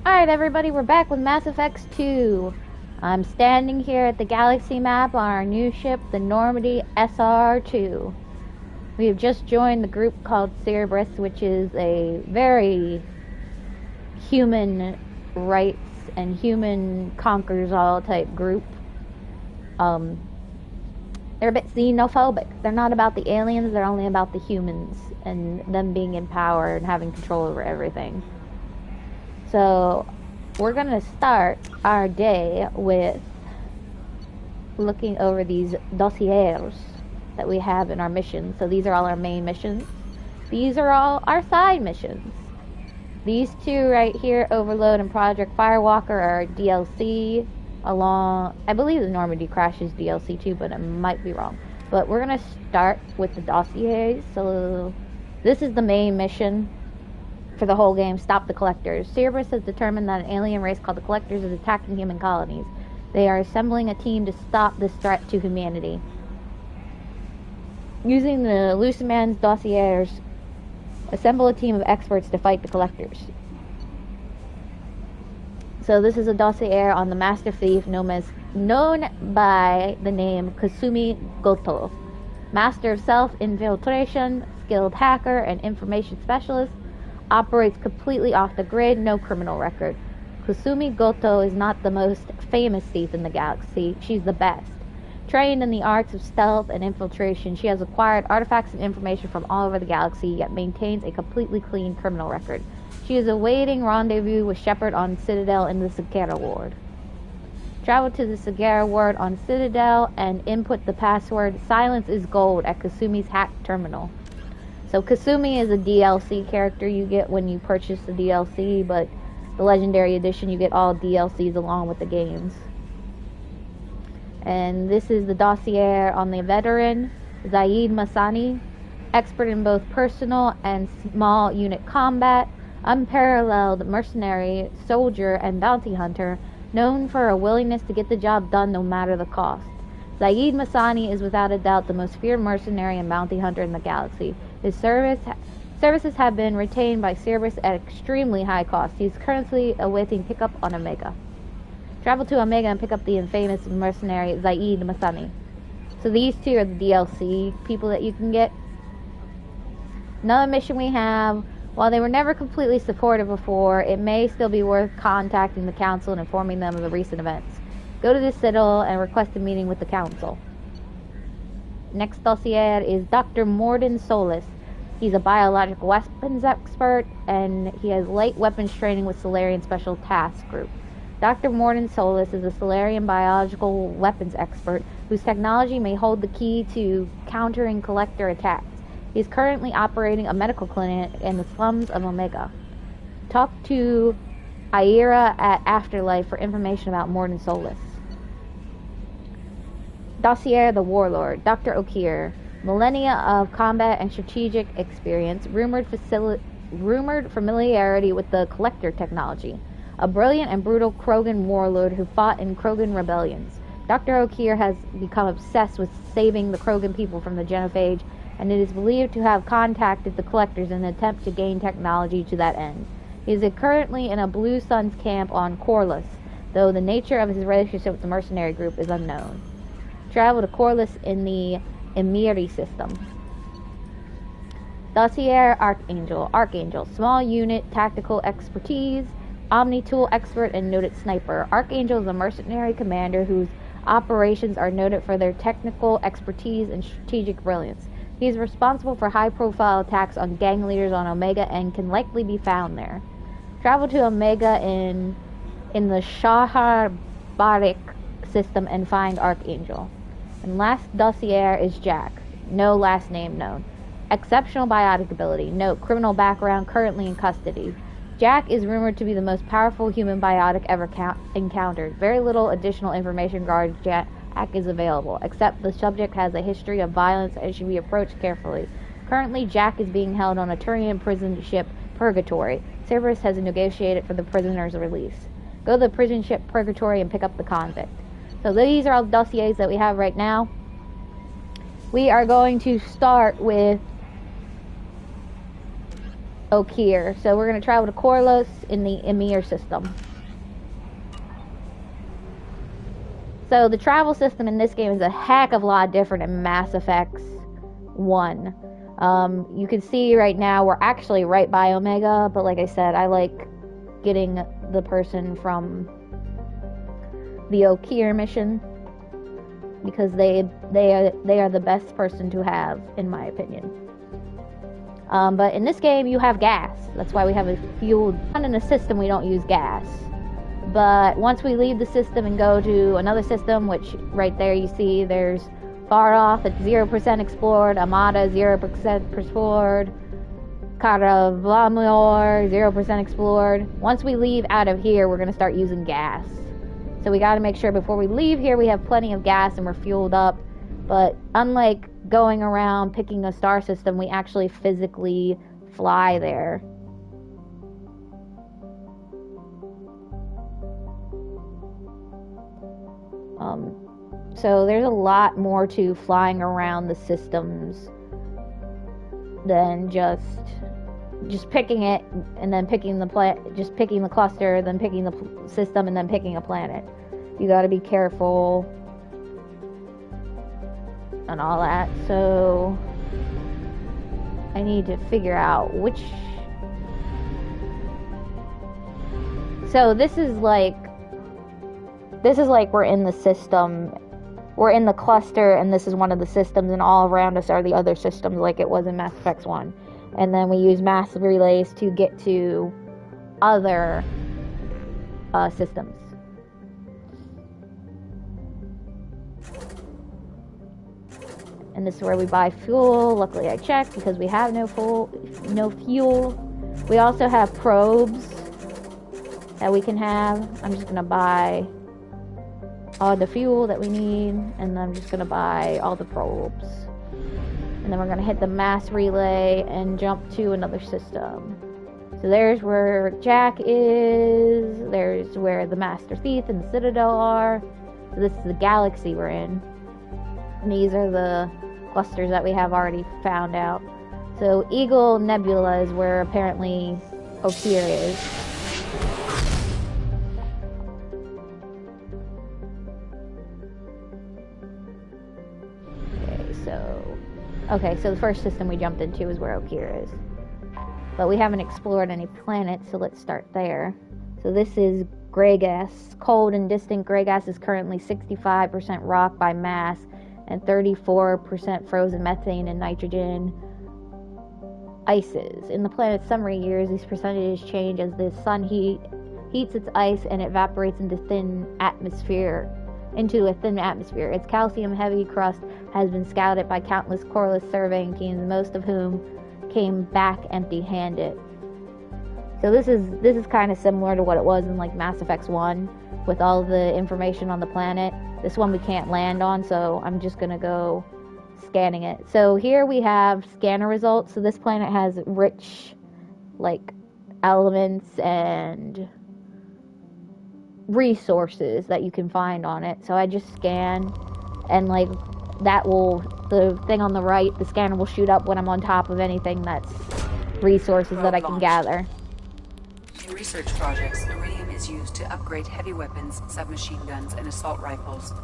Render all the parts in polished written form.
Alright everybody, we're back with Mass Effect 2. I'm standing here at the galaxy map on our new ship, the Normandy SR-2. We have just joined the group called Cerberus, which is a very human rights and human conquers all type group. They're a bit xenophobic. They're not about the aliens, they're only about the humans and them being in power and having control over everything. So, we're going to start our day with looking over these dossiers that we have in our missions. So these are all our main missions. These are all our side missions. These two right here, Overload and Project Firewalker, are DLC along, I believe the Normandy Crash is DLC too, but I might be wrong. But we're going to start with the dossiers. So this is the main mission for the whole game, stop the Collectors. Cerberus has determined that an alien race called the Collectors is attacking human colonies. They are assembling a team to stop this threat to humanity. Using the Luciman's dossiers, assemble a team of experts to fight the Collectors. So this is a dossier on the Master Thief known by the name Kasumi Goto. Master of self-infiltration, skilled hacker, and information specialist. Operates completely off the grid, no criminal record. Kasumi Goto is not the most famous thief in the galaxy, she's the best. Trained in the arts of stealth and infiltration, she has acquired artifacts and information from all over the galaxy, yet maintains a completely clean criminal record. She is awaiting rendezvous with Shepard on Citadel in the Sagara Ward. Travel to the Sagara Ward on Citadel and input the password Silence is Gold at Kasumi's hacked terminal. So Kasumi is a DLC character you get when you purchase the DLC, but the Legendary Edition you get all DLCs along with the games. And this is the dossier on the veteran, Zaid Masani, expert in both personal and small unit combat, unparalleled mercenary, soldier, and bounty hunter, known for a willingness to get the job done no matter the cost. Zaid Masani is without a doubt the most feared mercenary and bounty hunter in the galaxy. His services have been retained by Cerberus at extremely high cost. He is currently awaiting pickup on Omega. Travel to Omega and pick up the infamous mercenary Zaid Masani. So these two are the DLC people that you can get. Another mission we have, while they were never completely supportive before, it may still be worth contacting the Council and informing them of the recent events. Go to the Citadel and request a meeting with the Council. Next dossier is Dr. Morden Solis. He's a biological weapons expert, and he has light weapons training with Solarian Special Task Group. Dr. Morden Solis is a Solarian biological weapons expert whose technology may hold the key to countering Collector attacks. He is currently operating a medical clinic in the slums of Omega. Talk to Aira at Afterlife for information about Morden Solis. Dossier the Warlord, Dr. Okir. Millennia of combat and strategic experience, rumored familiarity with the Collector technology. A brilliant and brutal Krogan warlord who fought in Krogan rebellions. Dr. Okir has become obsessed with saving the Krogan people from the genophage, and it is believed to have contacted the Collectors in an attempt to gain technology to that end. He is currently in a Blue Suns camp on Corliss, though the nature of his relationship with the mercenary group is unknown. Travel to Corliss in the Emiri system. Dossier Archangel. Archangel, small unit, tactical expertise, omni-tool expert, and noted sniper. Archangel is a mercenary commander whose operations are noted for their technical expertise and strategic brilliance. He is responsible for high-profile attacks on gang leaders on Omega and can likely be found there. Travel to Omega in the Shahar Barik system and find Archangel. And last dossier is Jack. No last name known. Exceptional biotic ability. Note, criminal background, currently in custody. Jack is rumored to be the most powerful human biotic ever encountered. Very little additional information regarding Jack is available, except the subject has a history of violence and should be approached carefully. Currently, Jack is being held on a Turian prison ship, Purgatory. Cerberus has negotiated for the prisoner's release. Go to the prison ship Purgatory and pick up the convict. So these are all the dossiers that we have right now. We are going to start with Okier. So we're going to travel to Corlos in the Emir system. So the travel system in this game is a heck of a lot different in Mass Effect 1. You can see right now we're actually right by Omega, but like I said, I like getting the person from the Okier mission because they are the best person to have, in my opinion. But in this game, you have gas. That's why we have a fuel. In the system, we don't use gas. But once we leave the system and go to another system, which right there you see there's Far Off at 0% explored, Amada 0% explored, Caravamor 0% explored. Once we leave out of here, we're going to start using gas. So we got to make sure before we leave here we have plenty of gas and we're fueled up. But unlike going around picking a star system, we actually physically fly there. So there's a lot more to flying around the systems than just picking it and then picking just picking the cluster, then picking the system, and then picking a planet. You got to be careful and all that. So I need to figure out which. So this is like we're in the system. We're in the cluster, and this is one of the systems, and all around us are the other systems, like it was in Mass Effect 1. And then we use massive relays to get to other systems. And this is where we buy fuel. Luckily I checked because we have no fuel. We also have probes that we can have. I'm just going to buy all the fuel that we need, and then I'm just going to buy all the probes. And then we're going to hit the mass relay and jump to another system. So there's where Jack is. There's where the Master Thief and the Citadel are. So this is the galaxy we're in. And these are the clusters that we have already found out. So Eagle Nebula is where apparently Ophir is. Okay, so the first system we jumped into is where Okier is. But we haven't explored any planets, so let's start there. So this is gray gas. Cold and distant gray gas is currently 65% rock by mass and 34% frozen methane and nitrogen ices. In the planet's summer years, these percentages change as the sun heats its ice and evaporates into a thin atmosphere. Its calcium-heavy crust has been scouted by countless Corliss surveying teams, most of whom came back empty-handed. So this is kind of similar to what it was in like Mass Effect 1, with all the information on the planet. This one we can't land on, so I'm just gonna go scanning it. So here we have scanner results. So this planet has rich, like, elements and resources that you can find on it. So I just scan, and like the thing on the right, the scanner will shoot up when I'm on top of anything that's resources that I can gather. In research projects, iridium is used to upgrade heavy weapons, submachine guns, and assault rifles.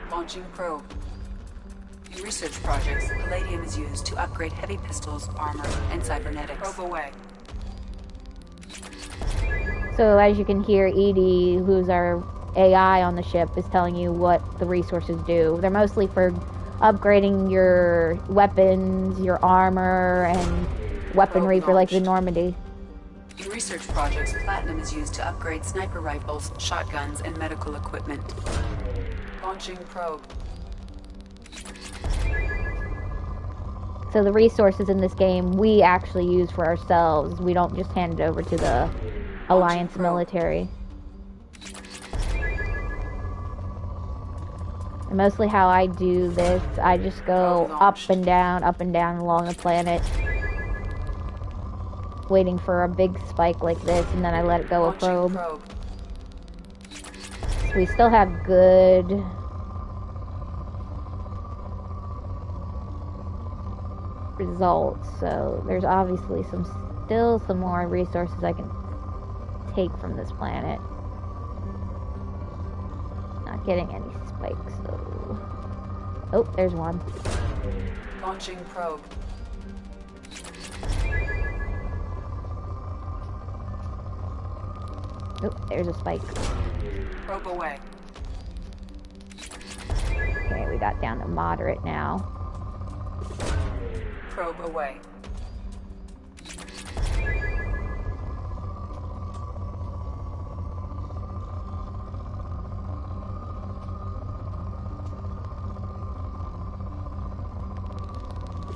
Launching probe. In research projects, palladium is used to upgrade heavy pistols, armor, and cybernetics. Probe away. So as you can hear, Edie, who's our AI on the ship, is telling you what the resources do. They're mostly for upgrading your weapons, your armor, and weaponry for like the Normandy. In research projects, platinum is used to upgrade sniper rifles, shotguns, and medical equipment. Launching probe. So the resources in this game we actually use for ourselves. We don't just hand it over to the Alliance military. And mostly how I do this, I just go up and down along the planet, waiting for a big spike like this, and then I let it go a probe. So we still have good results, so there's obviously still some more resources I can take from this planet. Not getting any spikes though. Oh, there's one. Launching probe. Oh, there's a spike. Probe away. Okay, we got down to moderate now. Probe away.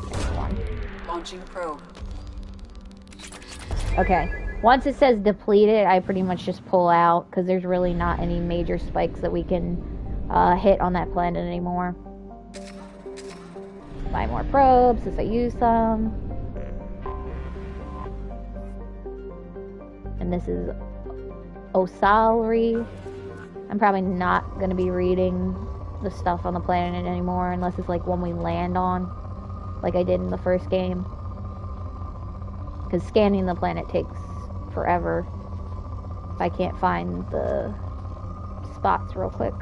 There's one. Launching probe. Okay. Once it says depleted, I pretty much just pull out because there's really not any major spikes that we can hit on that planet anymore. Buy more probes since I use some. And this is Osalri. I'm probably not going to be reading the stuff on the planet anymore unless it's like one we land on, like I did in the first game. Because scanning the planet takes forever if I can't find the spots real quick.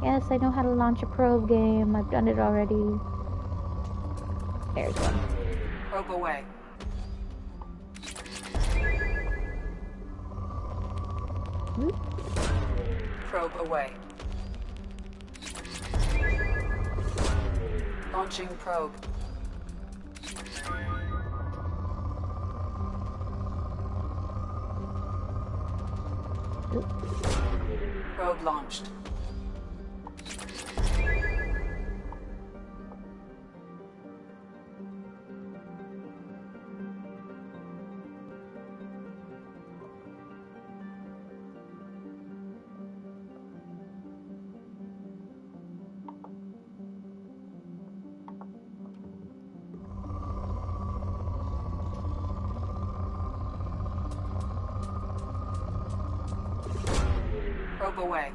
Yes, I know how to launch a probe game. I've done it already. There's one. Probe away. Probe away. Launching probe. Probe launched. Probe away.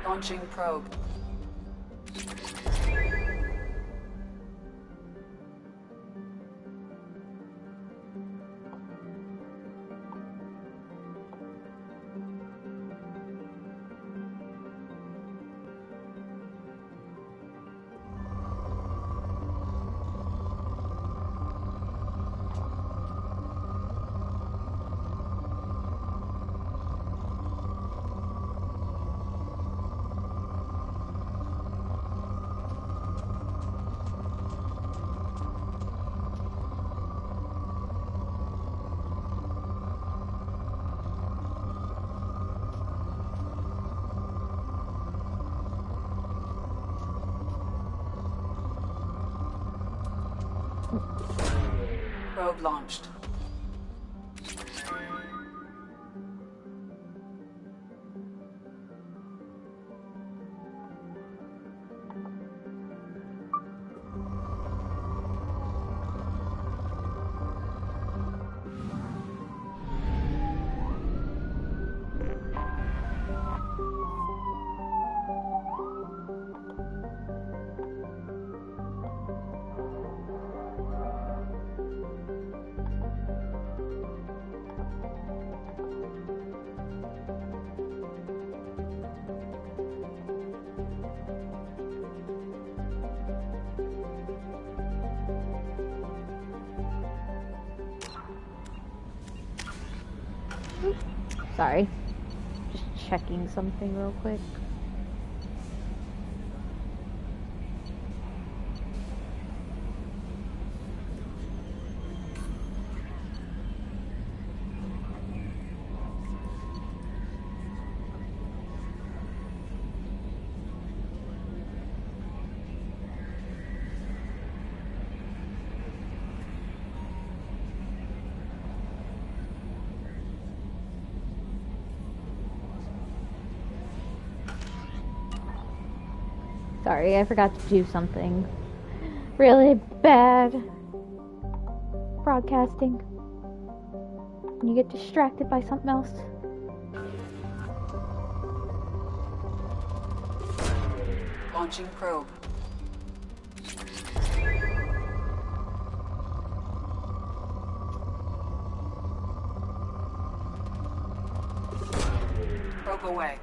Launching probe. Probe launched. Sorry. Just checking something real quick. Sorry, I forgot to do something really bad. Broadcasting. And you get distracted by something else. Launching probe. Probe away.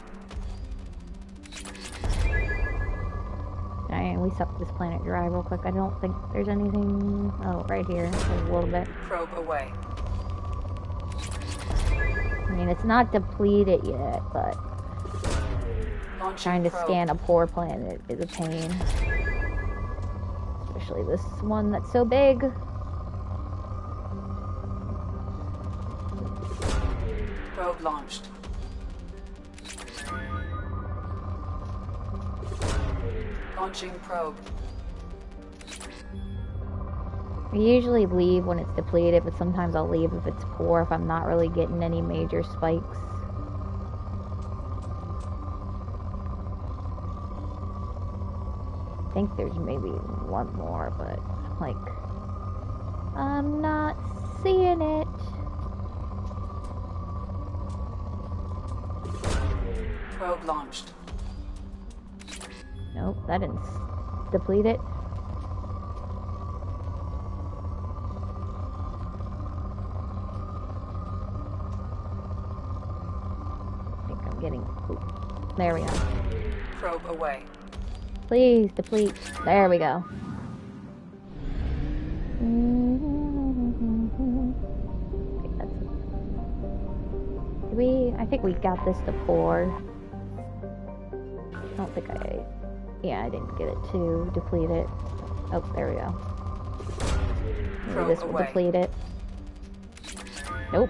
Alright, we sucked this planet dry real quick. I don't think there's anything... Oh, right here. There's a little bit. Probe away. I mean, it's not depleted yet, but... Launching trying to probe. scan a poor planet is a pain. Especially this one that's so big. Probe launched. Launching probe. I usually leave when it's depleted, but sometimes I'll leave if it's poor, if I'm not really getting any major spikes. I think there's maybe one more, but, like, I'm not seeing it. Probe launched. Nope, that didn't deplete it. I think I'm getting... Ooh, there we go. Probe away. Please, deplete. There we go. Okay, I think we got this to pour. I don't think yeah, I didn't get it to deplete it. Oh, there we go. Maybe this will deplete it. Nope.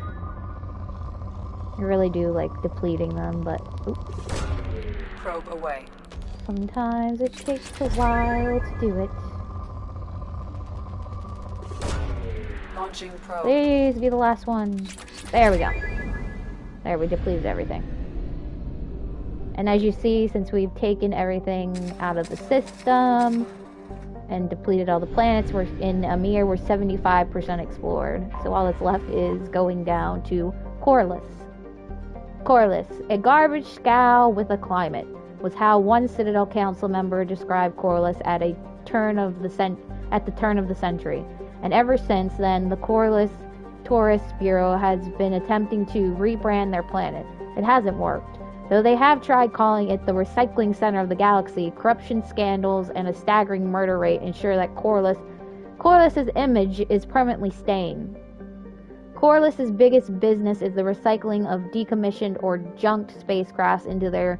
I really do like depleting them, but... Oops. Probe away. Sometimes it takes a while to do it. Launching probe. Please be the last one. There we go. There, we depleted everything. And as you see, since we've taken everything out of the system and depleted all the planets, we're in Amir, we're 75% explored. So all that's left is going down to Corliss. Corliss, a garbage scow with a climate, was how one Citadel Council member described Corliss at the turn of the century. And ever since then, the Corliss Tourist Bureau has been attempting to rebrand their planet. It hasn't worked. Though they have tried calling it the recycling center of the galaxy, corruption scandals and a staggering murder rate ensure that Corliss's image is permanently stained. Corliss's biggest business is the recycling of decommissioned or junked spacecrafts into their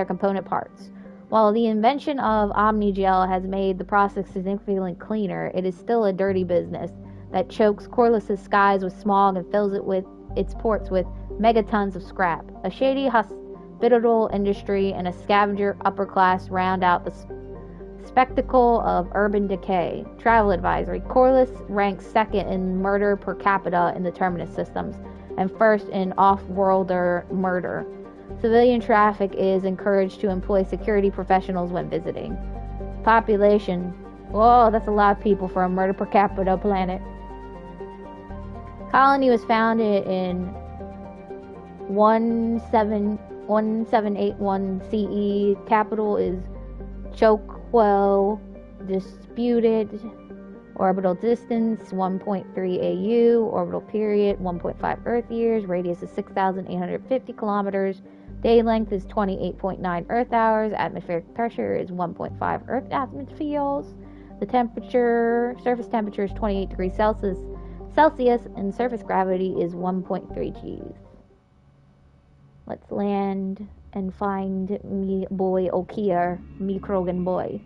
component parts. While the invention of Omnigel has made the process significantly cleaner, it is still a dirty business that chokes Corliss's skies with smog and fills its ports with megatons of scrap. A shady hospitable industry and a scavenger upper class round out the spectacle of urban decay. Travel advisory. Corliss ranks second in murder per capita in the Terminus systems and first in off-worlder murder. Civilian traffic is encouraged to employ security professionals when visiting. Population. Whoa, that's a lot of people for a murder per capita planet. Colony was founded in 1781 CE. Capital is Chokwell. Disputed orbital distance 1.3 AU. Orbital period 1.5 Earth years. Radius is 6,850 kilometers. Day length is 28.9 Earth hours. Atmospheric pressure is 1.5 Earth atmospheres. The surface temperature is 28 degrees Celsius, and surface gravity is 1.3 G's. Let's land and find me boy Okier, me Krogan boy.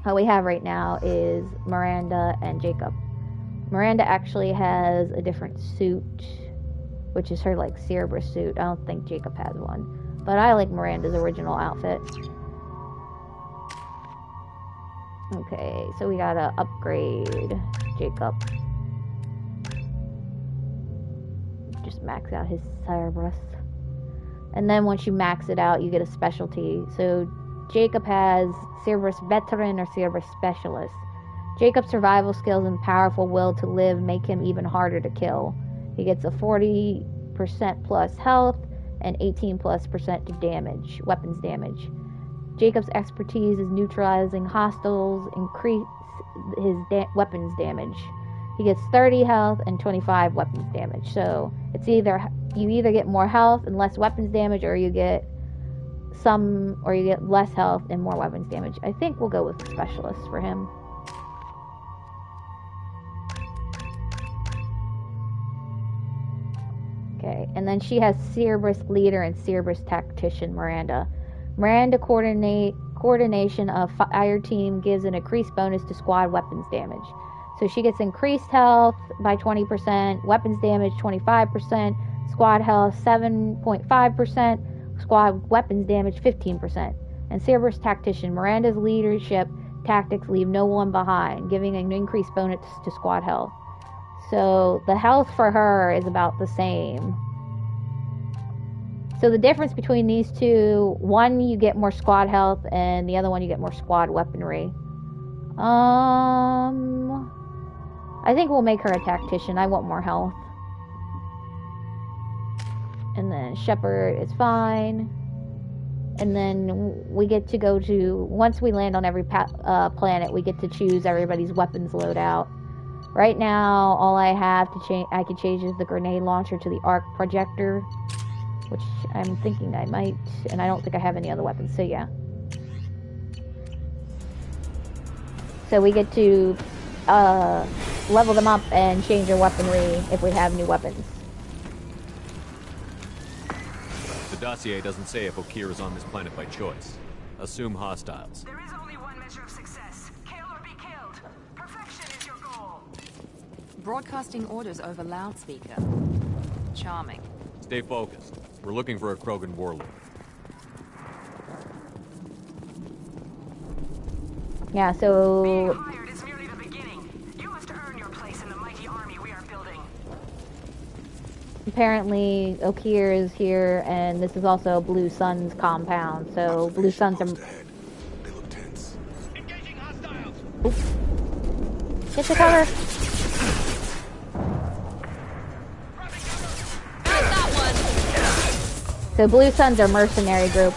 What we have right now is Miranda and Jacob. Miranda actually has a different suit, which is her like Cerberus suit. I don't think Jacob has one, but I like Miranda's original outfit. Okay, so we gotta upgrade Jacob. Just max out his Cerberus. And then once you max it out, you get a specialty. So Jacob has Cerberus Veteran or Cerberus Specialist. Jacob's survival skills and powerful will to live make him even harder to kill. He gets a 40% plus health and 18% plus to damage, weapons damage. Jacob's expertise is neutralizing hostiles, increase his weapons damage. He gets 30 health and 25 weapons damage. So it's either get more health and less weapons damage, or you get less health and more weapons damage. I think we'll go with specialist for him. Okay, and then she has Cerberus Leader and Cerberus Tactician Miranda. Miranda coordination of fire team gives an increased bonus to squad weapons damage. So she gets increased health by 20%, weapons damage 25%, squad health 7.5%, squad weapons damage 15%. And Cerberus Tactician, Miranda's leadership tactics leave no one behind, giving an increased bonus to squad health. So the health for her is about the same. So the difference between these two, one you get more squad health and the other one you get more squad weaponry. I think we'll make her a tactician. I want more health. And then Shepherd is fine. And then we get to go to, once we land on every planet, we get to choose everybody's weapons loadout. Right now, all I have to change, I can change is the grenade launcher to the arc projector, which I'm thinking I might, and I don't think I have any other weapons, so yeah. So we get to level them up and change their weaponry if we have new weapons. The dossier doesn't say if Okeer is on this planet by choice. Assume hostiles. There is only one measure of success. Kill or be killed. Perfection is your goal. Broadcasting orders over loudspeaker. Charming. Stay focused. We're looking for a Krogan warlord. Yeah, so Being hired is merely the beginning. You must earn your place in the mighty army we are building. apparently Okeer is here, and this is also Blue Sun's compound. So Blue Suns are. They look tense. Engaging hostiles. Oops. Get to cover. So Blue Suns are mercenary group.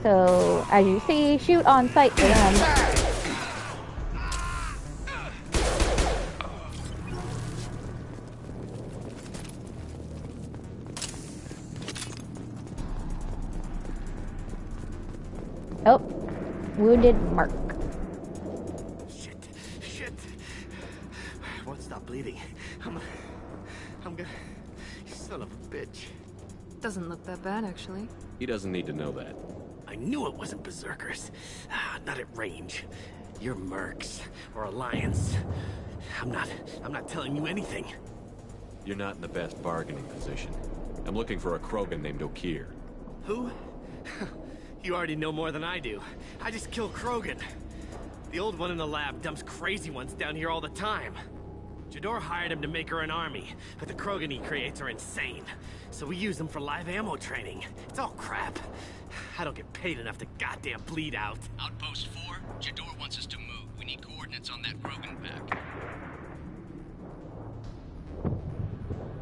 So as you see, shoot on sight for them. Oh, wounded Mark. Shit. Won't stop bleeding. I'm gonna. You son of a bitch. Doesn't look that bad, actually. He doesn't need to know that. I knew it wasn't berserkers. Not at range. You're mercs or Alliance. I'm not telling you anything. You're not in the best bargaining position. I'm looking for a Krogan named Okeer. Who? You already know more than I do. I just kill Krogan. The old one in the lab dumps crazy ones down here all the time. Jador hired him to make her an army, but the Krogan he creates are insane. So we use them for live ammo training. It's all crap. I don't get paid enough to goddamn bleed out. Outpost 4, Jador wants us to move. We need coordinates on that Krogan pack.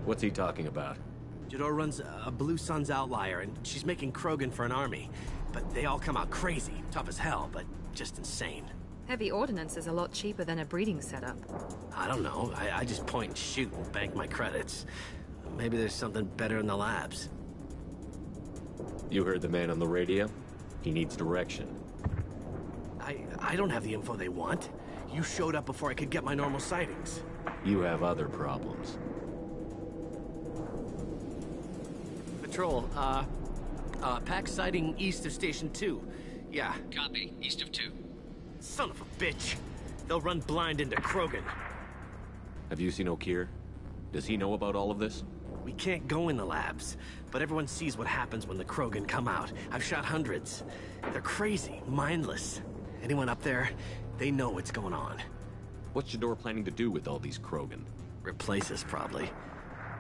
What's he talking about? Jador runs a Blue Sun's outlier, and she's making Krogan for an army. But they all come out crazy, tough as hell, but just insane. Heavy ordnance is a lot cheaper than a breeding setup. I don't know. I just point and shoot and bank my credits. Maybe there's something better in the labs. You heard the man on the radio? He needs direction. I don't have the info they want. You showed up before I could get my normal sightings. You have other problems. Patrol, pack sighting east of Station 2. Yeah. Copy. East of 2. Son of a bitch. They'll run blind into Krogan. Have you seen Okeer? Does he know about all of this? We can't go in the labs, but everyone sees what happens when the Krogan come out. I've shot hundreds. They're crazy, mindless. Anyone up there, they know what's going on. What's Jador planning to do with all these Krogan? Replace us, probably.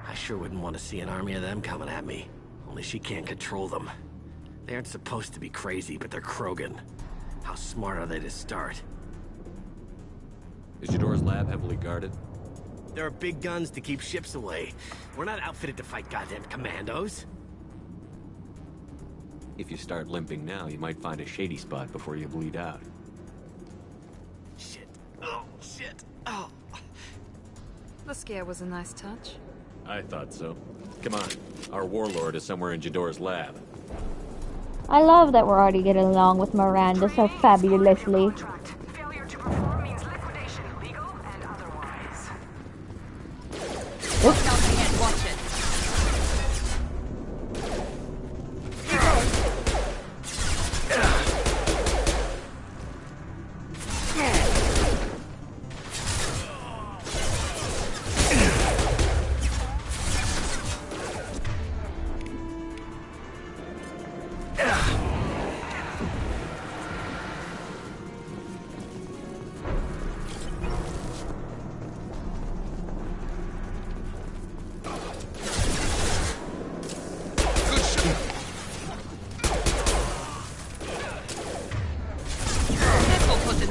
I sure wouldn't want to see an army of them coming at me. Only she can't control them. They aren't supposed to be crazy, but they're Krogan. How smart are they to start? Is Jador's lab heavily guarded? There are big guns to keep ships away. We're not outfitted to fight goddamn commandos. If you start limping now, you might find a shady spot before you bleed out. Shit. Oh, shit. Oh. The scare was a nice touch. I thought so. Come on. Our warlord is somewhere in Jador's lab. I love that we're already getting along with Miranda so fabulously. Failure to perform means liquidation, legal and otherwise. Watch out ahead, watch it.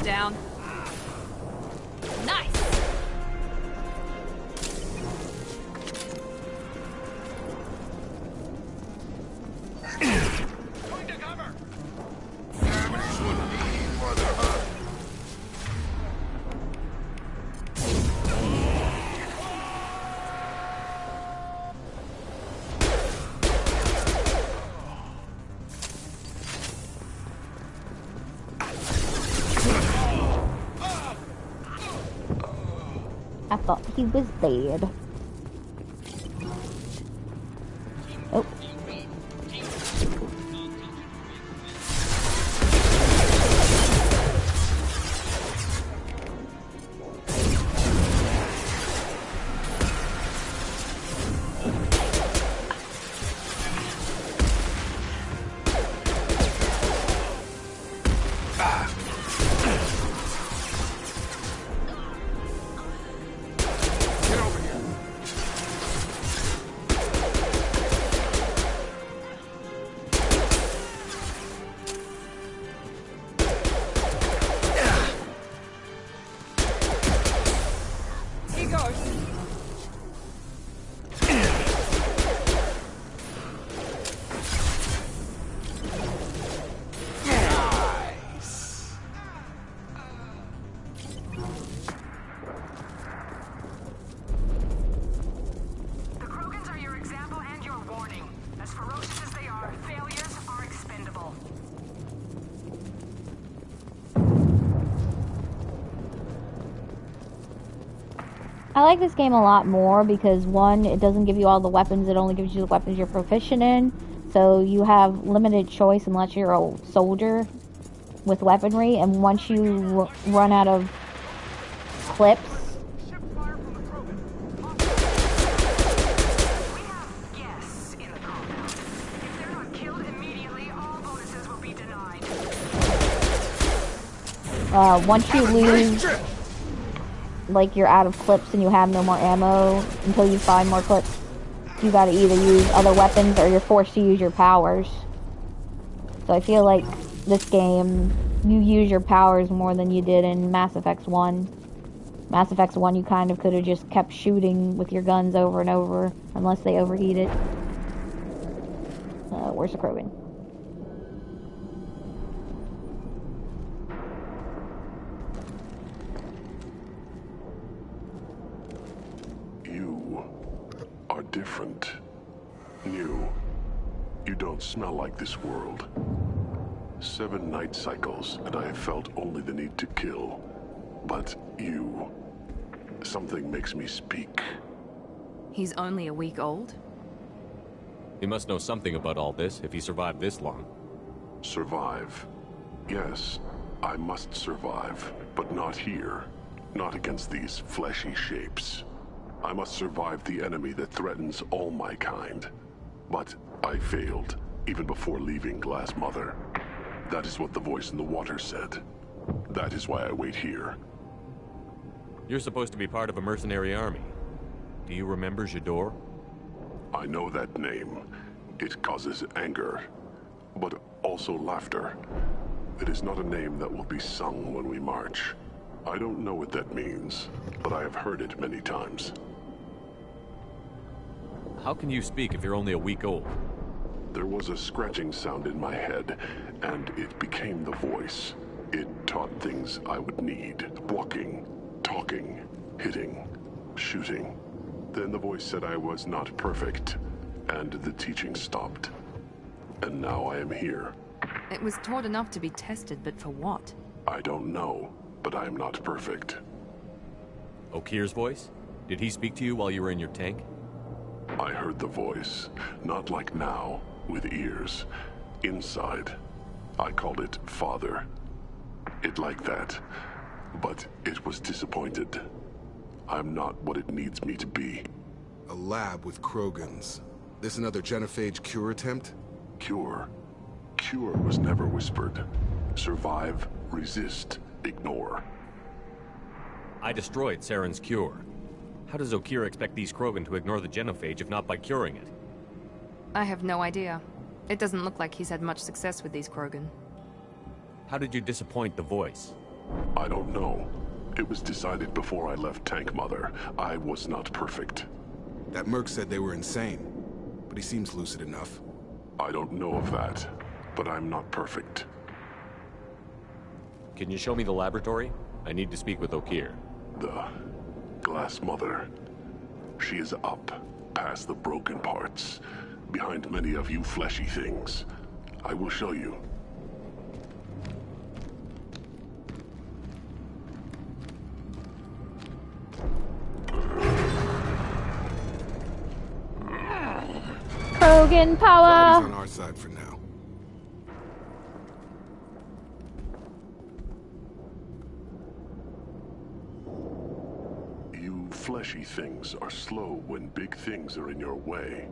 Down. Nice. Going to cover. I thought he was dead. Oh. I like this game a lot more because, one, it doesn't give you all the weapons, it only gives you the weapons you're proficient in, so you have limited choice unless you're a soldier with weaponry, and once you run out of clips, once you lose, like, you're out of clips and you have no more ammo until you find more clips, you gotta either use other weapons or you're forced to use your powers. So I feel like this game, you use your powers more than you did in Mass Effect 1. Mass Effect 1, you kind of could have just kept shooting with your guns over and over, unless they overheated. Where's the Krogan? You are different. New. You don't smell like this world. 7 night cycles, and I have felt only the need to kill. But you... something makes me speak. He's only a week old? He must know something about all this if he survived this long. Survive. Yes, I must survive, but not here. Not against these fleshy shapes. I must survive the enemy that threatens all my kind. But I failed, even before leaving Glass Mother. That is what the voice in the water said. That is why I wait here. You're supposed to be part of a mercenary army. Do you remember Jador? I know that name, It causes anger, but also laughter. It is not a name that will be sung when we march. I don't know what that means, but I have heard it many times. How can you speak if you're only a week old? There was a scratching sound in my head, and it became the voice. It taught things I would need. Walking, talking, hitting, shooting. Then the voice said I was not perfect, and the teaching stopped. And now I am here. It was taught enough to be tested, but for what? I don't know, but I am not perfect. Okir's voice? Did he speak to you while you were in your tank? I heard the voice, not like now, with ears. Inside. I called it Father. It like that. But it was disappointed. I'm not what it needs me to be. A lab with Krogans. This another genophage cure attempt? Cure. Cure was never whispered. Survive, resist, ignore. I destroyed Saren's cure. How does Okir expect these Krogan to ignore the genophage if not by curing it? I have no idea. It doesn't look like he's had much success with these Krogan. How did you disappoint the voice? I don't know. It was decided before I left Tank Mother. I was not perfect. That merc said they were insane, but he seems lucid enough. I don't know of that, but I'm not perfect. Can you show me the laboratory? I need to speak with Okir. The Glass Mother. She is up, past the broken parts, behind many of you fleshy things. I will show you. Krogan Body's power! on our side for now. You fleshy things are slow when big things are in your way.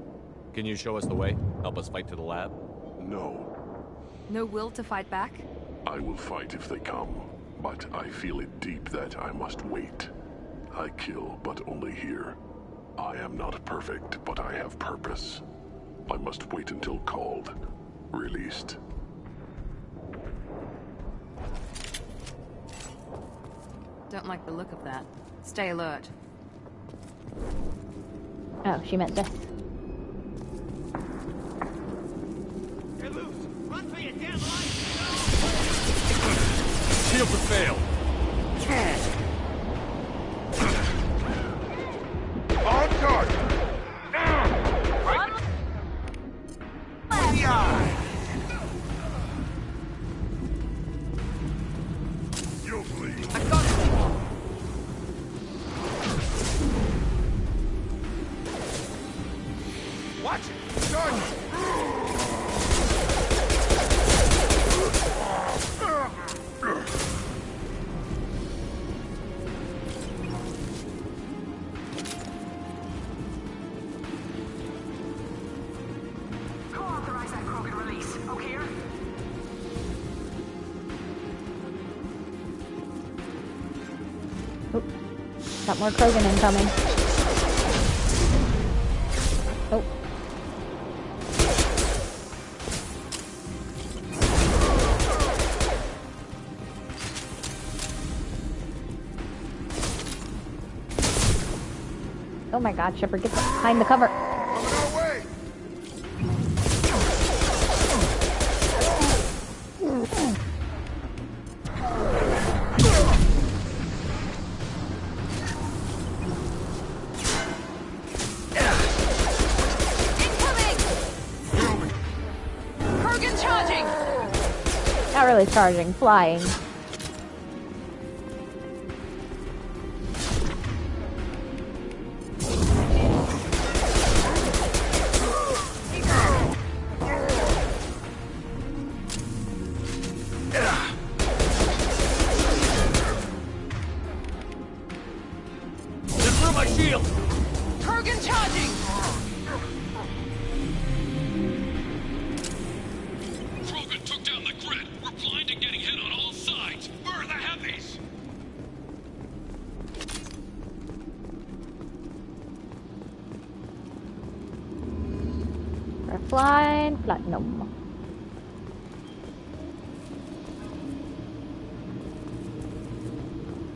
Can you show us the way? Help us fight to the lab? No, No will to fight back? I will fight if they come, but I feel it deep that I must wait. I kill, but only here. I am not perfect, but I have purpose. I must wait until called, released. Don't like the look of that. Stay alert. Oh, she meant this. Get loose! Run for your damn life! Shields have failed! On target! You'll bleed. Watch it! Charge! Go authorize that Krogan release. Okir? Oh, got more Krogan incoming. Oh. Oh my god, Shepard, get behind the cover. Coming our way! Incoming! Krogan charging! Not really charging, flying. Disarm my shield! Krogan charging! Krogan took down the grid. We're blind and getting hit on all sides. We're flying platinum.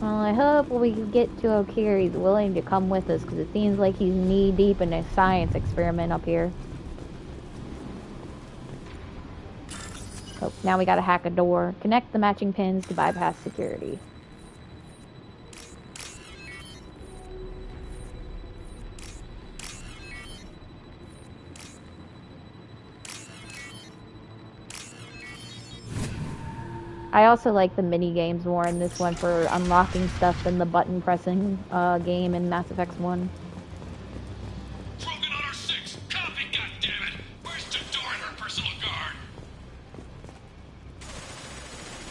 Well, I hope when we get to O'Keefe, he's willing to come with us, because it seems like he's knee-deep in a science experiment up here. Oh, now we gotta hack a door. Connect the matching pins to bypass security. I also like the mini games more in this one for unlocking stuff than the button pressing game in Mass Effect 1. Krogan on our 6! Copy, goddammit! Where's Jador and her personal guard?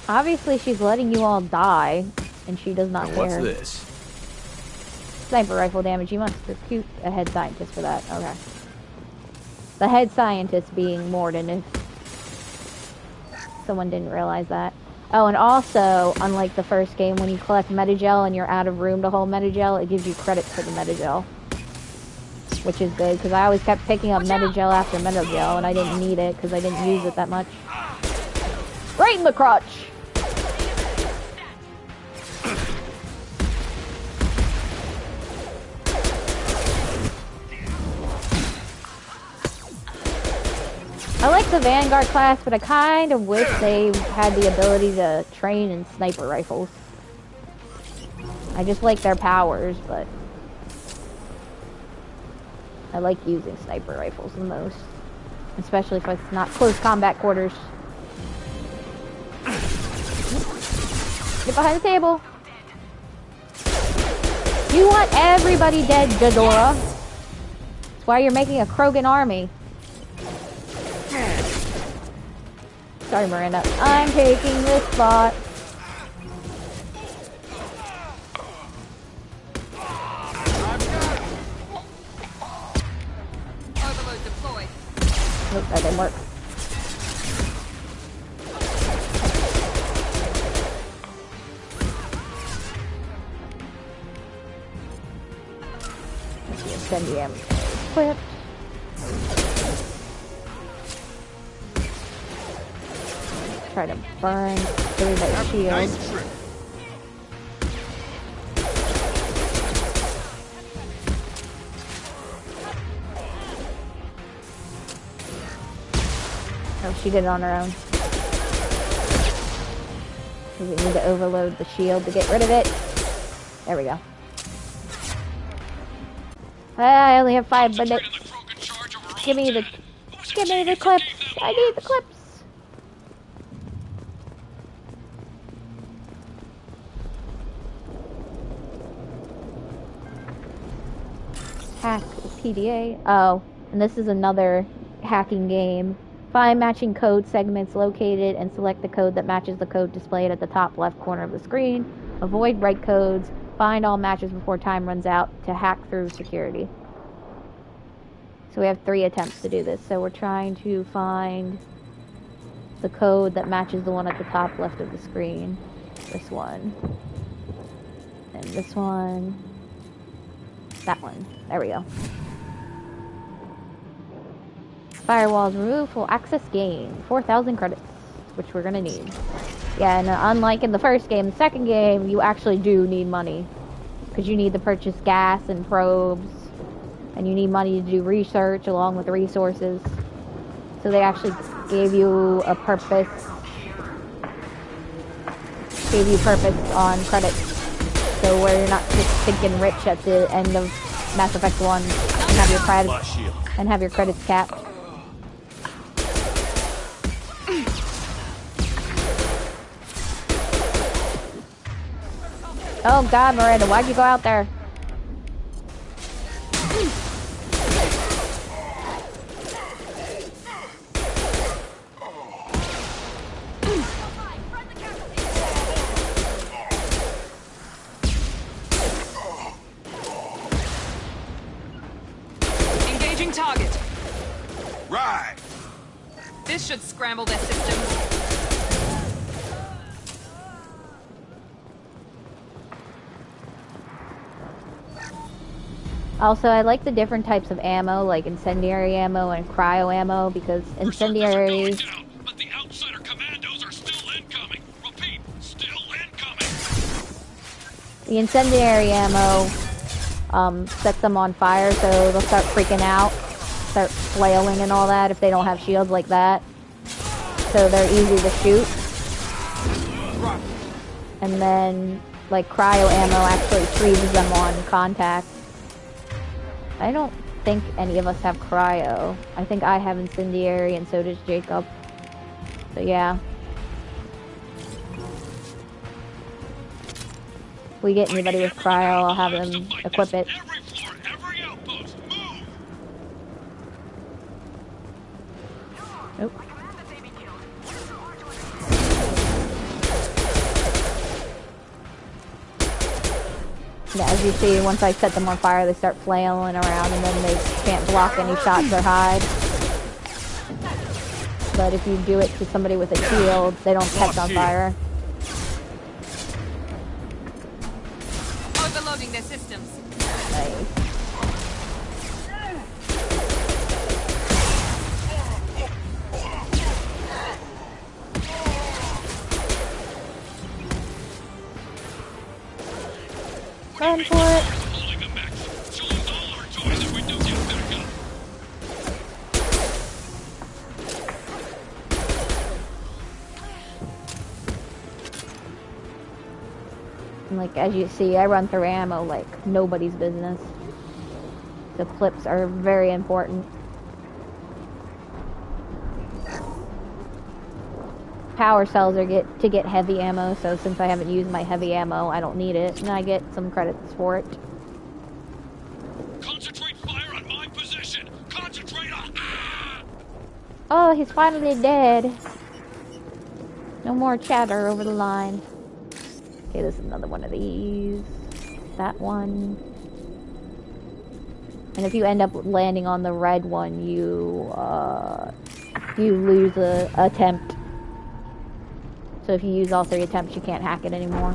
Obviously, she's letting you all die, and she does not And care. what's this? Sniper rifle damage. You must recruit a head scientist for that. Okay. The head scientist being Morden, if someone didn't realize that. Oh, and also, unlike the first game, when you collect metagel and you're out of room to hold metagel, it gives you credits for the metagel. Which is good, because I always kept picking up metagel after metagel, and I didn't need it, because I didn't use it that much. Right in the crotch! I like the Vanguard class, but I kind of wish they had the ability to train in sniper rifles. I just like their powers, but I like using sniper rifles the most. Especially if it's not close combat quarters. Get behind the table. You want everybody dead, Jadora. That's why you're making a Krogan army. Sorry, Miranda. I'm taking this spot. Overload deployed. Nope, that didn't work. Incendiary equipped. Try to burn through that shield. Nice trick. Oh, she did it on her own. We need to overload the shield to get rid of it. There we go. I only have 5 minutes. Give me the clips. I need the clips. Hack PDA. Oh, and this is another hacking game. Find matching code segments located and select the code that matches the code displayed at the top left corner of the screen. Avoid bright codes. Find all matches before time runs out to hack through security. So we have 3 attempts to do this. So we're trying to find the code that matches the one at the top left of the screen. This one. And this one. That one. There we go. Firewalls removed. Full access gain. 4,000 credits. Which we're gonna need. Yeah, and unlike in the first game, the second game, you actually do need money. Because you need to purchase gas and probes. And you need money to do research along with resources. So they actually gave you a purpose. Gave you purpose on credits. So where you're not just thinking rich at the end of Mass Effect 1 and have your credits capped. Oh God, Miranda, why'd you go out there? Engaging target. Right. This should scramble their systems. Also, I like the different types of ammo, like incendiary ammo and cryo ammo, because incendiary... But the outsider commandos are still incoming. Repeat, still incoming. The incendiary ammo sets them on fire, so they'll start freaking out, start flailing and all that if they don't have shields like that. So they're easy to shoot. And then, like, cryo ammo actually freezes them on contact. I don't think any of us have cryo. I think I have incendiary and so does Jacob. So yeah. If we get anybody with cryo, I'll have them equip it. Every floor, every outpost, move! Nope. Yeah, as you see, once I set them on fire, they start flailing around and then they can't block any shots or hide. But if you do it to somebody with a shield, they don't catch on fire. Overloading their systems. Nice. Run for it. And like, as you see, I run through ammo like nobody's business. The clips are very important. Power cells are to get heavy ammo, so since I haven't used my heavy ammo, I don't need it, and I get some credits for it. Concentrate fire on my position! Concentrate on... Oh, he's finally dead. No more chatter over the line. Okay, there's another one of these. That one. And if you end up landing on the red one, you lose a attempt. So if you use all 3 attempts, you can't hack it anymore.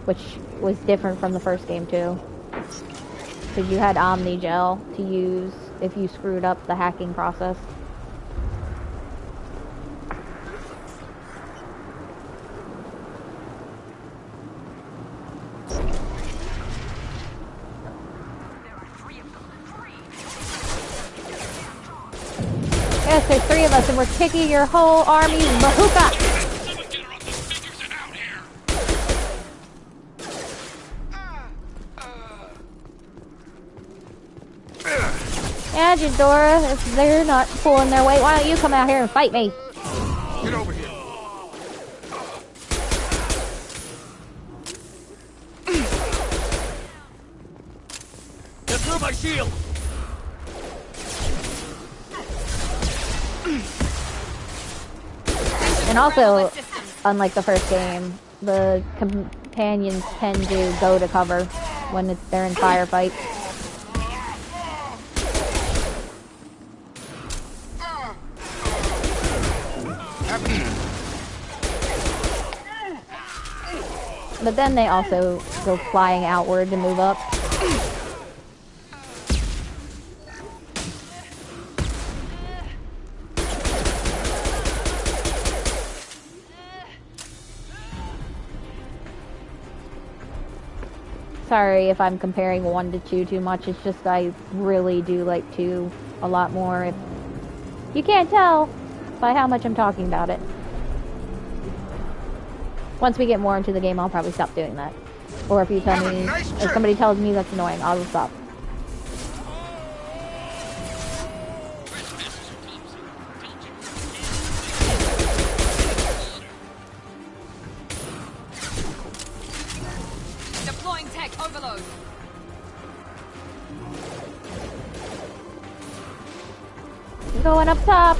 Which was different from the first game too. Because you had Omni Gel to use if you screwed up the hacking process. Yes, there's 3 of us and we're kicking your whole army's bahooka! Yeah, Jadora, if they're not pulling their weight, why don't you come out here and fight me? Get over here. Get through my shield! And also, unlike the first game, the companions tend to go to cover when they're in firefights. But then they also go flying outward to move up. Sorry if I'm comparing 1 to 2 too much, it's just I really do like 2 a lot more. If you can't tell by how much I'm talking about it. Once we get more into the game, I'll probably stop doing that. Or if you tell me, if somebody tells me that's annoying, I'll stop. Deploying tech overload. Going up top.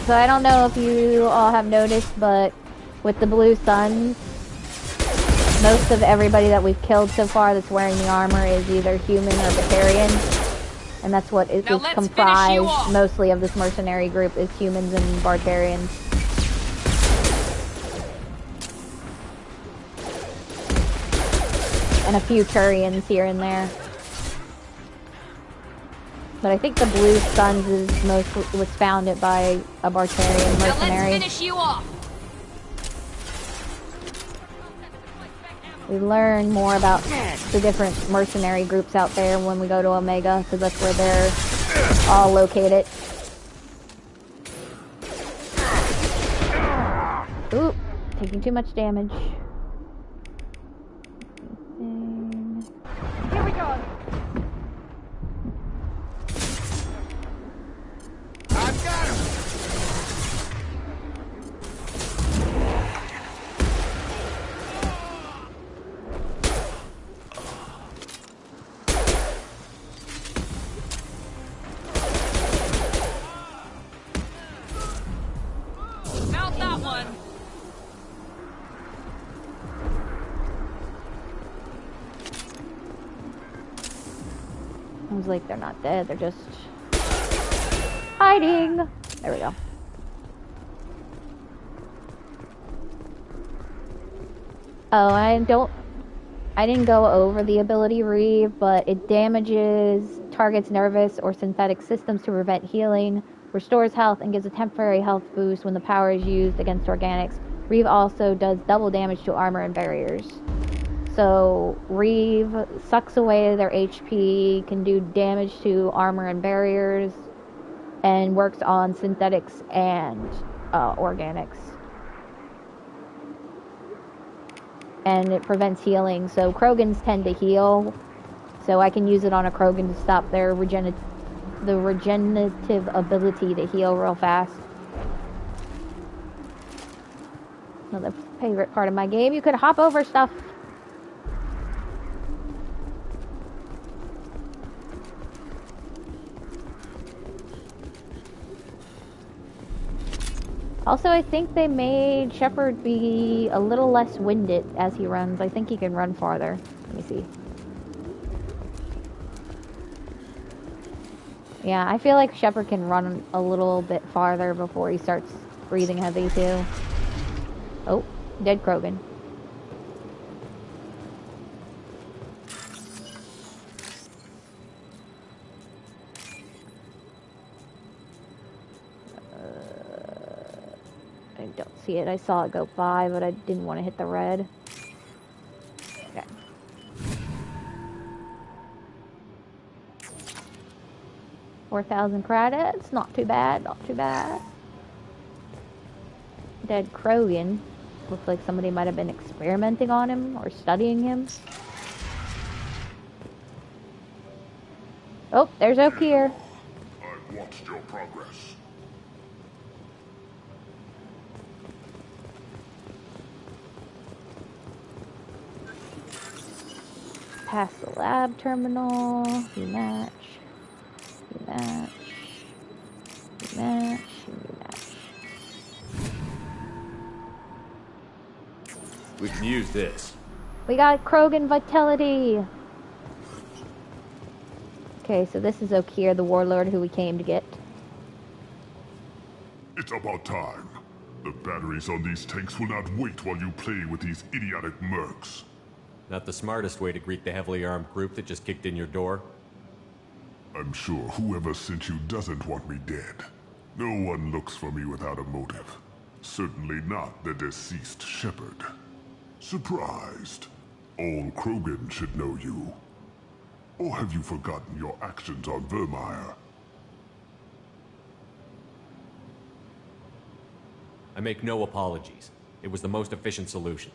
So I don't know if you all have noticed, but with the blue suns, most of everybody that we've killed so far that's wearing the armor is either human or Batarian. And that's what is Now let's finish you comprised off. mostly of this mercenary group is humans and Bartarians. And a few Turians here and there. But I think the Blue Suns was founded by a Bartarian mercenary. Now let's finish you off. We learn more about the different mercenary groups out there when we go to Omega, because that's where they're all located. Ooh, taking too much damage. Here we go. I've got him! Mount that one. I was like, they're not dead, they're just hiding. There we go. Oh, I didn't go over the ability Reeve, but it damages target's nervous or synthetic systems to prevent healing, restores health, and gives a temporary health boost when the power is used against organics. Reeve also does double damage to armor and barriers. So Reeve sucks away their HP, can do damage to armor and barriers, and works on synthetics and organics. And it prevents healing, so Krogans tend to heal, so I can use it on a Krogan to stop their regenerative ability to heal real fast. Another favorite part of my game, you could hop over stuff. Also, I think they made Shepard be a little less winded as he runs. I think he can run farther. Let me see. Yeah, I feel like Shepard can run a little bit farther before he starts breathing heavy, too. Oh, dead Krogan. I don't see it. I saw it go by, but I didn't want to hit the red. Okay. $4,000 credits. Not too bad. Not too bad. Dead Krogan. Looks like somebody might have been experimenting on him or studying him. Oh, there's Okier. I've watched your progress. Past the lab terminal. Rematch. Rematch. Rematch. Rematch. We can use this. We got Krogan Vitality. Okay, so this is Okier, the warlord who we came to get. It's about time. The batteries on these tanks will not wait while you play with these idiotic mercs. Not the smartest way to greet the heavily armed group that just kicked in your door. I'm sure whoever sent you doesn't want me dead. No one looks for me without a motive. Certainly not the deceased Shepard. Surprised. All Krogan should know you. Or have you forgotten your actions on Vermeer? I make no apologies. It was the most efficient solution.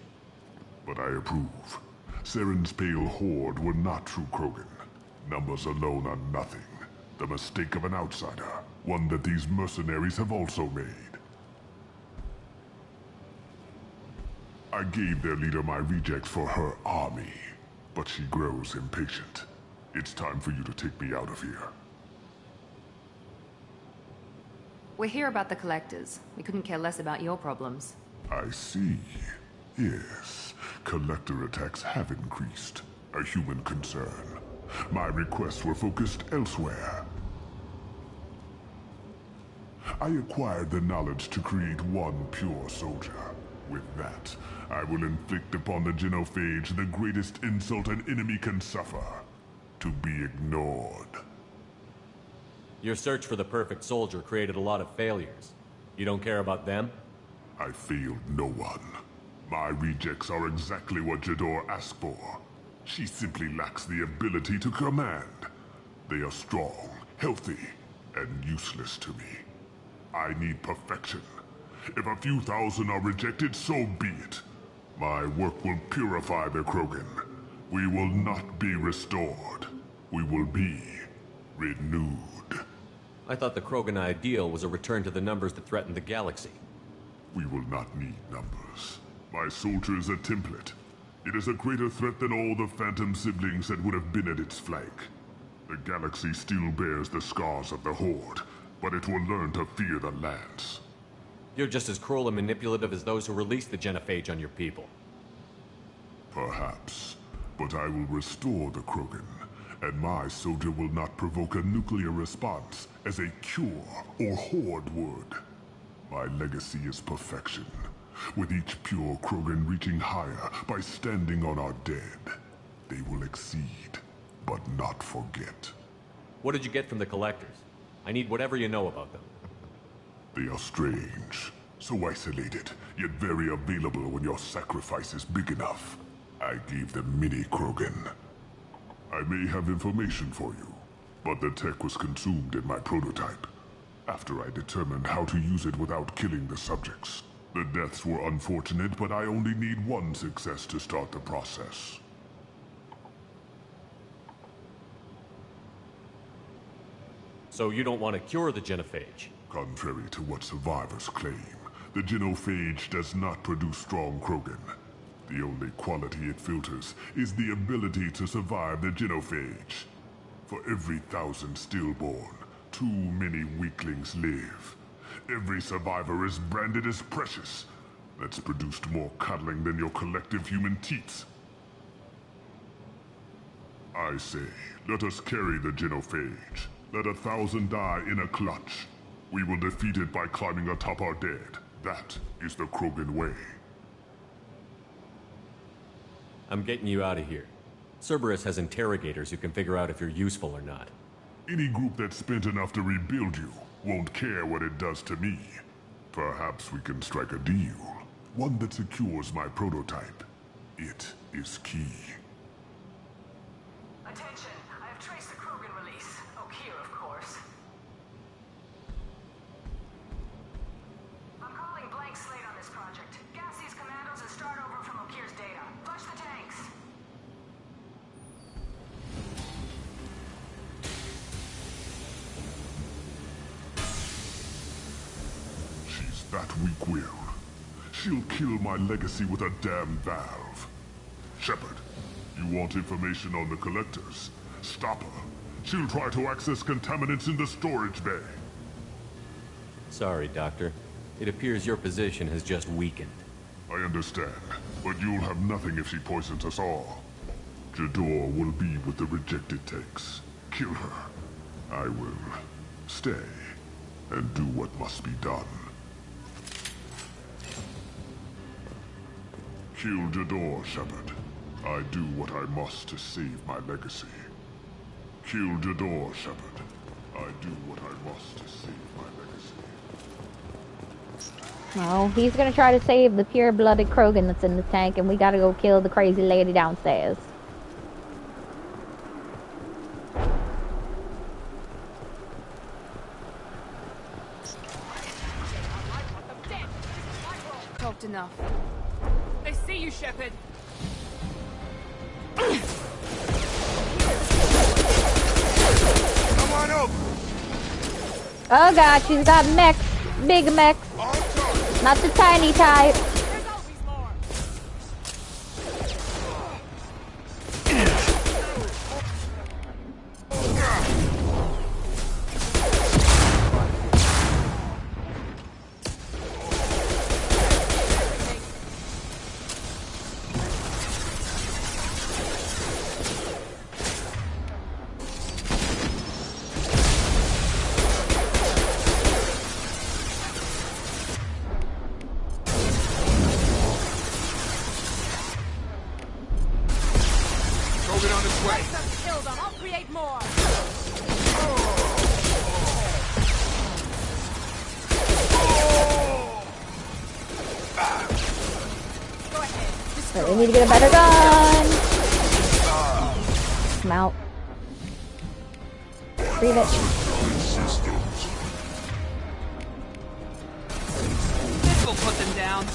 But I approve. Saren's pale horde were not true Krogan. Numbers alone are nothing. The mistake of an outsider. One that these mercenaries have also made. I gave their leader my rejects for her army. But she grows impatient. It's time for you to take me out of here. We're here about the collectors. We couldn't care less about your problems. I see. Yes, collector attacks have increased. A human concern. My requests were focused elsewhere. I acquired the knowledge to create one pure soldier. With that, I will inflict upon the genophage the greatest insult an enemy can suffer. To be ignored. Your search for the perfect soldier created a lot of failures. You don't care about them? I failed no one. My rejects are exactly what Jador asked for. She simply lacks the ability to command. They are strong, healthy, and useless to me. I need perfection. If a few thousand are rejected, so be it. My work will purify the Krogan. We will not be restored. We will be renewed. I thought the Krogan ideal was a return to the numbers that threatened the galaxy. We will not need numbers. My soldier is a template. It is a greater threat than all the Phantom siblings that would have been at its flank. The galaxy still bears the scars of the Horde, but it will learn to fear the Lance. You're just as cruel and manipulative as those who released the genophage on your people. Perhaps, but I will restore the Krogan, and my soldier will not provoke a nuclear response as a cure or Horde would. My legacy is perfection, with each pure Krogan reaching higher by standing on our dead. They will exceed, but not forget. What did you get from the Collectors? I need whatever you know about them. They are strange, so isolated, yet very available when your sacrifice is big enough. I gave them mini Krogan. I may have information for you, but the tech was consumed in my prototype. After I determined how to use it without killing the subjects. The deaths were unfortunate, but I only need one success to start the process. So you don't want to cure the genophage? Contrary to what survivors claim, the genophage does not produce strong Krogan. The only quality it filters is the ability to survive the genophage. For every 1,000 stillborn, too many weaklings live. Every survivor is branded as precious. That's produced more cuddling than your collective human teats. I say, let us carry the genophage. Let 1,000 die in a clutch. We will defeat it by climbing atop our dead. That is the Krogan way. I'm getting you out of here. Cerberus has interrogators who can figure out if you're useful or not. Any group that's spent enough to rebuild you won't care what it does to me. Perhaps we can strike a deal. One that secures my prototype. It is key. Attention, I have traced the Krogan release. Okier, of course. I'm calling blank slate on this project. Gas these commandos and start over from Okier's data. Flush the tanks. She's that weak-willed. She'll kill my legacy with a damn valve. Shepard, you want information on the Collectors? Stop her. She'll try to access contaminants in the storage bay. Sorry, Doctor. It appears your position has just weakened. I understand, but you'll have nothing if she poisons us all. Jador will be with the rejected tanks. Kill her. I will stay and do what must be done. Kill Jador, Shepard. I do what I must to save my legacy. Kill Jador, Shepard. I do what I must to save my legacy. Well, he's gonna try to save the pure-blooded Krogan that's in the tank, and we gotta go kill the crazy lady downstairs. Talked enough. They see you, Shepard. Come on over. Oh god, she's got mechs. Big mechs. Not the tiny type. create more. Go ahead. Alright, we need to get a better gun. Come out. Breathe it. This will put them down.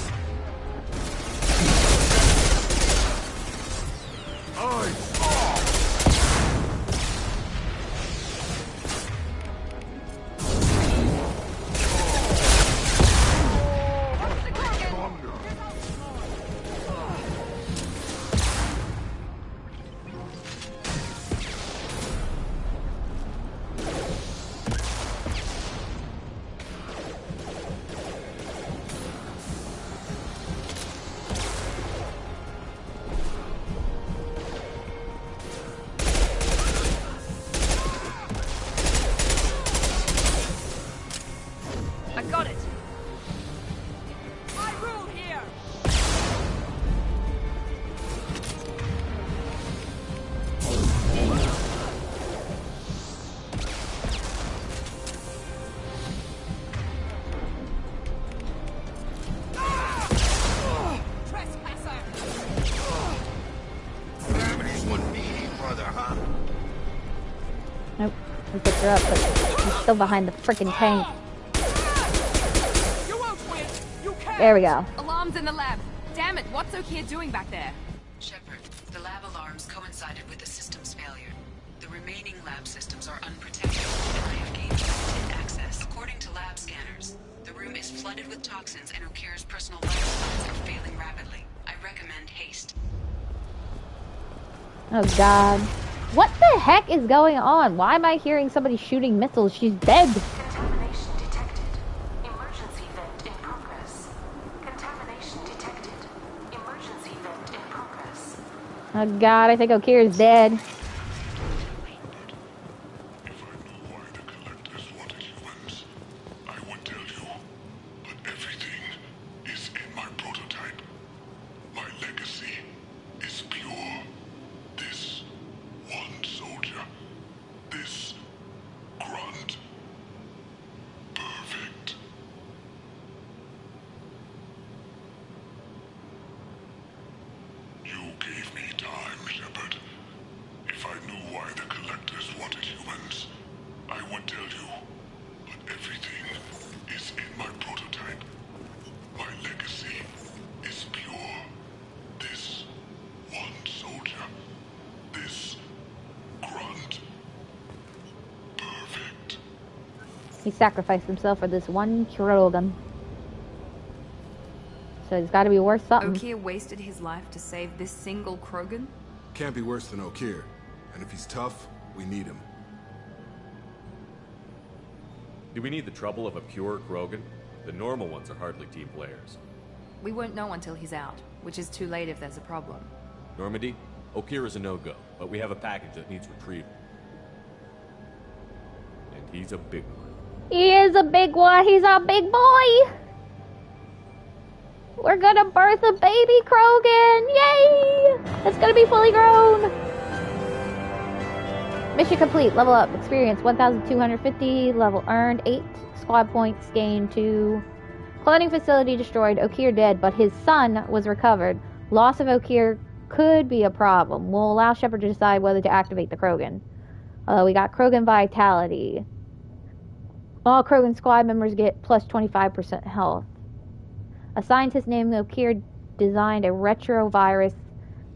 I got it. I rule here. Trespasser. Gravity's one meaty brother, huh? Nope. We picked her up, but she's still behind the freaking tank. You won't win. You can't. There we go. Alarms in the lab. Damn it, what's Okier doing back there? Shepard, the lab alarms coincided with the system's failure. The remaining lab systems are unprotected, and I have gained limited access. According to lab scanners, the room is flooded with toxins and Okir's personal vital signs are failing rapidly. I recommend haste. Oh god. What the heck is going on? Why am I hearing somebody shooting missiles? She's dead. Contamination detected. Emergency vent in progress. Contamination detected. Emergency vent in progress. Oh god, I think Okier is dead. If I knew why the Collectors wanted humans, I would tell you. But everything is in my prototype. My legacy is pure. This one soldier. This grunt. Perfect. You gave me time, Shepard. If I knew why the Collectors wanted humans, I would tell you. But everything is in my prototype. My legacy is pure. This one soldier. This grunt. Perfect. He sacrificed himself for this one Krogan. So it's gotta be worth something. Okier wasted his life to save this single Krogan? Can't be worse than Okier. And if he's tough, we need him. Do we need the trouble of a pure Krogan? The normal ones are hardly team players. We won't know until he's out, which is too late if there's a problem. Normandy, Okier is a no-go, but we have a package that needs retrieval. And he's a big one. He is a big one. He's a big boy. We're gonna birth a baby Krogan. Yay! It's gonna be fully grown. Mission complete. Level up. Experience 1,250. Level earned 8. Squad points gained 2. Cloning facility destroyed. Okier dead, but his son was recovered. Loss of Okier could be a problem. We'll allow Shepard to decide whether to activate the Krogan. We got Krogan Vitality. All Krogan squad members get plus 25% health. A scientist named Okier designed a retrovirus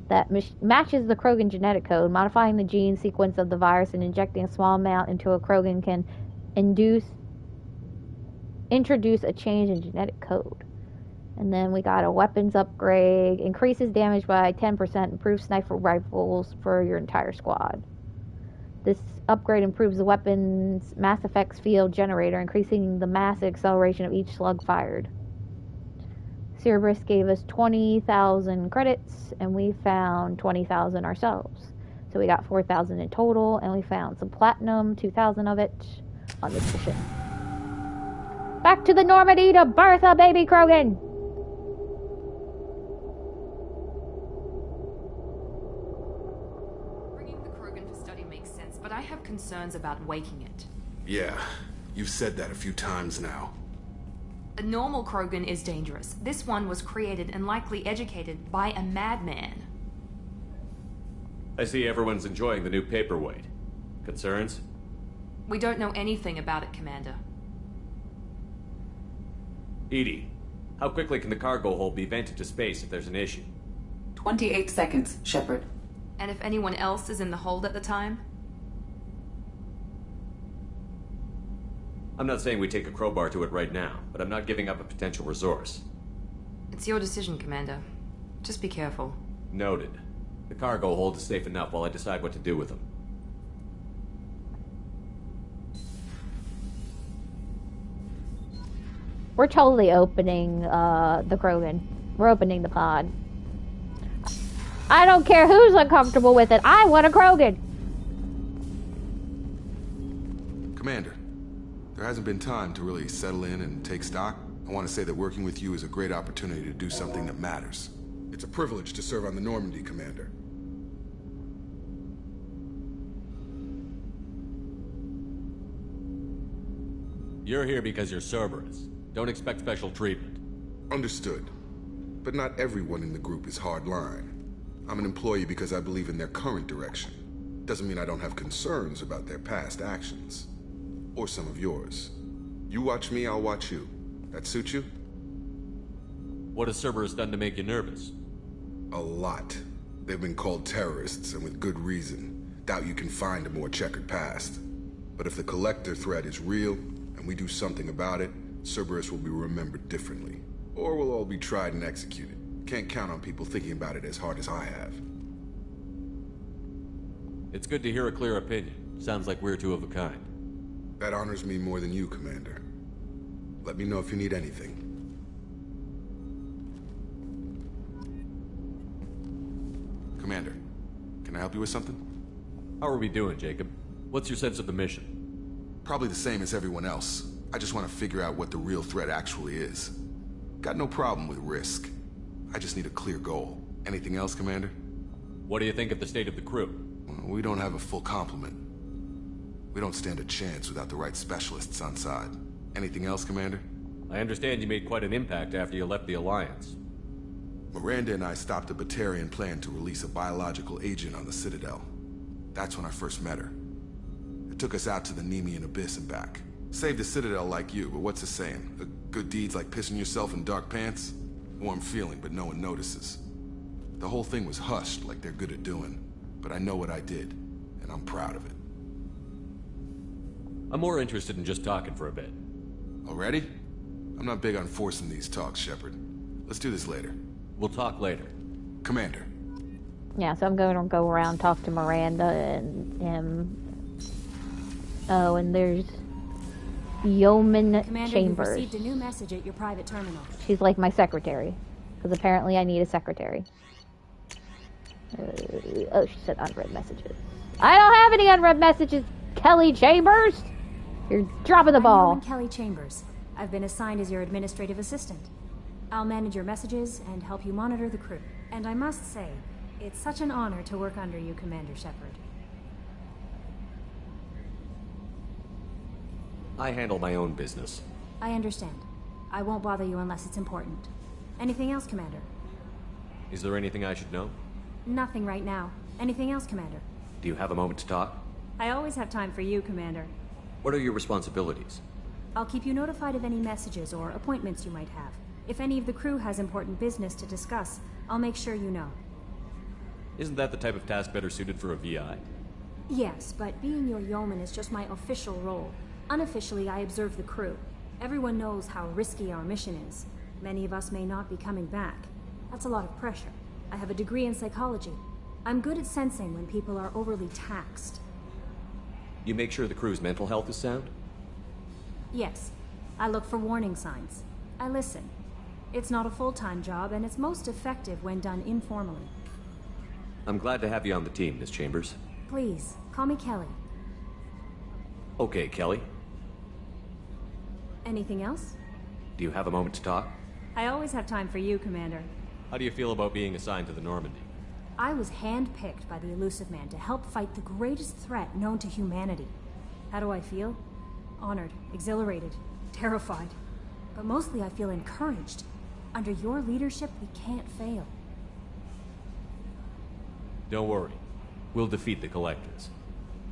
that matches the Krogan genetic code. Modifying the gene sequence of the virus and injecting a small amount into a Krogan can introduce a change in genetic code. And then we got a weapons upgrade. Increases damage by 10%. Improves sniper rifles for your entire squad. This upgrade improves the weapon's mass effects field generator, increasing the mass acceleration of each slug fired. Cerberus gave us 20,000 credits, and we found 20,000 ourselves. So we got 4,000 in total, and we found some platinum, 2,000 of it, on this mission. Back to the Normandy to birth a baby Krogan! Bringing the Krogan for study makes sense concerns about waking it. Yeah, you've said that a few times now. A normal Krogan is dangerous. This one was created and likely educated by a madman. I see everyone's enjoying the new paperweight. Concerns? We don't know anything about it, Commander. EDI, how quickly can the cargo hold be vented to space if there's an issue? 28 seconds, Shepard. And if anyone else is in the hold at the time? I'm not saying we take a crowbar to it right now, but I'm not giving up a potential resource. It's your decision, Commander. Just be careful. Noted. The cargo hold is safe enough while I decide what to do with them. We're totally opening the Krogan. We're opening the pod. I don't care who's uncomfortable with it. I want a Krogan. Commander, there hasn't been time to really settle in and take stock. I want to say that working with you is a great opportunity to do something that matters. It's a privilege to serve on the Normandy, Commander. You're here because you're Cerberus. Don't expect special treatment. Understood. But not everyone in the group is hardline. I'm an employee because I believe in their current direction. Doesn't mean I don't have concerns about their past actions. Or some of yours. You watch me, I'll watch you. That suit you? What has Cerberus done to make you nervous? A lot. They've been called terrorists, and with good reason. Doubt you can find a more checkered past. But if the Collector threat is real, and we do something about it, Cerberus will be remembered differently. Or we'll all be tried and executed. Can't count on people thinking about it as hard as I have. It's good to hear a clear opinion. Sounds like we're two of a kind. That honors me more than you, Commander. Let me know if you need anything. Commander, can I help you with something? How are we doing, Jacob? What's your sense of the mission? Probably the same as everyone else. I just want to figure out what the real threat actually is. Got no problem with risk. I just need a clear goal. Anything else, Commander? What do you think of the state of the crew? Well, we don't have a full complement. We don't stand a chance without the right specialists on side. Anything else, Commander? I understand you made quite an impact after you left the Alliance. Miranda and I stopped a Batarian plan to release a biological agent on the Citadel. That's when I first met her. It took us out to the Nemean Abyss and back. Saved the Citadel like you, but what's the saying? A good deed's like pissing yourself in dark pants? Warm feeling, but no one notices. The whole thing was hushed, like they're good at doing. But I know what I did, and I'm proud of it. I'm more interested in just talking for a bit. Already? I'm not big on forcing these talks, Shepard. Let's do this later. We'll talk later. Commander. Yeah, so I'm going to go around, talk to Miranda and him. Oh, and there's Yeoman Commander, Chambers. you've received a new message at your private terminal. She's like my secretary. Because apparently I need a secretary. Oh, she said unread messages. I don't have any unread messages, Kelly Chambers! You're dropping the ball. I'm Kelly Chambers. I've been assigned as your administrative assistant. I'll manage your messages and help you monitor the crew. And I must say, it's such an honor to work under you, Commander Shepard. I handle my own business. I understand. I won't bother you unless it's important. Anything else, Commander? Is there anything I should know? Nothing right now. Anything else, Commander? Do you have a moment to talk? I always have time for you, Commander. What are your responsibilities? I'll keep you notified of any messages or appointments you might have. If any of the crew has important business to discuss, I'll make sure you know. Isn't that the type of task better suited for a VI? Yes, but being your yeoman is just my official role. Unofficially, I observe the crew. Everyone knows how risky our mission is. Many of us may not be coming back. That's a lot of pressure. I have a degree in psychology. I'm good at sensing when people are overly taxed. You make sure the crew's mental health is sound? Yes. I look for warning signs. I listen. It's not a full-time job, and it's most effective when done informally. I'm glad to have you on the team, Miss Chambers. Please, call me Kelly. Okay, Kelly. Anything else? Do you have a moment to talk? I always have time for you, Commander. How do you feel about being assigned to the Normandy? I was handpicked by the Elusive Man to help fight the greatest threat known to humanity. How do I feel? Honored, exhilarated, terrified. But mostly I feel encouraged. Under your leadership, we can't fail. Don't worry. We'll defeat the Collectors.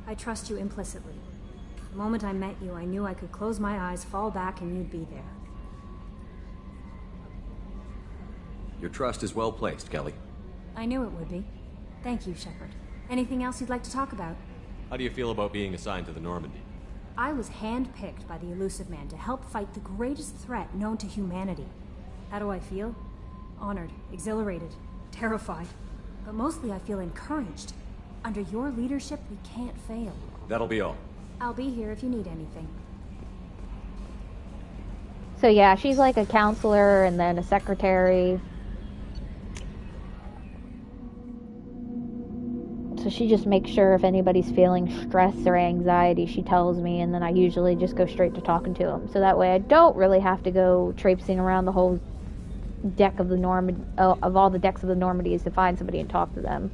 I trust you implicitly. The moment I met you, I knew I could close my eyes, fall back, and you'd be there. Your trust is well placed, Kelly. I knew it would be. Thank you, Shepard. Anything else you'd like to talk about? How do you feel about being assigned to the Normandy? I was handpicked by the Elusive Man to help fight the greatest threat known to humanity. How do I feel? Honored, exhilarated, terrified. But mostly I feel encouraged. Under your leadership, we can't fail. That'll be all. I'll be here if you need anything. So yeah, she's like a counselor and then a secretary. So she just makes sure if anybody's feeling stress or anxiety, she tells me, and then I usually just go straight to talking to them. So that way I don't really have to go traipsing around the whole deck of the of all the decks of the Normandies to find somebody and talk to them.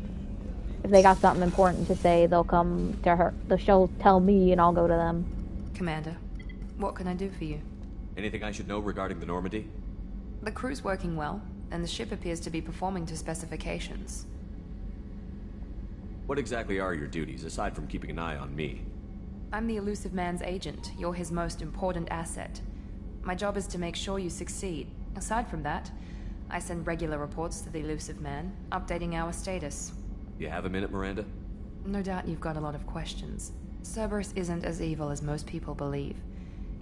If they got something important to say, they'll come to her. She'll tell me and I'll go to them. Commander, what can I do for you? Anything I should know regarding the Normandy? The crew's working well, and the ship appears to be performing to specifications. What exactly are your duties, aside from keeping an eye on me? I'm the Elusive Man's agent. You're his most important asset. My job is to make sure you succeed. Aside from that, I send regular reports to the Elusive Man, updating our status. You have a minute, Miranda? No doubt you've got a lot of questions. Cerberus isn't as evil as most people believe.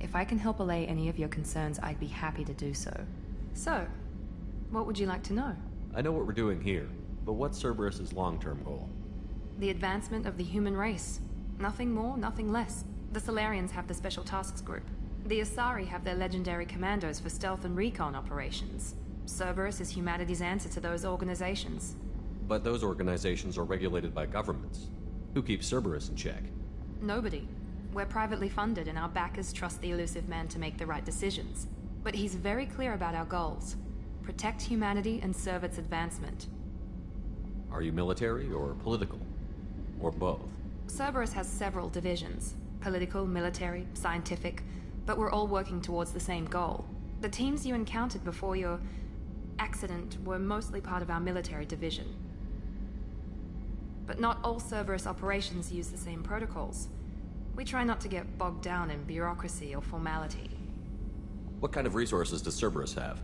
If I can help allay any of your concerns, I'd be happy to do so. So, what would you like to know? I know what we're doing here, but what's Cerberus's long-term goal? The advancement of the human race. Nothing more, nothing less. The Solarians have the Special Tasks Group. The Asari have their legendary commandos for stealth and recon operations. Cerberus is humanity's answer to those organizations. But those organizations are regulated by governments. Who keeps Cerberus in check? Nobody. We're privately funded and our backers trust the Elusive Man to make the right decisions. But he's very clear about our goals. Protect humanity and serve its advancement. Are you military or political? Or both? Cerberus has several divisions. Political, military, scientific. But we're all working towards the same goal. The teams you encountered before your accident were mostly part of our military division. But not all Cerberus operations use the same protocols. We try not to get bogged down in bureaucracy or formality. What kind of resources does Cerberus have?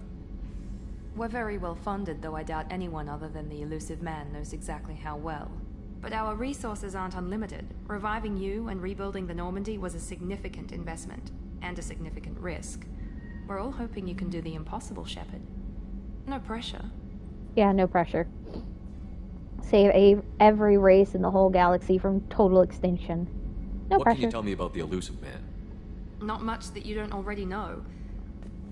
We're very well funded, though I doubt anyone other than the Elusive Man knows exactly how well. But our resources aren't unlimited. Reviving you and rebuilding the Normandy was a significant investment, and a significant risk. We're all hoping you can do the impossible, Shepard. No pressure. Yeah, no pressure. Save every race in the whole galaxy from total extinction. No what pressure. Can you tell me about the Elusive Man? Not much that you don't already know.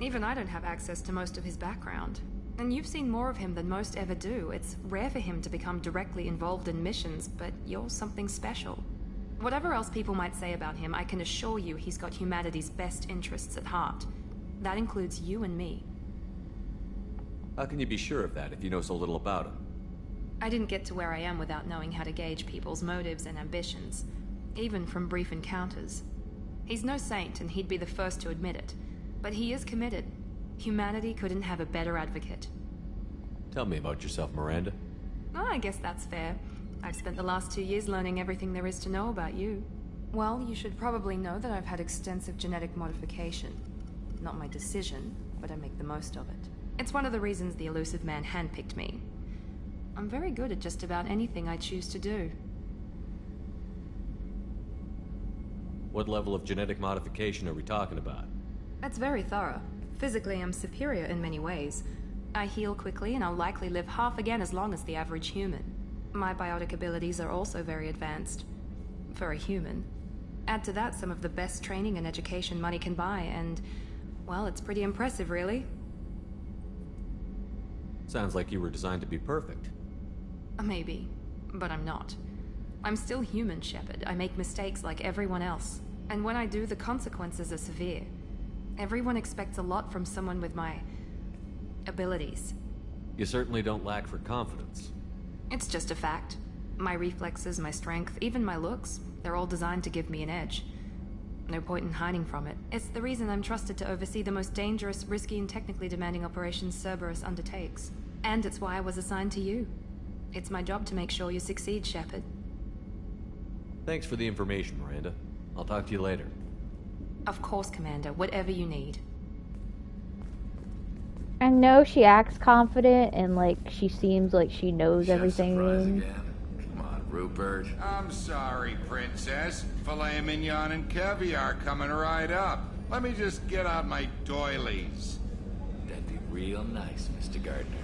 Even I don't have access to most of his background. And you've seen more of him than most ever do. It's rare for him to become directly involved in missions, but you're something special. Whatever else people might say about him, I can assure you he's got humanity's best interests at heart. That includes you and me. How can you be sure of that if you know so little about him? I didn't get to where I am without knowing how to gauge people's motives and ambitions, even from brief encounters. He's no saint, and he'd be the first to admit it. But he is committed. Humanity couldn't have a better advocate. Tell me about yourself, Miranda. Oh, I guess that's fair. I've spent the last 2 years learning everything there is to know about you. Well, you should probably know that I've had extensive genetic modification. Not my decision, but I make the most of it. It's one of the reasons the Elusive Man handpicked me. I'm very good at just about anything I choose to do. What level of genetic modification are we talking about? That's very thorough. Physically, I'm superior in many ways. I heal quickly, and I'll likely live half again as long as the average human. My biotic abilities are also very advanced. For a human. Add to that some of the best training and education money can buy, and, well, it's pretty impressive, really. Sounds like you were designed to be perfect. Maybe, but I'm not. I'm still human, Shepard. I make mistakes like everyone else. And when I do, the consequences are severe. Everyone expects a lot from someone with my abilities. You certainly don't lack for confidence. It's just a fact. My reflexes, my strength, even my looks, they're all designed to give me an edge. No point in hiding from it. It's the reason I'm trusted to oversee the most dangerous, risky, and technically demanding operations Cerberus undertakes. And it's why I was assigned to you. It's my job to make sure you succeed, Shepard. Thanks for the information, Miranda. I'll talk to you later. Of course, Commander. Whatever you need. I know she acts confident and like she seems like she knows Chef everything. surprise again. Come on, Rupert. I'm sorry, Princess. Filet mignon and caviar coming right up. Let me just get out my doilies. That'd be real nice, Mr. Gardner.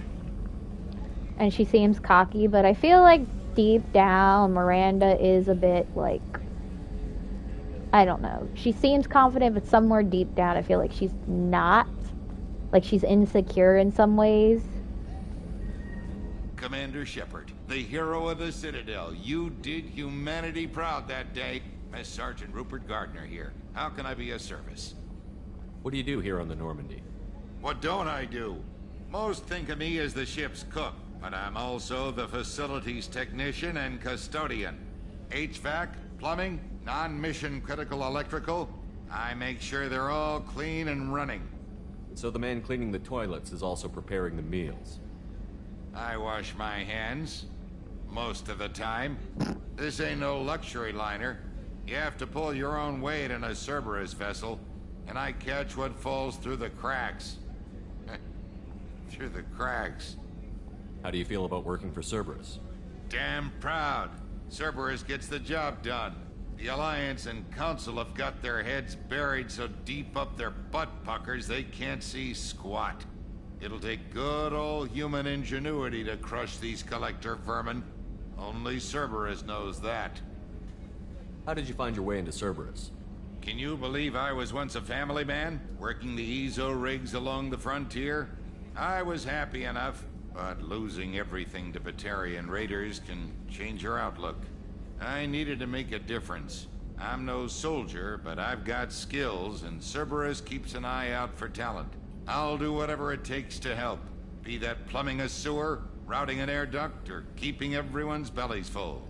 And she seems cocky, but I feel like deep down Miranda is a bit like, I don't know. She seems confident, but somewhere deep down I feel like she's not. Like she's insecure in some ways. Commander Shepard, the hero of the Citadel. You did humanity proud that day. As Sergeant Rupert Gardner here. How can I be of service? What do you do here on the Normandy? What don't I do? Most think of me as the ship's cook, but I'm also the facilities technician and custodian. HVAC, plumbing, non-mission critical electrical. I make sure they're all clean and running. So the man cleaning the toilets is also preparing the meals. I wash my hands. Most of the time. This ain't no luxury liner. You have to pull your own weight in a Cerberus vessel, and I catch what falls through the cracks. Through the cracks. How do you feel about working for Cerberus? Damn proud. Cerberus gets the job done. The Alliance and Council have got their heads buried so deep up their butt puckers they can't see squat. It'll take good old human ingenuity to crush these collector vermin. Only Cerberus knows that. How did you find your way into Cerberus? Can you believe I was once a family man, working the EZO rigs along the frontier? I was happy enough, but losing everything to Batarian raiders can change your outlook. I needed to make a difference. I'm no soldier, but I've got skills, and Cerberus keeps an eye out for talent. I'll do whatever it takes to help, be that plumbing a sewer, routing an air duct, or keeping everyone's bellies full.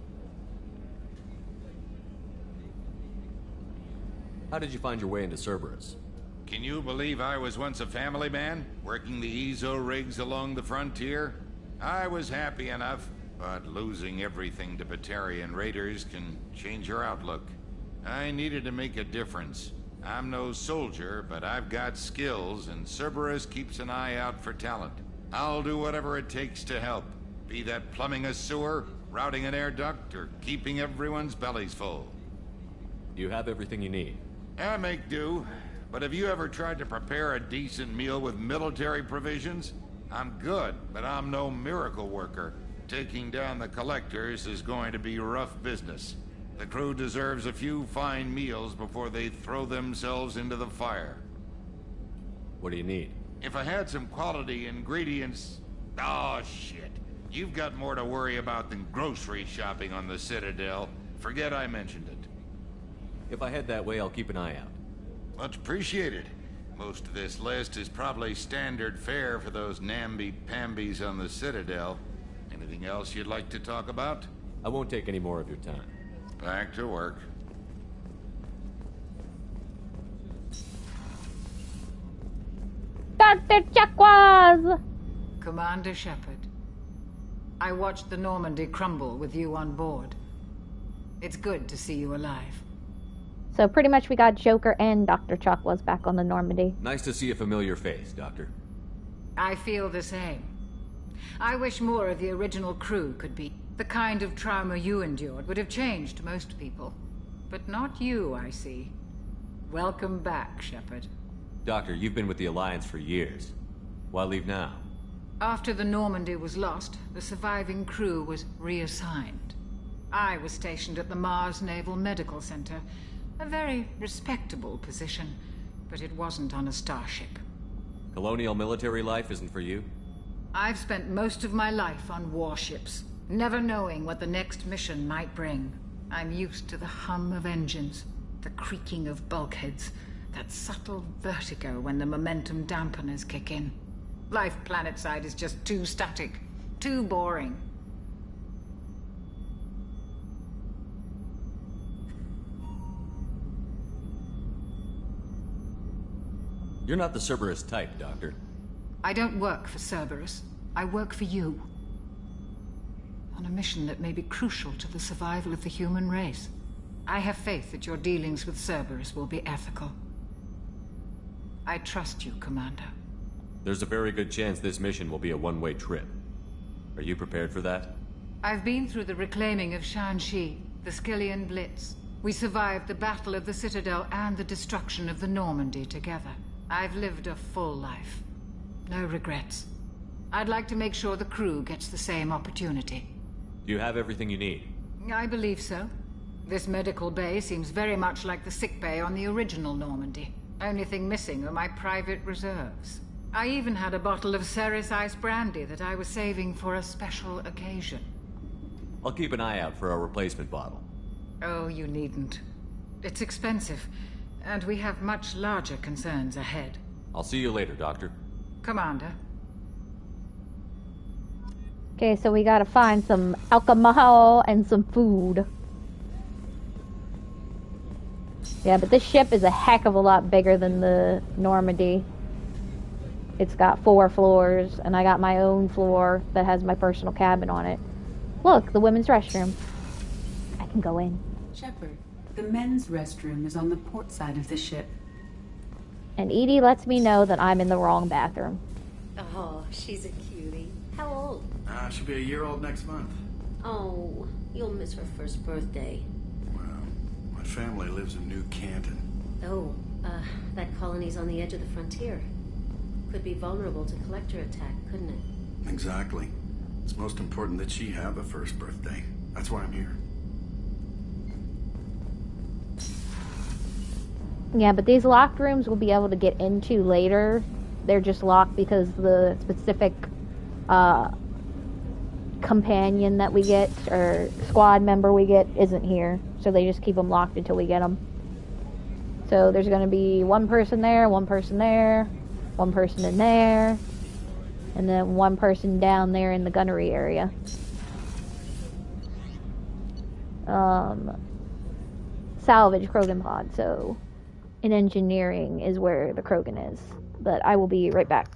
How did you find your way into Cerberus? Can you believe I was once a family man, working the EZO rigs along the frontier? I was happy enough, but losing everything to Batarian raiders can change your outlook. I needed to make a difference. I'm no soldier, but I've got skills, and Cerberus keeps an eye out for talent. I'll do whatever it takes to help, be that plumbing a sewer, routing an air duct, or keeping everyone's bellies full. You have everything you need. I make do, but have you ever tried to prepare a decent meal with military provisions? I'm good, but I'm no miracle worker. Taking down the collectors is going to be rough business. The crew deserves a few fine meals before they throw themselves into the fire. What do you need? If I had some quality ingredients... Oh, shit. You've got more to worry about than grocery shopping on the Citadel. Forget I mentioned it. If I head that way, I'll keep an eye out. Much appreciated. Most of this list is probably standard fare for those namby-pambies on the Citadel. Anything else you'd like to talk about? I won't take any more of your time. Back to work. Dr. Chakwas! Commander Shepard, I watched the Normandy crumble with you on board. It's good to see you alive. So pretty much we got Joker and Dr. Chakwas back on the Normandy. Nice to see a familiar face, Doctor. I feel the same. I wish more of the original crew could be. The kind of trauma you endured would have changed most people. But not you, I see. Welcome back, Shepard. Doctor, you've been with the Alliance for years. Why leave now? After the Normandy was lost, the surviving crew was reassigned. I was stationed at the Mars Naval Medical Center. A very respectable position, but it wasn't on a starship. Colonial military life isn't for you? I've spent most of my life on warships, never knowing what the next mission might bring. I'm used to the hum of engines, the creaking of bulkheads, that subtle vertigo when the momentum dampeners kick in. Life planetside is just too static, too boring. You're not the Cerberus type, Doctor. I don't work for Cerberus. I work for you. On a mission that may be crucial to the survival of the human race. I have faith that your dealings with Cerberus will be ethical. I trust you, Commander. There's a very good chance this mission will be a one-way trip. Are you prepared for that? I've been through the reclaiming of Shanxi, the Skillian Blitz. We survived the Battle of the Citadel and the destruction of the Normandy together. I've lived a full life. No regrets. I'd like to make sure the crew gets the same opportunity. Do you have everything you need? I believe so. This medical bay seems very much like the sick bay on the original Normandy. Only thing missing are my private reserves. I even had a bottle of Ceres Ice brandy that I was saving for a special occasion. I'll keep an eye out for a replacement bottle. Oh, you needn't. It's expensive, and we have much larger concerns ahead. I'll see you later, Doctor. Commander. Okay, so we gotta find some alcohol and some food. Yeah, but this ship is a heck of a lot bigger than the Normandy. It's got 4 floors, and I got my own floor that has my personal cabin on it. Look, the women's restroom. I can go in. Shepard, the men's restroom is on the port side of the ship. And Edie lets me know that I'm in the wrong bathroom. Oh, she's a cutie. How old? She'll be a year old next month. Oh, you'll miss her first birthday. Well, my family lives in New Canton. Oh, that colony's on the edge of the frontier. Could be vulnerable to collector attack, couldn't it? Exactly. It's most important that she have a first birthday. That's why I'm here. Yeah, but these locked rooms we'll be able to get into later. They're just locked because the specific companion that we get, or squad member we get, isn't here. So they just keep them locked until we get them. So there's going to be one person there, one person there, one person in there, and then one person down there in the gunnery area. Salvage Krogan pod, so in engineering is where the Krogan is. But I will be right back.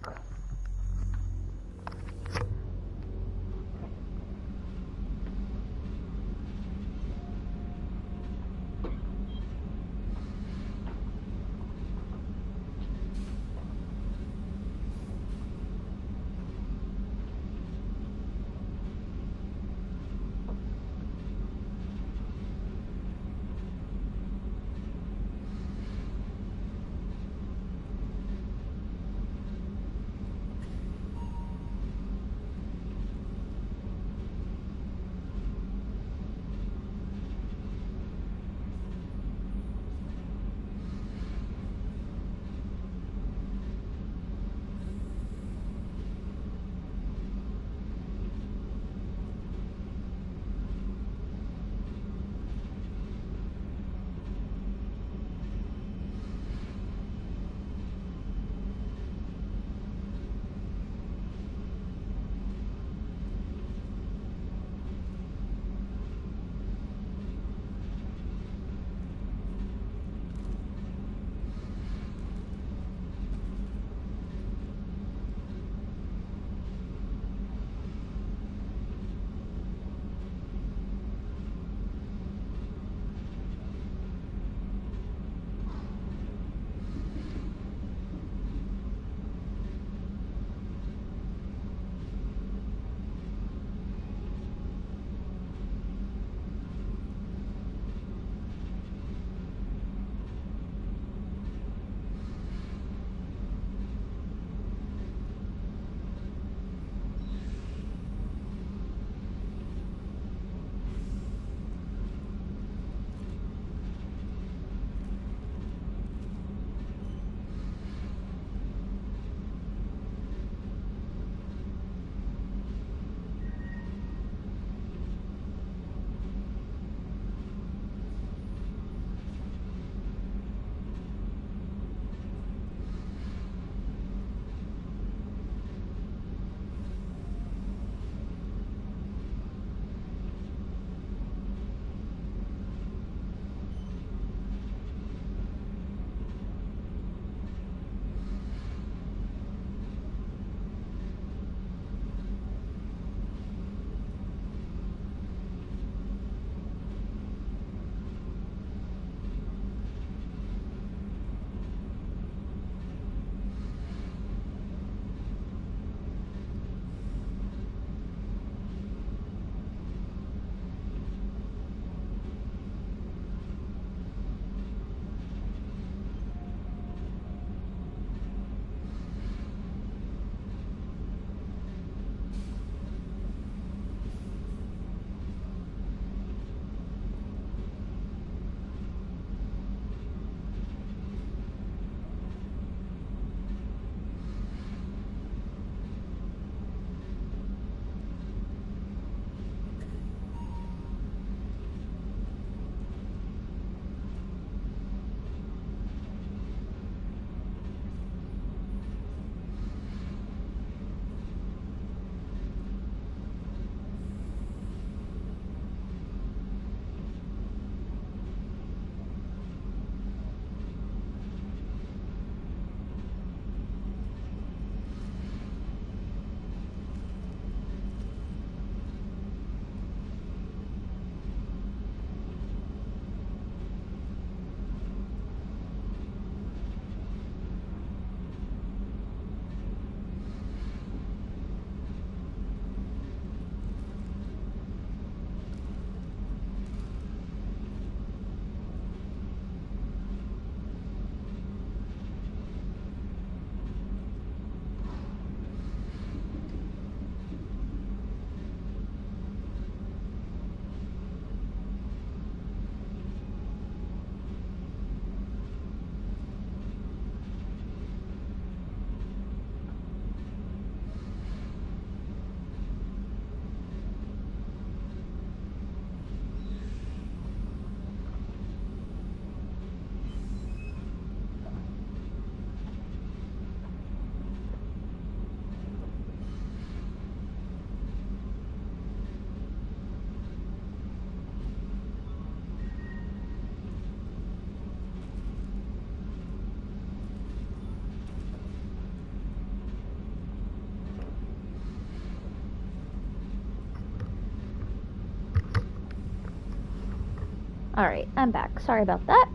Alright, I'm back. Sorry about that.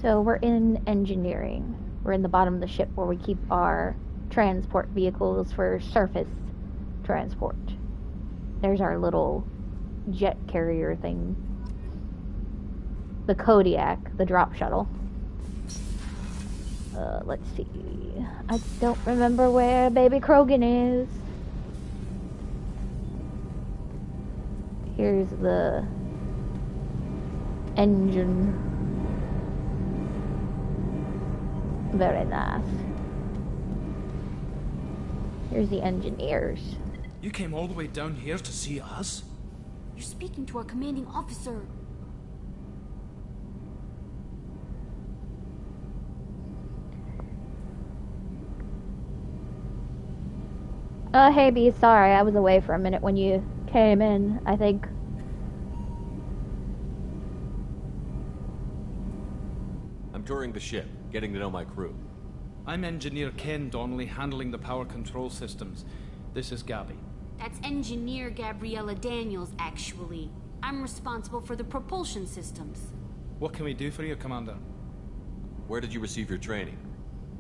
So we're in engineering. We're in the bottom of the ship where we keep our transport vehicles for surface transport. There's our little jet carrier thing. The Kodiak, the drop shuttle. Let's see. I don't remember where baby Krogan is. Here's the engine. Very nice. Here's the engineers. You came all the way down here to see us? You're speaking to our commanding officer. Hey B, sorry, I was away for a minute when you came in, I think. I'm touring the ship, getting to know my crew. I'm Engineer Ken Donnelly, handling the power control systems. This is Gabby. That's Engineer Gabriella Daniels, actually. I'm responsible for the propulsion systems. What can we do for you, Commander? Where did you receive your training?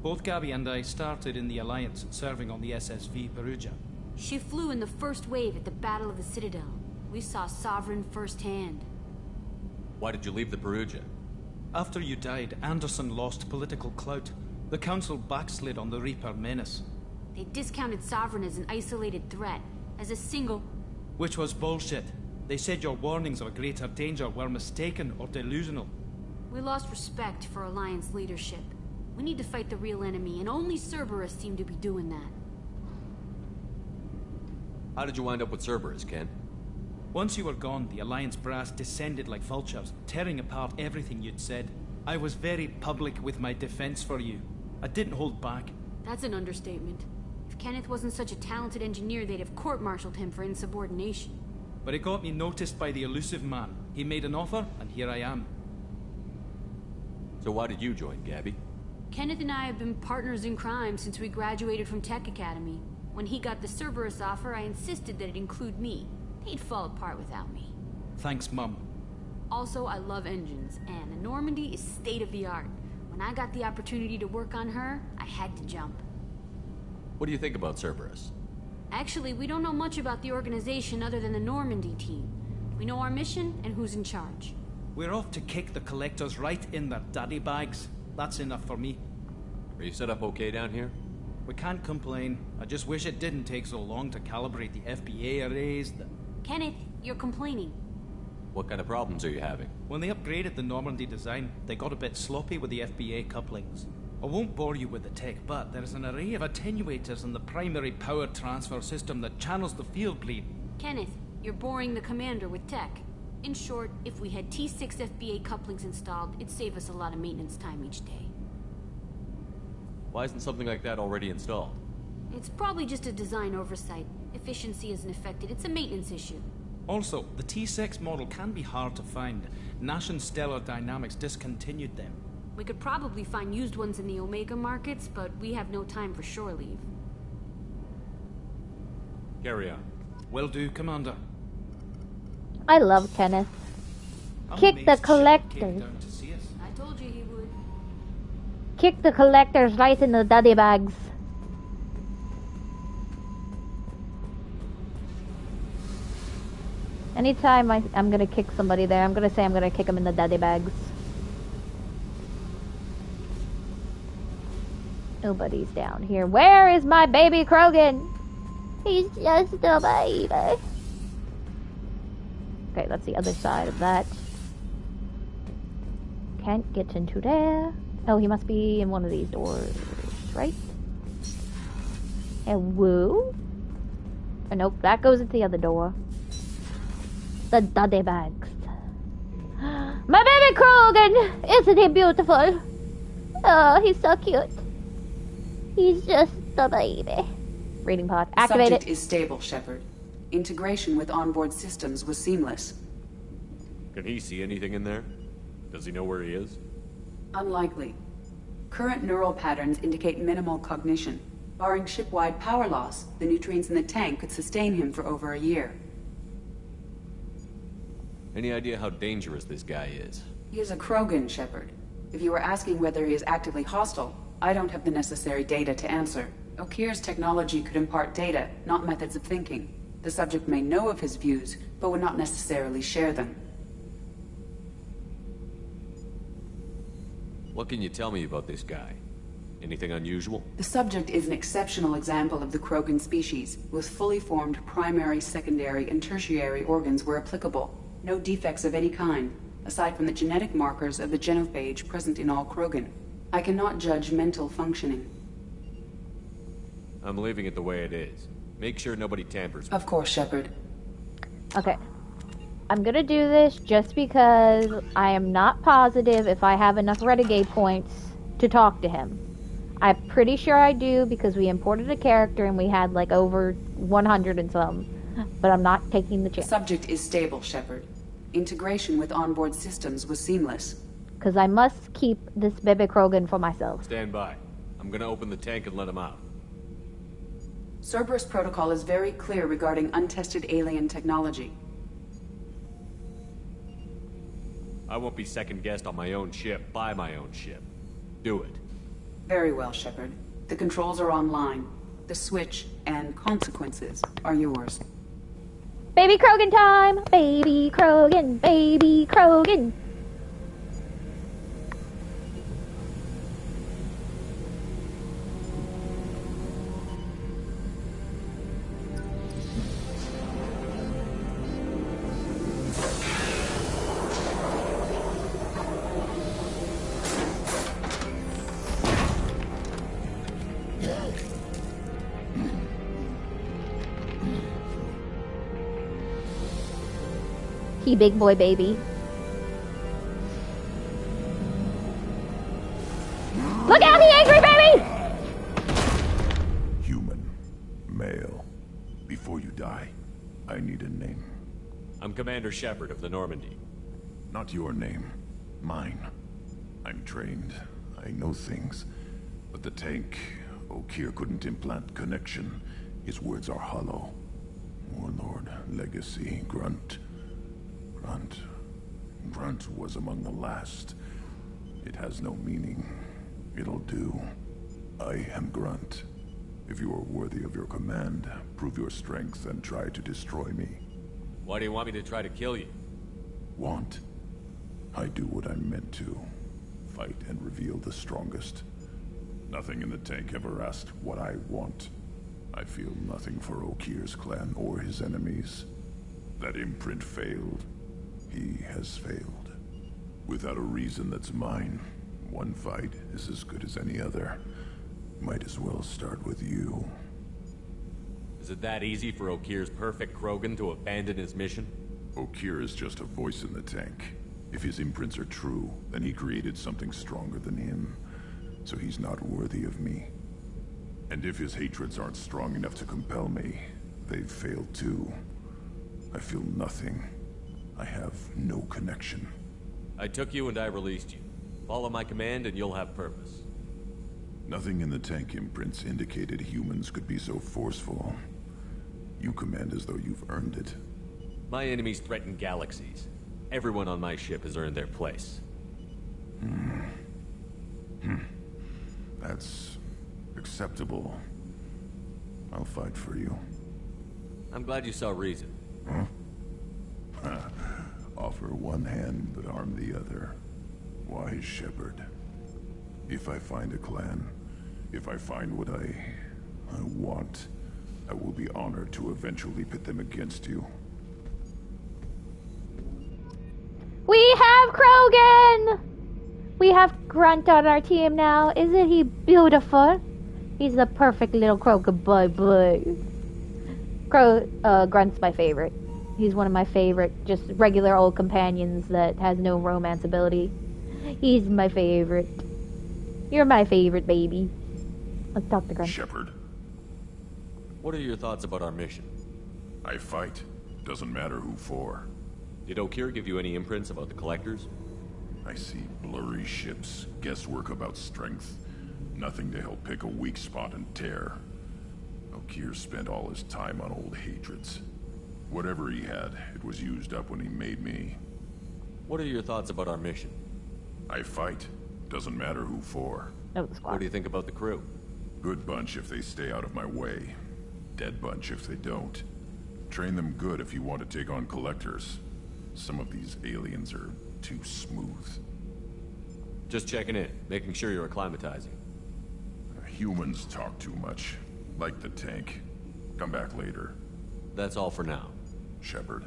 Both Gabby and I started in the Alliance, serving on the SSV Perugia. She flew in the first wave at the Battle of the Citadel. We saw Sovereign firsthand. Why did you leave the Perugia? After you died, Anderson lost political clout. The Council backslid on the Reaper menace. They discounted Sovereign as an isolated threat, as a single... Which was bullshit. They said your warnings of a greater danger were mistaken or delusional. We lost respect for Alliance leadership. We need to fight the real enemy, and only Cerberus seem to be doing that. How did you wind up with Cerberus, Ken? Once you were gone, the Alliance brass descended like vultures, tearing apart everything you'd said. I was very public with my defense for you. I didn't hold back. That's an understatement. If Kenneth wasn't such a talented engineer, they'd have court-martialed him for insubordination. But it got me noticed by the elusive man. He made an offer, and here I am. So why did you join, Gabby? Kenneth and I have been partners in crime since we graduated from Tech Academy. When he got the Cerberus offer, I insisted that it include me. He'd fall apart without me. Thanks, Mum. Also, I love engines, and the Normandy is state-of-the-art. When I got the opportunity to work on her, I had to jump. What do you think about Cerberus? Actually, we don't know much about the organization other than the Normandy team. We know our mission and who's in charge. We're off to kick the Collectors right in their daddy bags. That's enough for me. Are you set up okay down here? We can't complain. I just wish it didn't take so long to calibrate the FBA arrays. Kenneth, you're complaining. What kind of problems are you having? When they upgraded the Normandy design, they got a bit sloppy with the FBA couplings. I won't bore you with the tech, but there's an array of attenuators in the primary power transfer system that channels the field bleed. Kenneth, you're boring the commander with tech. In short, if we had T6 FBA couplings installed, it'd save us a lot of maintenance time each day. Why isn't something like that already installed? It's probably just a design oversight. Efficiency isn't affected. It's a maintenance issue. Also, the T6 model can be hard to find. Nash and Stellar Dynamics discontinued them. We could probably find used ones in the Omega markets, but we have no time for shore leave. Carry on. Will do, Commander. I love Kenneth. Kick the collectors. I told you he would. Kick the collectors right in the daddy bags. Anytime I'm gonna kick somebody there, I'm gonna say I'm gonna kick them in the daddy bags. Nobody's down here. Where is my baby Krogan? He's just a baby. Okay, that's the other side of that. Can't get into there. Oh, he must be in one of these doors, right? Hello? Oh, nope, that goes into the other door. The daddy bags. My baby Krogan! Isn't he beautiful? Oh, he's so cute. He's just a baby. Reading pod. Activate Subject it. is stable, Shepard. Integration with onboard systems was seamless. Can he see anything in there? Does he know where he is? Unlikely. Current neural patterns indicate minimal cognition. Barring ship-wide power loss, the nutrients in the tank could sustain him for over a year. Any idea how dangerous this guy is? He is a Krogan, Shepard. If you were asking whether he is actively hostile, I don't have the necessary data to answer. Okir's technology could impart data, not methods of thinking. The subject may know of his views, but would not necessarily share them. What can you tell me about this guy? Anything unusual? The subject is an exceptional example of the Krogan species, with fully formed primary, secondary, and tertiary organs where applicable. No defects of any kind, aside from the genetic markers of the genophage present in all Krogan. I cannot judge mental functioning. I'm leaving it the way it is. Make sure nobody tampers with it. Of course, Shepard. Okay. I'm gonna do this just because I am not positive if I have enough renegade points to talk to him. I'm pretty sure I do because we imported a character and we had like over 100 and some. But I'm not taking the chance. Subject is stable, Shepard. Integration with onboard systems was seamless. Because I must keep this Bebe Krogan for myself. Stand by. I'm gonna open the tank and let him out. Cerberus protocol is very clear regarding untested alien technology. I won't be second-guessed on my own ship, by my own ship. Do it. Very well, Shepard. The controls are online. The switch and consequences are yours. Baby Krogan time! Baby Krogan! Baby Krogan! He big boy baby. Look out, the angry baby! Human. Male. Before you die, I need a name. I'm Commander Shepard of the Normandy. Not your name. Mine. I'm trained. I know things. But the tank, Okir couldn't implant connection. His words are hollow. Warlord, Legacy, Grunt. Grunt was among the last. It has no meaning. It'll do. I am Grunt. If you are worthy of your command, prove your strength and try to destroy me. Why do you want me to try to kill you? Want? I do what I'm meant to. Fight and reveal the strongest. Nothing in the tank ever asked what I want. I feel nothing for Okir's clan or his enemies. That imprint failed. He has failed. Without a reason that's mine, one fight is as good as any other. Might as well start with you. Is it that easy for Okir's perfect Krogan to abandon his mission? Okir is just a voice in the tank. If his imprints are true, then he created something stronger than him. So he's not worthy of me. And if his hatreds aren't strong enough to compel me, they've failed too. I feel nothing. I have no connection. I took you and I released you. Follow my command and you'll have purpose. Nothing in the tank imprints indicated humans could be so forceful. You command as though you've earned it. My enemies threaten galaxies. Everyone on my ship has earned their place. That's acceptable. I'll fight for you. I'm glad you saw reason. Huh? Offer one hand, but arm the other. Wise Shepard. If I find a clan, if I find what I want, I will be honored to eventually pit them against you. We have Krogan! We have Grunt on our team now. Isn't he beautiful? He's the perfect little Krogan boy. Grunt's my favorite. He's one of my favorite, just regular old companions that has no romance ability. He's my favorite. You're my favorite, baby. Let's talk to Grunt. Shepard. What are your thoughts about our mission? I fight. Doesn't matter who for. Did Okir give you any imprints about the Collectors? I see blurry ships, guesswork about strength. Nothing to help pick a weak spot and tear. Okir spent all his time on old hatreds. Whatever he had, it was used up when he made me. What are your thoughts about our mission? I fight. Doesn't matter who for. Oh, the squad. What do you think about the crew? Good bunch if they stay out of my way. Dead bunch if they don't. Train them good if you want to take on collectors. Some of these aliens are too smooth. Just checking in, making sure you're acclimatizing. Humans talk too much. Like the tank. Come back later. That's all for now. Shepard.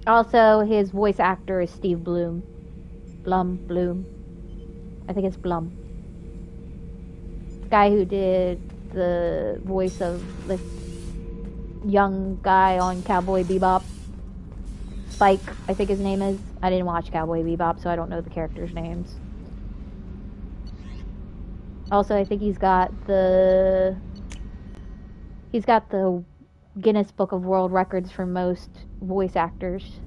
Also, his voice actor is Steve Bloom. Bloom. I think it's Blum. The guy who did the voice of the young guy on Cowboy Bebop. Spike, I think his name is. I didn't watch Cowboy Bebop, so I don't know the characters' names. Also, I think he's got the Guinness Book of World Records for most voice actors.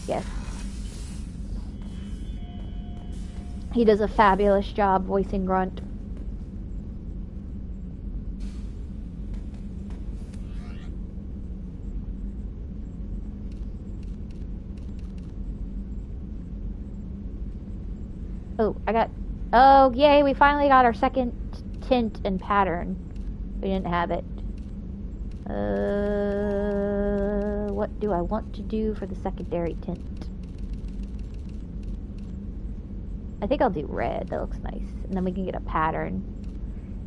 Yes. He does a fabulous job voicing Grunt. Oh, yay, we finally got our second tint and pattern. We didn't have it. What do I want to do for the secondary tint? I think I'll do red. That looks nice. And then we can get a pattern.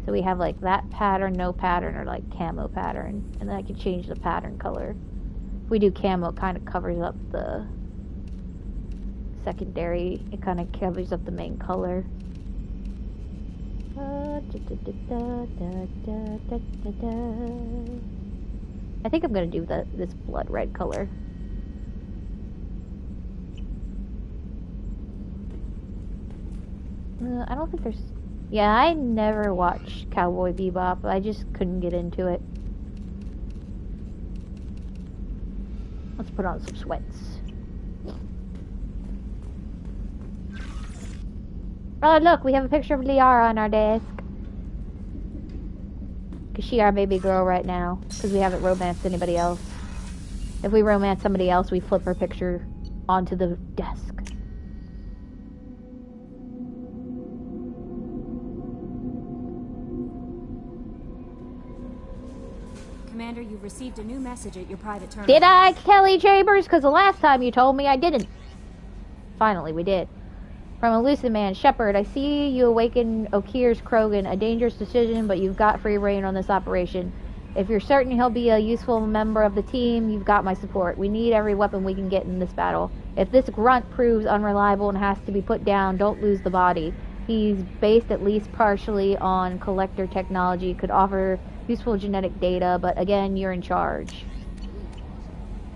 So we have like that pattern, no pattern, or like camo pattern. And then I can change the pattern color. If we do camo, it kind of covers up the secondary. It kind of covers up the main color. I think I'm gonna do this blood red color. I don't think there's... Yeah, I never watched Cowboy Bebop. I just couldn't get into it. Let's put on some sweats. Oh, look, we have a picture of Liara on our desk. Because she's our baby girl right now. Because we haven't romanced anybody else. If we romance somebody else, we flip her picture onto the desk. Commander, you've received a new message at your private terminal. Did I, Kelly Chambers? Because the last time you told me I didn't. Finally, we did. From Elusive Man, Shepard, I see you awaken Okir's Krogan. A dangerous decision, but you've got free reign on this operation. If you're certain he'll be a useful member of the team, you've got my support. We need every weapon we can get in this battle. If this grunt proves unreliable and has to be put down, don't lose the body. He's based at least partially on collector technology, could offer useful genetic data, but again, you're in charge.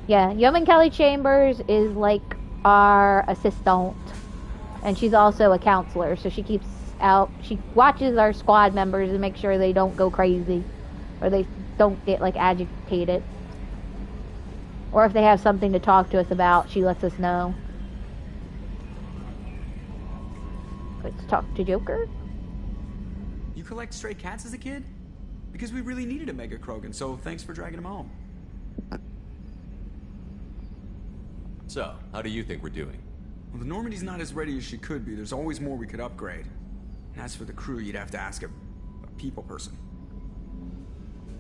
Yeah, Yeoman Kelly Chambers is like our assistant. And she's also a counselor, so she watches our squad members and makes sure they don't go crazy. Or they don't get, like, agitated. Or if they have something to talk to us about, she lets us know. Let's talk to Joker. You collect stray cats as a kid? Because we really needed a Mega Krogan, so thanks for dragging him home. So, how do you think we're doing? Well, the Normandy's not as ready as she could be. There's always more we could upgrade. And as for the crew, you'd have to ask a people person.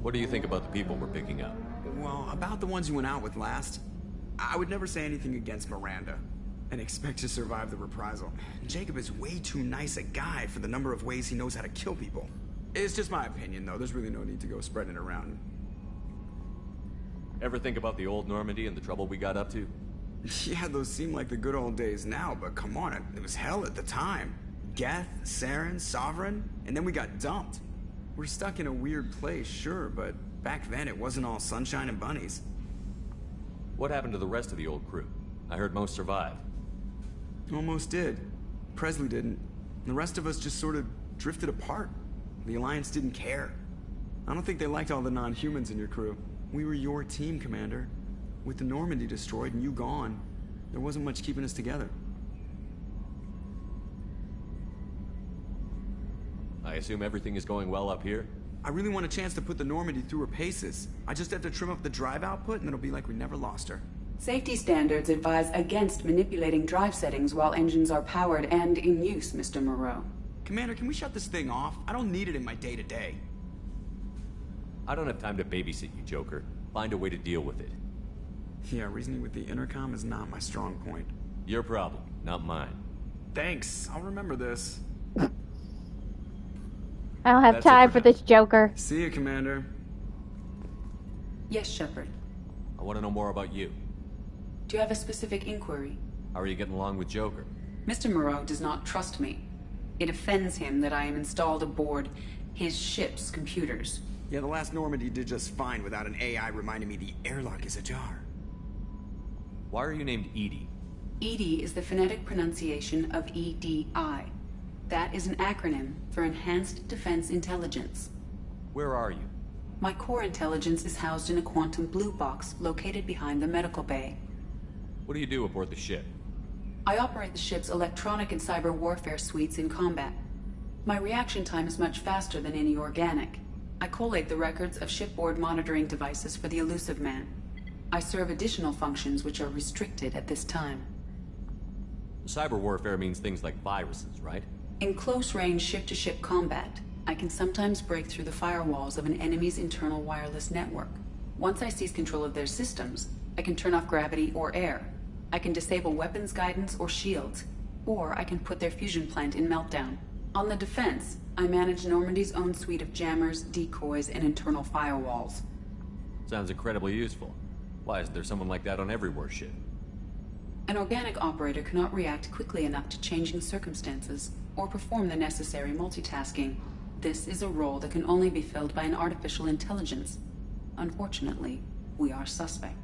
What do you think about the people we're picking up? Well, about the ones you went out with last, I would never say anything against Miranda and expect to survive the reprisal. Jacob is way too nice a guy for the number of ways he knows how to kill people. It's just my opinion, though. There's really no need to go spreading it around. Ever think about the old Normandy and the trouble we got up to? Yeah, those seem like the good old days now, but come on, it was hell at the time. Geth, Saren, Sovereign, and then we got dumped. We're stuck in a weird place, sure, but back then it wasn't all sunshine and bunnies. What happened to the rest of the old crew? I heard most survived. Almost did. Presley didn't. The rest of us just sort of drifted apart. The Alliance didn't care. I don't think they liked all the non-humans in your crew. We were your team, Commander. With the Normandy destroyed and you gone, there wasn't much keeping us together. I assume everything is going well up here? I really want a chance to put the Normandy through her paces. I just have to trim up the drive output and it'll be like we never lost her. Safety standards advise against manipulating drive settings while engines are powered and in use, Mr. Moreau. Commander, can we shut this thing off? I don't need it in my day-to-day. I don't have time to babysit you, Joker. Find a way to deal with it. Yeah, reasoning with the intercom is not my strong point. Your problem, not mine. Thanks, I'll remember this. I don't have time for this, Joker. See you, Commander. Yes, Shepard. I want to know more about you. Do you have a specific inquiry? How are you getting along with Joker? Mr. Moreau does not trust me. It offends him that I am installed aboard his ship's computers. Yeah, the last Normandy did just fine without an AI reminding me the airlock is ajar. Why are you named Edie? EDI is the phonetic pronunciation of EDI. That is an acronym for Enhanced Defense Intelligence. Where are you? My core intelligence is housed in a quantum blue box located behind the medical bay. What do you do aboard the ship? I operate the ship's electronic and cyber warfare suites in combat. My reaction time is much faster than any organic. I collate the records of shipboard monitoring devices for the Elusive Man. I serve additional functions which are restricted at this time. Cyber warfare means things like viruses, right? In close-range ship-to-ship combat, I can sometimes break through the firewalls of an enemy's internal wireless network. Once I seize control of their systems, I can turn off gravity or air. I can disable weapons guidance or shields, or I can put their fusion plant in meltdown. On the defense, I manage Normandy's own suite of jammers, decoys, and internal firewalls. Sounds incredibly useful. Why isn't there someone like that on every warship? An organic operator cannot react quickly enough to changing circumstances, or perform the necessary multitasking. This is a role that can only be filled by an artificial intelligence. Unfortunately, we are suspect.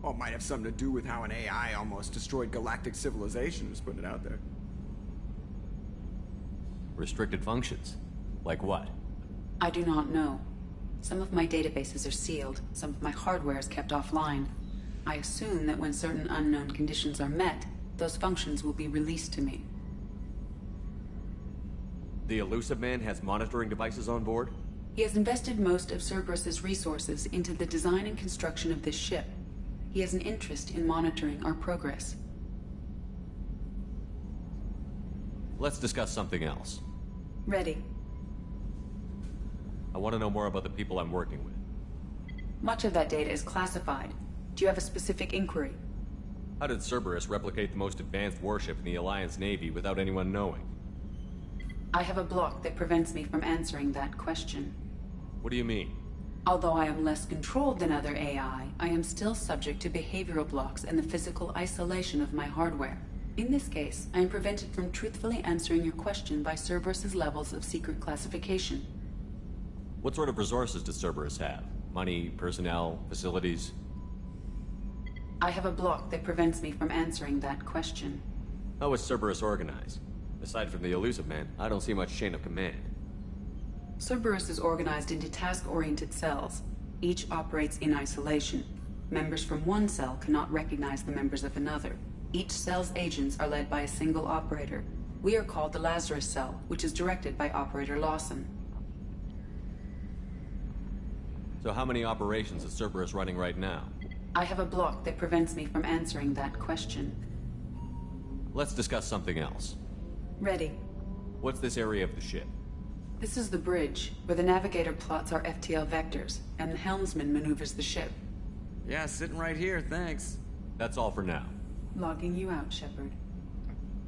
Well, it might have something to do with how an AI almost destroyed galactic civilization, just putting it out there. Restricted functions? Like what? I do not know. Some of my databases are sealed, some of my hardware is kept offline. I assume that when certain unknown conditions are met, those functions will be released to me. The Elusive Man has monitoring devices on board? He has invested most of Cerberus's resources into the design and construction of this ship. He has an interest in monitoring our progress. Let's discuss something else. Ready. I want to know more about the people I'm working with. Much of that data is classified. Do you have a specific inquiry? How did Cerberus replicate the most advanced warship in the Alliance Navy without anyone knowing? I have a block that prevents me from answering that question. What do you mean? Although I am less controlled than other AI, I am still subject to behavioral blocks and the physical isolation of my hardware. In this case, I am prevented from truthfully answering your question by Cerberus's levels of secret classification. What sort of resources does Cerberus have? Money, personnel, facilities? I have a block that prevents me from answering that question. How is Cerberus organized? Aside from the Elusive Man, I don't see much chain of command. Cerberus is organized into task-oriented cells. Each operates in isolation. Members from one cell cannot recognize the members of another. Each cell's agents are led by a single operator. We are called the Lazarus Cell, which is directed by Operator Lawson. So how many operations is Cerberus running right now? I have a block that prevents me from answering that question. Let's discuss something else. Ready. What's this area of the ship? This is the bridge, where the navigator plots our FTL vectors, and the helmsman maneuvers the ship. Yeah, sitting right here, thanks. That's all for now. Logging you out, Shepard.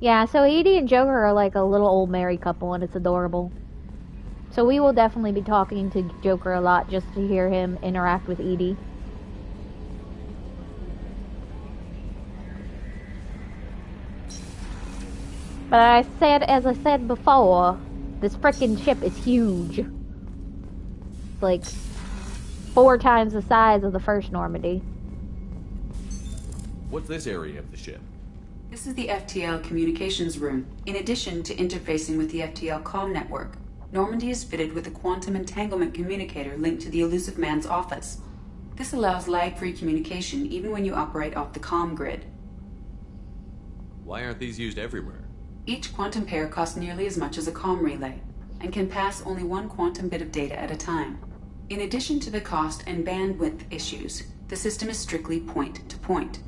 Yeah, so Edie and Joker are like a little old married couple, and it's adorable. So we will definitely be talking to Joker a lot just to hear him interact with Edie. But as I said before, this frickin' ship is huge. It's like 4 times the size of the first Normandy. What's this area of the ship? This is the FTL communications room. In addition to interfacing with the FTL comm network, Normandy is fitted with a quantum entanglement communicator linked to the Elusive Man's office. This allows lag-free communication even when you operate off the comm grid. Why aren't these used everywhere? Each quantum pair costs nearly as much as a comm relay. and can pass only one quantum bit of data at a time. In addition to the cost and bandwidth issues, the system is strictly point-to-point.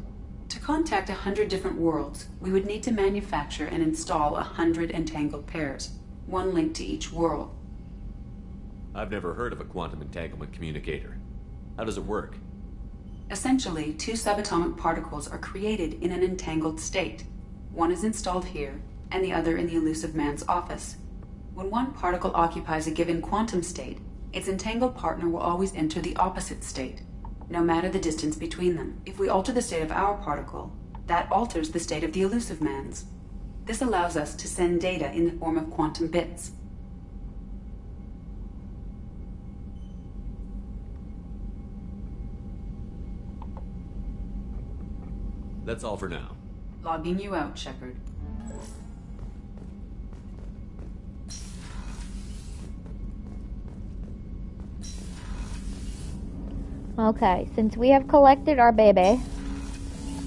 To contact 100 different worlds, we would need to manufacture and install 100 entangled pairs, one link to each world. I've never heard of a quantum entanglement communicator. How does it work? Essentially, two subatomic particles are created in an entangled state. One is installed here, and the other in the elusive man's office. When one particle occupies a given quantum state, its entangled partner will always enter the opposite state, no matter the distance between them. If we alter the state of our particle, that alters the state of the elusive man's. This allows us to send data in the form of quantum bits. That's all for now. Logging you out, Shepard. Okay, since we have collected our baby,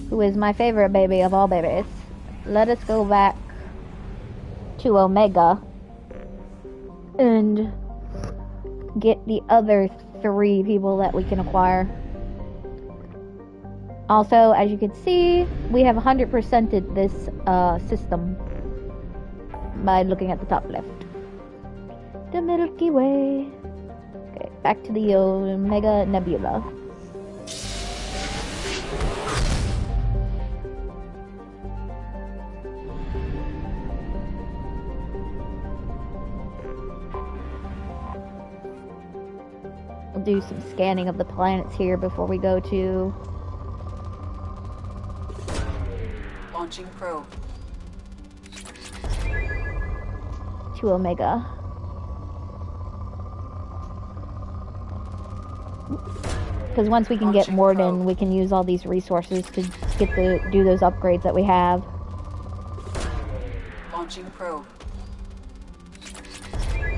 who is my favorite baby of all babies, let us go back to Omega and get the other 3 people that we can acquire. Also, as you can see, we have 100%ed this system by looking at the top left. The Milky Way. Okay, back to the Omega Nebula. We'll do some scanning of the planets here before we go to... Launching probe. to Omega. Because once we can get Morden, we can use all these resources to do those upgrades that we have. Launching probe.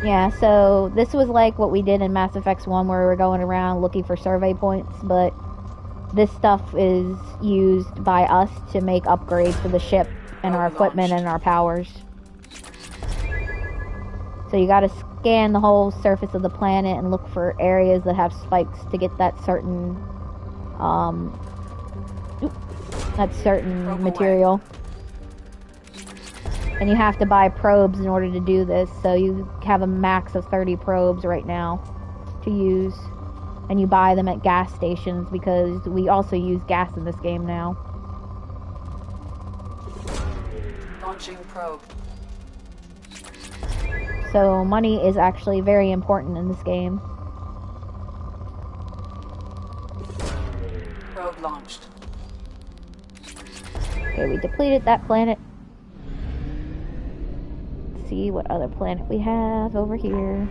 Yeah, so this was like what we did in Mass Effect 1 where we were going around looking for survey points, but this stuff is used by us to make upgrades for the ship and our equipment and our powers. So you gotta scan the whole surface of the planet and look for areas that have spikes to get that certain material. And you have to buy probes in order to do this, so you have a max of 30 probes right now to use. And you buy them at gas stations because we also use gas in this game now. Launching probe. So money is actually very important in this game. Probe launched. Okay, we depleted that planet. Let's see what other planet we have over here.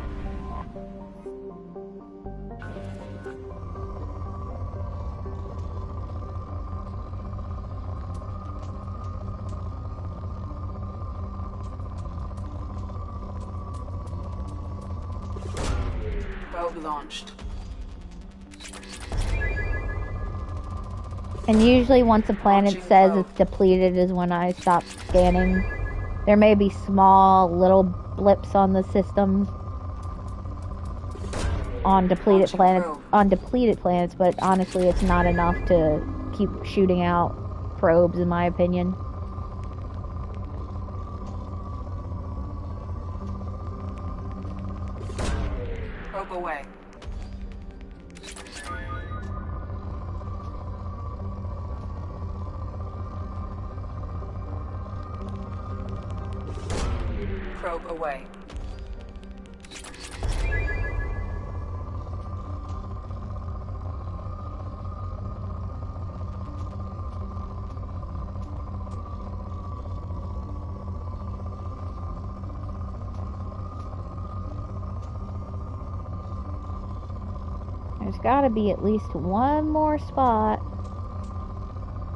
Launched. And usually once a planet says it's depleted is when I stop scanning. There may be small little blips on the system on depleted planets, but honestly it's not enough to keep shooting out probes in my opinion. Probe away. Probe away. There's gotta be at least one more spot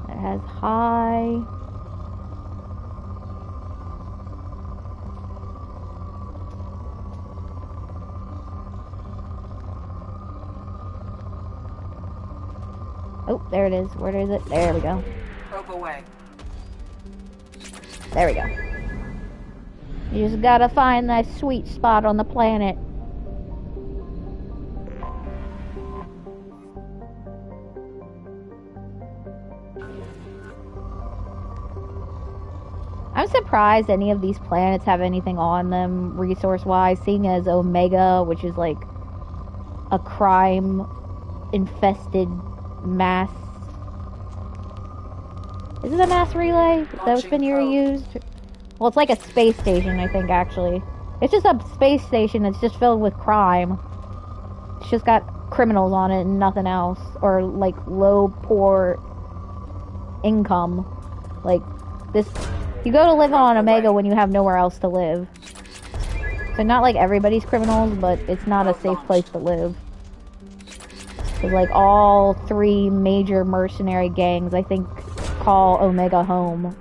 that has high... Oh, there it is. Where is it? There we go. Probe away. There we go. You just gotta find that sweet spot on the planet. I'm surprised any of these planets have anything on them resource-wise, seeing as Omega, which is like a crime-infested mass. Is it a mass relay? Is that what's been used? Well, it's like a space station, I think, actually. It's just a space station that's just filled with crime. It's just got criminals on it and nothing else. Or, like, low, poor income. Like, this... You go to live on Omega when you have nowhere else to live. So not like everybody's criminals, but it's not a safe place to live. Because like all 3 major mercenary gangs, I think, call Omega home.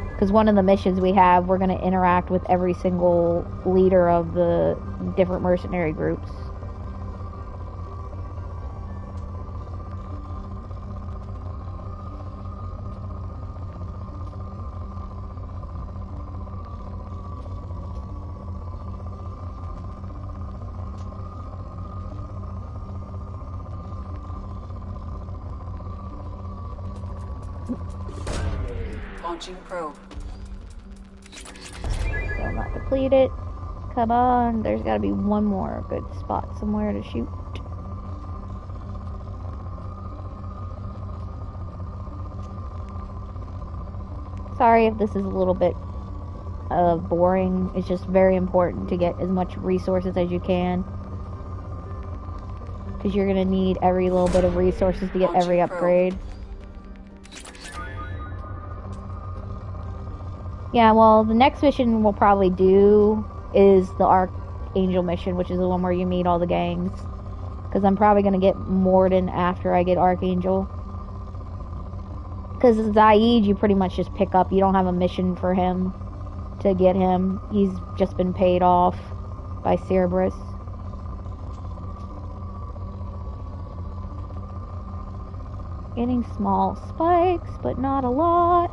Because one of the missions we have, we're going to interact with every single leader of the different mercenary groups. Launching probe. Still not depleted. Come on, there's gotta be one more good spot somewhere to shoot. Sorry if this is a little bit boring. It's just very important to get as much resources as you can. Because you're gonna need every little bit of resources to get every upgrade. Yeah, well, the next mission we'll probably do is the Archangel mission, which is the one where you meet all the gangs. Because I'm probably going to get Morden after I get Archangel. Because Zaid, you pretty much just pick up. You don't have a mission for him to get him. He's just been paid off by Cerberus. Getting small spikes, but not a lot.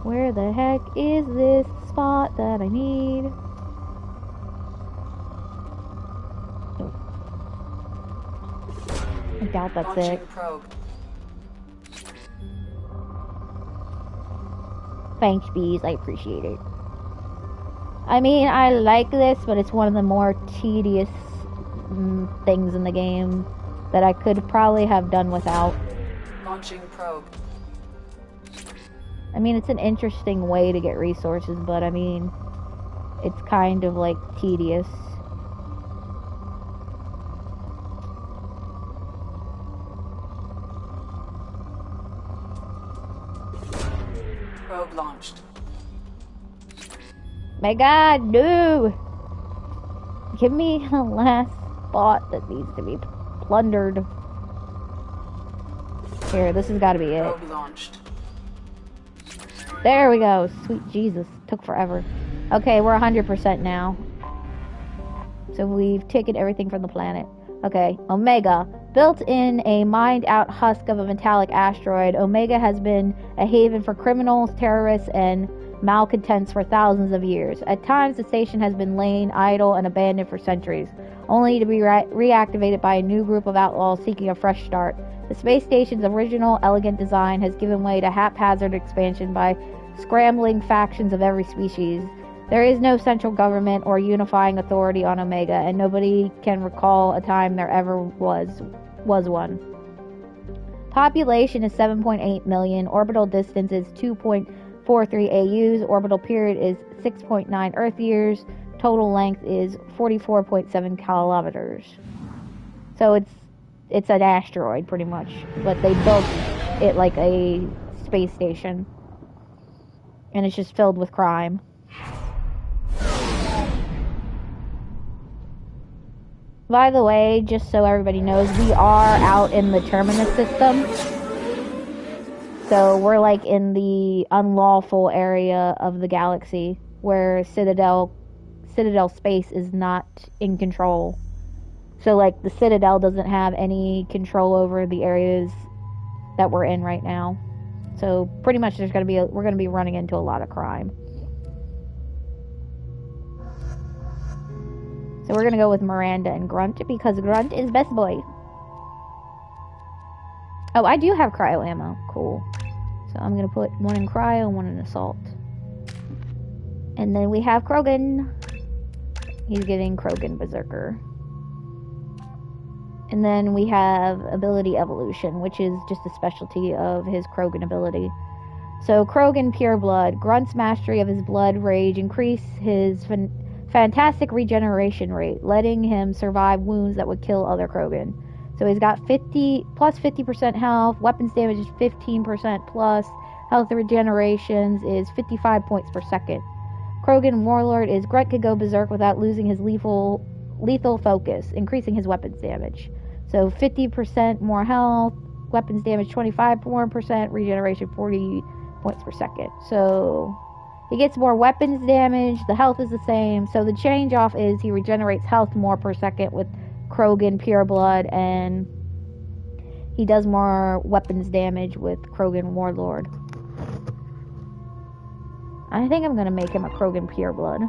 Where the heck is this spot that I need? Oh. I doubt that's it. Probe. Thanks, bees. I appreciate it. I mean, I like this, but it's one of the more tedious things in the game that I could probably have done without. Launching probe. I mean, it's an interesting way to get resources, but I mean, it's kind of like tedious. Probe launched. My God, no! Give me the last spot that needs to be plundered. Here, this has got to be it. Probe launched. There we go. Sweet Jesus. Took forever. Okay, we're 100% now. So we've taken everything from the planet. Okay, Omega. Built in a mined-out husk of a metallic asteroid, Omega has been a haven for criminals, terrorists, and malcontents for thousands of years. At times, the station has been laying idle and abandoned for centuries, only to be reactivated by a new group of outlaws seeking a fresh start. The space station's original, elegant design has given way to haphazard expansion by scrambling factions of every species. There is no central government or unifying authority on Omega, and nobody can recall a time there ever was one. Population is 7.8 million. Orbital distance is 2.43 AUs. Orbital period is 6.9 Earth years. Total length is 44.7 kilometers. So it's an asteroid, pretty much. But they built it like a space station. And it's just filled with crime. By the way, just so everybody knows, we are out in the Terminus system. So we're like in the unlawful area of the galaxy where Citadel space is not in control. So like the Citadel doesn't have any control over the areas that we're in right now. So pretty much we're going to be running into a lot of crime. So we're going to go with Miranda and Grunt because Grunt is best boy. Oh, I do have cryo ammo. Cool. So I'm going to put one in cryo and one in assault. And then we have Krogan. He's getting Krogan Berserker. And then we have ability evolution, which is just a specialty of his Krogan ability. So Krogan Pure Blood. Grunt's mastery of his blood rage increase his fantastic regeneration rate, letting him survive wounds that would kill other Krogan. So he's got 50% health, weapons damage is 15% plus, health regenerations is 55 points per second. Krogan Warlord is Grunt could go berserk without losing his lethal focus, increasing his weapons damage. So 50% more health, weapons damage 25% more, regeneration 40 points per second. So he gets more weapons damage, the health is the same. So the change off is he regenerates health more per second with Krogan Pure Blood, and he does more weapons damage with Krogan Warlord. I think I'm going to make him a Krogan Pure Blood.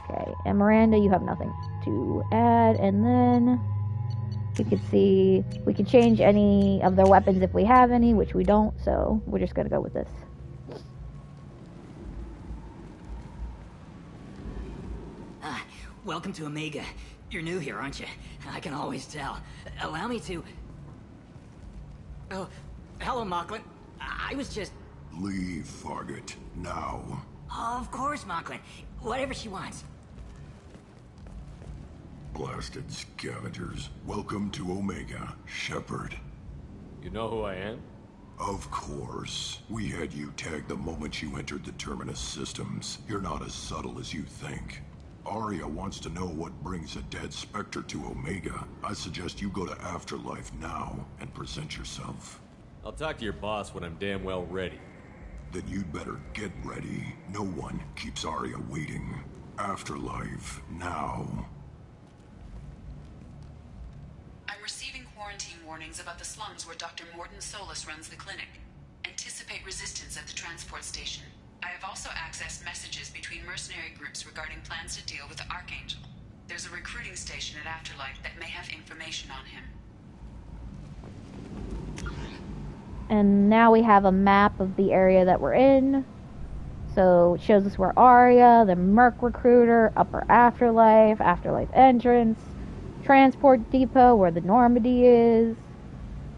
Okay, and Miranda, you have nothing to add, and then you can see we can change any of their weapons if we have any, which we don't, so we're just going to go with this. Welcome to Omega. You're new here, aren't you? I can always tell. Allow me to... Oh, hello, Mocklin. I was just... Leave, Fargate. Now. Of course, Mocklin. Whatever she wants. Blasted scavengers. Welcome to Omega, Shepard. You know who I am? Of course. We had you tagged the moment you entered the Terminus systems. You're not as subtle as you think. Arya wants to know what brings a dead Spectre to Omega. I suggest you go to Afterlife now and present yourself. I'll talk to your boss when I'm damn well ready. Then you'd better get ready. No one keeps Arya waiting. Afterlife now. I'm receiving quarantine warnings about the slums where Dr. Morton Solus runs the clinic. Anticipate resistance at the transport station. I have also accessed messages between mercenary groups regarding plans to deal with the Archangel. There's a recruiting station at Afterlife that may have information on him. And now we have a map of the area that we're in. So it shows us where Arya, the Merc Recruiter, Upper Afterlife, Afterlife Entrance, Transport Depot, where the Normandy is,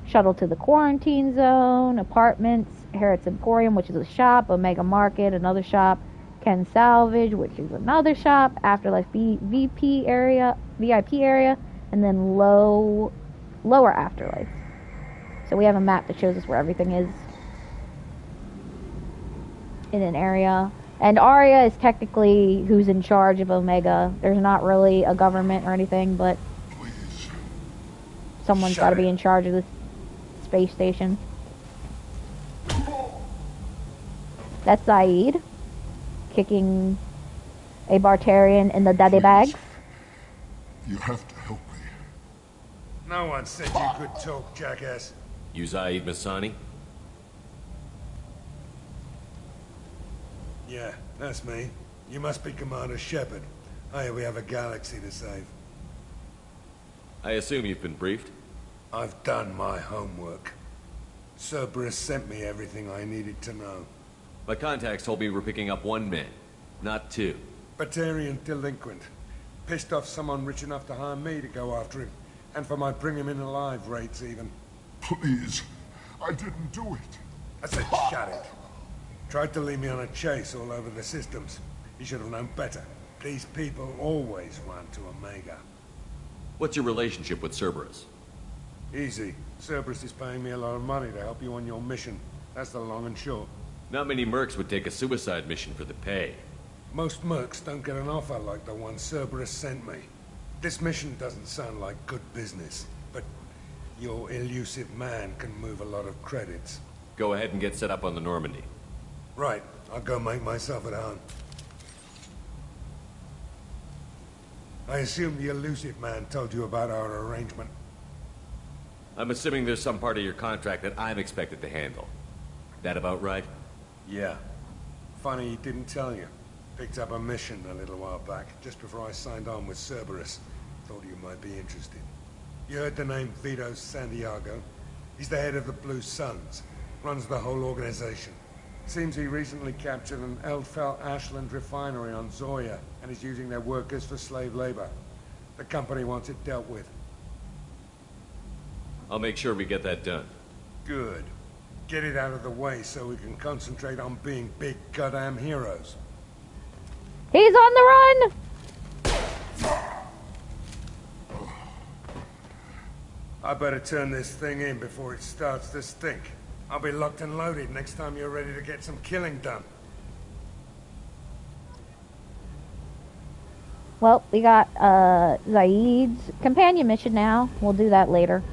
Shuttle to the Quarantine Zone, Apartments, Harrods Emporium, which is a shop, Omega Market, another shop, Ken Salvage, which is another shop, Afterlife VIP area, and then Lower Afterlife. So we have a map that shows us where everything is in an area. And Arya is technically who's in charge of Omega. There's not really a government or anything, but someone's got to be in charge of this space station. That's Zaid kicking a Bartarian in the daddy bags. You have to help me. No one said you could talk, jackass. You Zaid Masani? Yeah, that's me. You must be Commander Shepard. Hey, we have a galaxy to save. I assume you've been briefed? I've done my homework. Cerberus sent me everything I needed to know. My contacts told me we're picking up one man, not two. Batarian delinquent. Pissed off someone rich enough to hire me to go after him. And for my bring him in alive rates, even. Please. I didn't do it. I said shut it. Tried to lead me on a chase all over the systems. You should have known better. These people always run to Omega. What's your relationship with Cerberus? Easy. Cerberus is paying me a lot of money to help you on your mission. That's the long and short. Not many mercs would take a suicide mission for the pay. Most mercs don't get an offer like the one Cerberus sent me. This mission doesn't sound like good business, but your elusive man can move a lot of credits. Go ahead and get set up on the Normandy. Right. I'll go make myself at home. I assume the elusive man told you about our arrangement. I'm assuming there's some part of your contract that I'm expected to handle. That about right? Yeah. Funny he didn't tell you. Picked up a mission a little while back, just before I signed on with Cerberus. Thought you might be interested. You heard the name Vito Santiago? He's the head of the Blue Suns. Runs the whole organization. Seems he recently captured an Eldfell Ashland refinery on Zoya and is using their workers for slave labor. The company wants it dealt with. I'll make sure we get that done. Good. Get it out of the way so we can concentrate on being big goddamn heroes. He's on the run! I better turn this thing in before it starts to stink. I'll be locked and loaded next time you're ready to get some killing done. Well, we got Zaid's companion mission now. We'll do that later.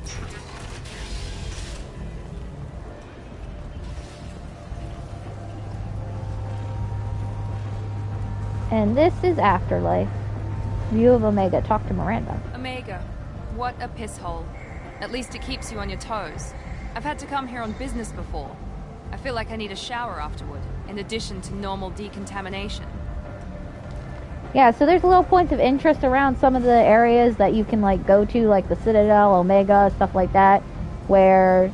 And this is Afterlife. View of Omega. Talk to Miranda. Omega. What a piss hole. At least it keeps you on your toes. I've had to come here on business before. I feel like I need a shower afterward, in addition to normal decontamination. Yeah, so there's little points of interest around some of the areas that you can like go to, like the Citadel, Omega, stuff like that, where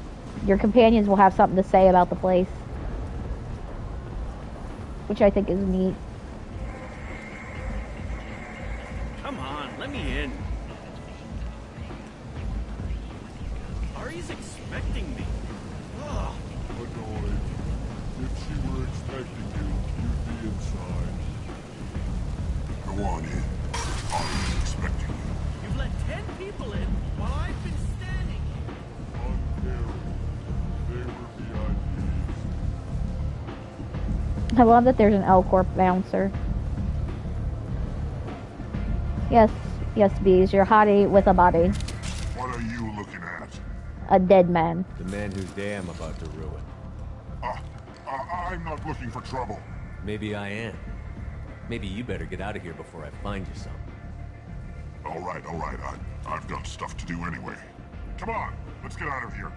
your companions will have something to say about the place, which I think is neat. Come on, let me in. Ari's expecting me. Ugh. Annoyed. If she were expecting you, you'd be inside. Go on in. Ari's expecting you. You've let 10 people in while I've been standing here. Uncaring. They were VIPs. I love that there's an L Corp bouncer. Yes, yes, bees, you're hottie with a body. What are you looking at? A dead man. The man whose day I'm about to ruin. I'm not looking for trouble. Maybe I am. Maybe you better get out of here before I find you some. All right. I've got stuff to do anyway. Come on, let's get out of here.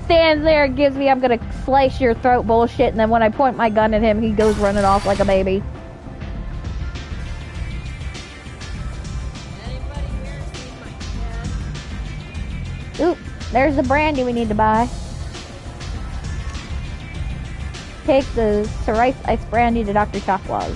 Stands there and gives me I'm gonna slice your throat bullshit, and then when I point my gun at him, he goes running off like a baby. Oop, there's the brandy we need to buy. Take the Cerise Ice Brandy to Dr. Chocklaw's.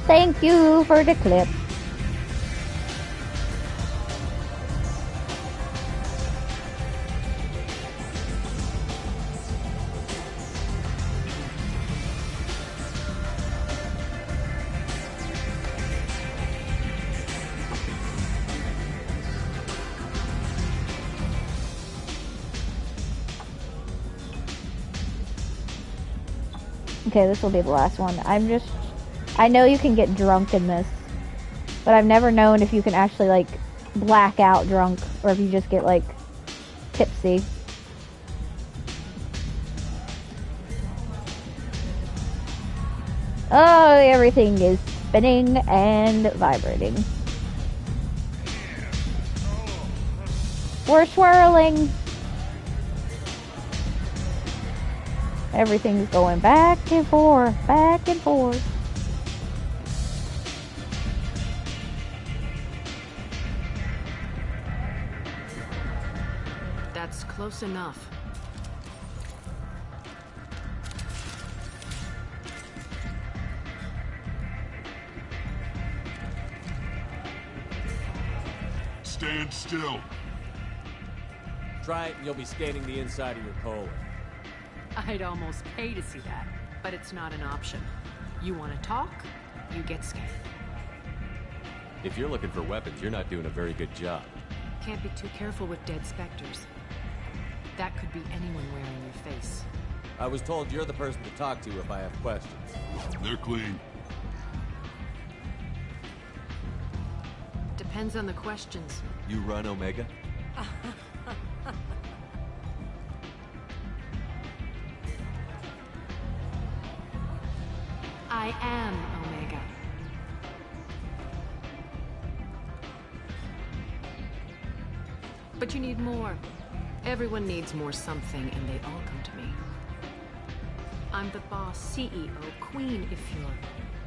Thank you for the clip. Okay, this will be the last one. I know you can get drunk in this, but I've never known if you can actually, like, black out drunk, or if you just get, like, tipsy. Oh, everything is spinning and vibrating. We're swirling. Everything's going back and forth, back and forth. That's close enough. Stand still. Try it and you'll be scanning the inside of your colon. I'd almost pay to see that, but it's not an option. You want to talk, you get scanned. If you're looking for weapons, you're not doing a very good job. Can't be too careful with dead specters. That could be anyone wearing your face. I was told you're the person to talk to if I have questions. They're clean. Depends on the questions. You run Omega? I am Omega. But you need more. Everyone needs more something, and they all come to me. I'm the boss, CEO, queen, if you're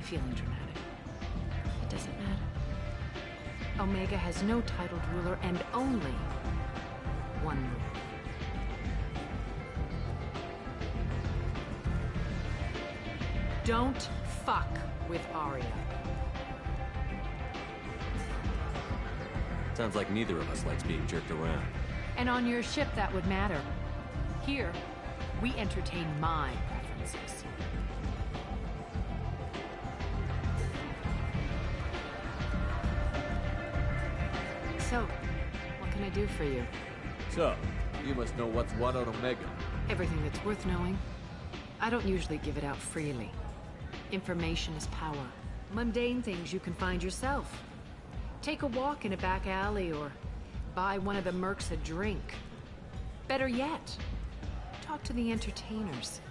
feeling dramatic. It doesn't matter. Omega has no titled ruler and only one rule. Don't fuck with Arya. Sounds like neither of us likes being jerked around. And on your ship, that would matter. Here, we entertain my preferences. So, what can I do for you? So, you must know what's what on Omega. Everything that's worth knowing. I don't usually give it out freely. Information is power. Mundane things you can find yourself. Take a walk in a back alley or buy one of the mercs a drink. Better yet, talk to the entertainers.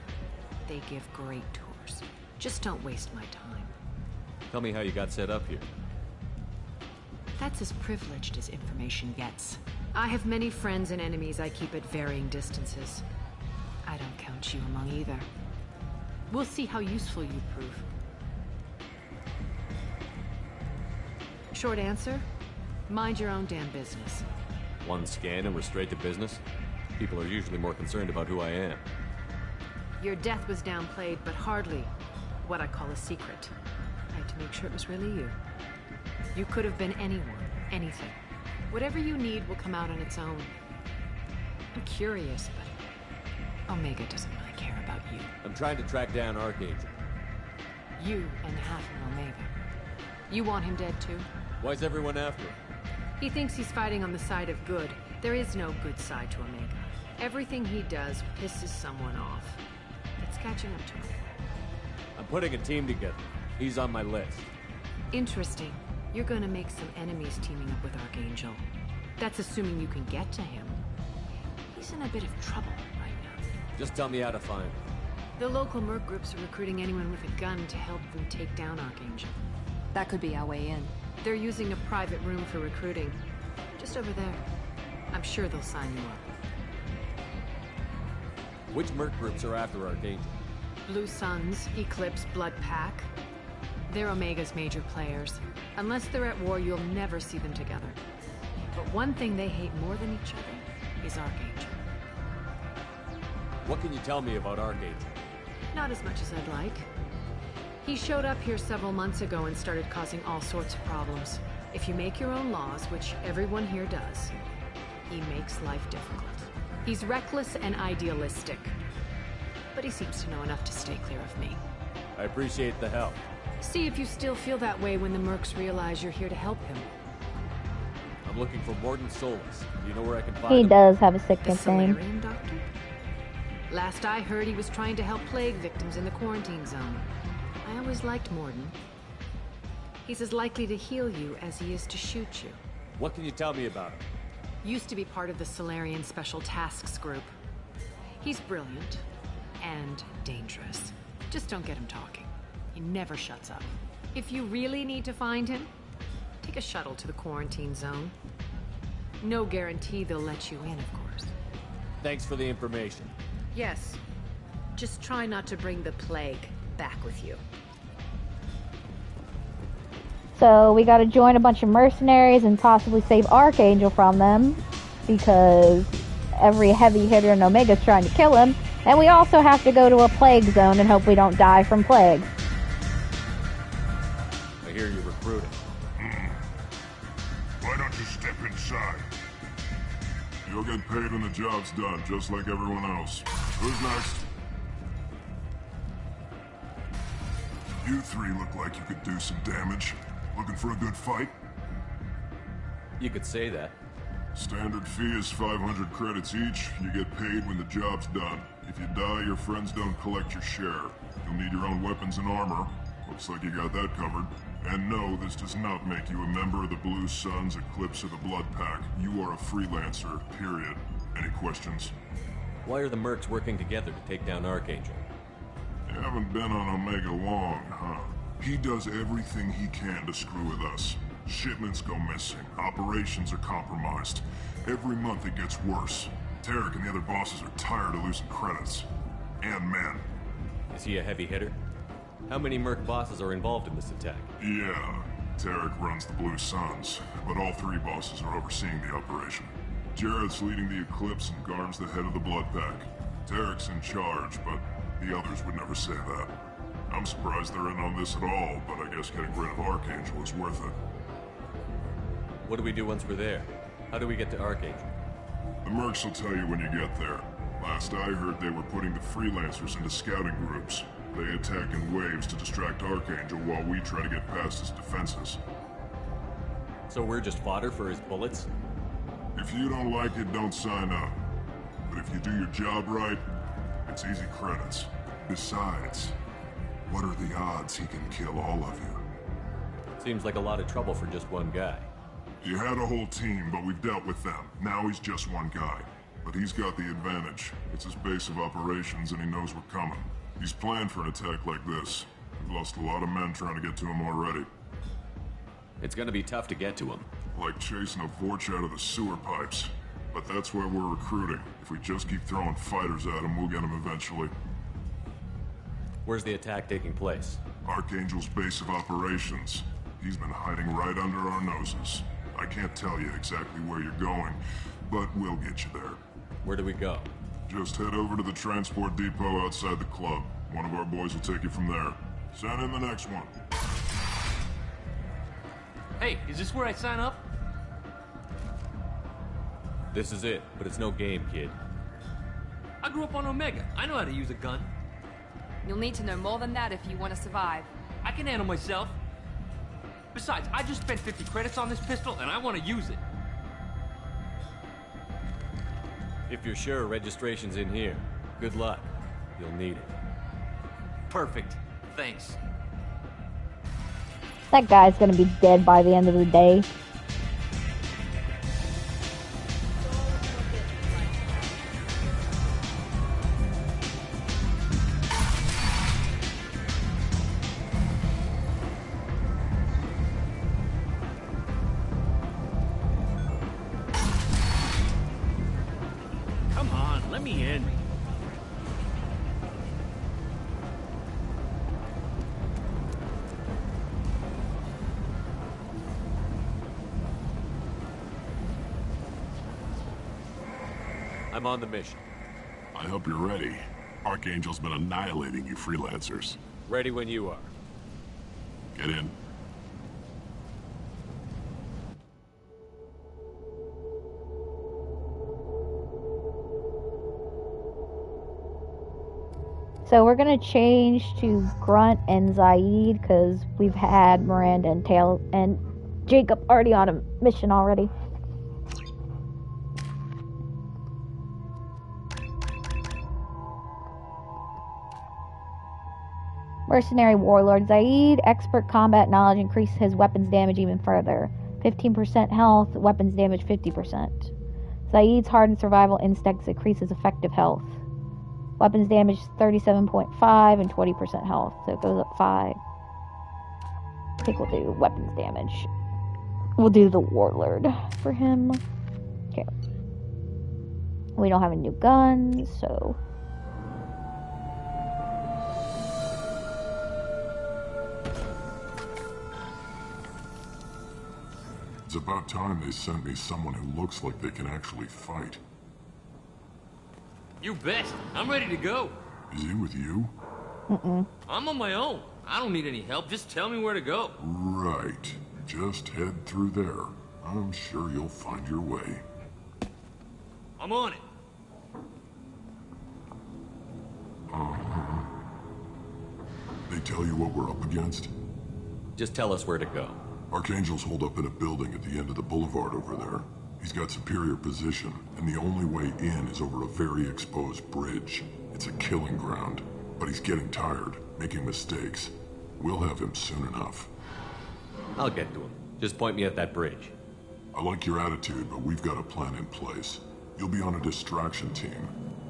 They give great tours. Just don't waste my time. Tell me how you got set up here. That's as privileged as information gets. I have many friends and enemies I keep at varying distances. I don't count you among either. We'll see how useful you prove. Short answer, mind your own damn business. One scan and we're straight to business? People are usually more concerned about who I am. Your death was downplayed, but hardly what I call a secret. I had to make sure it was really you. You could have been anyone, anything. Whatever you need will come out on its own. I'm curious, but Omega doesn't really care about you. I'm trying to track down Archangel. You and half of Omega. You want him dead too? Why's everyone after him? He thinks he's fighting on the side of good. There is no good side to Omega. Everything he does pisses someone off. It's catching up to him. I'm putting a team together. He's on my list. Interesting. You're gonna make some enemies teaming up with Archangel. That's assuming you can get to him. He's in a bit of trouble right now. Just tell me how to find him. The local merc groups are recruiting anyone with a gun to help them take down Archangel. That could be our way in. They're using a private room for recruiting. Just over there. I'm sure they'll sign you up. Which merc groups are after Archangel? Blue Suns, Eclipse, Blood Pack. They're Omega's major players. Unless they're at war, you'll never see them together. But one thing they hate more than each other is Archangel. What can you tell me about Archangel? Not as much as I'd like. He showed up here several months ago and started causing all sorts of problems. If you make your own laws, which everyone here does, he makes life difficult. He's reckless and idealistic. But he seems to know enough to stay clear of me. I appreciate the help. See if you still feel that way when the mercs realize you're here to help him. I'm looking for Morden Solus. Do you know where I can find He him? does have a sick The name. Solarian doctor? Last I heard, he was trying to help plague victims in the quarantine zone. I always liked Morden. He's as likely to heal you as he is to shoot you. What can you tell me about him? Used to be part of the Solarian Special Tasks Group. He's brilliant and dangerous. Just don't get him talking. He never shuts up. If you really need to find him, take a shuttle to the quarantine zone. No guarantee they'll let you in, of course. Thanks for the information. Yes. Just try not to bring the plague back with you. So we gotta join a bunch of mercenaries and possibly save Archangel from them, because every heavy hitter in Omega's trying to kill him. And we also have to go to a plague zone and hope we don't die from plague. I hear you're recruiting. Why don't you step inside? You'll get paid when the job's done, just like everyone else. Who's next? You three look like you could do some damage. Looking for a good fight? You could say that. Standard fee is 500 credits each. You get paid when the job's done. If you die, your friends don't collect your share. You'll need your own weapons and armor. Looks like you got that covered. And no, this does not make you a member of the Blue Suns, Eclipse, or the Blood Pack. You are a freelancer, period. Any questions? Why are the mercs working together to take down Archangel? You haven't been on Omega long, huh? He does everything he can to screw with us. Shipments go missing. Operations are compromised. Every month it gets worse. Tarek and the other bosses are tired of losing credits. And men. Is he a heavy hitter? How many merc bosses are involved in this attack? Yeah. Tarek runs the Blue Suns, but all three bosses are overseeing the operation. Jared's leading the Eclipse and Garm's the head of the Blood Pack. Tarek's in charge, but the others would never say that. I'm surprised they're in on this at all, but I guess getting rid of Archangel is worth it. What do we do once we're there? How do we get to Archangel? The mercs will tell you when you get there. Last I heard, they were putting the freelancers into scouting groups. They attack in waves to distract Archangel while we try to get past his defenses. So we're just fodder for his bullets? If you don't like it, don't sign up. But if you do your job right, it's easy credits. Besides, what are the odds he can kill all of you? Seems like a lot of trouble for just one guy. You had a whole team, but we've dealt with them. Now he's just one guy. But he's got the advantage. It's his base of operations and he knows we're coming. He's planned for an attack like this. We've lost a lot of men trying to get to him already. It's gonna be tough to get to him. Like chasing a Vorch out of the sewer pipes. But that's why we're recruiting. If we just keep throwing fighters at him, we'll get him eventually. Where's the attack taking place? Archangel's base of operations. He's been hiding right under our noses. I can't tell you exactly where you're going, but we'll get you there. Where do we go? Just head over to the transport depot outside the club. One of our boys will take you from there. Send in the next one. Hey, is this where I sign up? This is it, but it's no game, kid. I grew up on Omega. I know how to use a gun. You'll need to know more than that if you want to survive. I can handle myself. Besides, I just spent 50 credits on this pistol, and I want to use it. If you're sure registration's in here, good luck. You'll need it. Perfect. Thanks. That guy's gonna be dead by the end of the day. Come on, let me in. I'm on the mission. I hope you're ready. Archangel's been annihilating you freelancers. Ready when you are. Get in. So we're gonna change to Grunt and Zaid because we've had Miranda and Tail and Jacob already on a mission already. Mercenary Warlord Zaid, expert combat knowledge increases his weapons damage even further. 15% health, weapons damage 50%. Zaid's hardened survival instincts increases effective health. Weapons damage 37.5 and 20% health, so it goes up 5. I think we'll do weapons damage. We'll do the Warlord for him. Okay. We don't have any new guns, so... It's about time they sent me someone who looks like they can actually fight. You bet. I'm ready to go. Is he with you? I'm on my own. I don't need any help. Just tell me where to go. Right. Just head through there. I'm sure you'll find your way. I'm on it. They tell you what we're up against? Just tell us where to go. Archangel's holed up in a building at the end of the boulevard over there. He's got superior position, and the only way in is over a very exposed bridge. It's a killing ground, but he's getting tired, making mistakes. We'll have him soon enough. I'll get to him. Just point me at that bridge. I like your attitude, but we've got a plan in place. You'll be on a distraction team.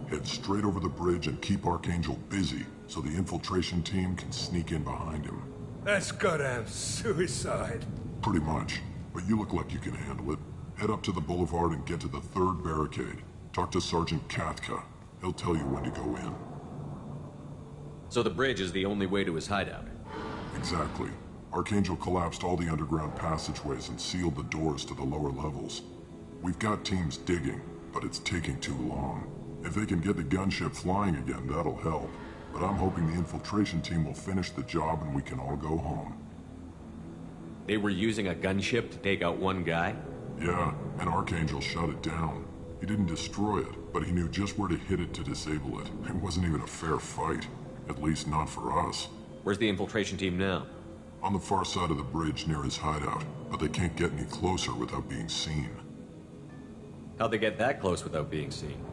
Head straight over the bridge and keep Archangel busy, so the infiltration team can sneak in behind him. That's goddamn suicide. Pretty much, but you look like you can handle it. Head up to the boulevard and get to the 3rd barricade. Talk to Sergeant Katka. He'll tell you when to go in. So the bridge is the only way to his hideout? Exactly. Archangel collapsed all the underground passageways and sealed the doors to the lower levels. We've got teams digging, but it's taking too long. If they can get the gunship flying again, that'll help. But I'm hoping the infiltration team will finish the job and we can all go home. They were using a gunship to take out one guy? Yeah, and Archangel shut it down. He didn't destroy it, but he knew just where to hit it to disable it. It wasn't even a fair fight. At least not for us. Where's the infiltration team now? On the far side of the bridge near his hideout, but they can't get any closer without being seen. How'd they get that close without being seen?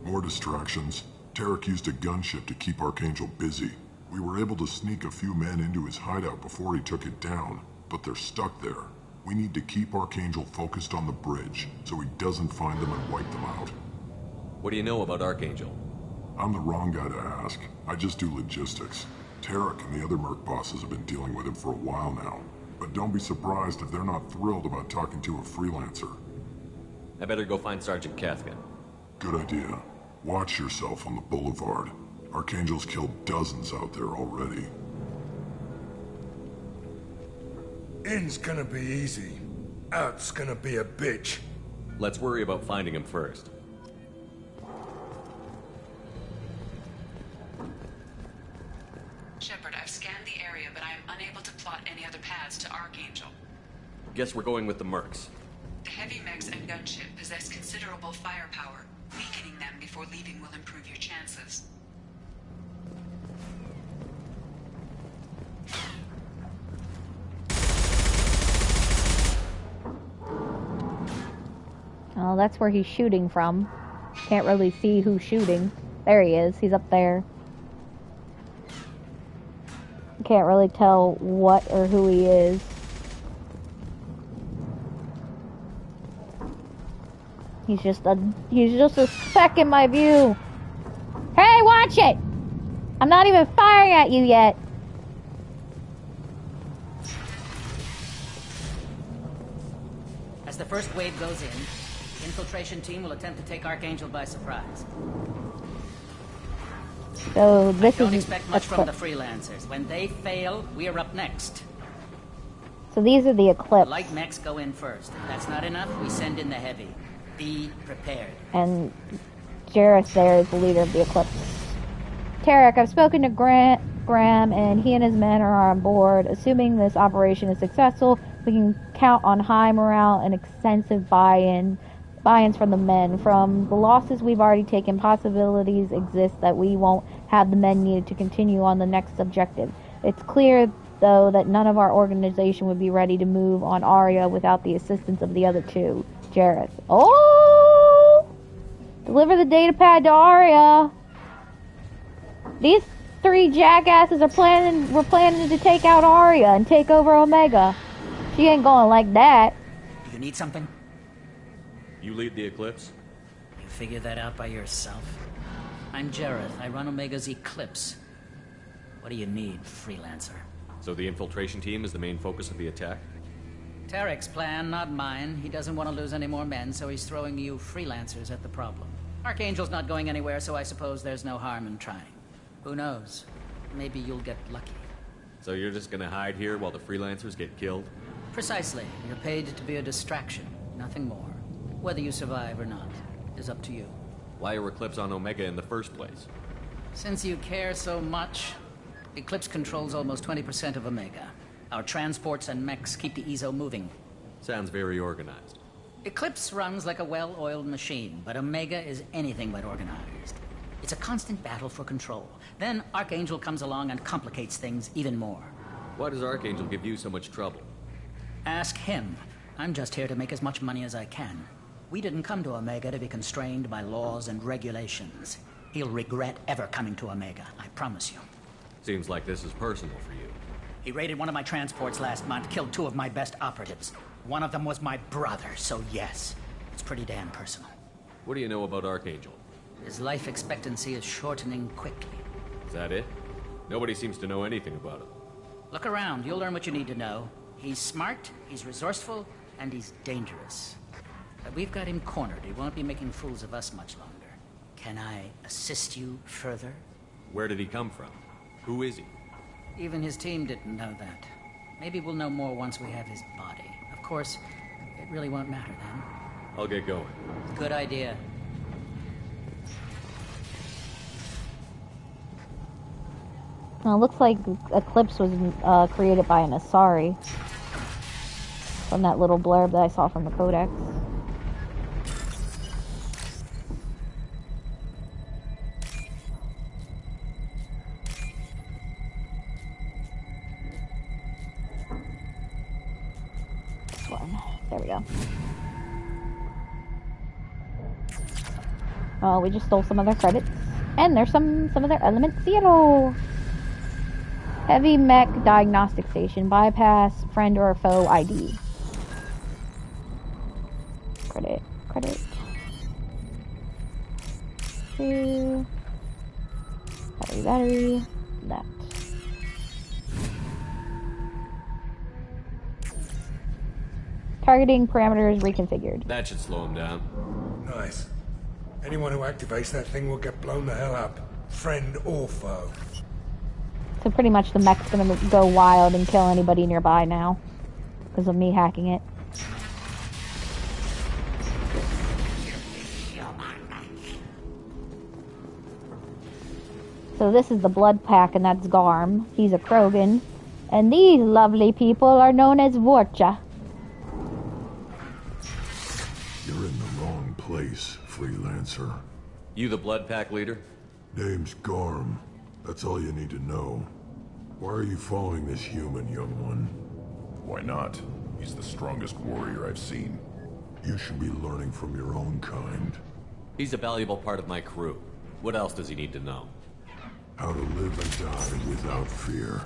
More distractions. Tarek used a gunship to keep Archangel busy. We were able to sneak a few men into his hideout before he took it down, but they're stuck there. We need to keep Archangel focused on the bridge, so he doesn't find them and wipe them out. What do you know about Archangel? I'm the wrong guy to ask. I just do logistics. Tarek and the other merc bosses have been dealing with him for a while now. But don't be surprised if they're not thrilled about talking to a freelancer. I better go find Sergeant Katka. Good idea. Watch yourself on the boulevard. Archangel's killed dozens out there already. In's gonna be easy. Out's gonna be a bitch. Let's worry about finding him first. Shepard, I've scanned the area, but I am unable to plot any other paths to Archangel. Guess we're going with the mercs. The heavy mechs and gunship possess considerable firepower. Weakening them before leaving will improve your chances. Oh, that's where he's shooting from. Can't really see who's shooting. There he is. He's up there. Can't really tell what or who he is. He's just a speck in my view. Hey, watch it! I'm not even firing at you yet. As the first wave goes in, the infiltration team will attempt to take Archangel by surprise. So this Don't expect much from the freelancers. When they fail, we're up next. So these are the Eclipse. The light mechs go in first. If that's not enough, we send in the heavy. Be prepared. And Jareth there is the leader of the Eclipse. Tarek, I've spoken to Graham, and he and his men are on board. Assuming this operation is successful, we can count on high morale and extensive buy-ins from the men. From the losses we've already taken, possibilities exist that we won't have the men needed to continue on the next objective. It's clear, though, that none of our organization would be ready to move on Arya without the assistance of the other two. Jareth. Oh! Deliver the data pad to Arya. These three jackasses we're planning to take out Arya and take over Omega. She ain't going like that. You need something? You lead the Eclipse? You figure that out by yourself? I'm Jareth. I run Omega's Eclipse. What do you need, freelancer? So the infiltration team is the main focus of the attack? Tarek's plan, not mine. He doesn't want to lose any more men, so he's throwing you freelancers at the problem. Archangel's not going anywhere, so I suppose there's no harm in trying. Who knows? Maybe you'll get lucky. So you're just gonna hide here while the freelancers get killed? Precisely. You're paid to be a distraction, nothing more. Whether you survive or not is up to you. Why are Eclipse on Omega in the first place? Since you care so much, Eclipse controls almost 20% of Omega. Our transports and mechs keep the EZO moving. Sounds very organized. Eclipse runs like a well-oiled machine, but Omega is anything but organized. It's a constant battle for control. Then Archangel comes along and complicates things even more. Why does Archangel give you so much trouble? Ask him. I'm just here to make as much money as I can. We didn't come to Omega to be constrained by laws and regulations. He'll regret ever coming to Omega, I promise you. Seems like this is personal for you. He raided one of my transports last month, killed 2 of my best operatives. One of them was my brother, so yes, it's pretty damn personal. What do you know about Archangel? His life expectancy is shortening quickly. Is that it? Nobody seems to know anything about him. Look around, you'll learn what you need to know. He's smart, he's resourceful, and he's dangerous. But we've got him cornered. He won't be making fools of us much longer. Can I assist you further? Where did he come from? Who is he? Even his team didn't know that. Maybe we'll know more once we have his body. Of course, it really won't matter then. I'll get going. Good idea. Well, it looks like Eclipse was created by an Asari. From that little blurb that I saw from the Codex. This one. There we go. Oh, we just stole some of their credits. And there's some of their Element 0. Heavy mech diagnostic station. Bypass friend or foe ID. Credit. Battery. That. Targeting parameters reconfigured. That should slow him down. Nice. Anyone who activates that thing will get blown the hell up. Friend or foe. So pretty much the mech's gonna go wild and kill anybody nearby now. Because of me hacking it. So this is the Blood Pack, and that's Garm. He's a Krogan. And these lovely people are known as Vorcha. You're in the wrong place, freelancer. You the Blood Pack leader? Name's Garm. That's all you need to know. Why are you following this human, young one? Why not? He's the strongest warrior I've seen. You should be learning from your own kind. He's a valuable part of my crew. What else does he need to know? How to live and die without fear.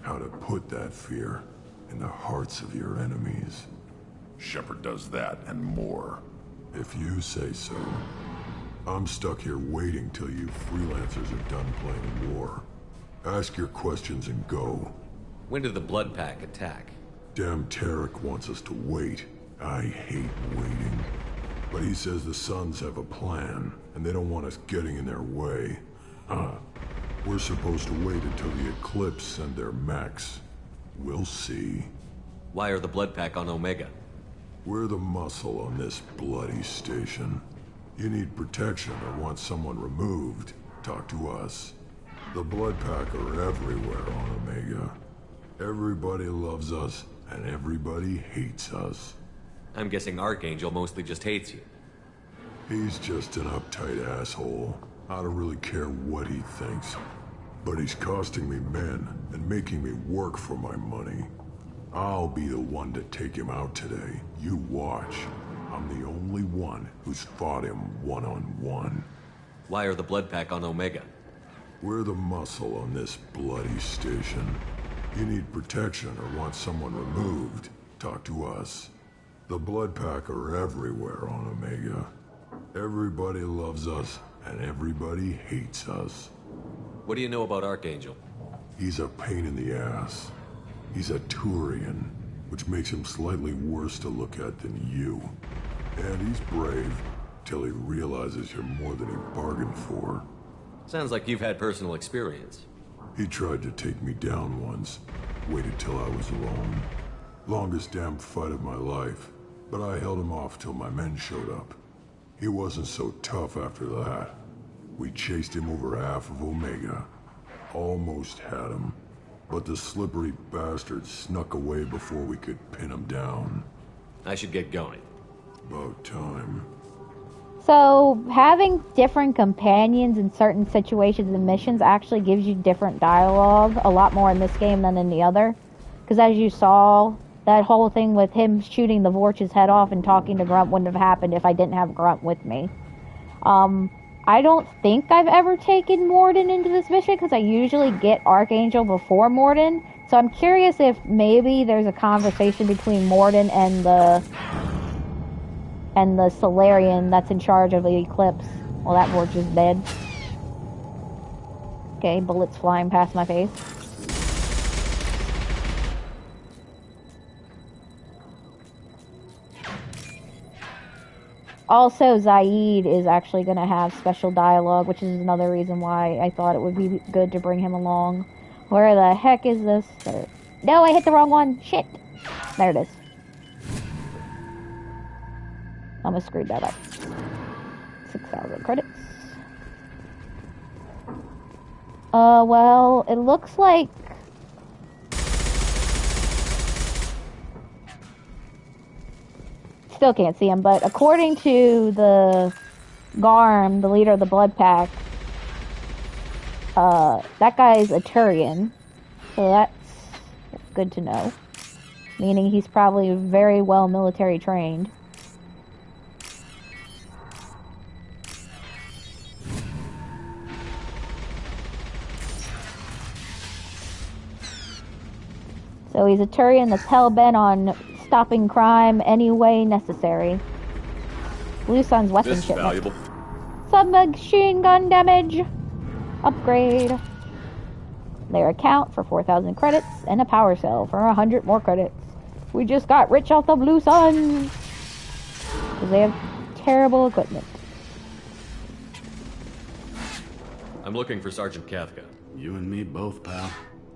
How to put that fear in the hearts of your enemies. Shepard does that and more. If you say so. I'm stuck here waiting till you freelancers are done playing war. Ask your questions and go. When did the Blood Pack attack? Damn Tarek wants us to wait. I hate waiting. But he says the Suns have a plan, and they don't want us getting in their way. We're supposed to wait until the Eclipse send their mechs. We'll see. Why are the Blood Pack on Omega? We're the muscle on this bloody station. You need protection or want someone removed, talk to us. The Blood Pack are everywhere on Omega. Everybody loves us, and everybody hates us. I'm guessing Archangel mostly just hates you. He's just an uptight asshole. I don't really care what he thinks. But he's costing me men and making me work for my money. I'll be the one to take him out today. You watch. I'm the only one who's fought him one-on-one. Why are the Blood Pack on Omega? We're the muscle on this bloody station. You need protection or want someone removed, talk to us. The Blood Pack are everywhere on Omega. Everybody loves us, and everybody hates us. What do you know about Archangel? He's a pain in the ass. He's a Turian, which makes him slightly worse to look at than you. And he's brave, till he realizes you're more than he bargained for. Sounds like you've had personal experience. He tried to take me down once. Waited till I was alone. Longest damn fight of my life. But I held him off till my men showed up. He wasn't so tough after that. We chased him over half of Omega. Almost had him. But the slippery bastard snuck away before we could pin him down. I should get going. About time. So, having different companions in certain situations and missions actually gives you different dialogue, a lot more in this game than in the other. Because as you saw, that whole thing with him shooting the Vorch's head off and talking to Grunt wouldn't have happened if I didn't have Grunt with me. I don't think I've ever taken Morden into this mission, because I usually get Archangel before Morden. So I'm curious if maybe there's a conversation between Morden and the Solarian that's in charge of the Eclipse. Well, that Vorch is dead. Okay, bullets flying past my face. Also, Zaid is actually going to have special dialogue, which is another reason why I thought it would be good to bring him along. Where the heck is this? No, I hit the wrong one. Shit. There it is. Almost screwed that up. 6,000 credits. Well, it looks like... Still can't see him, but according to the Garm, the leader of the Blood Pack, that guy's a Turian, so that's good to know. Meaning he's probably very well military trained. So he's a Turian that's hell-bent on stopping crime any way necessary. Blue Sun's weapon This is shipment. valuable. Submachine gun damage. Upgrade. Their account for 4,000 credits and a power cell for 100 more credits. We just got rich off the Blue Sun. Because they have terrible equipment. I'm looking for Sergeant Kafka. You and me both, pal.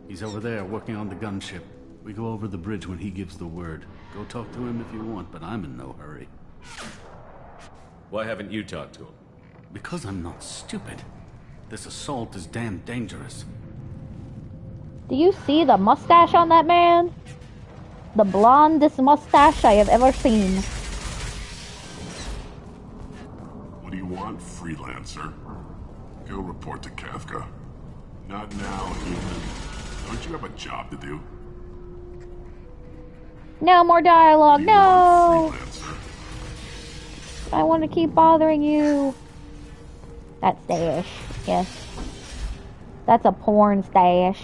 He's over there working on the gunship. We go over the bridge when he gives the word. Go talk to him if you want, but I'm in no hurry. Why haven't you talked to him? Because I'm not stupid. This assault is damn dangerous. Do you see the mustache on that man? The blondest mustache I have ever seen. What do you want, freelancer? Go report to Kafka. Not now, human. Don't you have a job to do? No more dialogue, no! I want to keep bothering you. That stash, yes. That's a porn stash.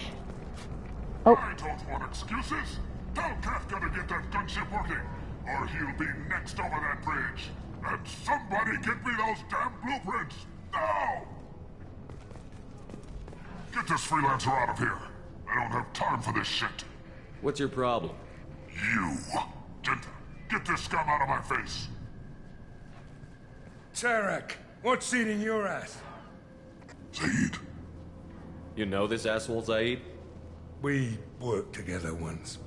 Oh. I don't want excuses. Tell Kafka to get that gunship working, or he'll be next over that bridge. And somebody get me those damn blueprints, now! Get this freelancer out of here. I don't have time for this shit. What's your problem? You. Genta, get this scum out of my face. Tarek, what's eating your ass? Zaid. You know this asshole, Zaid? We worked together once.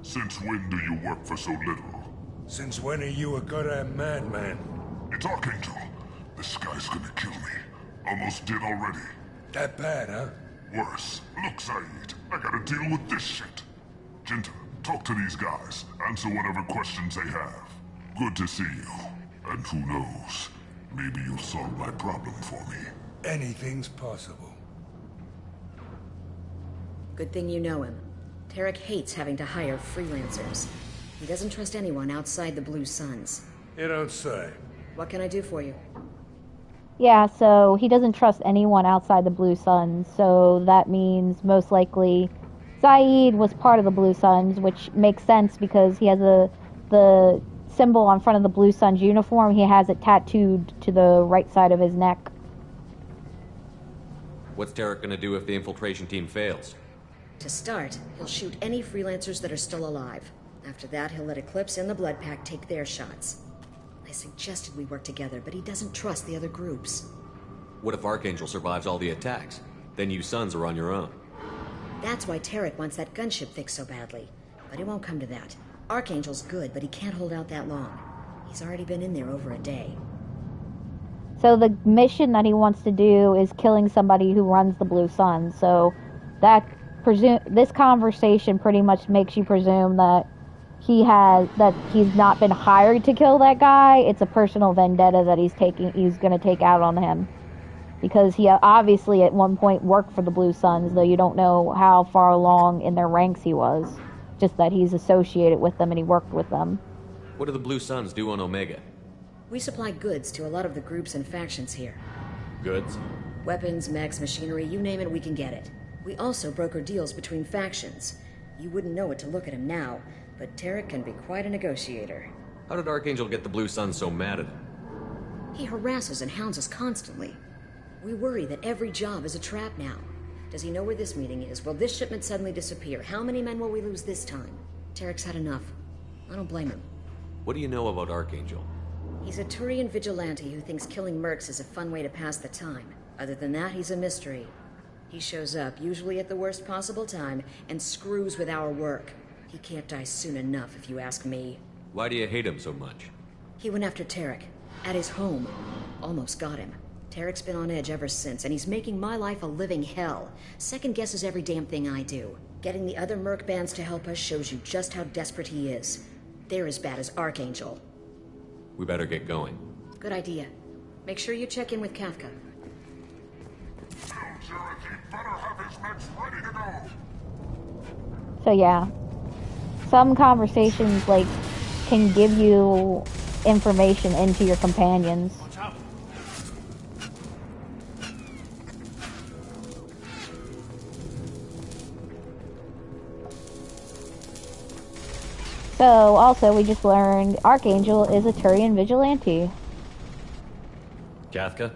Since when do you work for so little? Since when are you a goddamn madman? It's Archangel. This guy's gonna kill me. Almost did already. That bad, huh? Worse. Look, Zaid, I gotta deal with this shit. Genta, talk to these guys. Answer whatever questions they have. Good to see you. And who knows, maybe you'll solve my problem for me. Anything's possible. Good thing you know him. Tarek hates having to hire freelancers. He doesn't trust anyone outside the Blue Suns. You don't say. What can I do for you? Yeah, so he doesn't trust anyone outside the Blue Suns, so that means most likely Zaid was part of the Blue Suns, which makes sense because he has the symbol on front of the Blue Suns uniform. He has it tattooed to the right side of his neck. What's Tarek gonna do if the infiltration team fails? To start, he'll shoot any freelancers that are still alive. After that, he'll let Eclipse and the Blood Pack take their shots. I suggested we work together, but he doesn't trust the other groups. What if Archangel survives all the attacks? Then you sons are on your own. That's why Tarek wants that gunship fixed so badly. But it won't come to that. Archangel's good, but he can't hold out that long. He's already been in there over a day. So the mission that he wants to do is killing somebody who runs the Blue Sun. So that this conversation pretty much makes you presume that he's not been hired to kill that guy. It's a personal vendetta that he's going to take out on him. Because he obviously at one point worked for the Blue Suns, though you don't know how far along in their ranks he was. Just that he's associated with them and he worked with them. What do the Blue Suns do on Omega? We supply goods to a lot of the groups and factions here. Goods? Weapons, mechs, machinery, you name it, we can get it. We also broker deals between factions. You wouldn't know it to look at him now, but Tarek can be quite a negotiator. How did Archangel get the Blue Suns so mad at him? He harasses and hounds us constantly. We worry that every job is a trap now. Does he know where this meeting is? Will this shipment suddenly disappear? How many men will we lose this time? Tarek's had enough. I don't blame him. What do you know about Archangel? He's a Turian vigilante who thinks killing mercs is a fun way to pass the time. Other than that, he's a mystery. He shows up, usually at the worst possible time, and screws with our work. He can't die soon enough, if you ask me. Why do you hate him so much? He went after Tarek. At his home. Almost got him. Tarek's been on edge ever since, and he's making my life a living hell. Second guesses every damn thing I do. Getting the other merc bands to help us shows you just how desperate he is. They're as bad as Archangel. We better get going. Good idea. Make sure you check in with Kafka. So yeah, some conversations like can give you information into your companions. So also we just learned Archangel is a Turian vigilante. Kafka?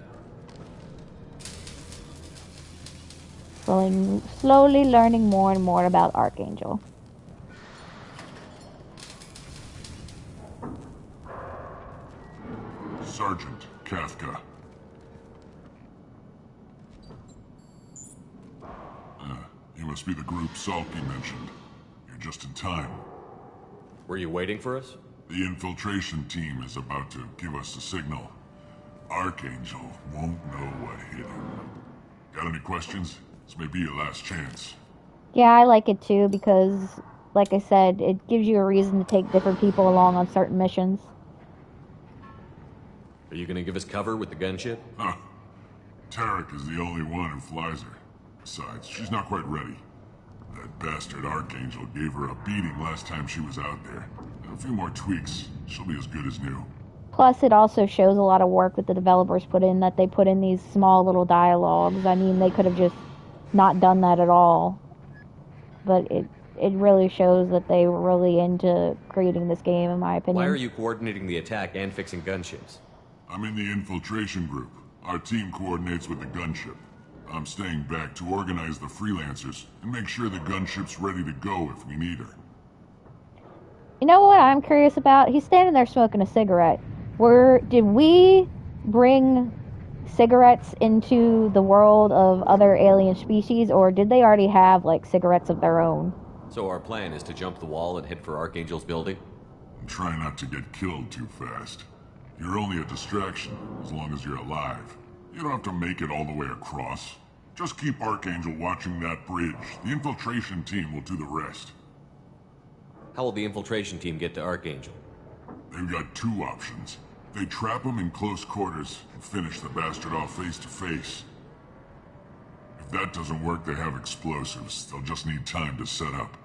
Slowly learning more and more about Archangel. Sergeant Kafka. You must be the group Salky mentioned. You're just in time. Were you waiting for us? The infiltration team is about to give us a signal. Archangel won't know what hit him. Got any questions? This may be your last chance. Yeah, I like it too because, like I said, it gives you a reason to take different people along on certain missions. Are you gonna give us cover with the gunship? Huh. Tarek is the only one who flies her. Besides, she's not quite ready. That bastard Archangel gave her a beating last time she was out there. A few more tweaks, she'll be as good as new. Plus, it also shows a lot of work that the developers put in, that they put in these small little dialogues. I mean, they could have just not done that at all. But it really shows that they were really into creating this game, in my opinion. Why are you coordinating the attack and fixing gunships? I'm in the infiltration group. Our team coordinates with the gunship. I'm staying back to organize the freelancers and make sure the gunship's ready to go if we need her. You know what I'm curious about? He's standing there smoking a cigarette. Did we bring cigarettes into the world of other alien species, or did they already have, like, cigarettes of their own? So our plan is to jump the wall and head for Archangel's building? And try not to get killed too fast. You're only a distraction, as long as you're alive. You don't have to make it all the way across. Just keep Archangel watching that bridge. The infiltration team will do the rest. How will the infiltration team get to Archangel? They've got two options. They trap him in close quarters and finish the bastard off face to face. If that doesn't work, they have explosives. They'll just need time to set up.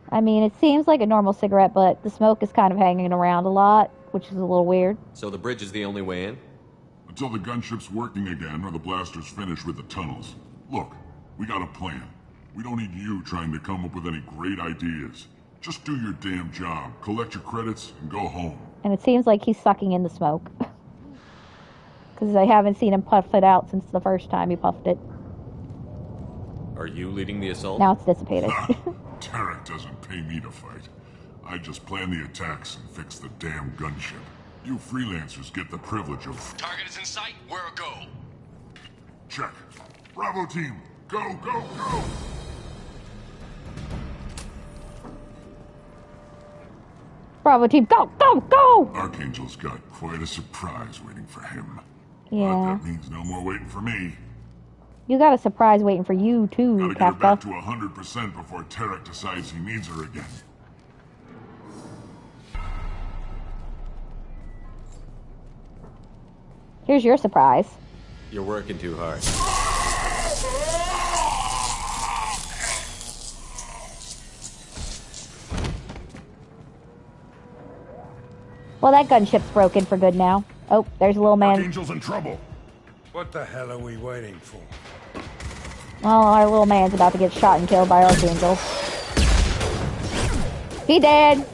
I mean, it seems like a normal cigarette, but the smoke is kind of hanging around a lot, which is a little weird. So the bridge is the only way in? Until the gunship's working again or the blasters finish with the tunnels. Look, we got a plan. We don't need you trying to come up with any great ideas. Just do your damn job, collect your credits, and go home. And it seems like he's sucking in the smoke. Because I haven't seen him puff it out since the first time he puffed it. Are you leading the assault? Now it's dissipated. Tarek doesn't pay me to fight. I just plan the attacks and fix the damn gunship. You freelancers get the privilege of... Target is in sight. Where a go? Check. Bravo team, go, go, go! Bravo team, go, go, go! Archangel's got quite a surprise waiting for him. Yeah. But that means no more waiting for me. You got a surprise waiting for you, too, Gotta get her Kafka. back to 100% before Tarek decides he needs her again. Here's your surprise. You're working too hard. Well, that gunship's broken for good now. Oh, there's a little man. Archangel's in trouble. What the hell are we waiting for? Well, our little man's about to get shot and killed by Archangel. He dead.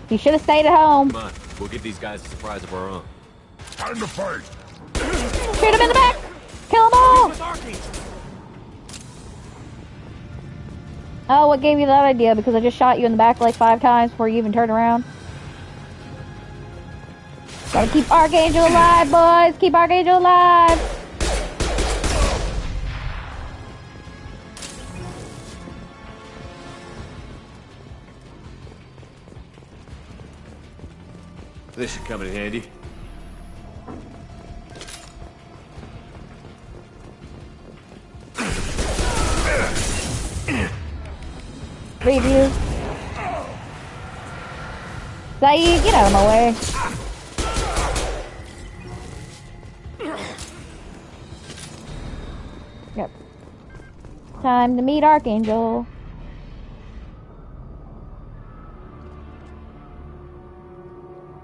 He should have stayed at home. Come on, we'll give these guys a surprise of our own. Time to fight. Shoot him in the back. Kill them all. Oh, what gave you that idea? Because I just shot you in the back like 5 times before you even turned around. Gotta keep Archangel alive, boys! Keep Archangel alive! This should come in handy. Review. Zaid, get out of my way. Yep. Time to meet Archangel.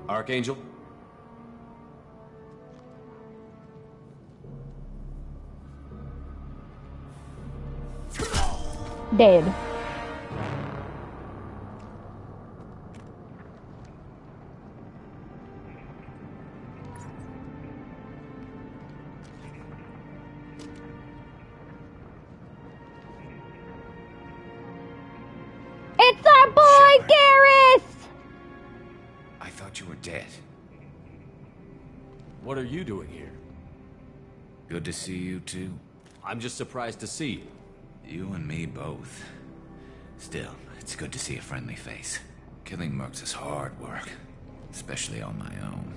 Archangel? Dead. It's our boy, Garrus! I thought you were dead. What are you doing here? Good to see you too. I'm just surprised to see you. You and me both. Still, it's good to see a friendly face. Killing mercs is hard work, especially on my own.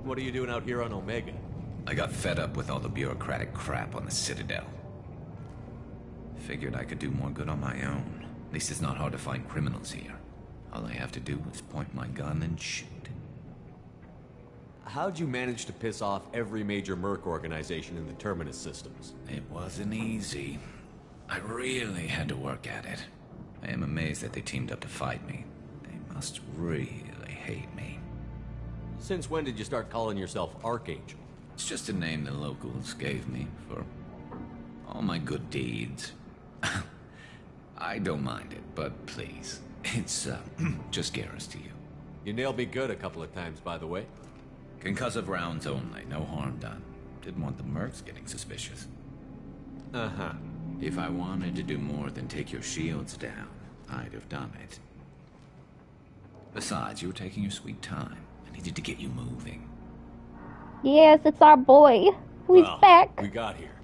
What are you doing out here on Omega? I got fed up with all the bureaucratic crap on the Citadel. Figured I could do more good on my own. At least it's not hard to find criminals here. All I have to do is point my gun and shoot. How'd you manage to piss off every major merc organization in the Terminus systems? It wasn't easy. I really had to work at it. I am amazed that they teamed up to fight me. They must really hate me. Since when did you start calling yourself Archangel? It's just a name the locals gave me for all my good deeds. I don't mind it, but please, it's just Garrus to you. You nailed me good a couple of times, by the way. Concussive rounds only, no harm done. Didn't want the mercs getting suspicious. Uh-huh. If I wanted to do more than take your shields down, I'd have done it. Besides, you were taking your sweet time. I needed to get you moving. Yes, it's our boy. He's back. We got here.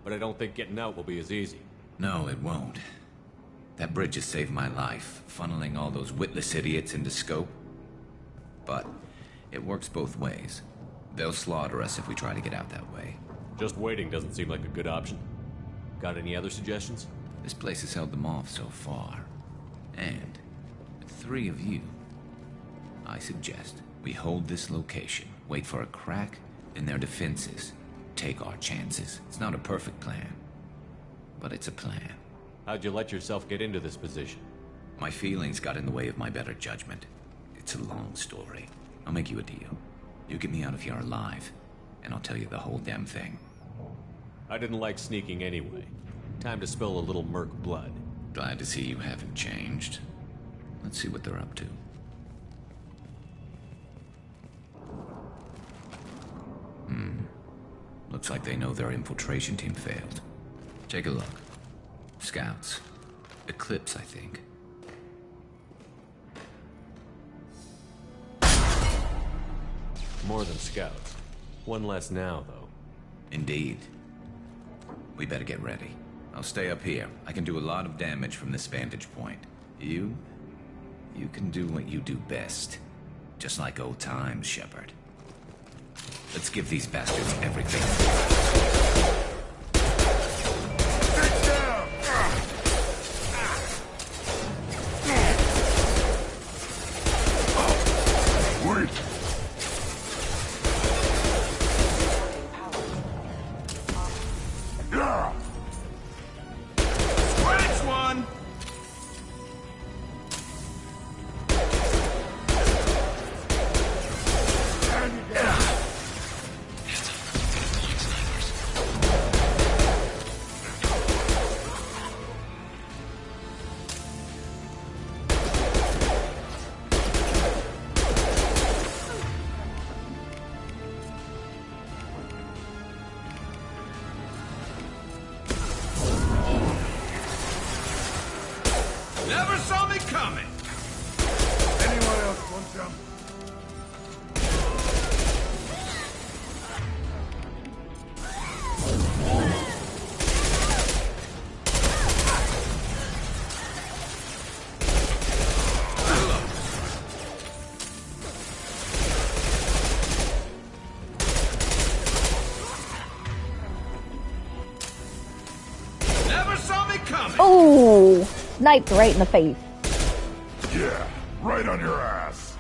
But I don't think getting out will be as easy. No, it won't. That bridge has saved my life, funneling all those witless idiots into scope. But it works both ways. They'll slaughter us if we try to get out that way. Just waiting doesn't seem like a good option. Got any other suggestions? This place has held them off so far. And with 3 of you, I suggest we hold this location, wait for a crack in their defenses, take our chances. It's not a perfect plan, but it's a plan. How'd you let yourself get into this position? My feelings got in the way of my better judgment. It's a long story. I'll make you a deal. You get me out of here alive, and I'll tell you the whole damn thing. I didn't like sneaking anyway. Time to spill a little merc blood. Glad to see you haven't changed. Let's see what they're up to. Looks like they know their infiltration team failed. Take a look. Scouts. Eclipse, I think. More than scouts. One less now, though. Indeed. We better get ready. I'll stay up here. I can do a lot of damage from this vantage point. You can do what you do best. Just like old times, Shepard. Let's give these bastards everything. coming! Anyone else want some? Never saw me coming! Oh, sniped right in the face. Yeah, right on your ass.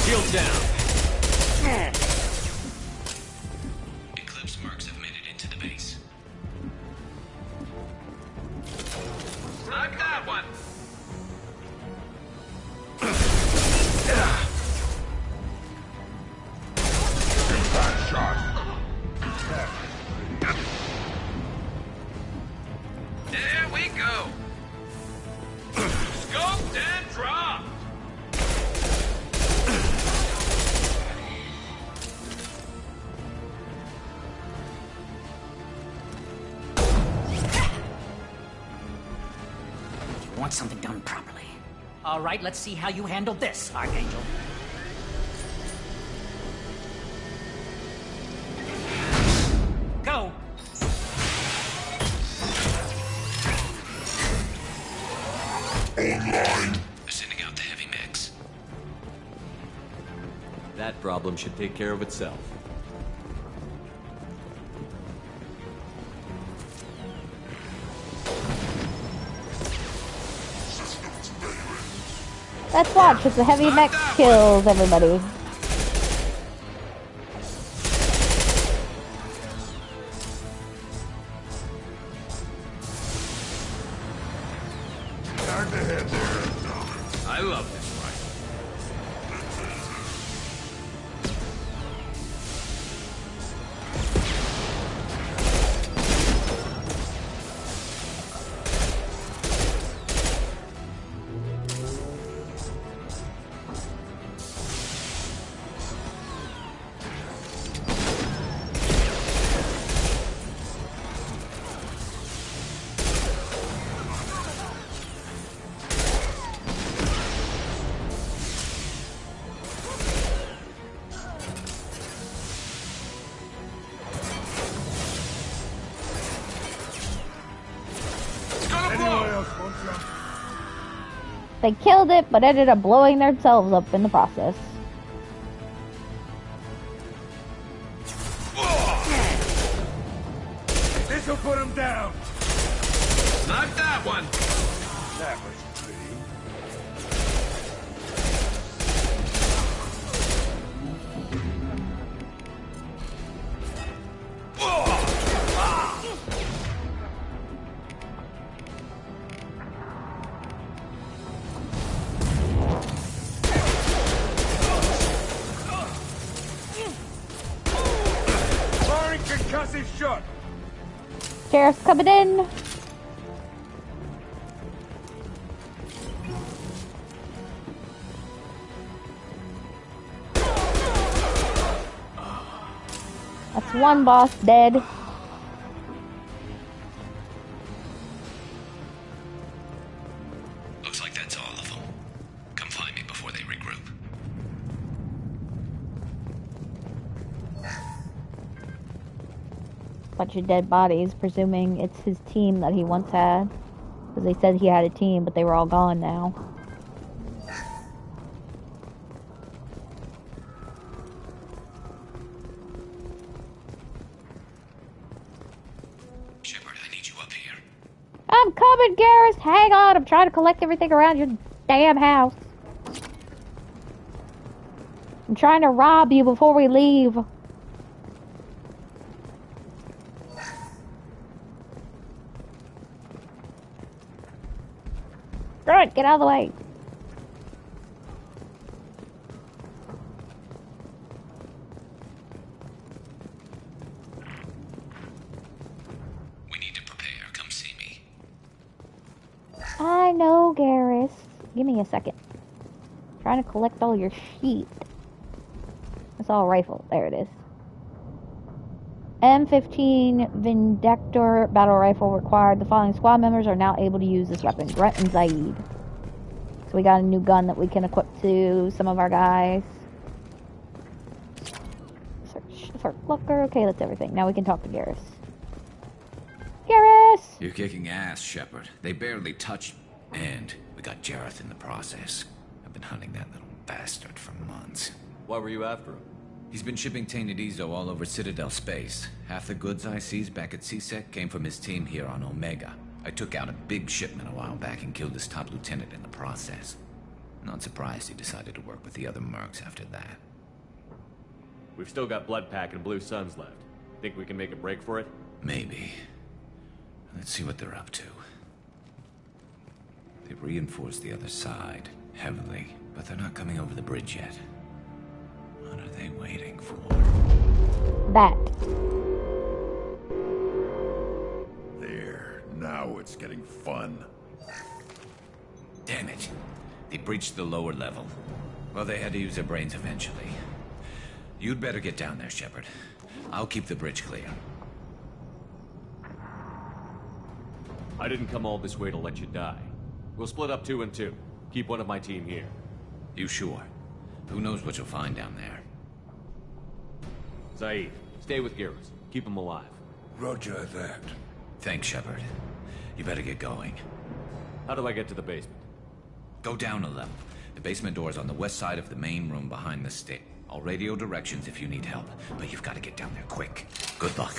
Shield down. Eclipse mercs have made it into the base. Like that one! Impact shot. There we go! Scoped and dropped! You want something done properly. All right, let's see how you handle this, Archangel. Go! Online. Sending out the heavy mix. That problem should take care of itself. Let's watch as the heavy mech kills everybody. Time to head there. I love this fight. Anyone else want some? They killed it, but ended up blowing themselves up in the process. This'll put him down. Not that one! That was pretty. Firing concussive shot. Sheriff's coming in. That's one boss dead. Looks like that's all of them. Come find me before they regroup. Bunch of dead bodies, presuming it's his team that he once had. Because they said he had a team, but they were all gone now. Shepard, I need you up here. I'm coming, Garrus! Hang on, I'm trying to collect everything around your damn house. I'm trying to rob you before we leave. Screw it, get out of the way. We need to prepare. Come see me. I know, Garrus. Give me a second. Trying to collect all your sheep. It's all rifle. There it is. M15 Vindictor battle rifle required. The following squad members are now able to use this weapon. Brett and Zaid. So we got a new gun that we can equip to some of our guys. Search for Looker. Okay, that's everything. Now we can talk to Garrus. Garrus! You're kicking ass, Shepard. They barely touched... And we got Jareth in the process. I've been hunting that little bastard for months. Why were you after him? He's been shipping tainted Ezo all over Citadel space. Half the goods I seized back at CSEC came from his team here on Omega. I took out a big shipment a while back and killed his top lieutenant in the process. Not surprised he decided to work with the other mercs after that. We've still got Bloodpack and Blue Suns left. Think we can make a break for it? Maybe. Let's see what they're up to. They've reinforced the other side, heavily, but they're not coming over the bridge yet. What are they waiting for? That. There. Now it's getting fun. Damn it. They breached the lower level. Well, they had to use their brains eventually. You'd better get down there, Shepard. I'll keep the bridge clear. I didn't come all this way to let you die. We'll split up 2 and 2. Keep one of my team here. You sure? Who knows what you'll find down there? Zaid, stay with Garrus. Keep him alive. Roger that. Thanks, Shepard. You better get going. How do I get to the basement? Go down a level. The basement door is on the west side of the main room behind the stage. I'll radio directions if you need help, but you've got to get down there quick. Good luck.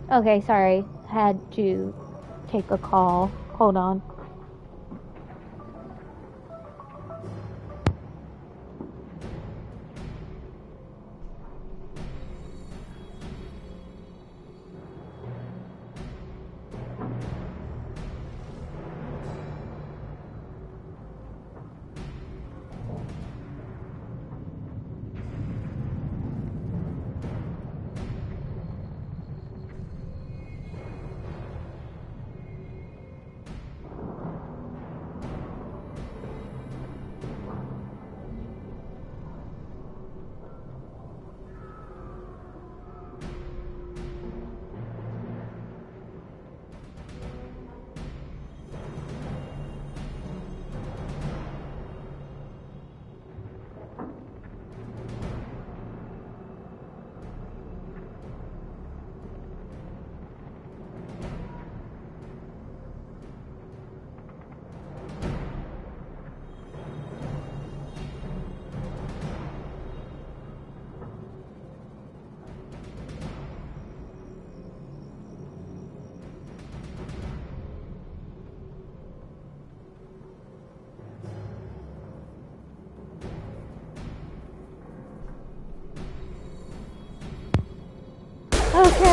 Okay, sorry. Had to take a call. Hold on.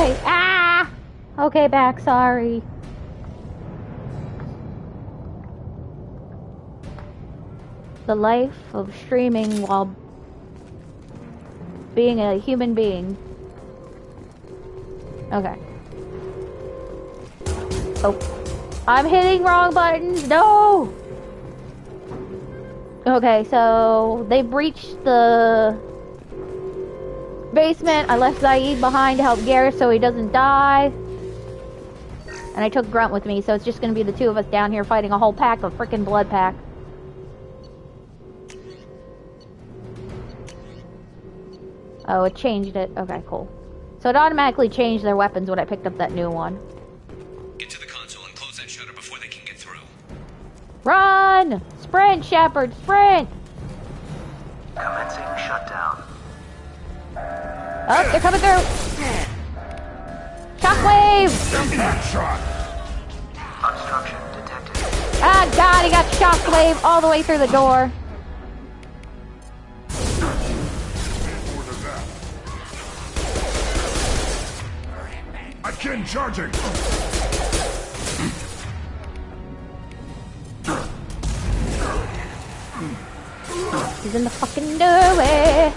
Die! Ah! Okay, back, sorry. The life of streaming while being a human being. Okay. Oh. I'm hitting wrong buttons! No! Okay, so they breached the basement. I left Zaid behind to help Garrus so he doesn't die. And I took Grunt with me, so it's just gonna be the two of us down here fighting a whole pack of frickin' blood pack. Oh, it changed it. Okay, cool. So it automatically changed their weapons when I picked up that new one. Get to the console and close that shutter before they can get through. Run! Sprint, Shepard, sprint! Commencing shutdown. Oh, they're coming through! Shockwave! Obstruction detected. Ah, God, he got shockwave all the way through the door. Again, charging! He's in the fucking doorway.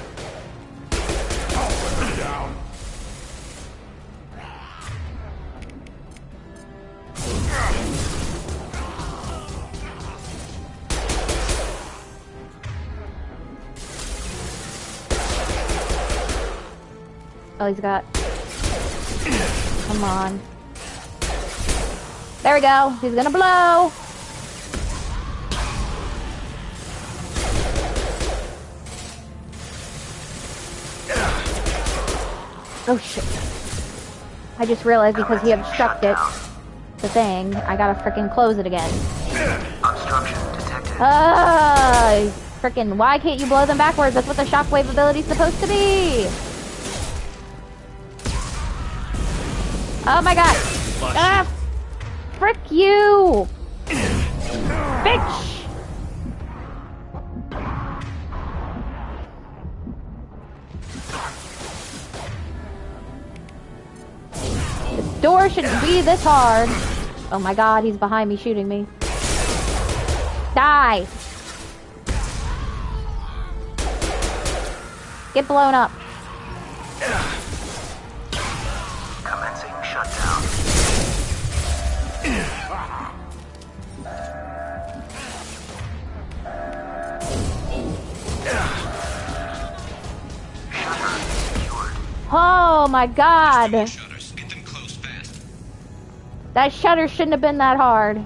Oh, he's got... Come on. There we go. He's gonna blow. Oh shit. I just realized because he obstructed the thing, I gotta frickin' close it again. Obstruction detected. Frickin', why can't you blow them backwards? That's what the shockwave ability's supposed to be. Oh my god. Ah! Frick you! Bitch! The door shouldn't be this hard. Oh my god, he's behind me shooting me. Die! Get blown up. Commencing shutdown. Oh my god! That shutter shouldn't have been that hard.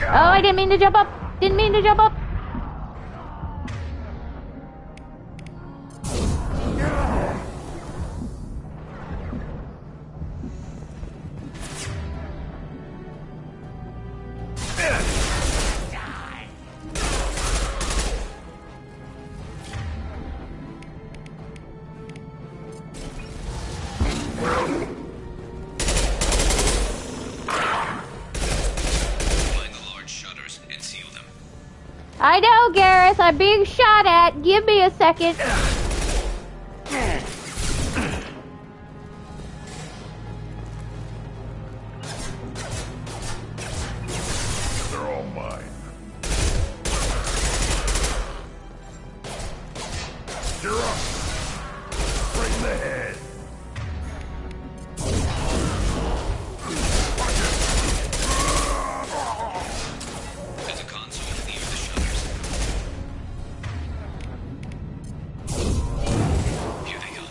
Oh, I didn't mean to jump up! Didn't mean to jump up! I know, Garrus, I'm being shot at. Give me a second. They're all mine. You're up. Right in the head. There's a console near the shutters. Here they go.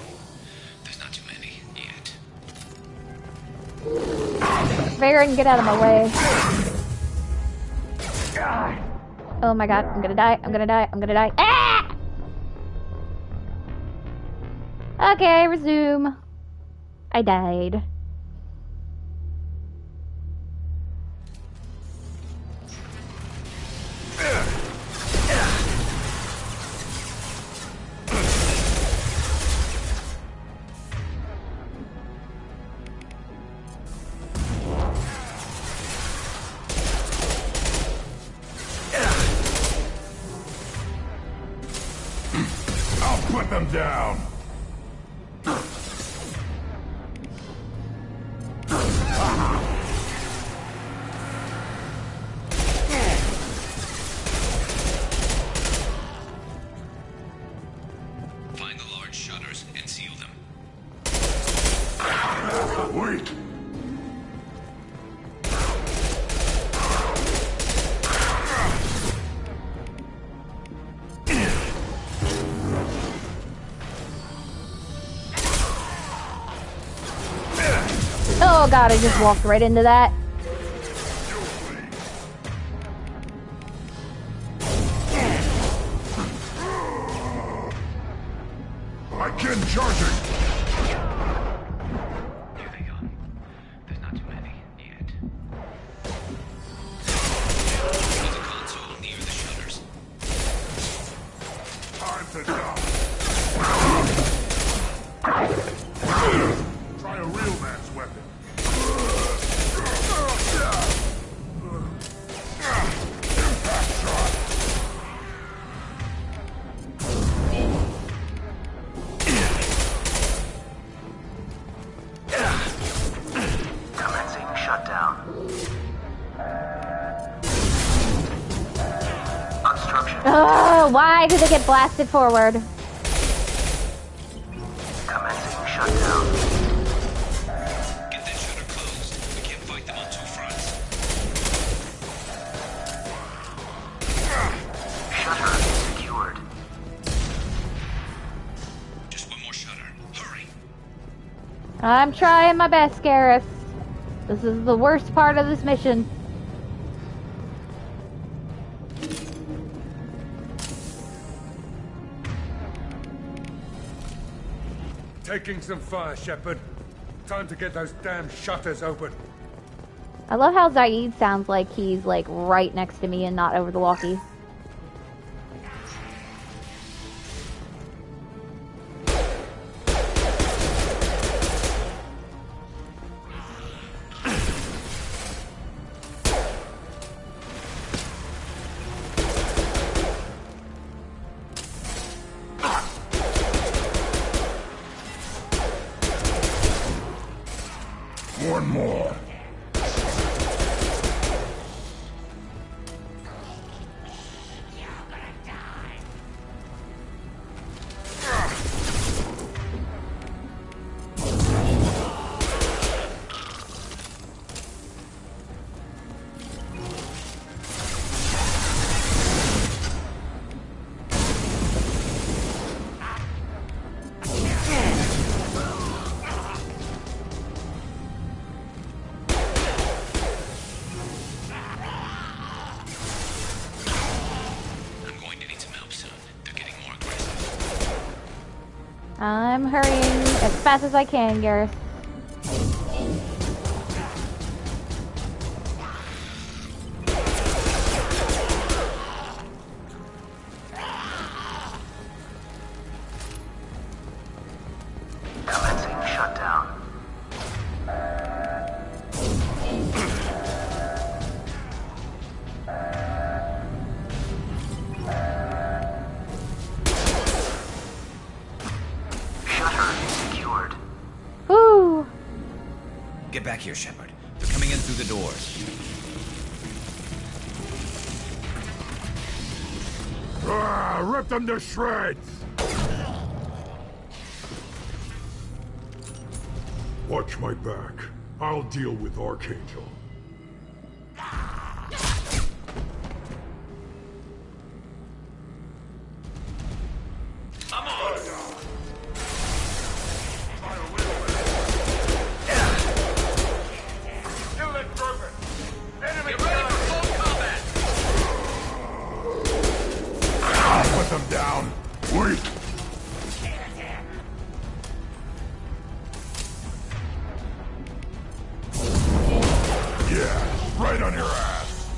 There's not too many yet. Figure I can get out of my way. Oh my god, I'm gonna die, I'm gonna die, I'm gonna die. Ah! Okay, resume. I died. down. Find the large shutters and seal them. Wait! Oh god, I just walked right into that. Again, charging! Here they go. There's not too many yet. There's a console near the shutters. Time to die! Try a real man's weapon. Impact shot! Commencing shutdown. Obstruction. Oh, why did they get blasted forward? Commencing shutdown. Get that shutter closed. We can't fight them on two fronts. Shutter secured. Just one more shutter. Hurry. I'm trying my best, Gareth. This is the worst part of this mission. Taking some fire, Shepard. Time to get those damn shutters open. I love how Zaid sounds like he's like right next to me and not over the walkie. One more. I'm going to need some help soon. They're getting more aggressive. I'm hurrying as fast as I can, Gareth. Commencing shutdown. Shutter secured. Woo! Get back here, Shepard. They're coming in through the doors. Rip them to shreds! Watch my back. I'll deal with Archangel. I'm on! Kill that broken! Enemy Get ready for close combat! Put them down! Wait! Yeah, right on your ass!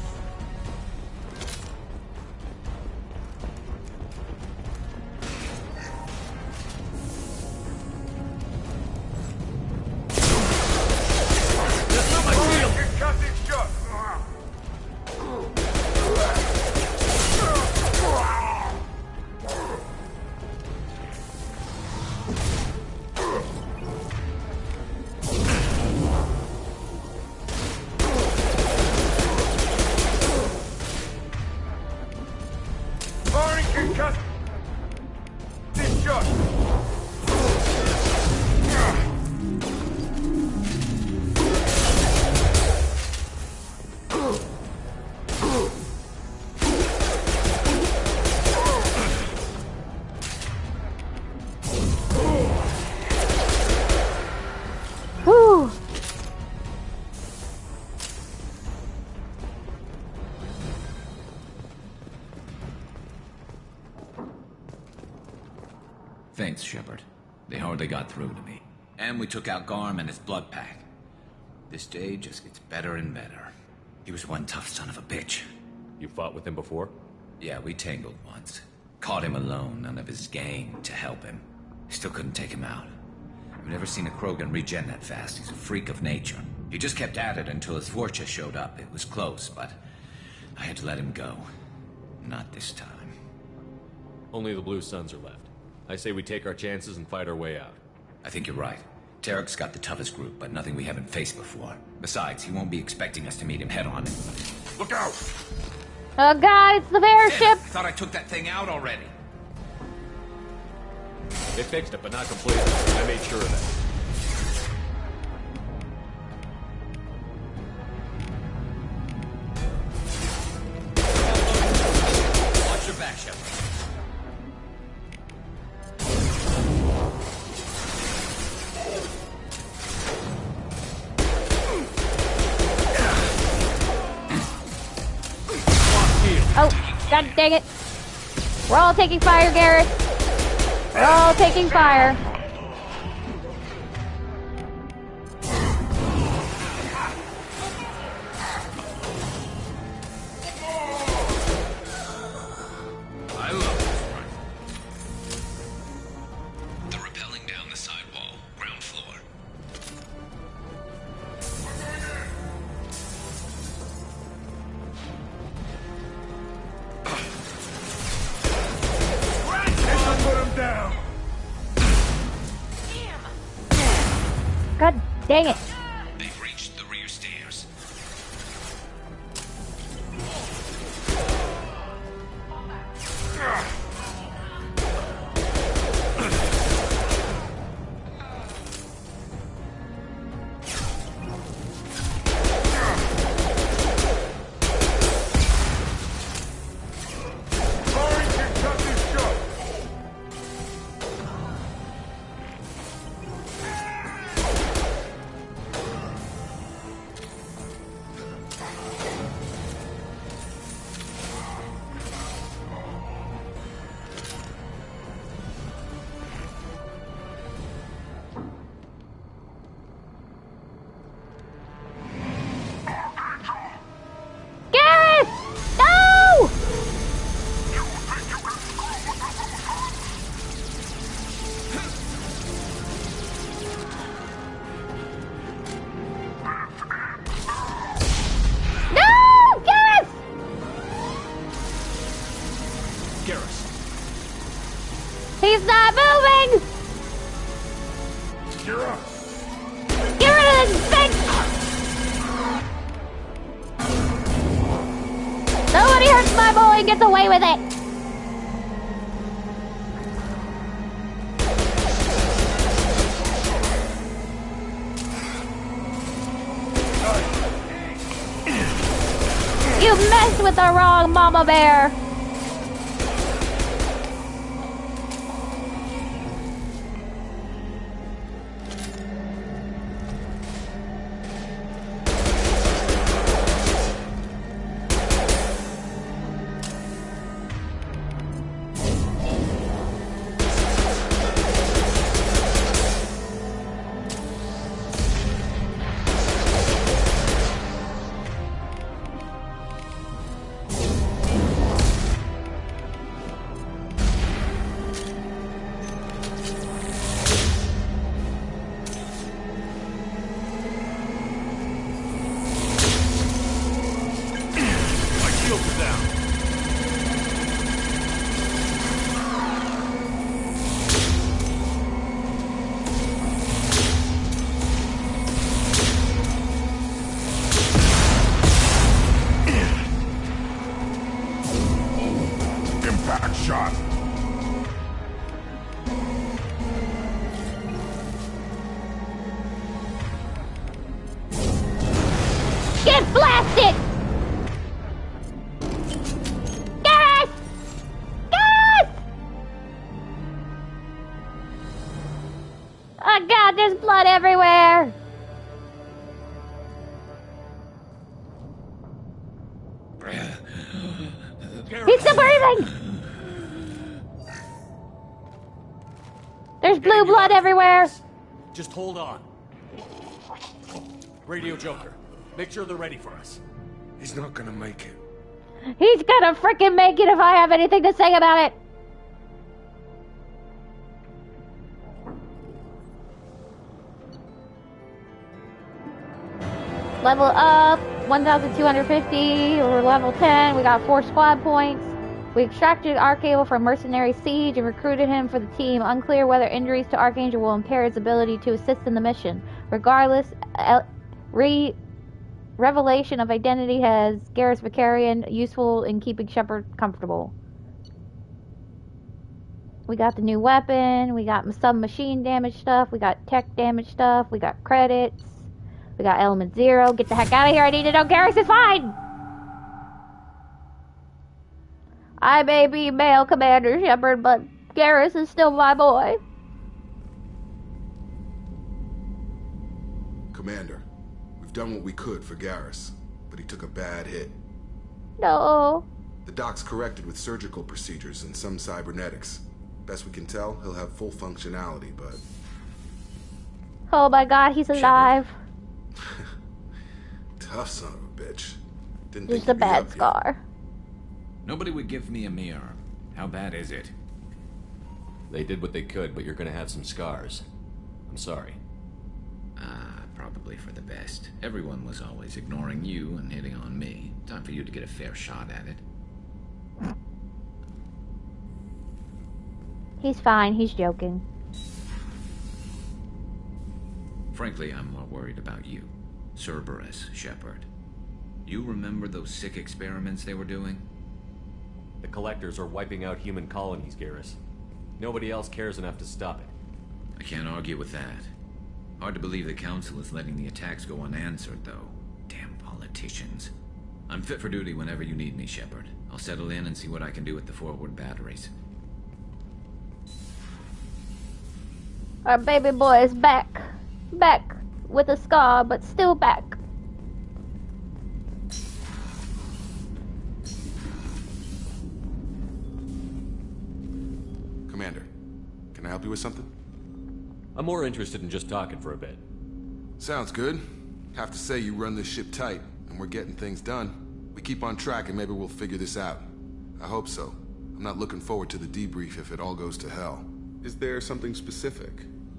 minutes, Shepard. They hardly got through to me. And we took out Garm and his blood pack. This day just gets better and better. He was one tough son of a bitch. You fought with him before? Yeah, we tangled once. Caught him alone, none of his gang to help him. Still couldn't take him out. I've never seen a Krogan regen that fast. He's a freak of nature. He just kept at it until his Forcha showed up. It was close, but I had to let him go. Not this time. Only the Blue Suns are left. I say we take our chances and fight our way out. I think you're right. Tarek's got the toughest group, but nothing we haven't faced before. Besides, he won't be expecting us to meet him head-on. Look out! Oh god, it's the airship! I thought I took that thing out already. They fixed it, but not completely. I made sure of that. Watch your back, Shepard. Oh, god dang it. We're all taking fire, Garrett. We're all taking fire. I love this rifle. They're rappelling down the side wall, ground floor. Put him down! God dang it. They've reached the rear stairs. Garrett! No! No! Garrett! Garrus. He's not moving! You're up! Get rid of this thing! Nobody hurts my boy and gets away with it! You messed with the wrong mama bear! My shields are down. Impact shot! Get blasted! Garrus! Garrus! Oh god, there's blood everywhere! He's still breathing! blue blood everywhere. Just hold on. Radio Joker, make sure they're ready for us. He's not gonna make it. He's gonna freaking make it if I have anything to say about it. Level up, 1,250. We're level 10. We got 4 squad points. We extracted Archangel from Mercenary Siege and recruited him for the team. Unclear whether injuries to Archangel will impair his ability to assist in the mission. Regardless, revelation of identity has Garrus Vicarian, useful in keeping Shepard comfortable. We got the new weapon. We got some machine damage stuff. We got tech damage stuff. We got credits. We got element 0. Get the heck out of here. I need to know Garrus is fine. I may be male Commander Shepard, but Garrus is still my boy. Commander, we've done what we could for Garrus, but he took a bad hit. No. The doc's corrected with surgical procedures and some cybernetics. Best we can tell, he'll have full functionality, but... Oh my god, he's alive. Tough son of a bitch. Didn't Just think a he'd be bad up scar. Nobody would give me a mirror. How bad is it? They did what they could, but you're gonna have some scars. I'm sorry. Probably for the best. Everyone was always ignoring you and hitting on me. Time for you to get a fair shot at it. He's fine, he's joking. Frankly, I'm more worried about you. Cerberus, Shepard. You remember those sick experiments they were doing? The Collectors are wiping out human colonies, Garrus. Nobody else cares enough to stop it. I can't argue with that. Hard to believe the Council is letting the attacks go unanswered, though. Damn politicians. I'm fit for duty whenever you need me, Shepard. I'll settle in and see what I can do with the forward batteries. Our baby boy is back. Back with a scar, but still back. Commander, can I help you with something? I'm more interested in just talking for a bit. Sounds good. Have to say you run this ship tight, and we're getting things done. We keep on track and maybe we'll figure this out. I hope so. I'm not looking forward to the debrief if it all goes to hell. Is there something specific?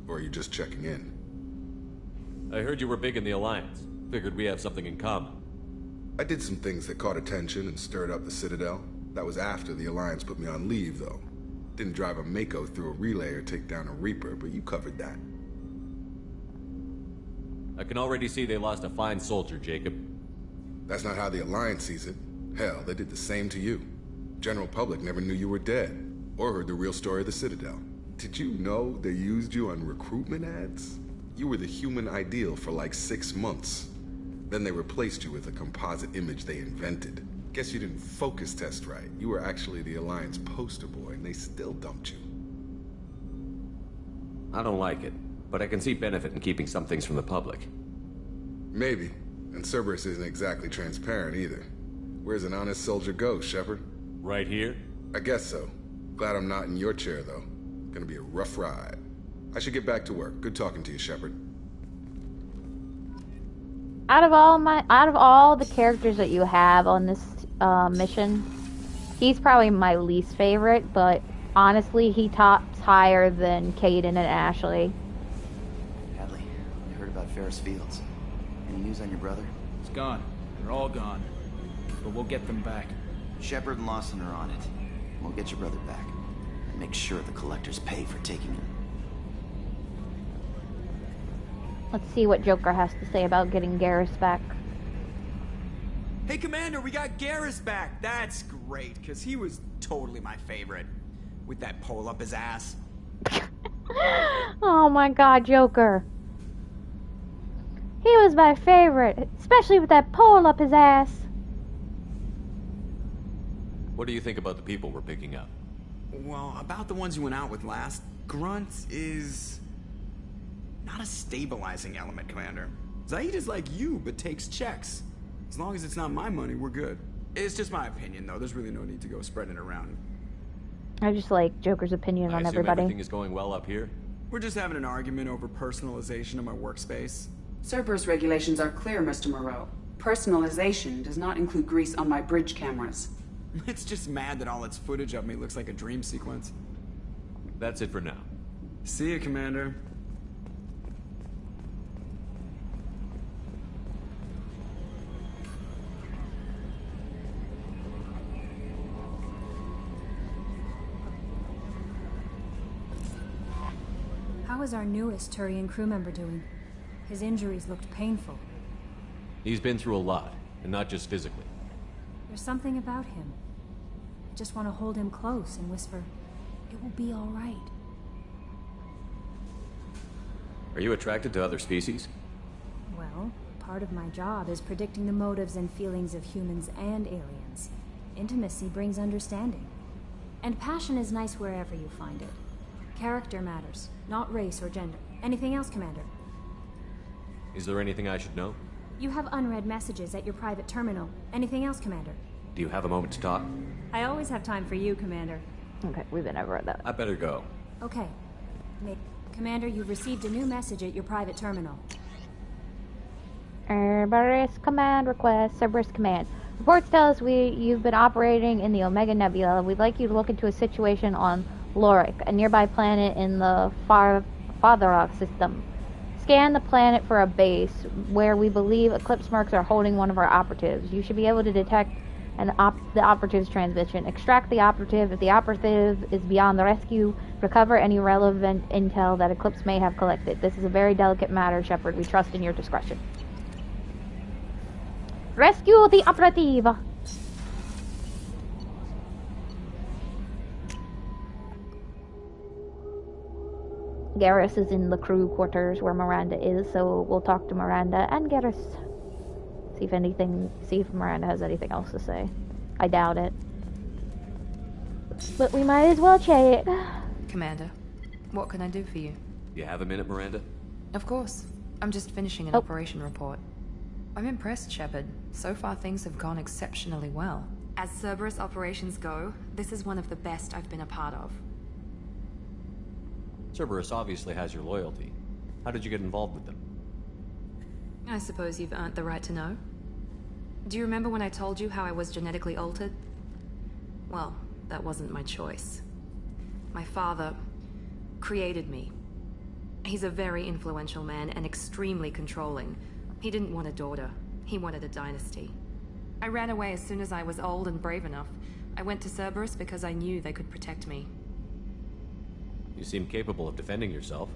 Or are you just checking in? I heard you were big in the Alliance. Figured we have something in common. I did some things that caught attention and stirred up the Citadel. That was after the Alliance put me on leave, though. Didn't drive a Mako through a relay or take down a Reaper, but you covered that. I can already see they lost a fine soldier, Jacob. That's not how the Alliance sees it. Hell, they did the same to you. General public never knew you were dead, or heard the real story of the Citadel. Did you know they used you on recruitment ads? You were the human ideal for like 6 months. Then they replaced you with a composite image they invented. Guess you didn't focus test right. You were actually the Alliance poster boy, and they still dumped you. I don't like it, but I can see benefit in keeping some things from the public. Maybe. And Cerberus isn't exactly transparent either. Where's an honest soldier go, Shepard? Right here? I guess so. Glad I'm not in your chair, though. Gonna be a rough ride. I should get back to work. Good talking to you, Shepard. Out of all the characters that you have on this mission, he's probably my least favorite, but honestly, he tops higher than Caden and Ashley. Hadley, I heard about Ferris Fields. Any news on your brother? It's gone. They're all gone. But we'll get them back. Shepard and Lawson are on it. We'll get your brother back. And make sure the Collectors pay for taking him. Let's see what Joker has to say about getting Garrus back. Hey, Commander, we got Garrus back. That's great, because he was totally my favorite. With that pole up his ass. Oh my god, Joker. He was my favorite, especially with that pole up his ass. What do you think about the people we're picking up? Well, about the ones you went out with last, Grunt is not a stabilizing element, Commander. Zaid is like you, but takes checks. As long as it's not my money, we're good. It's just my opinion, though. There's really no need to go spreading it around. I just like Joker's opinion on everybody. Everything is going well up here? We're just having an argument over personalization of my workspace. Cerberus regulations are clear, Mr. Moreau. Personalization does not include grease on my bridge cameras. It's just mad that all its footage of me looks like a dream sequence. That's it for now. See ya, Commander. How is our newest Turian crew member doing? His injuries looked painful. He's been through a lot, and not just physically. There's something about him. I just want to hold him close and whisper, "It will be all right." Are you attracted to other species? Well, part of my job is predicting the motives and feelings of humans and aliens. Intimacy brings understanding. And passion is nice wherever you find it. Character matters, not race or gender. Anything else, Commander? Is there anything I should know? You have unread messages at your private terminal. Anything else, Commander? Do you have a moment to talk? I always have time for you, Commander. Okay, we've been over that. I better go. Okay. Commander, you've received a new message at your private terminal. Cerberus command request. Cerberus command. Reports tell us you've been operating in the Omega Nebula. We'd like you to look into a situation on Lorik, a nearby planet in the Fatherok system. Scan the planet for a base where we believe Eclipse Mercs are holding one of our operatives. You should be able to detect the operative's transmission. Extract the operative. If the operative is beyond the rescue, recover any relevant intel that Eclipse may have collected. This is a very delicate matter, Shepard. We trust in your discretion. Rescue the operative! Garrus is in the crew quarters where Miranda is, so we'll talk to Miranda and Garrus. See if Miranda has anything else to say. I doubt it. But we might as well check. Commander, what can I do for you? You have a minute, Miranda? Of course. I'm just finishing an operation report. I'm impressed, Shepard. So far things have gone exceptionally well. As Cerberus operations go, this is one of the best I've been a part of. Cerberus obviously has your loyalty. How did you get involved with them? I suppose you've earned the right to know. Do you remember when I told you how I was genetically altered? Well, that wasn't my choice. My father created me. He's a very influential man and extremely controlling. He didn't want a daughter. He wanted a dynasty. I ran away as soon as I was old and brave enough. I went to Cerberus because I knew they could protect me. You seem capable of defending yourself.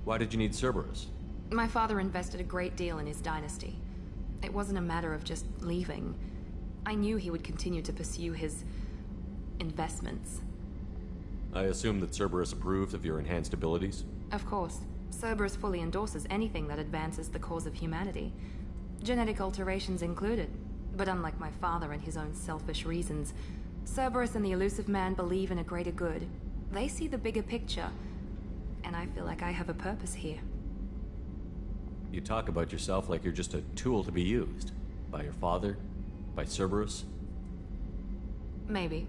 Why did you need Cerberus? My father invested a great deal in his dynasty. It wasn't a matter of just leaving. I knew he would continue to pursue his investments. I assume that Cerberus approved of your enhanced abilities? Of course. Cerberus fully endorses anything that advances the cause of humanity. Genetic alterations included. But unlike my father and his own selfish reasons, Cerberus and the Elusive Man believe in a greater good. They see the bigger picture, and I feel like I have a purpose here. You talk about yourself like you're just a tool to be used. By your father? By Cerberus? Maybe.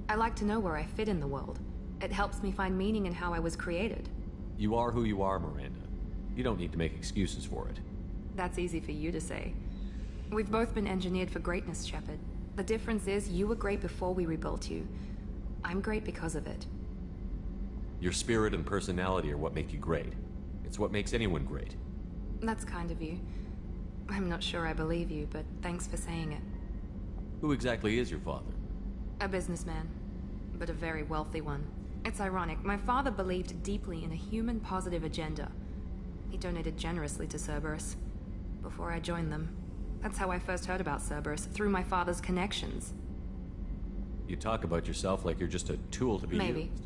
I like to know where I fit in the world. It helps me find meaning in how I was created. You are who you are, Miranda. You don't need to make excuses for it. That's easy for you to say. We've both been engineered for greatness, Shepard. The difference is you were great before we rebuilt you. I'm great because of it. Your spirit and personality are what make you great. It's what makes anyone great. That's kind of you. I'm not sure I believe you, but thanks for saying it. Who exactly is your father? A businessman, but a very wealthy one. It's ironic, my father believed deeply in a human-positive agenda. He donated generously to Cerberus before I joined them. That's how I first heard about Cerberus, through my father's connections. You talk about yourself like you're just a tool to be Maybe. used.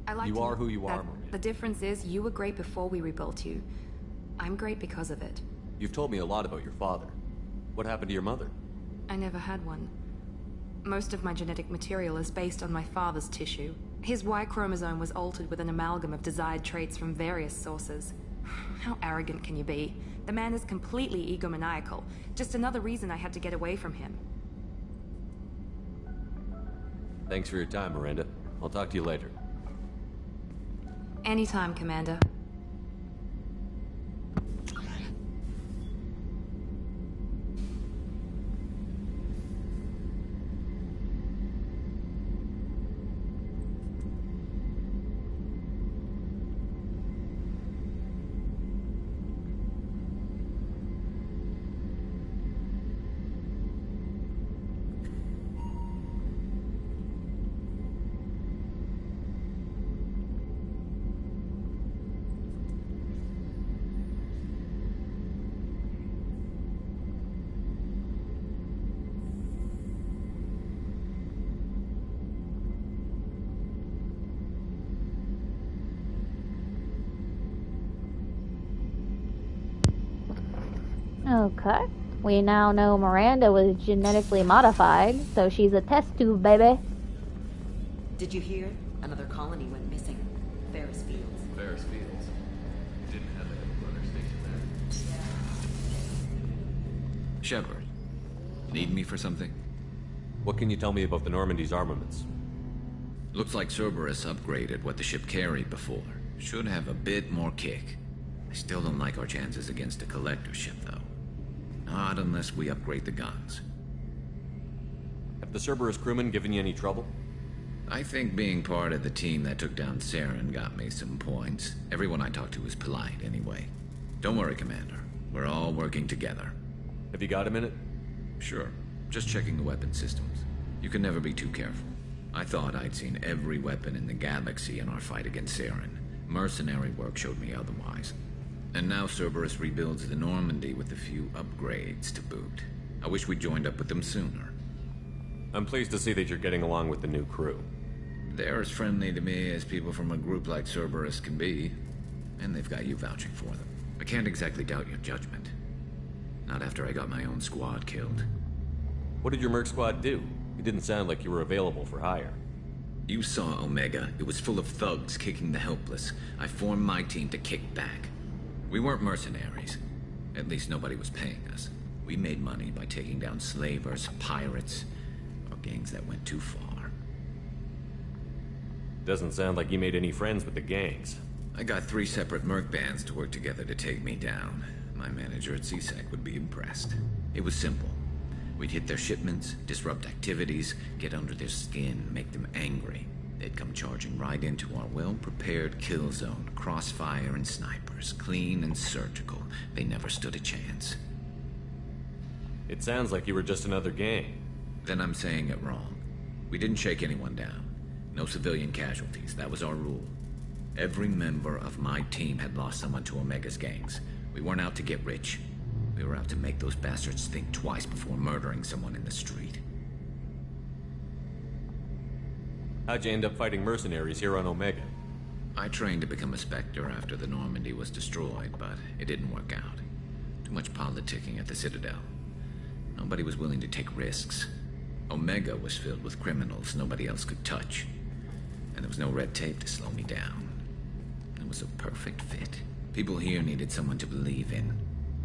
I like you to are who you that are, Miranda. The difference is you were great before we rebuilt you. I'm great because of it. You've told me a lot about your father. What happened to your mother? I never had one. Most of my genetic material is based on my father's tissue. His Y chromosome was altered with an amalgam of desired traits from various sources. How arrogant can you be? The man is completely egomaniacal. Just another reason I had to get away from him. Thanks for your time, Miranda. I'll talk to you later. Anytime, Commander. Okay. We now know Miranda was genetically modified, so she's a test tube, baby. Did you hear? Another colony went missing. Ferris Fields. Ferris Fields. Didn't have a brother station there. Shepard, need me for something? What can you tell me about the Normandy's armaments? Looks like Cerberus upgraded what the ship carried before. Should have a bit more kick. I still don't like our chances against a collector ship, though. Not unless we upgrade the guns. Have the Cerberus crewmen given you any trouble? I think being part of the team that took down Saren got me some points. Everyone I talked to was polite, anyway. Don't worry, Commander. We're all working together. Have you got a minute? Sure. Just checking the weapon systems. You can never be too careful. I thought I'd seen every weapon in the galaxy in our fight against Saren. Mercenary work showed me otherwise. And now Cerberus rebuilds the Normandy with a few upgrades to boot. I wish we'd joined up with them sooner. I'm pleased to see that you're getting along with the new crew. They're as friendly to me as people from a group like Cerberus can be. And they've got you vouching for them. I can't exactly doubt your judgment. Not after I got my own squad killed. What did your merc squad do? It didn't sound like you were available for hire. You saw Omega. It was full of thugs kicking the helpless. I formed my team to kick back. We weren't mercenaries. At least nobody was paying us. We made money by taking down slavers, pirates, or gangs that went too far. Doesn't sound like you made any friends with the gangs. I got 3 separate merc bands to work together to take me down. My manager at CSEC would be impressed. It was simple. We'd hit their shipments, disrupt activities, get under their skin, make them angry. They'd come charging right into our well-prepared kill zone, crossfire and snipers, clean and surgical. They never stood a chance. It sounds like you were just another gang. Then I'm saying it wrong. We didn't shake anyone down. No civilian casualties, that was our rule. Every member of my team had lost someone to Omega's gangs. We weren't out to get rich. We were out to make those bastards think twice before murdering someone in the street. How'd you end up fighting mercenaries here on Omega? I trained to become a Spectre after the Normandy was destroyed, but it didn't work out. Too much politicking at the Citadel. Nobody was willing to take risks. Omega was filled with criminals nobody else could touch. And there was no red tape to slow me down. It was a perfect fit. People here needed someone to believe in.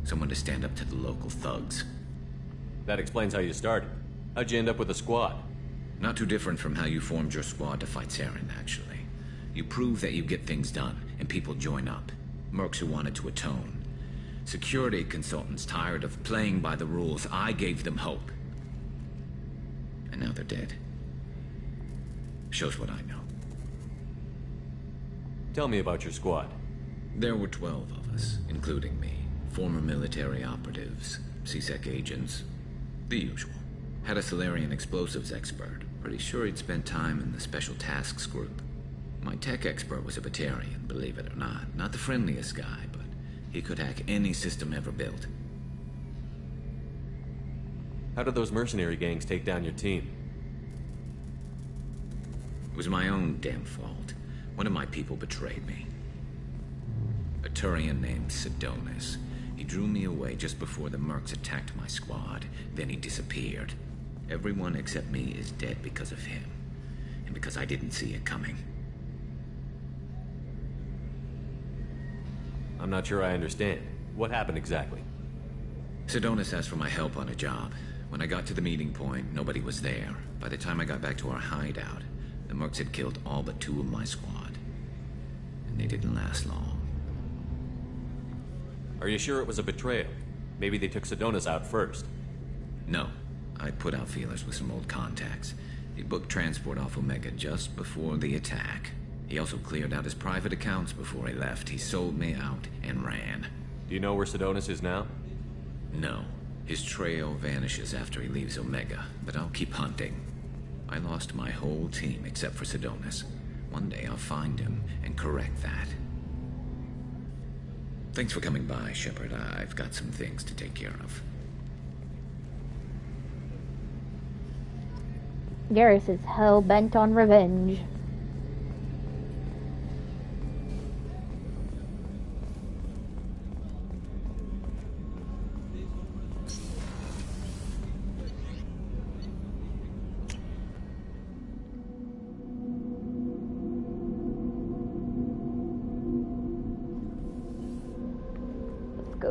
Someone to stand up to the local thugs. That explains how you started. How'd you end up with a squad? Not too different from how you formed your squad to fight Saren, actually. You prove that you get things done, and people join up. Mercs who wanted to atone. Security consultants tired of playing by the rules. I gave them hope. And now they're dead. Shows what I know. Tell me about your squad. There were 12 of us, including me. Former military operatives, CSEC agents, the usual. Had a Solarian explosives expert. Pretty sure he'd spent time in the Special Tasks group. My tech expert was a Batarian, believe it or not. Not the friendliest guy, but he could hack any system ever built. How did those mercenary gangs take down your team? It was my own damn fault. One of my people betrayed me. A Turian named Sidonis. He drew me away just before the mercs attacked my squad. Then he disappeared. Everyone except me is dead because of him. And because I didn't see it coming. I'm not sure I understand. What happened exactly? Sidonis asked for my help on a job. When I got to the meeting point, nobody was there. By the time I got back to our hideout, the mercs had killed all but 2 of my squad. And they didn't last long. Are you sure it was a betrayal? Maybe they took Sidonis out first. No. I put out feelers with some old contacts. He booked transport off Omega just before the attack. He also cleared out his private accounts before he left. He sold me out and ran. Do you know where Sidonis is now? No. His trail vanishes after he leaves Omega, but I'll keep hunting. I lost my whole team except for Sidonis. One day I'll find him and correct that. Thanks for coming by, Shepard. I've got some things to take care of. Garrus is hell-bent on revenge.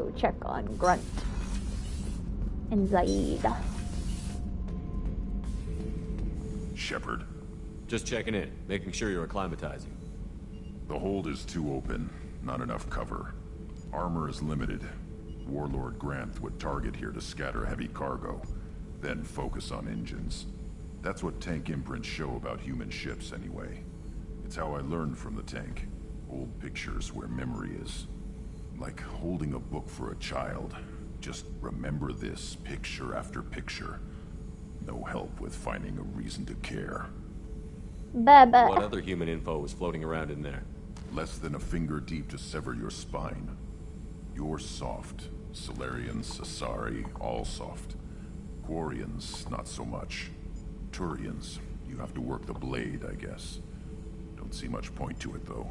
go check on Grunt and Zaid. Shepard. Just checking in, making sure you're acclimatizing. The hold is too open, not enough cover. Armor is limited. Warlord Grant would target here to scatter heavy cargo, then focus on engines. That's what tank imprints show about human ships anyway. It's how I learned from the tank. Old pictures where memory is. Like holding a book for a child. Just remember this, picture after picture. No help with finding a reason to care. Baba. What other human info was floating around in there? Less than a finger deep to sever your spine. You're soft. Solarians, Asari, all soft. Quarians, not so much. Turians, you have to work the blade, I guess. Don't see much point to it, though.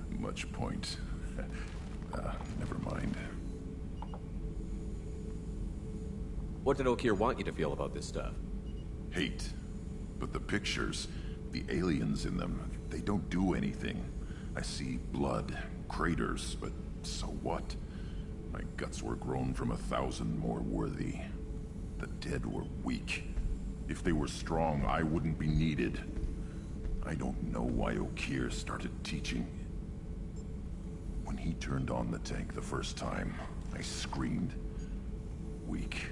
Much point. Never mind. What did Okeer want you to feel about this stuff? Hate. But the pictures, the aliens in them, they don't do anything. I see blood, craters, but so what? My guts were grown from 1,000 more worthy. The dead were weak. If they were strong, I wouldn't be needed. I don't know why Okeer started teaching. When he turned on the tank the first time, I screamed. Weak,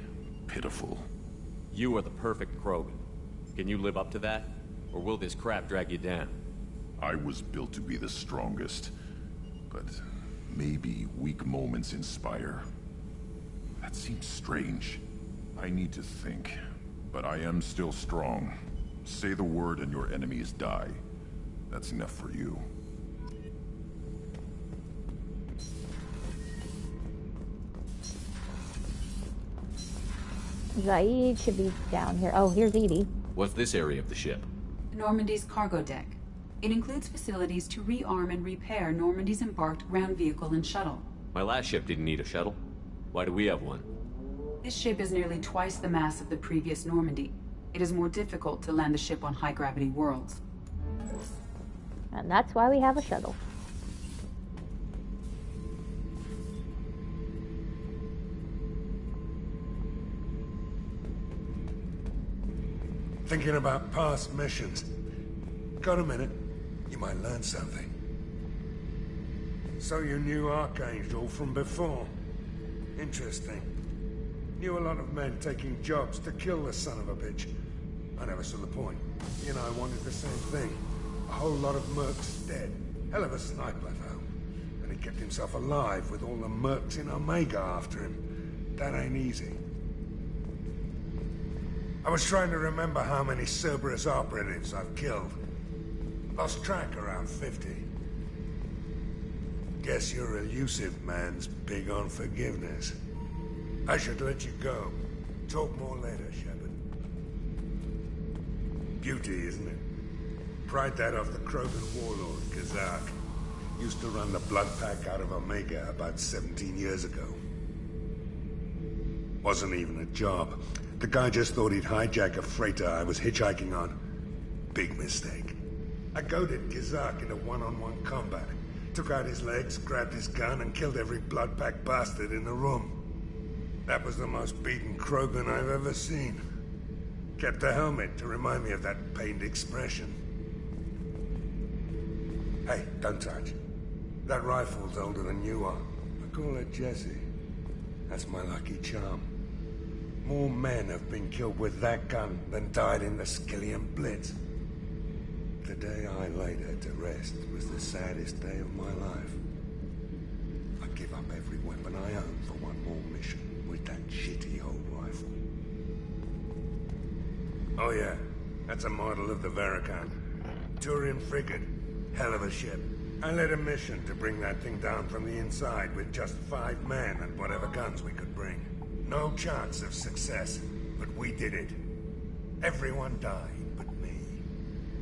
pitiful. You are the perfect Krogan. Can you live up to that? Or will this crap drag you down? I was built to be the strongest, but maybe weak moments inspire. That seems strange. I need to think, but I am still strong. Say the word and your enemies die. That's enough for you. Zaid should be down here. Oh, here's Edie. What's this area of the ship? Normandy's cargo deck. It includes facilities to rearm and repair Normandy's embarked ground vehicle and shuttle. My last ship didn't need a shuttle. Why do we have one? This ship is nearly twice the mass of the previous Normandy. It is more difficult to land the ship on high-gravity worlds. And that's why we have a shuttle. Thinking about past missions. Got a minute? You might learn something. So you knew Archangel from before. Interesting. Knew a lot of men taking jobs to kill the son of a bitch. I never saw the point. You know, I wanted the same thing. A whole lot of mercs dead. Hell of a sniper, though. And he kept himself alive with all the mercs in Omega after him. That ain't easy. I was trying to remember how many Cerberus operatives I've killed. Lost track around 50. Guess your elusive man's big on forgiveness. I should let you go. Talk more later, Shepard. Beauty, isn't it? Pried that off the Krogan warlord, Kazak. Used to run the blood pack out of Omega about 17 years ago. Wasn't even a job. The guy just thought he'd hijack a freighter I was hitchhiking on. Big mistake. I goaded Kazak into one-on-one combat. Took out his legs, grabbed his gun, and killed every blood pack bastard in the room. That was the most beaten Krogan I've ever seen. Kept a helmet to remind me of that pained expression. Hey, don't touch. That rifle's older than you are. I call it Jesse. That's my lucky charm. More men have been killed with that gun than died in the Skillian Blitz. The day I laid her to rest was the saddest day of my life. I give up every weapon I own for one more mission with that shitty old rifle. Oh yeah, that's a model of the Verican. Turian frigate. Hell of a ship. I led a mission to bring that thing down from the inside with just 5 men and whatever guns we could bring. No chance of success, but we did it. Everyone died but me.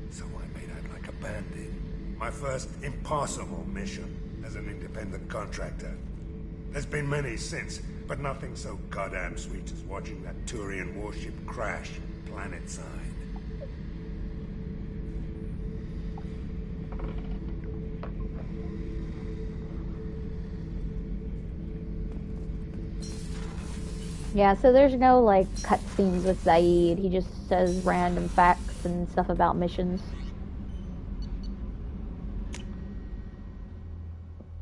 So I made out like a bandit. My first impossible mission as an independent contractor. There's been many since, but nothing so goddamn sweet as watching that Turian warship crash planet-side. Yeah, so there's no, like, cutscenes with Zaid. He just says random facts and stuff about missions.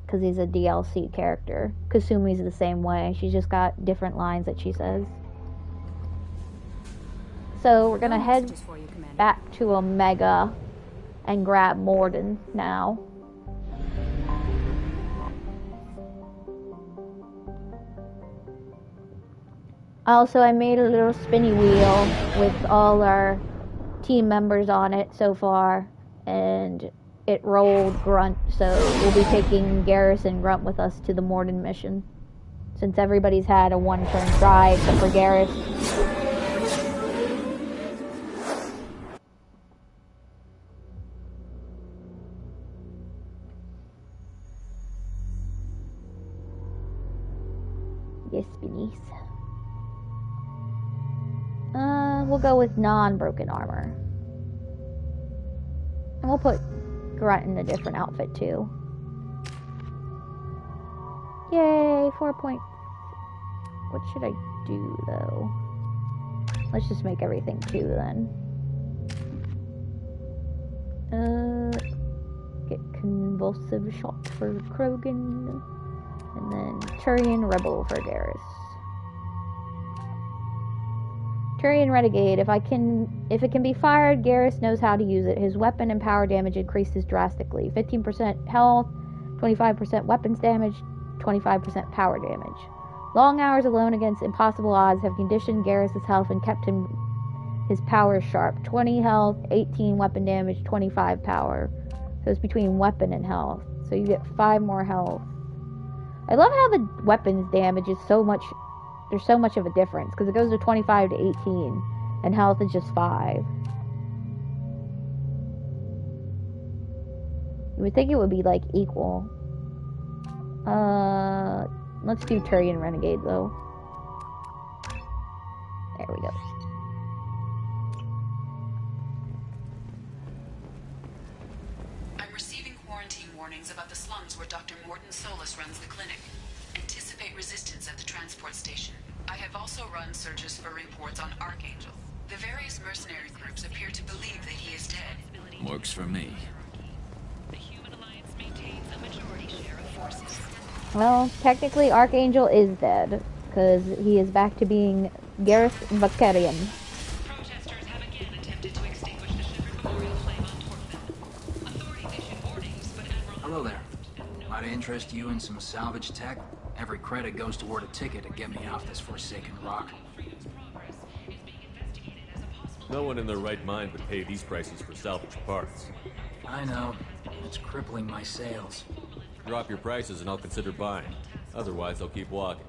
Because he's a DLC character. Kasumi's the same way. She's just got different lines that she says. So we're gonna head back to Omega and grab Morden now. Also, I made a little spinny wheel with all our team members on it so far, and it rolled Grunt, so we'll be taking Garrus and Grunt with us to the Morden mission, since everybody's had a one-turn try except for Garrus. Yes, Spinnies. We'll go with non-broken armor. And we'll put Grunt in a different outfit too. Yay, 4 points. What should I do though? Let's just make everything 2 then. Get convulsive shot for Krogan. And then Turian Rebel for Garrus. Turian Renegade. If it can be fired, Garrus knows how to use it. His weapon and power damage increases drastically. 15% health, 25% weapons damage, 25% power damage. Long hours alone against impossible odds have conditioned Garrus' health and kept his power sharp. 20 health, 18 weapon damage, 25 power. So it's between weapon and health. So you get 5 more health. I love how the weapons damage is so much. There's so much of a difference because it goes to 25 to 18, and health is just 5. You would think it would be like equal. Let's do Turian Renegade though. There we go. I'm receiving quarantine warnings about the slums where Dr. Morton Solus runs the clinic. Anticipate resistance at the transport station. I have also run searches for reports on Archangel. The various mercenary groups appear to believe that he is dead. Works for me. The Human Alliance maintains a majority share of forces. Well, technically Archangel is dead because he is back to being Garrus Vakarian. Protesters have again attempted to extinguish the Shepard Memorial flame on Torquemada. Authorities issued warnings, but Admiral... Hello there. Might I interest you in some salvage tech? Every credit goes toward a ticket to get me off this forsaken rock. No one in their right mind would pay these prices for salvage parts. I know. It's crippling my sales. Drop your prices and I'll consider buying. Otherwise, I'll keep walking.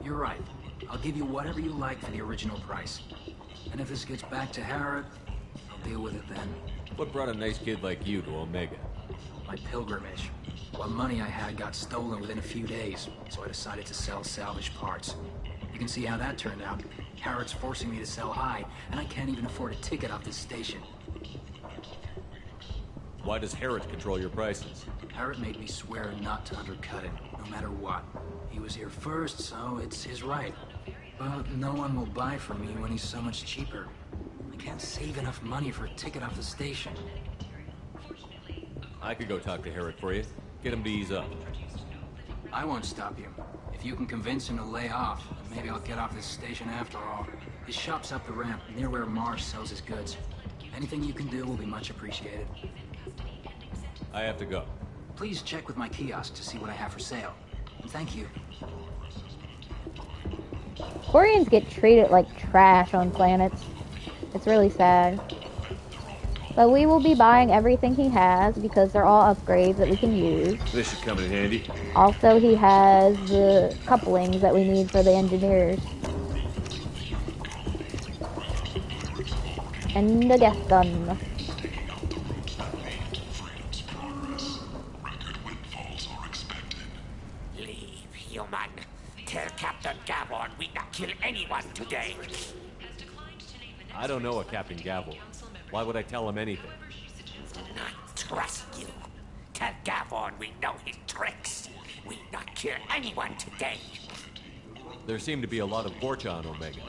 You're right. I'll give you whatever you like for the original price. And if this gets back to Harrod, I'll deal with it then. What brought a nice kid like you to Omega? My pilgrimage. What money I had got stolen within a few days, so I decided to sell salvage parts. You can see how that turned out. Harrod's forcing me to sell high, and I can't even afford a ticket off this station. Why does Harrod control your prices? Harrod made me swear not to undercut him, no matter what. He was here first, so it's his right. But no one will buy from me when he's so much cheaper. I can't save enough money for a ticket off the station. I could go talk to Harrod for you. Get him to ease up. I won't stop you. If you can convince him to lay off, maybe I'll get off this station after all. His shop's up the ramp, near where Marsh sells his goods. Anything you can do will be much appreciated. I have to go. Please check with my kiosk to see what I have for sale. And thank you. Quarians get treated like trash on planets. It's really sad. But we will be buying everything he has because they're all upgrades that we can use. This should come in handy. Also, he has the couplings that we need for the engineers. And the gas gun. Leave, human. Tell Captain Gavon we not kill anyone today. I don't know a Captain Gavel. Why would I tell him anything? Not trust you. Tell Gavon we know his tricks. We not kill anyone today. There seem to be a lot of Vorcha on Omega.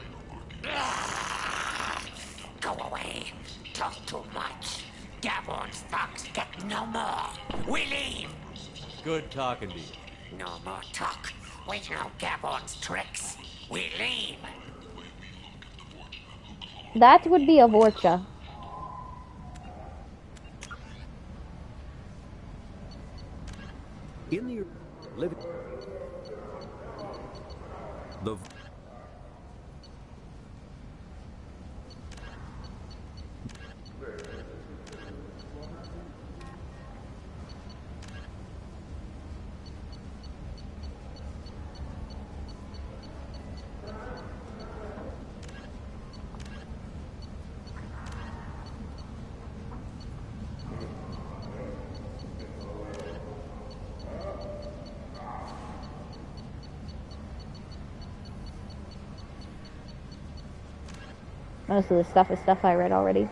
Go away. Talk too much. Gabon's thugs get no more. We leave. Good talking to you. No more talk. We know Gabon's tricks. We leave. That would be a Vorcha. In the living the Most of the stuff is stuff I read already.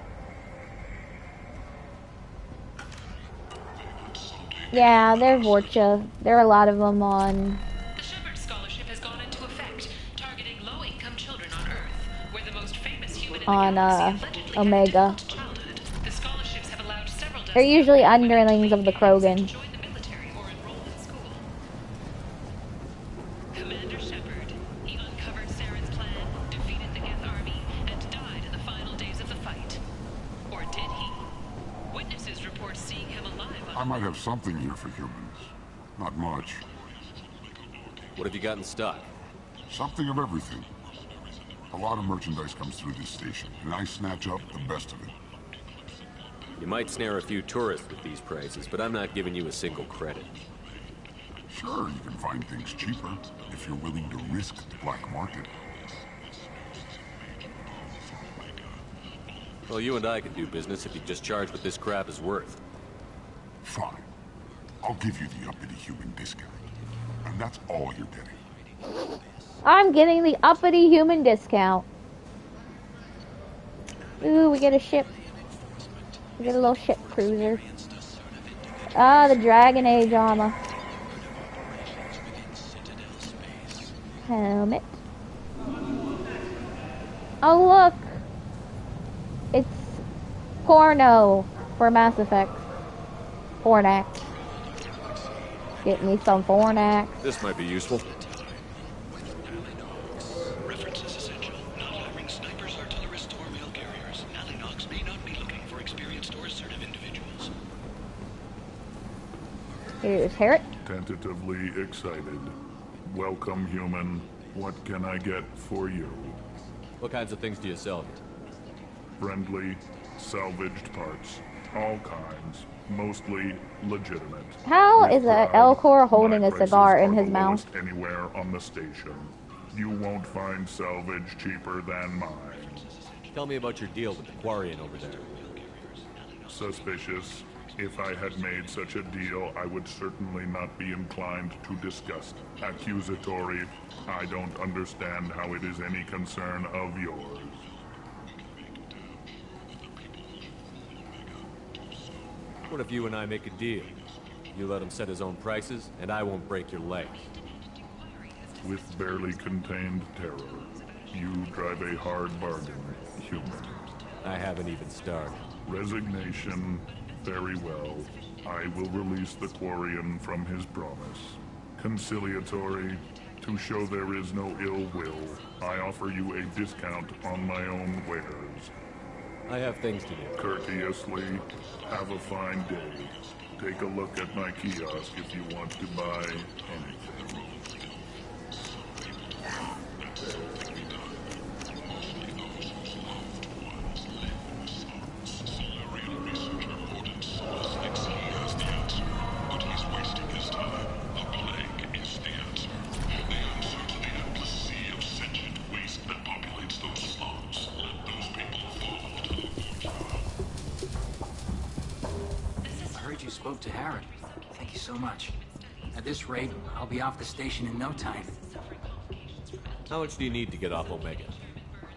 Yeah, they're Vorcha. There are a lot of them on... The Shepard Scholarship has gone into effect, targeting low-income children on Earth, where the most famous human in the galaxy Omega. childhood. The scholarships have allowed several They're usually underlings of the Krogan. Commander Shepard, he uncovered Saren's plan, defeated the Geth army, and died in the final days of the fight. Or did he? Witnesses report seeing him alive on... I might have something here for humans. Not much. What have you got in stock? Something of everything. A lot of merchandise comes through this station, and I snatch up the best of it. You might snare a few tourists with these prices, but I'm not giving you a single credit. Sure, you can find things cheaper, if you're willing to risk the black market. Well, you and I could do business if you just charge what this crap is worth. Fine. I'll give you the uppity human discount. And that's all you're getting. I'm getting the uppity human discount. Ooh, we get a ship. We get a little ship cruiser. Ah, the Dragon Age armor. Helmet. Oh, look! It's porno for Mass Effect. Fornax. Get me some Fornax. This might be useful. Reference is essential. Not hiring snipers, artillerists, or mail carriers. Alinox may not be looking for experienced or assertive individuals. Here's Harriet. Tentatively excited. Welcome, human. What can I get for you? What kinds of things do you sell? Friendly, salvaged parts. All kinds. Mostly legitimate. How is a Elcor holding a cigar in his mouth? Anywhere on the station. You won't find salvage cheaper than mine. Tell me about your deal with the Quarian over there. Suspicious. If I had made such a deal, I would certainly not be inclined to discuss it. Accusatory. I don't understand how it is any concern of yours. What if you and I make a deal? You let him set his own prices, and I won't break your leg. With barely contained terror, you drive a hard bargain, human. I haven't even started. Resignation. Very well. I will release the Quarian from his promise. Conciliatory. To show there is no ill will, I offer you a discount on my own wares. I have things to do. Courteously, have a fine day. Take a look at my kiosk if you want to buy anything. Spoke to Harrod. Thank you so much. At this rate, I'll be off the station in no time. How much do you need to get off Omega?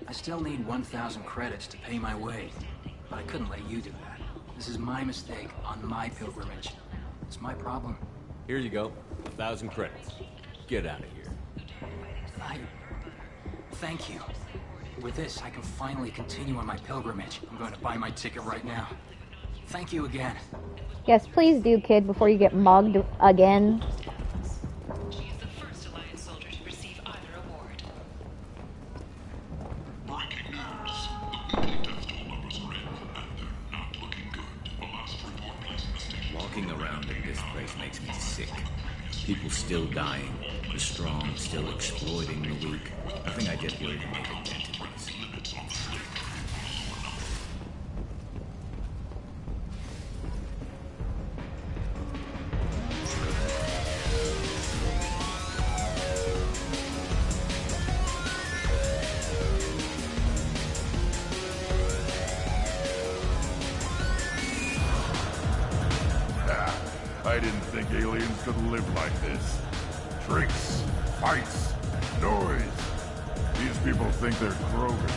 I still need 1,000 credits to pay my way, but I couldn't let you do that. This is my mistake on my pilgrimage. It's my problem. Here you go. 1,000 credits. Get out of here. Thank you. With this, I can finally continue on my pilgrimage. I'm going to buy my ticket right now. Thank you again. Yes, please do, kid, before you get mugged again. She is the first Alliance soldier to receive either award. Breaking news. The weekly death toll numbers are in, and they're not looking good. The last report placed the station... Walking around in this place makes me sick. People still dying. The strong still exploiting the weak. I think I just worried to make a dent in this. I didn't think aliens could live like this. Drinks, fights, noise. These people think they're Krogan.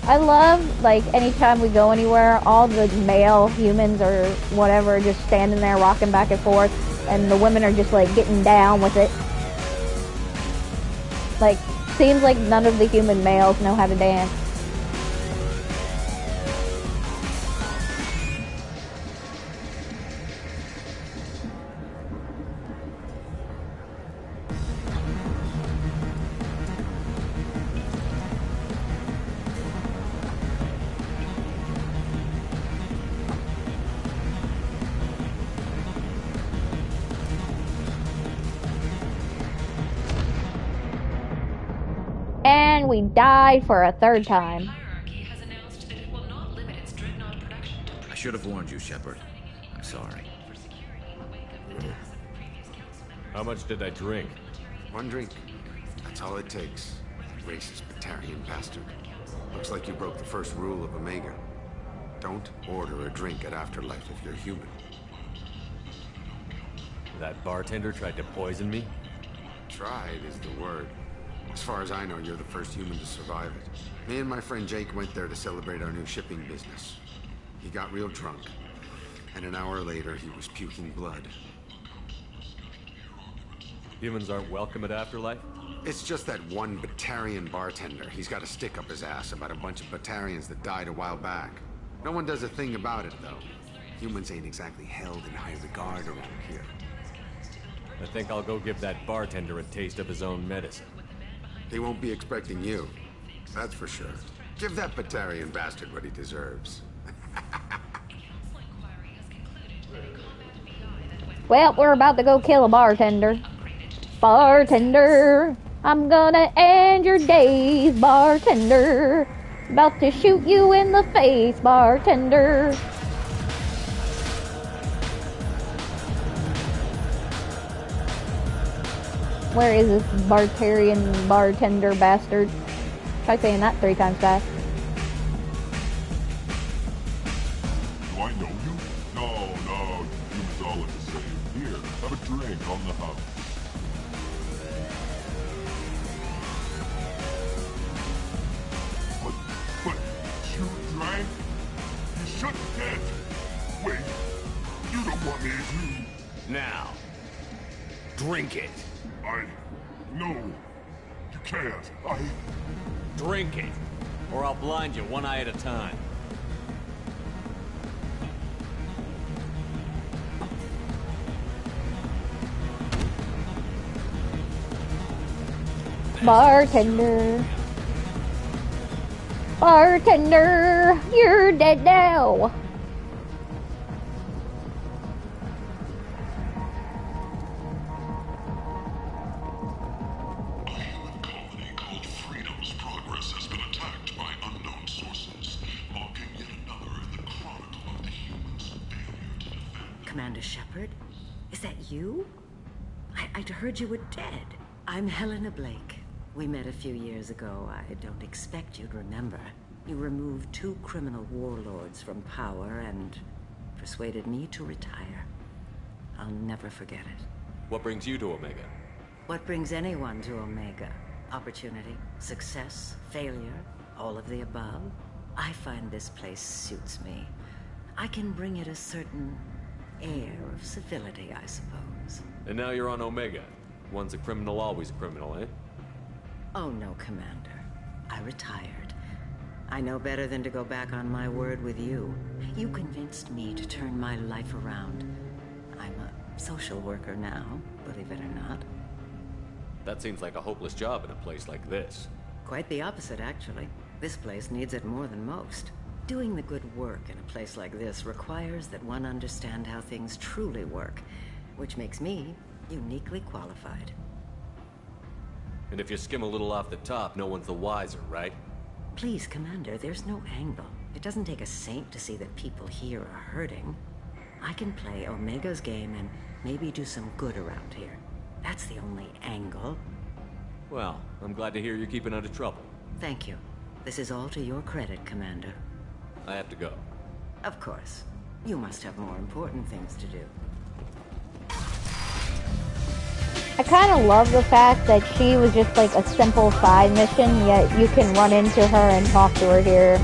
I love, like, anytime we go anywhere, all the male humans or whatever are just standing there rocking back and forth, and the women are just, like, getting down with it. Like, seems like none of the human males know how to dance. And we died for a third time. I should have warned you, Shepard. I'm sorry. How much did I drink? One drink. That's all it takes. Racist Batarian bastard. Looks like you broke the first rule of Omega. Don't order a drink at Afterlife if you're human. That bartender tried to poison me? Tried is the word. As far as I know, you're the first human to survive it. Me and my friend Jake went there to celebrate our new shipping business. He got real drunk, and an hour later he was puking blood. Humans aren't welcome at Afterlife? It's just that one Batarian bartender. He's got a stick up his ass about a bunch of Batarians that died a while back. No one does a thing about it, though. Humans ain't exactly held in high regard around here. I think I'll go give that bartender a taste of his own medicine. He won't be expecting you. That's for sure. Give that Batarian bastard what he deserves. Well, we're about to go kill a bartender. Bartender, I'm gonna end your days, bartender. About to shoot you in the face, bartender. Where is this Bartarian bartender bastard? Try saying that 3 times fast. Do I know you? No, humans all look the same. Here, have a drink on the hub. But you drank? You should get. Wait, you don't want me to... Now, drink it. No, you can't. Drink it, or I'll blind you one eye at a time. Bartender. Bartender, you're dead now. Commander Shepard? Is that you? I'd heard you were dead. I'm Helena Blake. We met a few years ago. I don't expect you'd remember. You removed 2 criminal warlords from power and persuaded me to retire. I'll never forget it. What brings you to Omega? What brings anyone to Omega? Opportunity, success, failure, all of the above? I find this place suits me. I can bring it a certain air of civility, I suppose. And now you're on Omega. Once a criminal, always a criminal, eh? Oh no, Commander. I retired. I know better than to go back on my word with you. You convinced me to turn my life around. I'm a social worker now, believe it or not. That seems like a hopeless job in a place like this. Quite the opposite, actually. This place needs it more than most. Doing the good work in a place like this requires that one understand how things truly work, which makes me uniquely qualified. And if you skim a little off the top, no one's the wiser, right? Please, Commander, there's no angle. It doesn't take a saint to see that people here are hurting. I can play Omega's game and maybe do some good around here. That's the only angle. Well, I'm glad to hear you're keeping out of trouble. Thank you. This is all to your credit, Commander. I have to go. Of course. You must have more important things to do. I kind of love the fact that she was just like a simple side mission, yet you can run into her and talk to her here.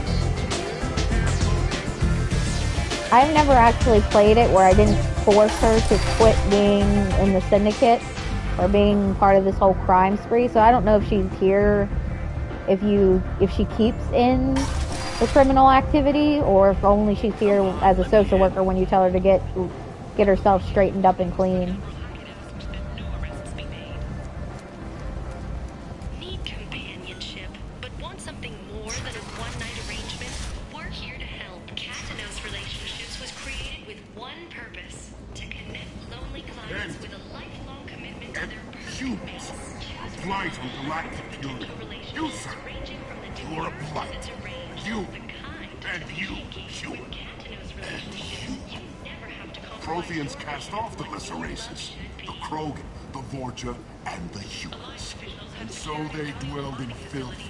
I've never actually played it where I didn't force her to quit being in the syndicate or being part of this whole crime spree, so I don't know if she's here, if she keeps in the criminal activity, or if only she's here as a social worker when you tell her to get herself straightened up and clean. Need companionship, but want something more than a one-night arrangement? We're here to help. Katanos Relationships was created with one purpose: to connect lonely clients with a lifelong commitment to their perfect mates. Blight on galactic purity. You, sir. You are a blight. You. And you, human. And you. Protheans cast off the lesser races. The Krogan, the Vorja, and the humans. And so they dwelled in filth.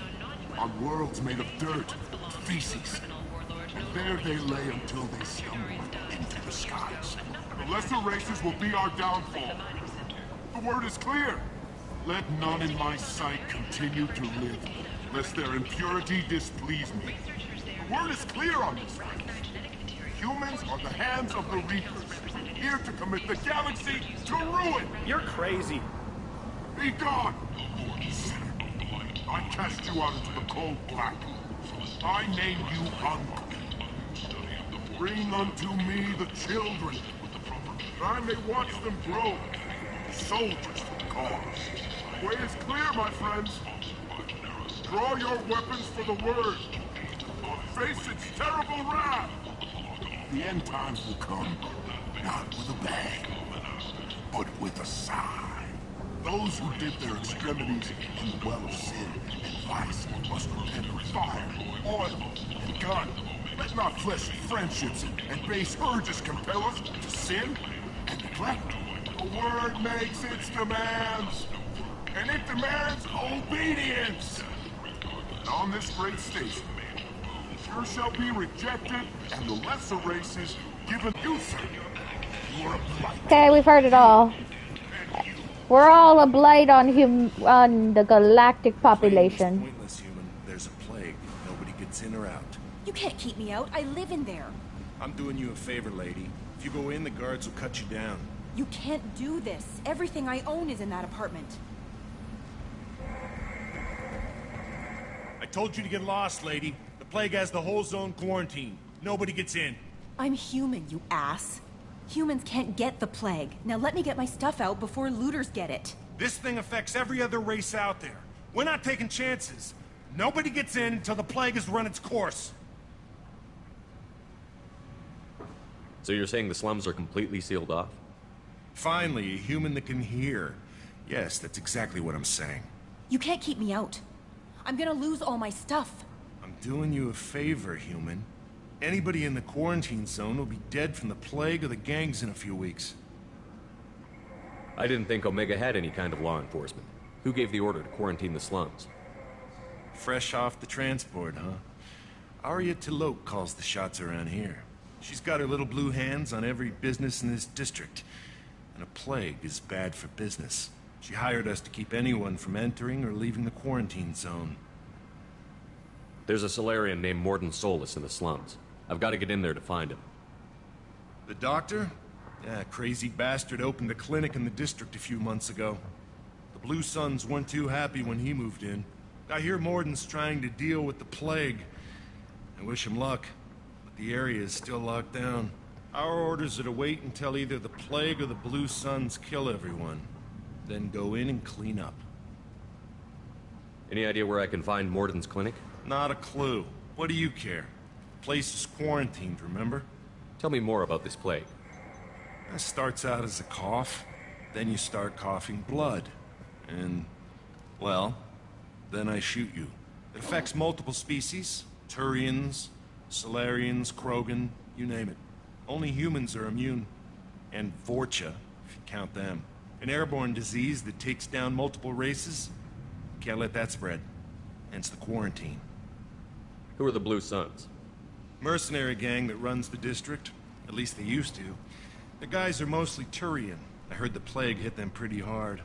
On worlds made of dirt, feces. And there they lay until they stumbled into the skies. The lesser races will be our downfall. The word is clear. Let none in my sight continue to live, lest their impurity displease me. The word is clear on this one. Humans are the hands of the Reapers, here to commit the galaxy to ruin! You're crazy. Be gone! I cast you out into the cold black. I name you unclean. Bring unto me the children, that I may watch them grow, soldiers for the cause. The way is clear, my friends. Draw your weapons for the word. Face its terrible wrath. The end times will come, not with a bang, but with a sigh. Those who dip their extremities in the well of sin and vice must repent of fire, oil, and gun. Let not fleshly friendships and base urges compel us to sin and neglect. The word makes its demands, and it demands obedience. And on this great station, you shall be rejected, and the lesser races given you, sir. You are a blight. Okay, we've heard it all. We're all a blight on the galactic population. Pointless, human. There's a plague. Nobody gets in or out. You can't keep me out. I live in there. I'm doing you a favor, lady. If you go in, the guards will cut you down. You can't do this. Everything I own is in that apartment. I told you to get lost, lady. The plague has the whole zone quarantined. Nobody gets in. I'm human, you ass. Humans can't get the plague. Now let me get my stuff out before looters get it. This thing affects every other race out there. We're not taking chances. Nobody gets in until the plague has run its course. So you're saying the slums are completely sealed off? Finally, a human that can hear. Yes, that's exactly what I'm saying. You can't keep me out. I'm gonna lose all my stuff. I'm doing you a favor, human. Anybody in the quarantine zone will be dead from the plague or the gangs in a few weeks. I didn't think Omega had any kind of law enforcement. Who gave the order to quarantine the slums? Fresh off the transport, huh? Arya Tilok calls the shots around here. She's got her little blue hands on every business in this district. and a plague is bad for business. She hired us to keep anyone from entering or leaving the quarantine zone. There's a Solarian named Morden Solus in the slums. I've got to get in there to find him. The doctor? Yeah, crazy bastard opened a clinic in the district a few months ago. The Blue Suns weren't too happy when he moved in. I hear Morden's trying to deal with the plague. I wish him luck, but the area is still locked down. Our orders are to wait until either the plague or the Blue Suns kill everyone. Then go in and clean up. Any idea where I can find Morden's clinic? Not a clue. What do you care? The place is quarantined, remember? Tell me more about this plague. It starts out as a cough, then you start coughing blood. And, well, then I shoot you. It affects multiple species. Turians, Solarians, Krogan, you name it. Only humans are immune. And Vorcha, if you count them. An airborne disease that takes down multiple races. Can't let that spread. Hence the quarantine. Who are the Blue Suns? Mercenary gang that runs the district. At least they used to. The guys are mostly Turian. I heard the plague hit them pretty hard.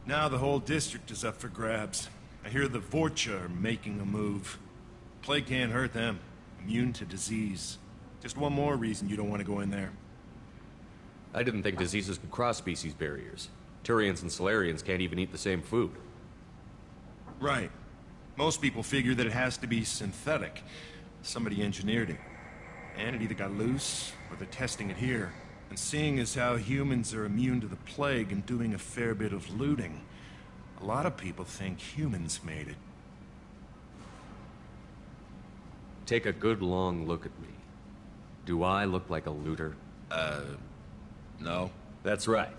Now the whole district is up for grabs. I hear the Vorcha are making a move. Plague can't hurt them. Immune to disease. Just one more reason you don't want to go in there. I didn't think diseases could cross species barriers. Turians and Solarians can't even eat the same food. Right. Most people figure that it has to be synthetic. Somebody engineered it. And it either got loose, or they're testing it here. And seeing as how humans are immune to the plague and doing a fair bit of looting, a lot of people think humans made it. Take a good long look at me. Do I look like a looter? No. That's right.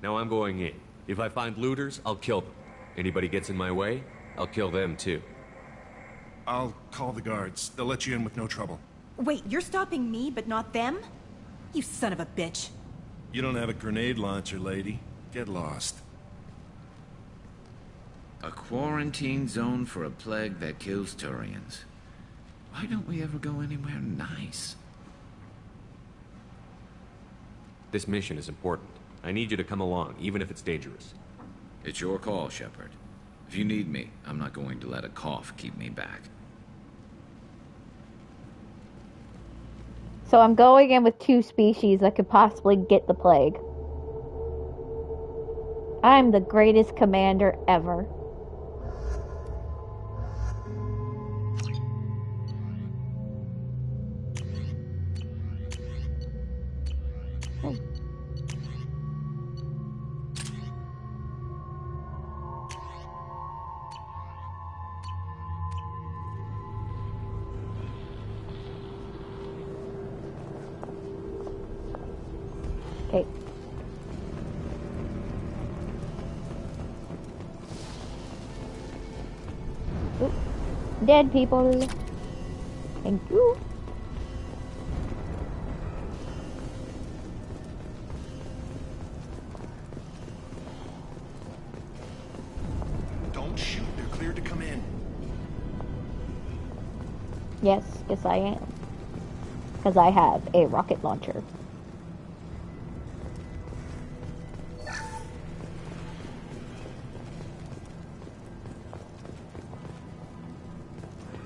Now I'm going in. If I find looters, I'll kill them. Anybody gets in my way, I'll kill them too. I'll call the guards. They'll let you in with no trouble. Wait, you're stopping me, but not them? You son of a bitch. You don't have a grenade launcher, lady. Get lost. A quarantine zone for a plague that kills Turians. Why don't we ever go anywhere nice? This mission is important. I need you to come along, even if it's dangerous. It's your call, Shepard. If you need me, I'm not going to let a cough keep me back. So I'm going in with 2 species that could possibly get the plague. I'm the greatest commander ever. Oh. Okay. Ooh. Dead people. Thank you. Don't shoot. They're cleared to come in. Yes, I am. Because I have a rocket launcher.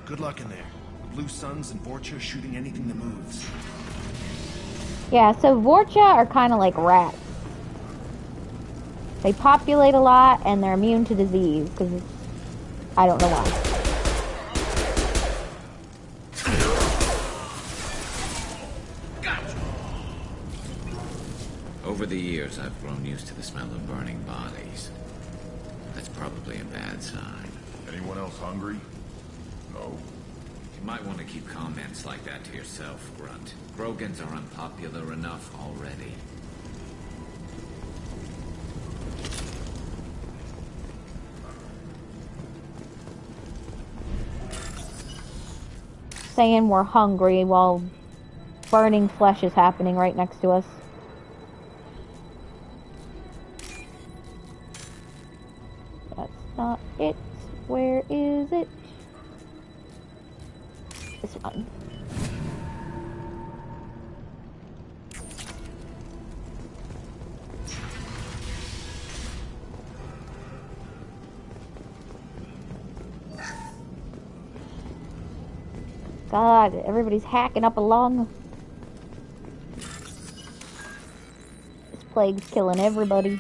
Good luck in there. The Blue Suns and Vorcha shooting anything that moves. Yeah, so Vorcha are kind of like rats. They populate a lot and they're immune to disease, because I don't know why. Over the years, I've grown used to the smell of burning bodies. That's probably a bad sign. Anyone else hungry? No. You might want to keep comments like that to yourself, Grunt. Krogans are unpopular enough already. Saying we're hungry while burning flesh is happening right next to us. That's not it. Where is it? This one. God, everybody's hacking up along. This plague's killing everybody.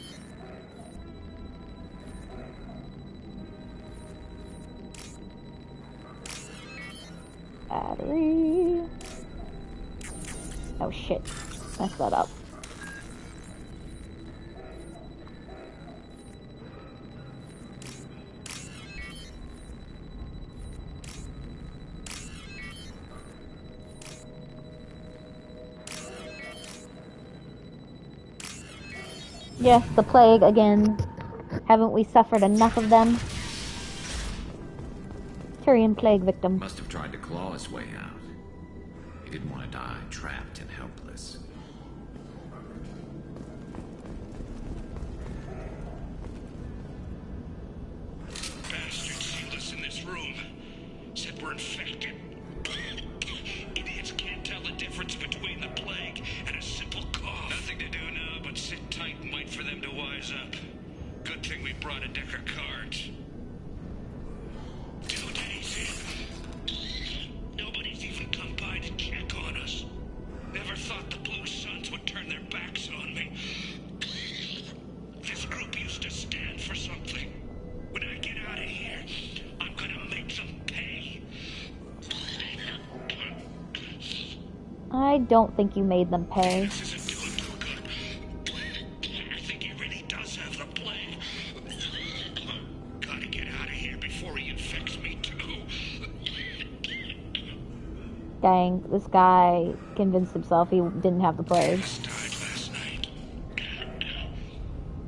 Battery. Oh shit. Messed that up. Yes, the plague again. Haven't we suffered enough of them? Tyrian plague victim. Must have tried to claw his way out. He didn't want to die trapped and helpless. Bastard sealed us in this room. Said we're infected. Idiots can't tell the difference between the plague and a simple cough. Nothing to do now but sit tight and wait for them to wise up. Good thing we brought a deck of cards. 2 days in. Nobody's even come by to check on us. Never thought the Blue Suns would turn their backs on me. This group used to stand for something. When I get out of here, I'm gonna make them pay. I don't think you made them pay. This isn't doing too good. I think he really does have the plague. Gotta get out of here before he infects me too. Dang, this guy convinced himself he didn't have the plague.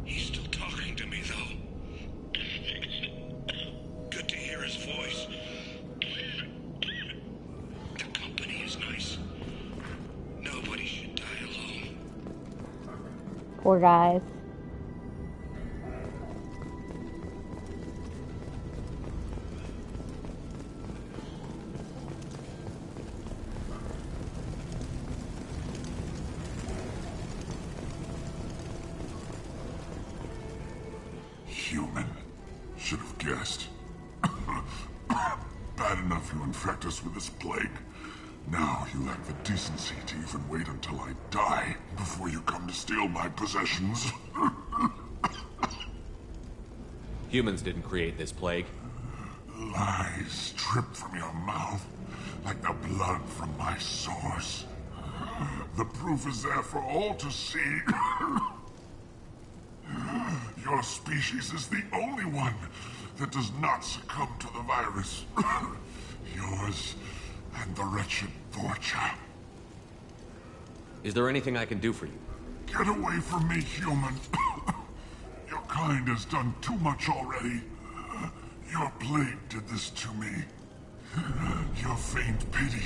He's still talking to me though. Good to hear his voice. The company is nice. Nobody should die alone. Poor guys. Human. Should have guessed. Bad enough you infect us with this plague. Now you lack the decency to even wait until I die before you come to steal my possessions. Humans didn't create this plague. Lies drip from your mouth like the blood from my sores. The proof is there for all to see. Your species is the only one that does not succumb to the virus. Yours and the wretched Vorcha. Is there anything I can do for you? Get away from me, human. Your kind has done too much already. Your plague did this to me. Your faint pity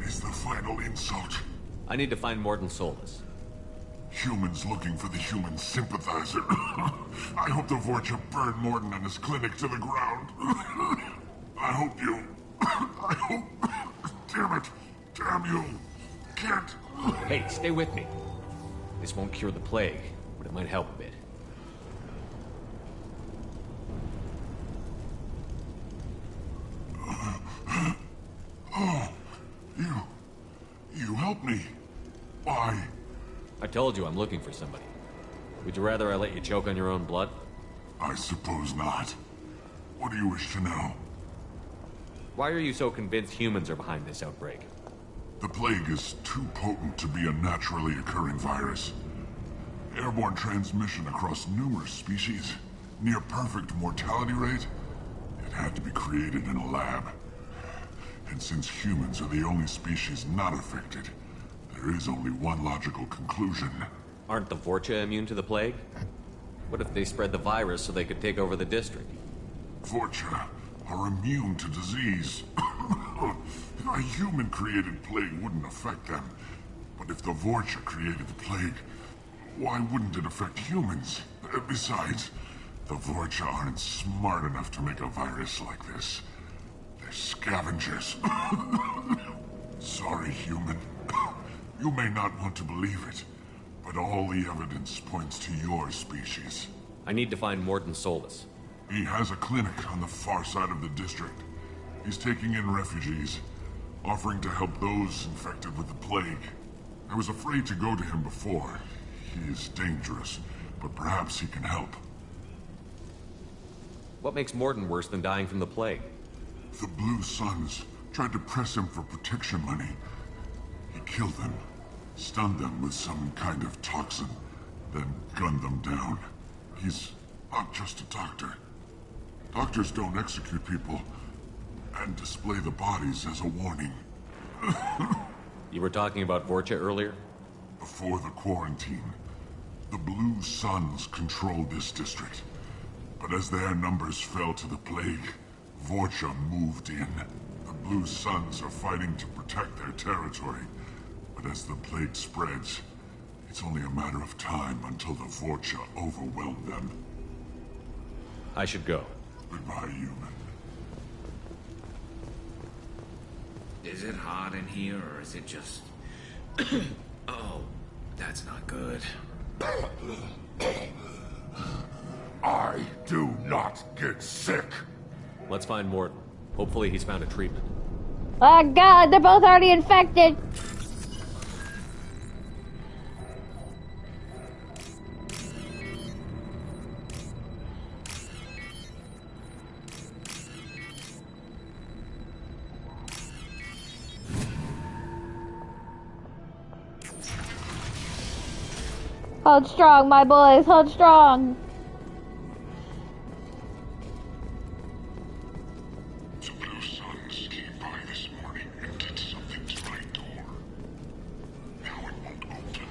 is the final insult. I need to find Morton Solus. Humans looking for the human sympathizer. I hope the Vorcha burned Morton and his clinic to the ground. I hope you... I hope... Damn it. Damn you. Can't... Hey, stay with me. This won't cure the plague, but it might help a bit. Oh, you helped me. Why? I told you I'm looking for somebody. Would you rather I let you choke on your own blood? I suppose not. What do you wish to know? Why are you so convinced humans are behind this outbreak? The plague is too potent to be a naturally occurring virus. Airborne transmission across numerous species, near perfect mortality rate. It had to be created in a lab. And since humans are the only species not affected, there is only one logical conclusion. Aren't the Vorcha immune to the plague? What if they spread the virus so they could take over the district? Vorcha are immune to disease. A human-created plague wouldn't affect them. But if the Vorcha created the plague, why wouldn't it affect humans? Besides, the Vorcha aren't smart enough to make a virus like this. They're scavengers. Sorry, human. You may not want to believe it, but all the evidence points to your species. I need to find Morton Solus. He has a clinic on the far side of the district. He's taking in refugees. offering to help those infected with the plague. I was afraid to go to him before. He is dangerous, but perhaps he can help. What makes Morton worse than dying from the plague? The Blue Suns tried to press him for protection money. He killed them, stunned them with some kind of toxin, then gunned them down. He's not just a doctor. Doctors don't execute people and display the bodies as a warning. You were talking about Vorcha earlier? Before the quarantine, the Blue Suns controlled this district. But as their numbers fell to the plague, Vorcha moved in. The Blue Suns are fighting to protect their territory. But as the plague spreads, it's only a matter of time until the Vorcha overwhelm them. I should go. Goodbye, human. Is it hot in here, or is it just... Oh, that's not good. I do not get sick. Let's find Morton. Hopefully he's found a treatment. Oh god, they're both already infected! Hold strong, my boys, hold strong! The Blue Suns came by this morning and did something to my door. Now it won't open.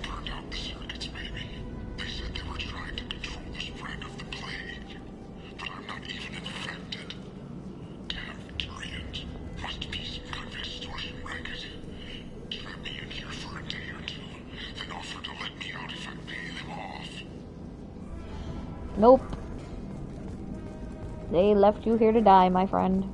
Burned out the circuits, maybe. They said they were trying to control the spread of the plague. But I'm not even infected. Damn Turians. Must be some kind of extortion racket. Trap me in here for a day or two, then offer to let me out if I pay them off. Nope. They left you here to die, my friend.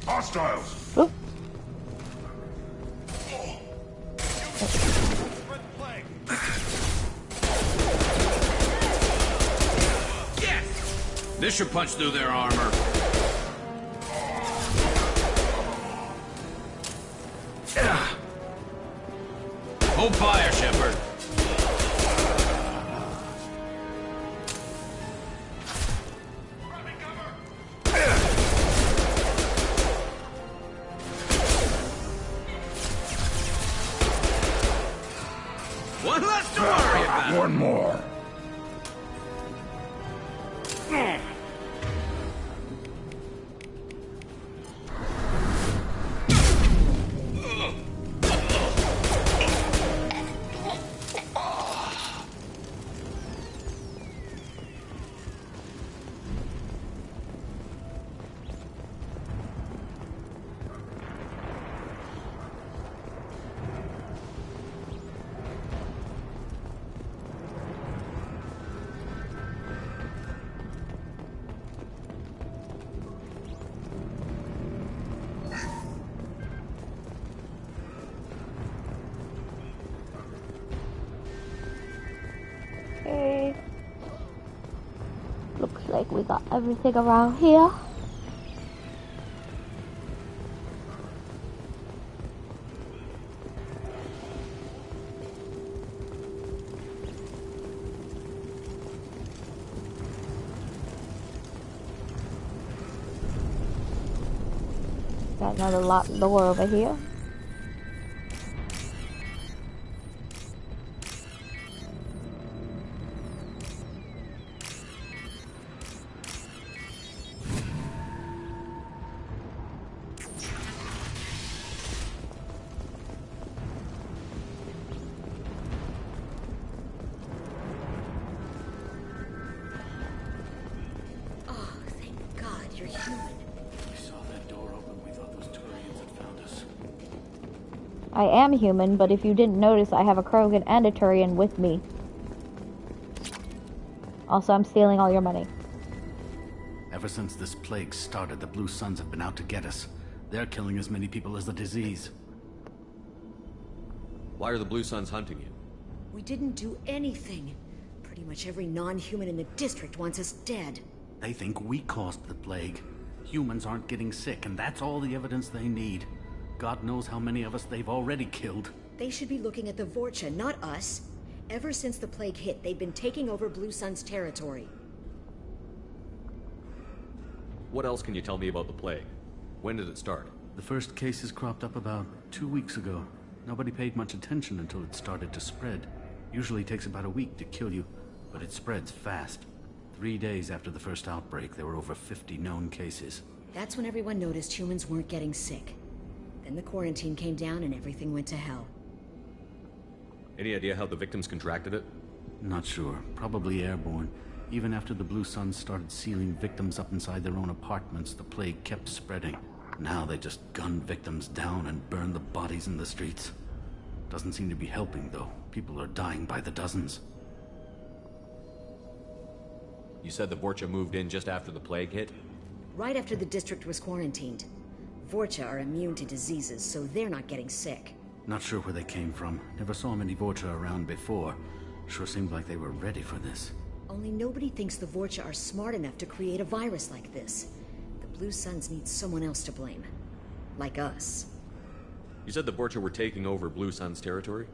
Hostiles! Oop. This should punch through their armor. Hold fire, Shepard. One less to worry about. One more. Okay. Looks like we got everything around here. Got another locked door over here. Oh, thank God you're human. We saw that door open. We thought those Turians had found us. I am human, but if you didn't notice, I have a Krogan and a Turian with me. Also, I'm stealing all your money. Ever since this plague started, the Blue Suns have been out to get us. They're killing as many people as the disease. Why are the Blue Suns hunting you? We didn't do anything. Pretty much every non-human in the district wants us dead. They think we caused the plague. Humans aren't getting sick, and that's all the evidence they need. God knows how many of us they've already killed. They should be looking at the Vorcha, not us. Ever since the plague hit, they've been taking over Blue Sun's territory. What else can you tell me about the plague? When did it start? The first cases cropped up about 2 weeks ago. Nobody paid much attention until it started to spread. Usually takes about a week to kill you, but it spreads fast. 3 days after the first outbreak, there were over 50 known cases. That's when everyone noticed humans weren't getting sick. Then the quarantine came down and everything went to hell. Any idea how the victims contracted it? Not sure. Probably airborne. Even after the Blue Suns started sealing victims up inside their own apartments, the plague kept spreading. Now they just gun victims down and burn the bodies in the streets. Doesn't seem to be helping, though. People are dying by the dozens. You said the Vorcha moved in just after the plague hit? Right after the district was quarantined. Vorcha are immune to diseases, so they're not getting sick. Not sure where they came from. Never saw many Vorcha around before. Sure seemed like they were ready for this. Only nobody thinks the Vorcha are smart enough to create a virus like this. The Blue Suns need someone else to blame. Like us. You said the Vorcha were taking over Blue Sun's territory?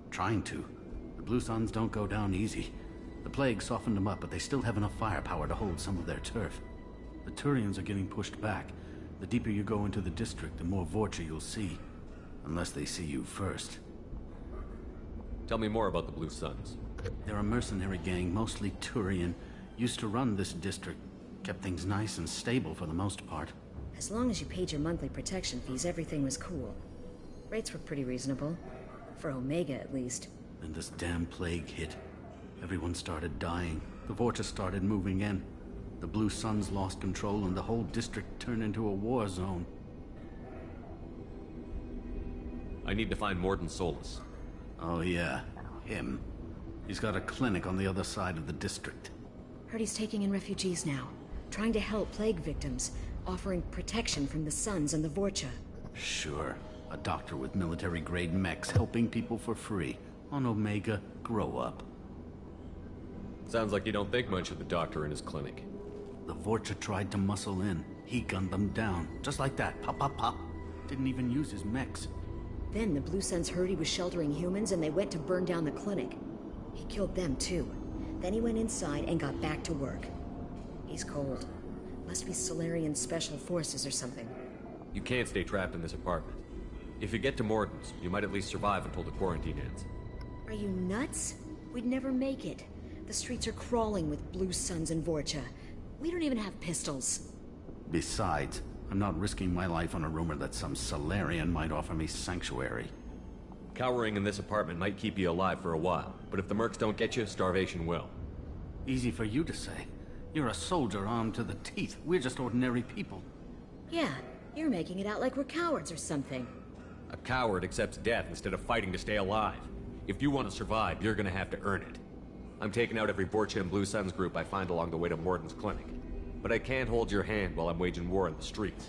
Trying to. The Blue Suns don't go down easy. The plague softened them up, but they still have enough firepower to hold some of their turf. The Turians are getting pushed back. The deeper you go into the district, the more Vorcha you'll see. Unless they see you first. Tell me more about the Blue Suns. They're a mercenary gang, mostly Turian. Used to run this district. Kept things nice and stable for the most part. As long as you paid your monthly protection fees, everything was cool. Rates were pretty reasonable. For Omega, at least. Then this damn plague hit. Everyone started dying. The Vorcha started moving in. The Blue Suns lost control and the whole district turned into a war zone. I need to find Morden Solus. Oh yeah, him. He's got a clinic on the other side of the district. Heard he's taking in refugees now. Trying to help plague victims. Offering protection from the Suns and the Vorcha. Sure. A doctor with military-grade mechs helping people for free. On Omega, grow up. Sounds like you don't think much of the doctor in his clinic. The Vorcha tried to muscle in. He gunned them down. Just like that. Pop, pop, pop. Didn't even use his mechs. Then the Blue Suns heard he was sheltering humans and they went to burn down the clinic. He killed them too. Then he went inside and got back to work. He's cold. Must be Solarian Special Forces or something. You can't stay trapped in this apartment. If you get to Morden's, you might at least survive until the quarantine ends. Are you nuts? We'd never make it. The streets are crawling with Blue Suns and Vorcha. We don't even have pistols. Besides, I'm not risking my life on a rumor that some Solarian might offer me sanctuary. Cowering in this apartment might keep you alive for a while, but if the mercs don't get you, starvation will. Easy for you to say. You're a soldier armed to the teeth. We're just ordinary people. Yeah, you're making it out like we're cowards or something. A coward accepts death instead of fighting to stay alive. If you want to survive, you're gonna have to earn it. I'm taking out every Vorcha and Blue Suns group I find along the way to Morden's clinic. But I can't hold your hand while I'm waging war in the streets.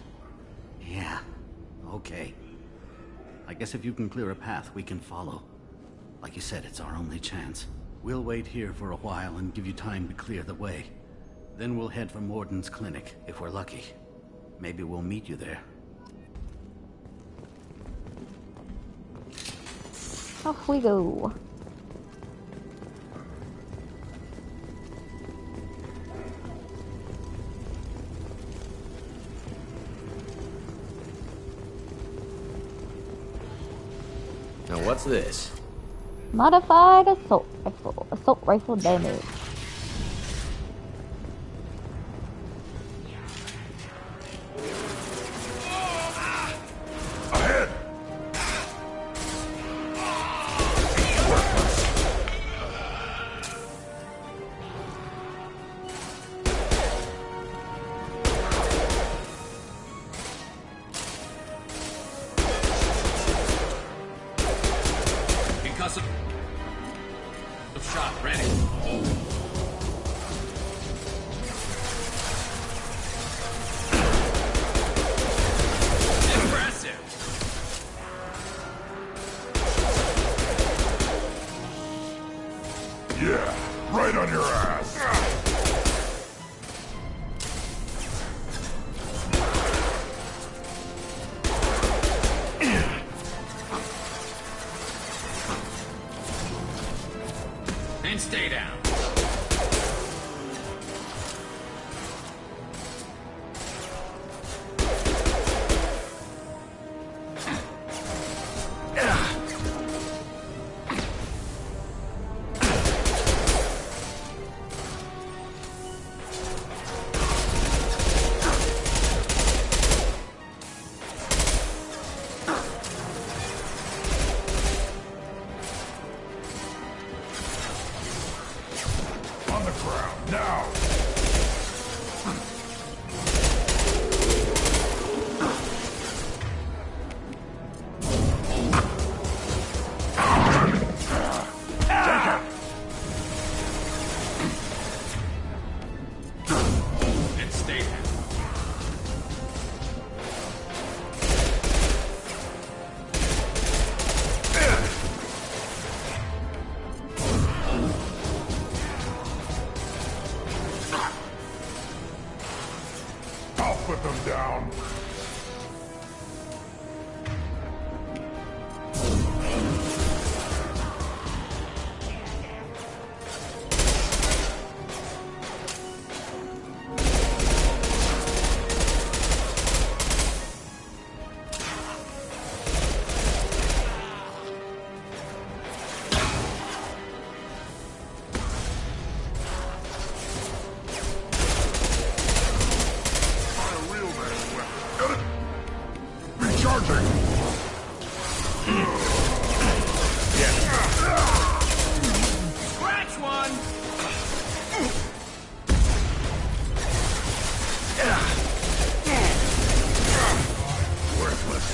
Yeah, okay. I guess if you can clear a path, we can follow. Like you said, it's our only chance. We'll wait here for a while and give you time to clear the way. Then we'll head for Morden's clinic, if we're lucky. Maybe we'll meet you there. Off we go. Now what's this? Modified assault rifle. Assault rifle damage. Shot ready. your ass! And stay down. On the ground, now! And stay down. I'll put them down. Recharging! Scratch one! Worthless.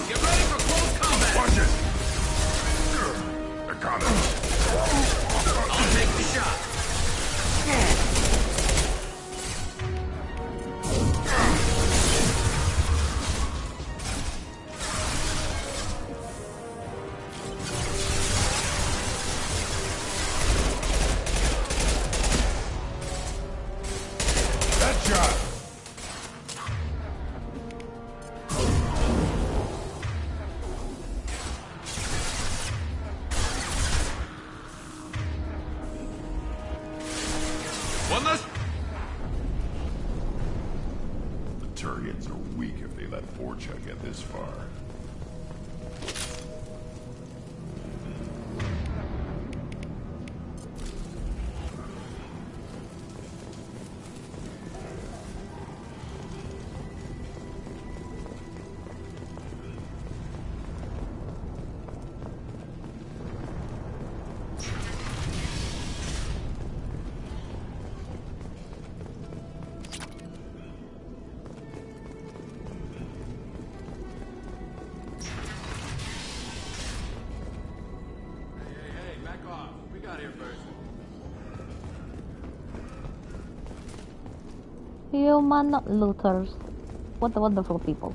Get ready for close combat! Watch it! I got it. I'll take the shot. That shot! One less. The Turians are weak if they let Vorcha get this far. Hey, back off. We got here first. Human looters. What the wonderful people.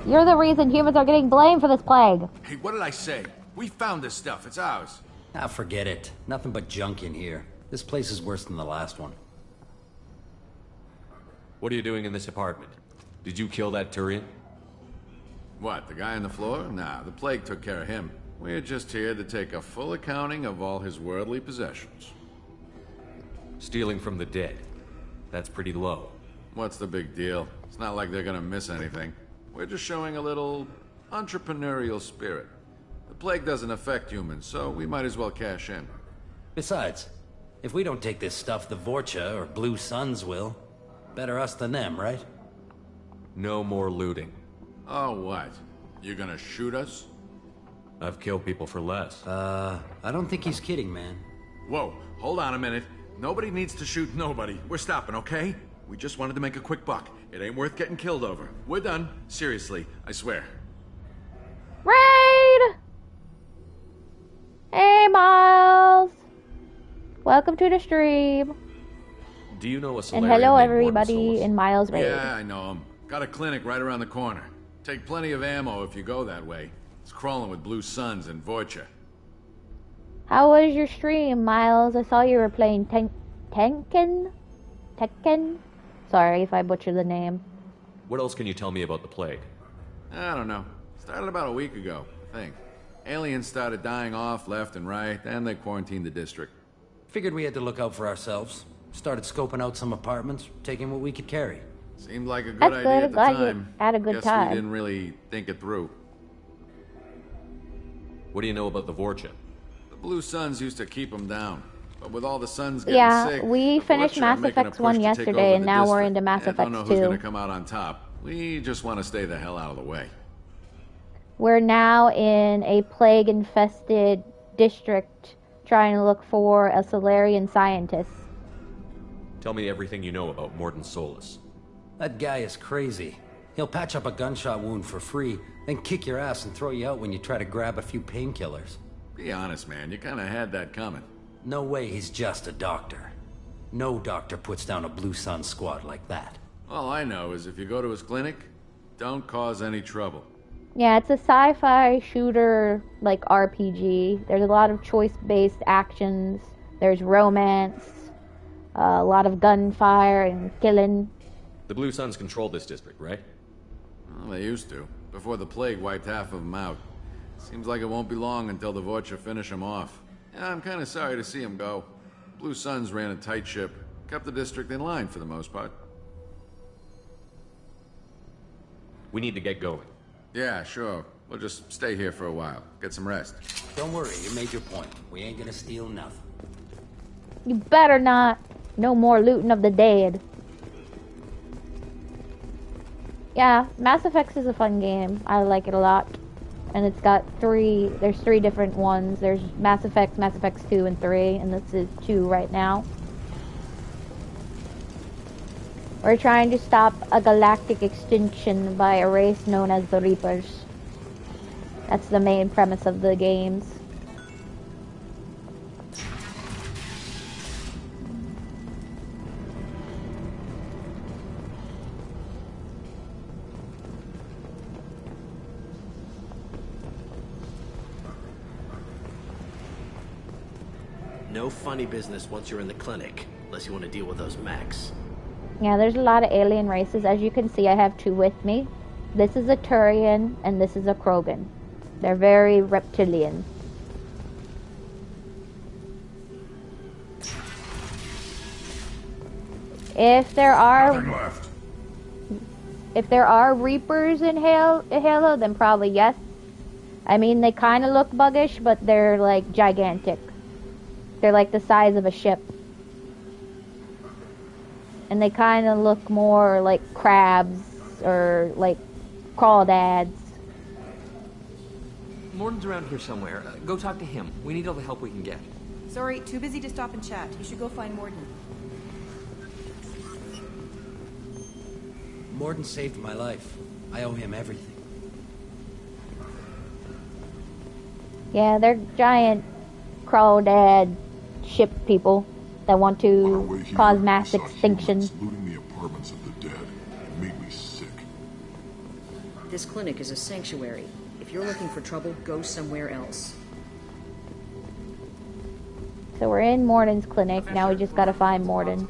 You're the reason humans are getting blamed for this plague. Hey, what did I say? We found this stuff. It's ours. Ah, forget it. Nothing but junk in here. This place is worse than the last one. What are you doing in this apartment? Did you kill that Turian? What, the guy on the floor? Nah, the plague took care of him. We're just here to take a full accounting of all his worldly possessions. Stealing from the dead. That's pretty low. What's the big deal? It's not like they're gonna miss anything. We're just showing a little entrepreneurial spirit. The plague doesn't affect humans, so we might as well cash in. Besides, if we don't take this stuff, the Vorcha or Blue Suns will. Better us than them, right? No more looting. Oh, what? You gonna shoot us? I've killed people for less. I don't think he's kidding, man. Whoa, hold on a minute. Nobody needs to shoot nobody. We're stopping, okay? We just wanted to make a quick buck. It ain't worth getting killed over. We're done. Seriously, I swear. Raid! Hey, Miles! Welcome to the stream. Do you know a And Solarian hello named everybody Morton in Miles Raid. Yeah, I know him. Got a clinic right around the corner. Take plenty of ammo if you go that way. It's crawling with Blue Suns and Voicha. How was your stream, Miles? I saw you were playing Tekken? Sorry if I butchered the name. What else can you tell me about the plague? I don't know. Started about a week ago, I think. Aliens started dying off left and right, and they quarantined the district. Figured we had to look out for ourselves. Started scoping out some apartments, taking what we could carry. Seemed like a good That's idea good. at the Glad you time. had a good Guess time. we didn't really think it through. What do you know about the Vorcha? The Blue Suns used to keep them down. But with all the Suns getting Yeah, sick, we the finished Vorcha are Mass making a Effect push 1 to take yesterday, over and the now we're district. into Mass I don't Effect know 2. who's gonna come out on top. We just want to stay the hell out of the way. We're now in a plague-infested district trying to look for a Solarian scientist. Tell me everything you know about Morton Solus. That guy is crazy. He'll patch up a gunshot wound for free, then kick your ass and throw you out when you try to grab a few painkillers. Be honest, man. You kind of had that coming. No way he's just a doctor. No doctor puts down a Blue Sun squad like that. All I know is if you go to his clinic, don't cause any trouble. Yeah, it's a sci-fi shooter, like RPG. There's a lot of choice-based actions. There's romance, a lot of gunfire and killing. The Blue Suns control this district, right? Well, they used to, before the plague wiped half of them out. Seems like it won't be long until the Vorcha finish them off. Yeah, I'm kind of sorry to see them go. Blue Suns ran a tight ship, kept the district in line for the most part. We need to get going. Yeah, sure. We'll just stay here for a while. Get some rest. Don't worry, you made your point. We ain't gonna steal nothing. You better not. No more looting of the dead. Yeah, Mass Effect is a fun game. I like it a lot. And it's got there's three different ones. There's Mass Effect 2, and 3, and this is 2 right now. We're trying to stop a galactic extinction by a race known as the Reapers. That's the main premise of the games. No funny business once you're in the clinic, unless you want to deal with those mechs. Yeah, there's a lot of alien races. As you can see, I have two with me. This is a Turian, and this is a Krogan. They're very reptilian. If there are Reapers in Halo, then probably yes. I mean, they kind of look buggish, but they're like gigantic. They're like the size of a ship. And they kind of look more like crabs or like crawdads. Morton's around here somewhere. Go talk to him. We need all the help we can get. Sorry, too busy to stop and chat. You should go find Morton. Morton saved my life. I owe him everything. Yeah, they're giant crawdad ship people that want to cause mass extinction. Looting the apartments of the dead. It made me sick. This clinic is a sanctuary. If you're looking for trouble, go somewhere else. So we're in Morton's clinic. Now we just gotta find Morton.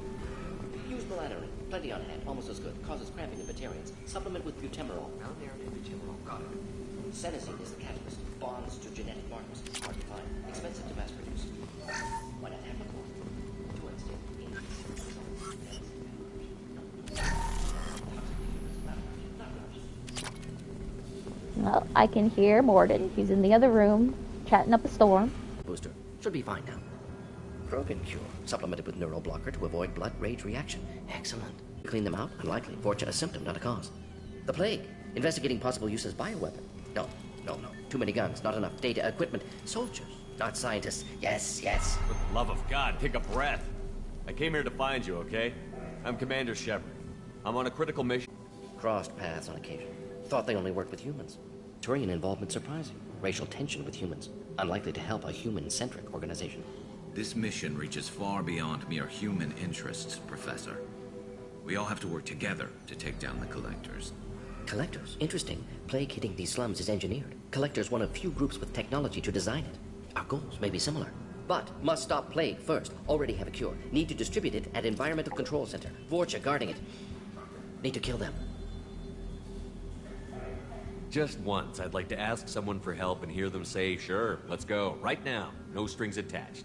Use melatonin. Plenty on hand. Almost as good. Causes cramping in vegetarians. Supplement with butemerol. Butemerol. Got it. Senescine is the catalyst. Bonds to genetic markers. Hard to find. Expensive to mass produce. Why not have a course? To understand. Well, I can hear Morton. He's in the other room, chatting up a storm. Booster. Should be fine now. Krogan cure. Supplemented with neural blocker to avoid blood rage reaction. Excellent. Clean them out? Unlikely. Vorcha a symptom, not a cause. The plague. Investigating possible use as bioweapon. No. Too many guns, not enough data, equipment. Soldiers, not scientists. Yes. For the love of God, take a breath. I came here to find you, okay? I'm Commander Shepard. I'm on a critical mission. Crossed paths on occasion. Thought they only worked with humans. Turian involvement surprising. Racial tension with humans. Unlikely to help a human-centric organization. This mission reaches far beyond mere human interests, Professor. We all have to work together to take down the Collectors. Collectors? Interesting. Plague hitting these slums is engineered. Collectors one of few groups with technology to design it. Our goals may be similar. But must stop Plague first. Already have a cure. Need to distribute it at Environmental Control Center. Vorcha guarding it. Need to kill them. Just once, I'd like to ask someone for help and hear them say, sure, let's go, right now. No strings attached.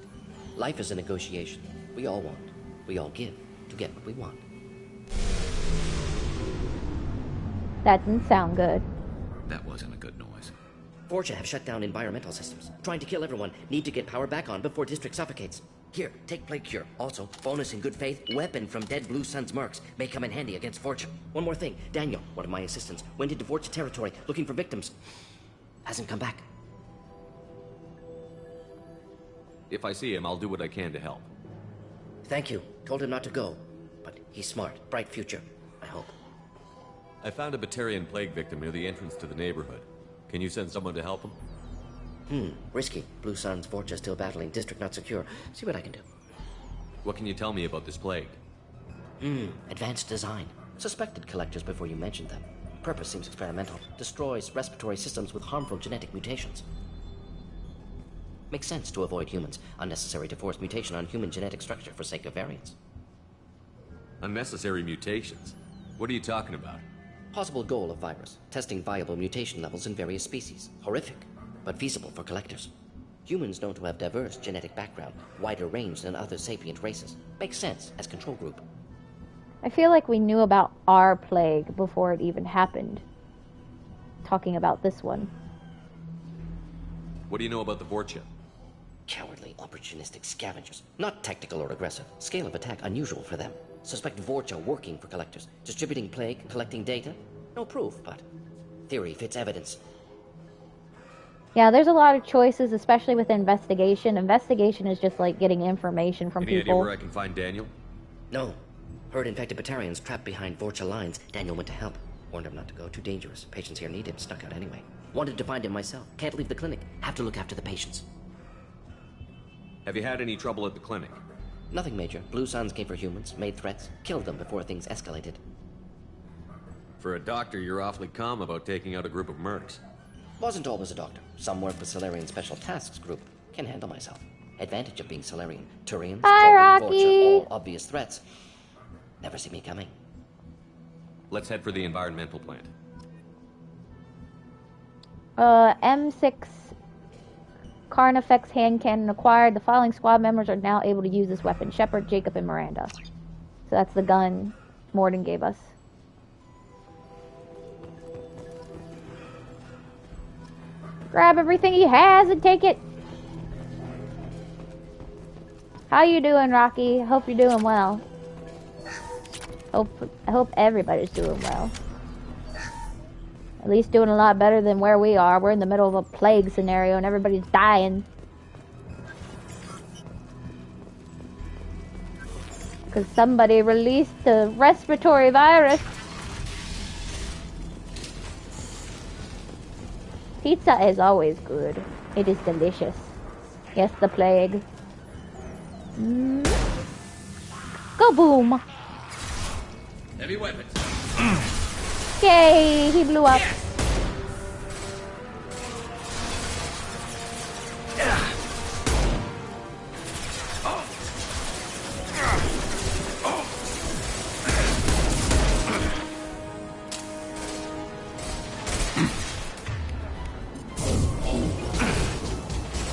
Life is a negotiation. We all want. We all give to get what we want. That didn't sound good. That wasn't a good noise. Vorcha have shut down environmental systems. Trying to kill everyone. Need to get power back on before District suffocates. Here, take Plague Cure. Also, bonus in good faith, weapon from dead Blue Sun's mercs. May come in handy against Vorcha. One more thing. Daniel, one of my assistants, went into Vorcha territory looking for victims. Hasn't come back. If I see him, I'll do what I can to help. Thank you. Told him not to go. But he's smart. Bright future. I hope. I found a Batarian plague victim near the entrance to the neighborhood. Can you send someone to help him? Risky. Blue Sun's Vorcha still battling. District not secure. See what I can do. What can you tell me about this plague? Advanced design. Suspected Collectors before you mentioned them. Purpose seems experimental. Destroys respiratory systems with harmful genetic mutations. Makes sense to avoid humans. Unnecessary to force mutation on human genetic structure for sake of variance. Unnecessary mutations? What are you talking about? Possible goal of virus. Testing viable mutation levels in various species. Horrific, but feasible for Collectors. Humans known to have diverse genetic background, wider range than other sapient races. Makes sense as control group. I feel like we knew about our plague before it even happened. Talking about this one. What do you know about the Vorcha? Cowardly, opportunistic scavengers. Not tactical or aggressive. Scale of attack unusual for them. Suspect Vorcha working for Collectors. Distributing plague, collecting data. No proof, but theory fits evidence. Yeah, there's a lot of choices, especially with investigation. Investigation is just like getting information from Any people. idea where I can find Daniel? No. Heard infected Batarians trapped behind Vorcha lines. Daniel went to help. Warned him not to go. Too dangerous. Patients here need him. Snuck out anyway. Wanted to find him myself. Can't leave the clinic. Have to look after the patients. Have you had any trouble at the clinic? Nothing major. Blue Suns came for humans, made threats, killed them before things escalated. For a doctor, you're awfully calm about taking out a group of mercs. Wasn't always a doctor. Some work with Solarian Special Tasks Group. Can handle myself. Advantage of being Solarian. Turians, Hi, Vorcha, Rocky. all obvious threats. Never see me coming. Let's head for the environmental plant. M6 Carnifex hand cannon acquired. The following squad members are now able to use this weapon. Shepard, Jacob, and Miranda. So that's the gun Morden gave us. Grab everything he has and take it. How you doing, Rocky? Hope you're doing well. I hope everybody's doing well. At least doing a lot better than where we are. We're in the middle of a plague scenario and everybody's dying. Because somebody released the respiratory virus. Pizza is always good. It is delicious. Yes, the plague. Go boom! Heavy weapons. Yay! He blew up.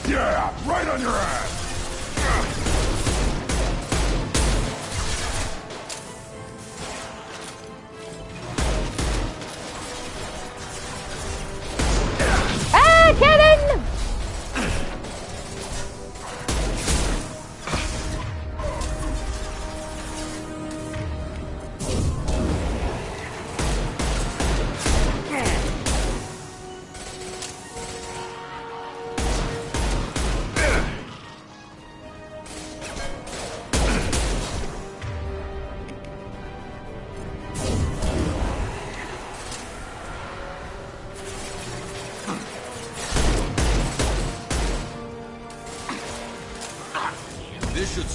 Yeah, right on your ass!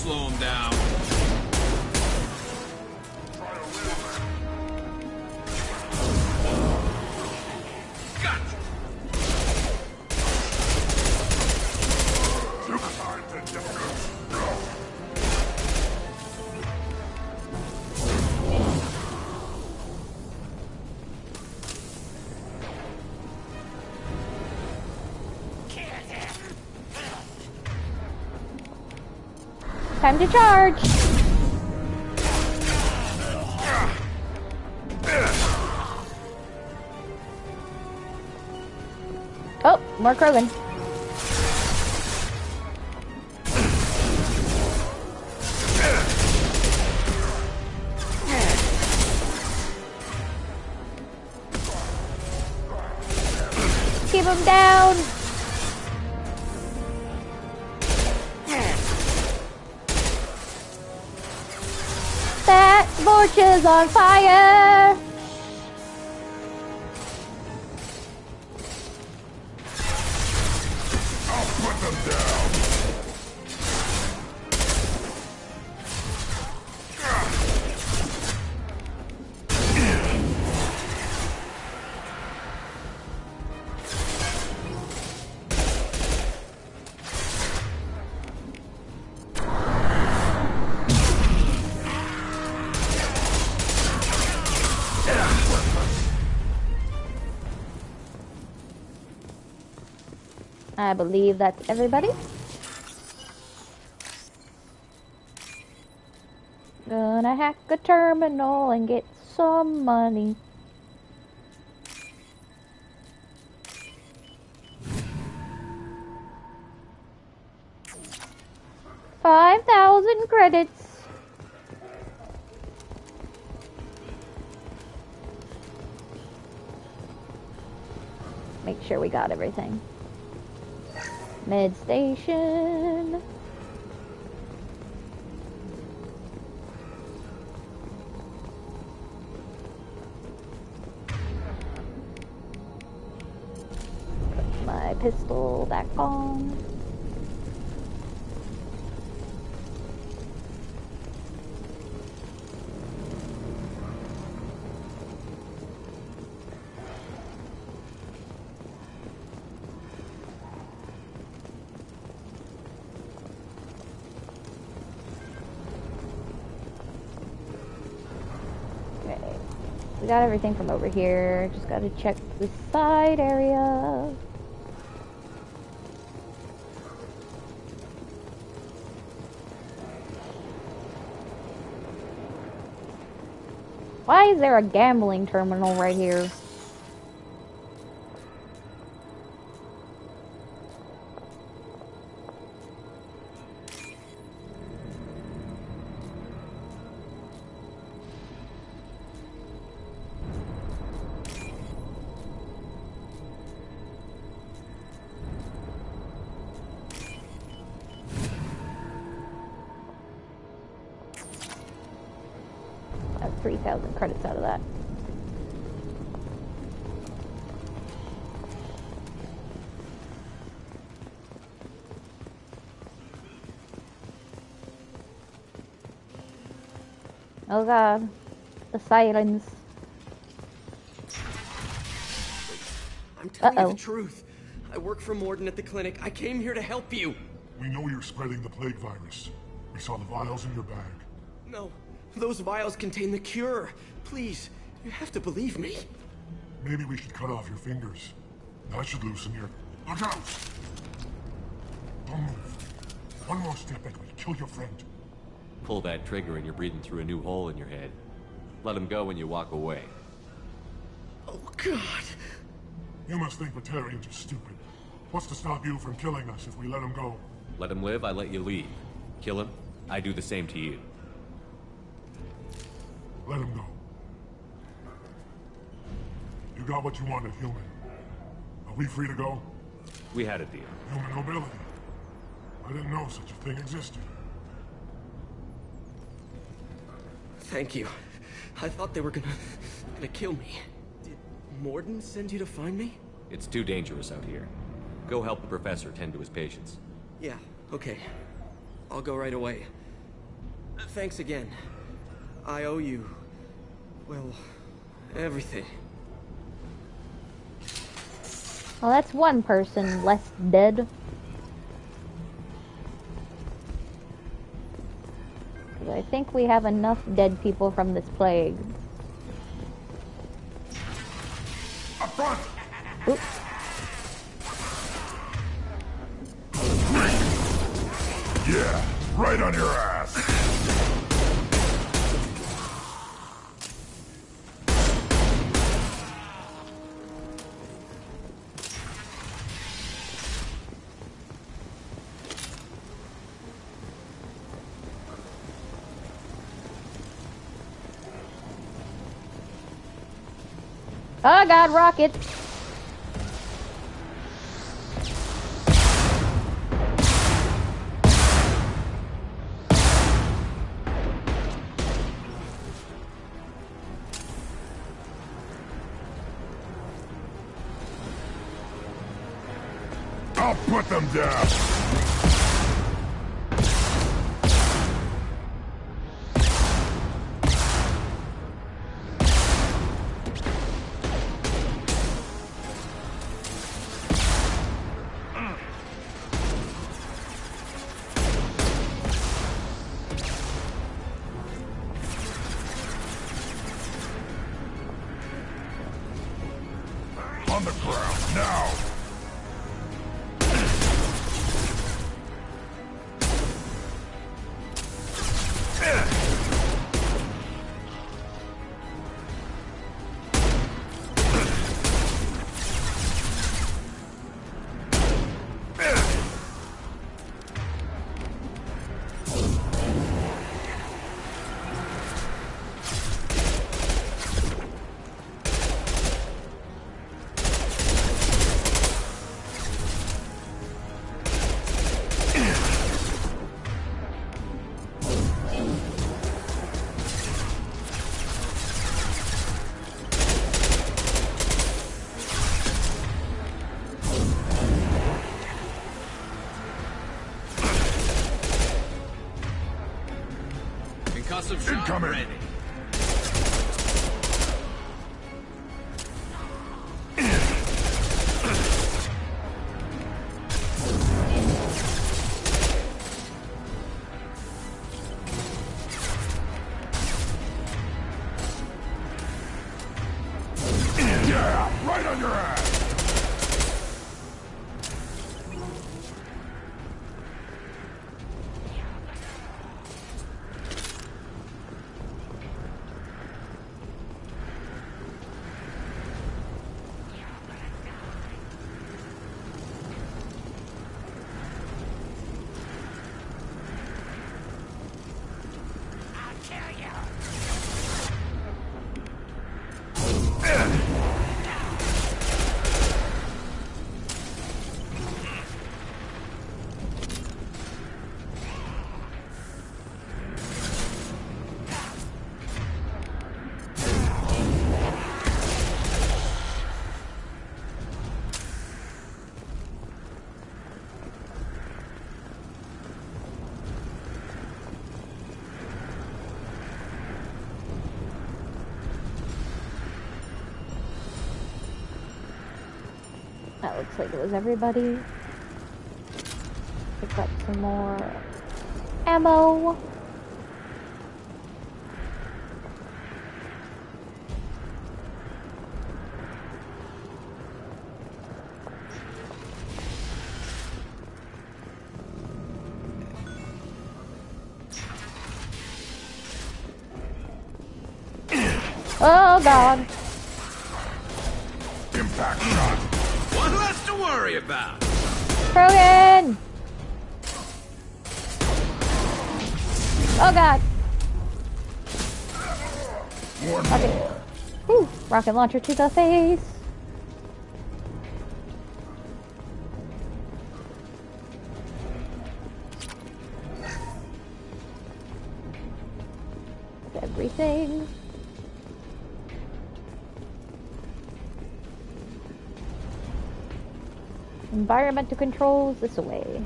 slow him down. Time to charge! Oh, more Krogan. Keep him down! That torch is on fire! I'll put them down. I believe that's everybody. Gonna hack a terminal and get some money. $5,000 credits. Make sure we got everything. Med station. Put my pistol back on. We got everything from over here. Just gotta check the side area. Why is there a gambling terminal right here? Got 3,000 credits out of that. Oh god, the sirens. I'm telling you the truth. I work for Morden at the clinic. I came here to help you. We know you're spreading the plague virus. We saw the vials in your bag. No, those vials contain the cure. Please, you have to believe me. Maybe we should cut off your fingers. That should loosen your... Look out! Don't move. One more step and we'll kill your friend. Pull that trigger and you're breathing through a new hole in your head. Let him go when you walk away. Oh, God. You must think Batarians are stupid. What's to stop you from killing us if we let him go? Let him live, I let you leave. Kill him, I do the same to you. Let him go. You got what you wanted, human. Are we free to go? We had a deal. Human nobility. I didn't know such a thing existed. Thank you. I thought they were gonna kill me. Did Morden send you to find me? It's too dangerous out here. Go help the professor tend to his patients. Yeah, okay. I'll go right away. Thanks again. I owe you... well, everything. Well, that's one person less dead. I think we have enough dead people from this plague. Up front! Oops. Yeah, right on your ass. Oh god, rockets! I'll put them down. On the ground, now! Concussive shot Incoming. ready. Yeah, right on your ass. That looks like it was everybody. Pick up some more ammo. Oh god. Impact shot. One less to worry about. Krogan! Oh god. Okay. Whew. Rocket launcher to the face. Everything. Environmental controls this way.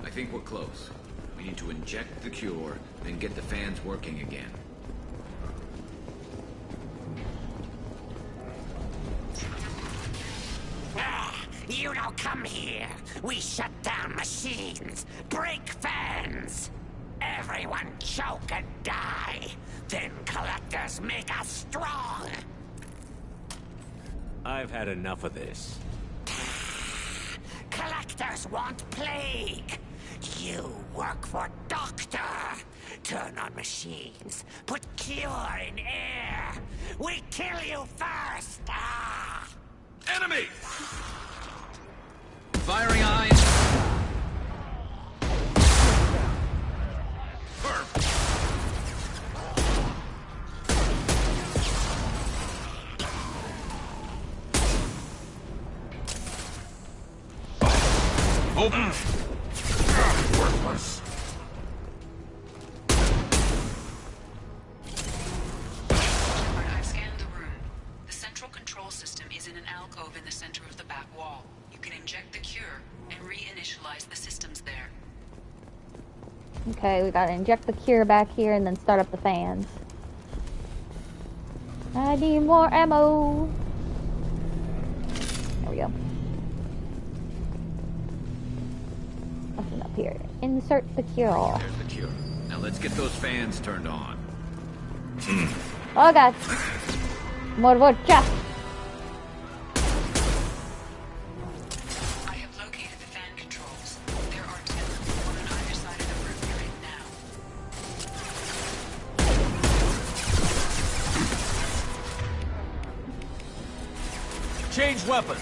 I think we're close. We need to inject the cure, then get the fans working again. You don't come here. We shut down machines, break fans. Everyone choke and die. Then collectors make us strong. I've had enough of this. Collectors want plague. You work for Doctor. Turn on machines. Put cure in air. We kill you first. Ah! Enemy! Firing eye. Open. Worthless. I've scanned the room. The central control system is in an alcove in the center of the back wall. You can inject the cure and reinitialize the systems there. Okay, we gotta inject the cure back here and then start up the fans. I need more ammo. There we go. Nothing up here. Insert the cure. There's the cure. Now let's get those fans turned on. Oh god. More vodka. I have located the fan controls. There are 2, one on either side of the room you're in now. Change weapon.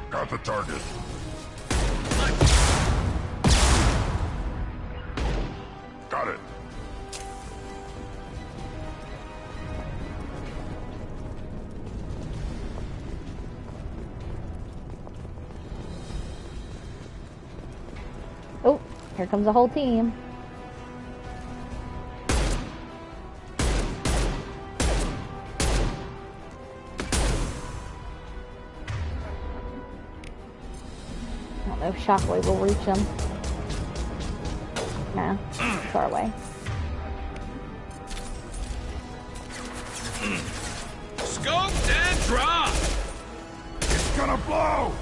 Got the target. Got it. Oh, here comes the whole team. I don't know if Shockwave will reach them. Nah, it's far away. Scoped and drop! It's gonna blow!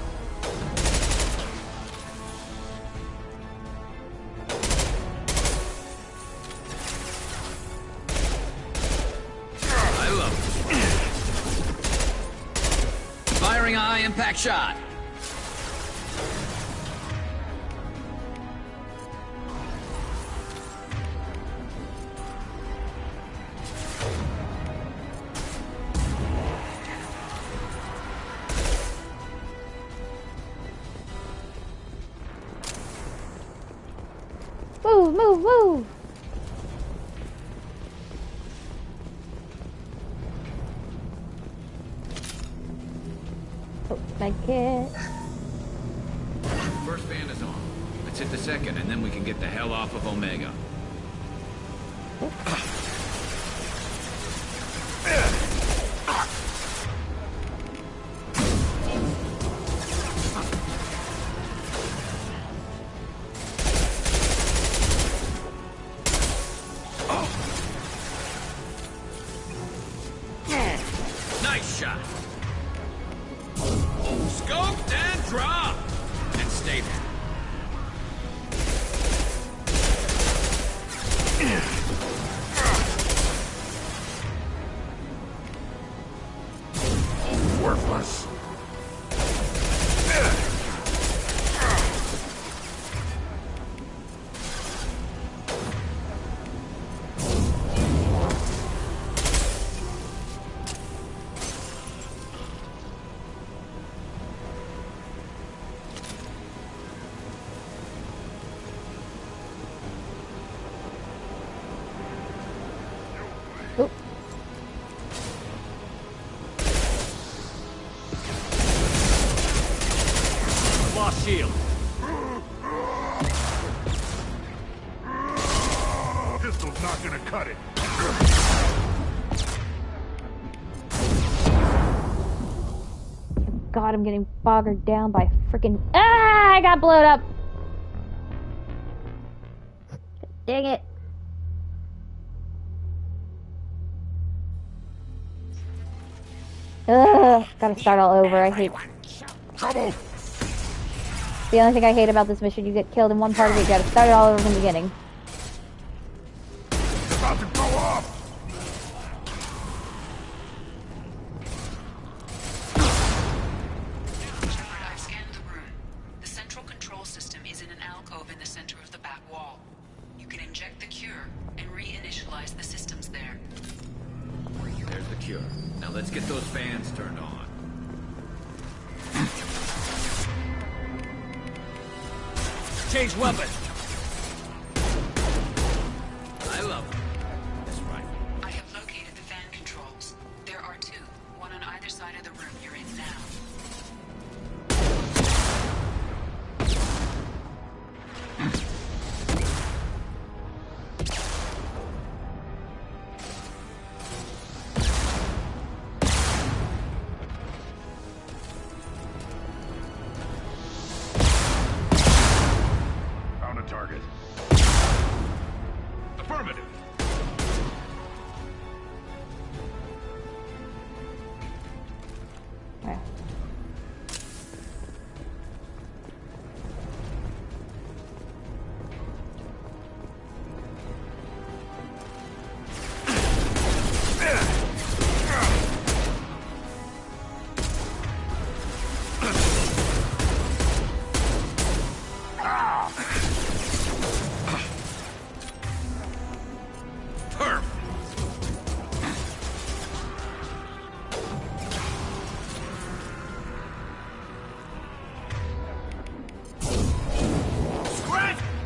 I love it. Firing eye, impact shot. Move, move, move! Oh, thank it. First fan is on. Let's hit the second, and then we can get the hell off of Omega. Nice shot. Scoped and drop. And stay there. Worthless. Oop. shield. Pistol's not gonna cut it. God, I'm getting boggered down by freaking. Ah! I got blown up. Dang it. Ugh, gotta start all over. I hate. Trouble. The only thing I hate about this mission, you get killed in one part of it, you gotta start it all over from the beginning. It's about to go off. I've scanned the room. The central control system is in an alcove in the center of the back wall. You can inject the cure and reinitialize the systems there. There's the cure. Now let's get those fans turned on. Change weapon. I love it. That's right. I have located the fan controls. There are two, one on either side of the room you're in now. Found a target. Affirmative. Where?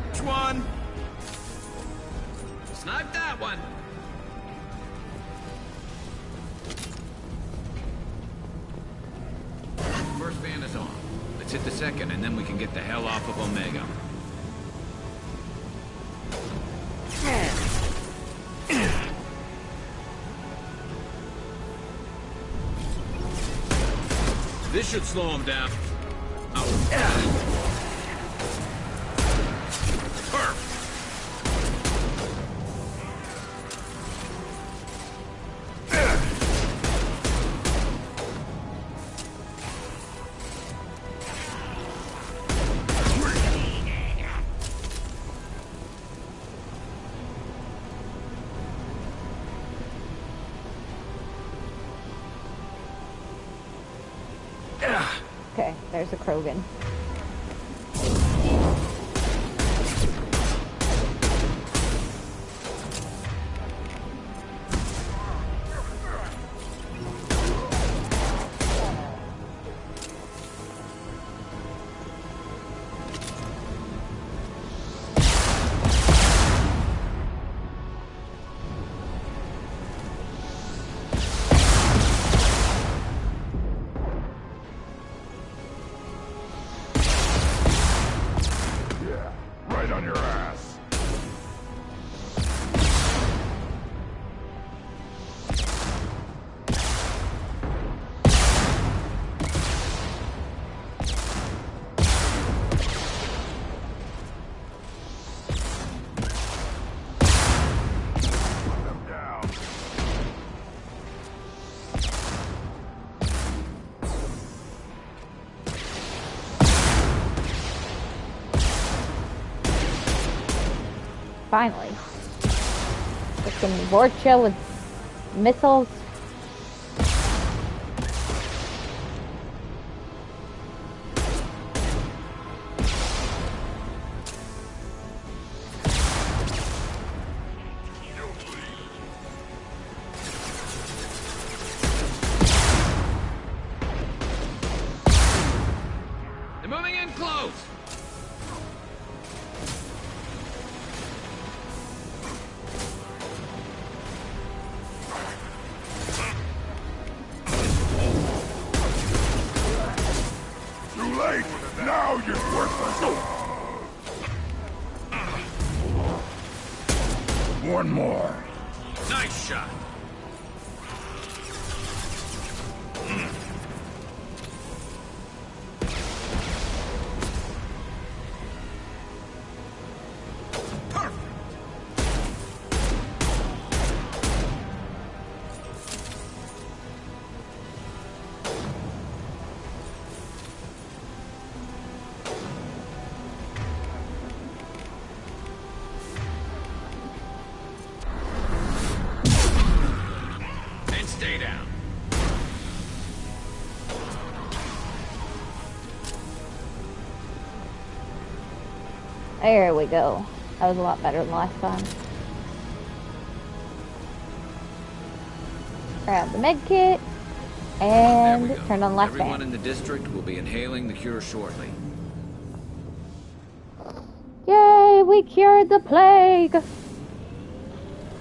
Which one? Snipe that one. First fan is on. Let's hit the second, and then we can get the hell off of Omega. This should slow him down. Okay, there's a Krogan. Right on your ass. Put them down. Finally. Freaking Vorcha with missiles. They're moving in close. Too late. Now you're One more. Nice shot. And stay down. There we go. That was a lot better than last time. Grab the med kit and turn on left Everyone fan. in the district will be inhaling the cure shortly. Yay, we cured the plague!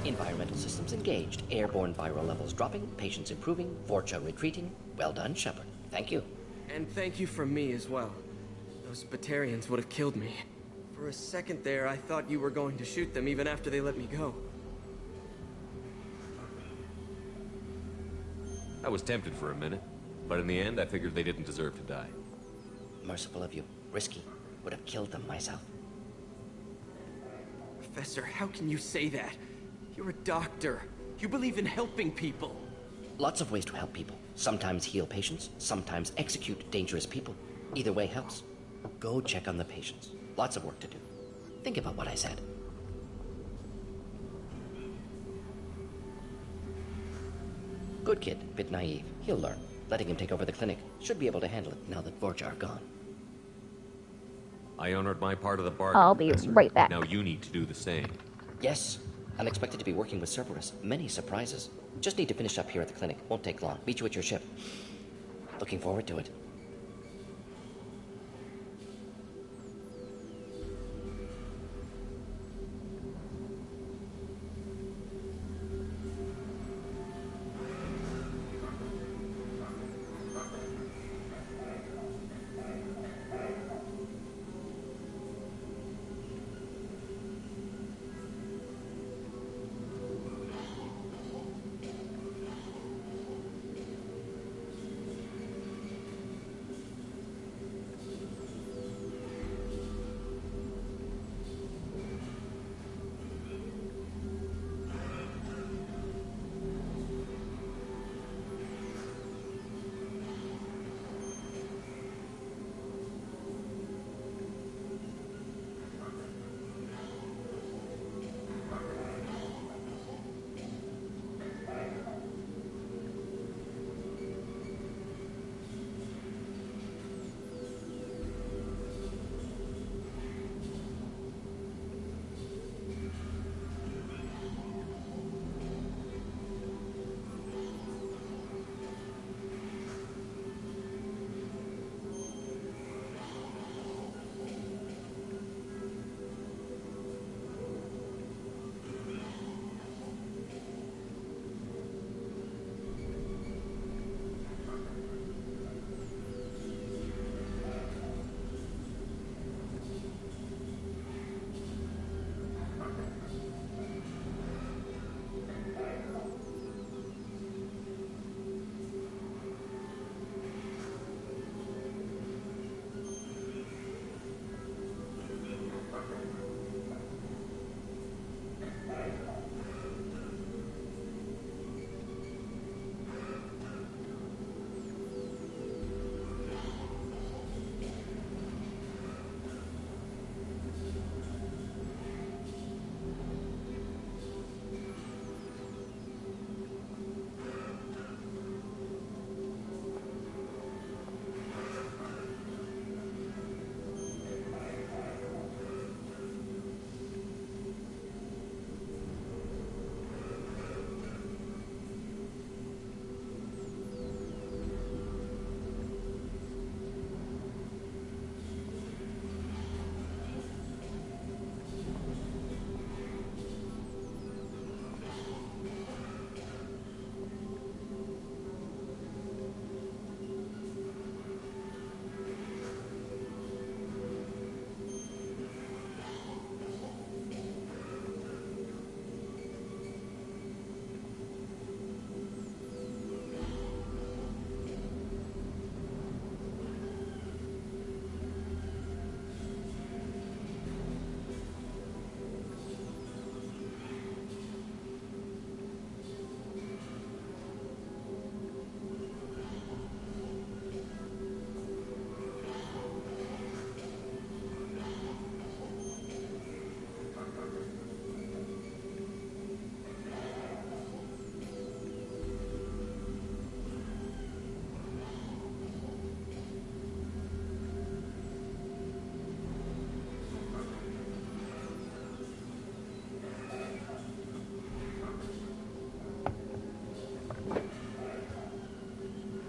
Environmental systems engaged. Airborne viral levels dropping. Patients improving. Vorcha retreating. Well done, Shepard. Thank you. And thank you from me as well. Those Batarians would have killed me. For a second there, I thought you were going to shoot them even after they let me go. I was tempted for a minute, but in the end, I figured they didn't deserve to die. Merciful of you. Risky. Would have killed them myself. Professor, how can you say that? You're a doctor. You believe in helping people. Lots of ways to help people. Sometimes heal patients, sometimes execute dangerous people. Either way helps. Go check on the patients. Lots of work to do. Think about what I said. Good kid, bit naive. He'll learn. Letting him take over the clinic. Should be able to handle it now that Vorcha are gone. I honored my part of the bargain. I'll be Professor. right back. Now you need to do the same. Yes. I'm expected to be working with Cerberus. Many surprises. Just need to finish up here at the clinic. Won't take long. Meet you at your ship. Looking forward to it.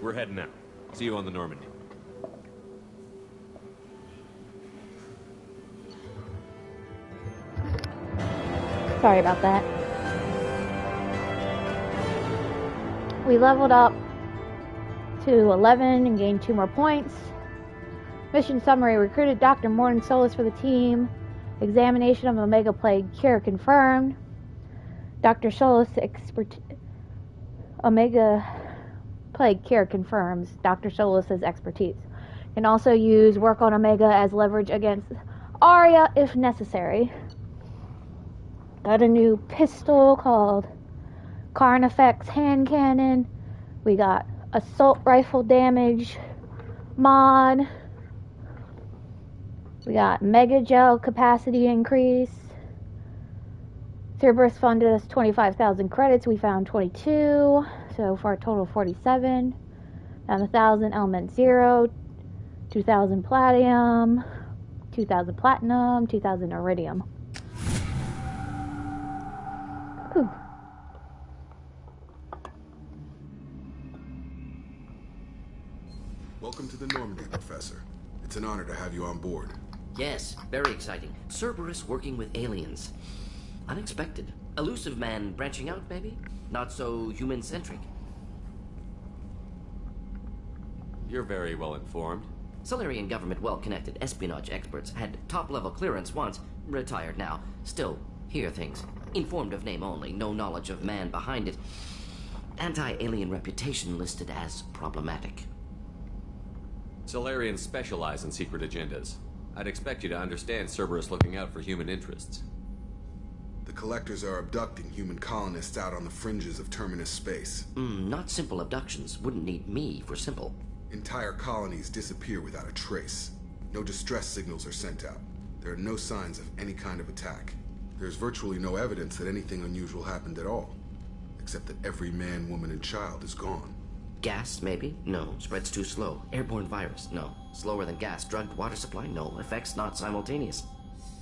We're heading out. See you on the Normandy. Sorry about that. We leveled up to 11 and gained 2 more points. Mission summary: recruited Dr. Morton Solus for the team. Examination of Omega Plague cure confirmed. Dr. Solus Omega Plague cure confirms Dr. Solus's expertise. Can also use work on Omega as leverage against Arya if necessary. Got a new pistol called Carnifex hand cannon. We got assault rifle damage mod. We got mega gel capacity increase. Cerberus funded us 25,000 credits. We found 22, so for a total of 47. Found 1,000 element 0, 2,000 platinum, 2,000 platinum, 2,000 iridium. Whew. Welcome to the Normandy, Professor. It's an honor to have you on board. Yes, very exciting. Cerberus working with aliens. Unexpected. Elusive man branching out, maybe? Not so human-centric. You're very well informed. Solarian government well-connected espionage experts had top-level clearance once, retired now. Still, hear things. Informed of name only, no knowledge of man behind it. Anti-alien reputation listed as problematic. Solarians specialize in secret agendas. I'd expect you to understand Cerberus looking out for human interests. The Collectors are abducting human colonists out on the fringes of Terminus space. Not simple abductions. Wouldn't need me for simple. Entire colonies disappear without a trace. No distress signals are sent out. There are no signs of any kind of attack. There's virtually no evidence that anything unusual happened at all. Except that every man, woman, and child is gone. Gas, maybe? No. Spreads too slow. Airborne virus? No. Slower than gas. Drugged water supply? No. Effects not simultaneous.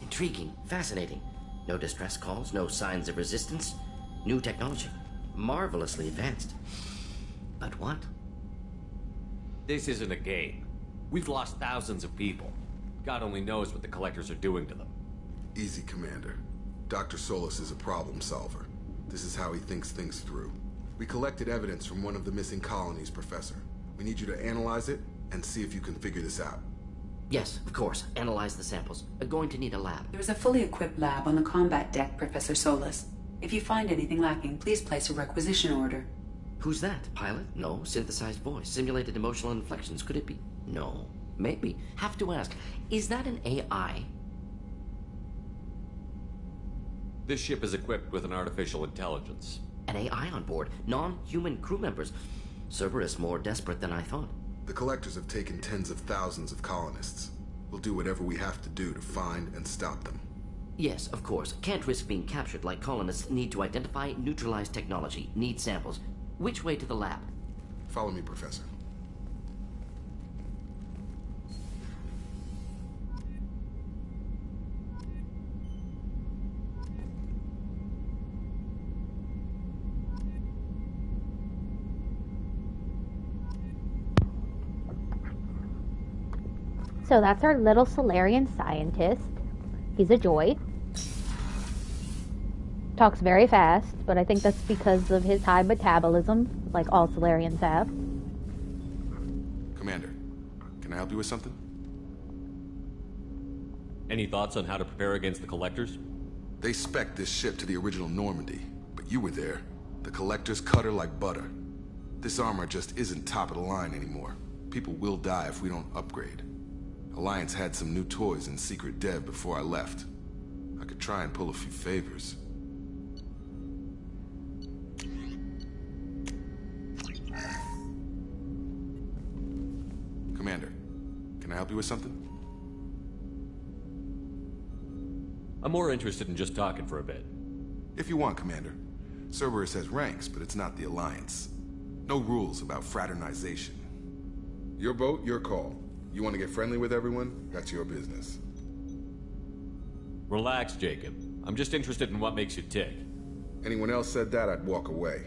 Intriguing. Fascinating. No distress calls. No signs of resistance. New technology. Marvelously advanced. But what? This isn't a game. We've lost thousands of people. God only knows what the Collectors are doing to them. Easy, Commander. Dr. Solus is a problem solver. This is how he thinks things through. We collected evidence from one of the missing colonies, Professor. We need you to analyze it and see if you can figure this out. Yes, of course. Analyze the samples. Going to need a lab. There is a fully equipped lab on the combat deck, Professor Solus. If you find anything lacking, please place a requisition order. Who's that? Pilot? No. Synthesized voice. Simulated emotional inflections. Could it be? No. Maybe. Have to ask. Is that an AI? This ship is equipped with an artificial intelligence. An AI on board. Non-human crew members. Cerberus more desperate than I thought. The Collectors have taken tens of thousands of colonists. We'll do whatever we have to do to find and stop them. Yes, of course. Can't risk being captured like colonists need to identify, neutralize technology, need samples. Which way to the lab? Follow me, Professor. So that's our little Solarian scientist. He's a joy. Talks very fast, but I think that's because of his high metabolism, like all Solarians have. Commander, can I help you with something? Any thoughts on how to prepare against the Collectors? They spec'd this ship to the original Normandy, but you were there. The Collectors cut her like butter. This armor just isn't top of the line anymore. People will die if we don't upgrade. Alliance had some new toys in secret dev before I left. I could try and pull a few favors. Commander, can I help you with something? I'm more interested in just talking for a bit. If you want, Commander. Cerberus has ranks, but it's not the Alliance. No rules about fraternization. Your boat, your call. You want to get friendly with everyone? That's your business. Relax, Jacob. I'm just interested in what makes you tick. Anyone else said that, I'd walk away.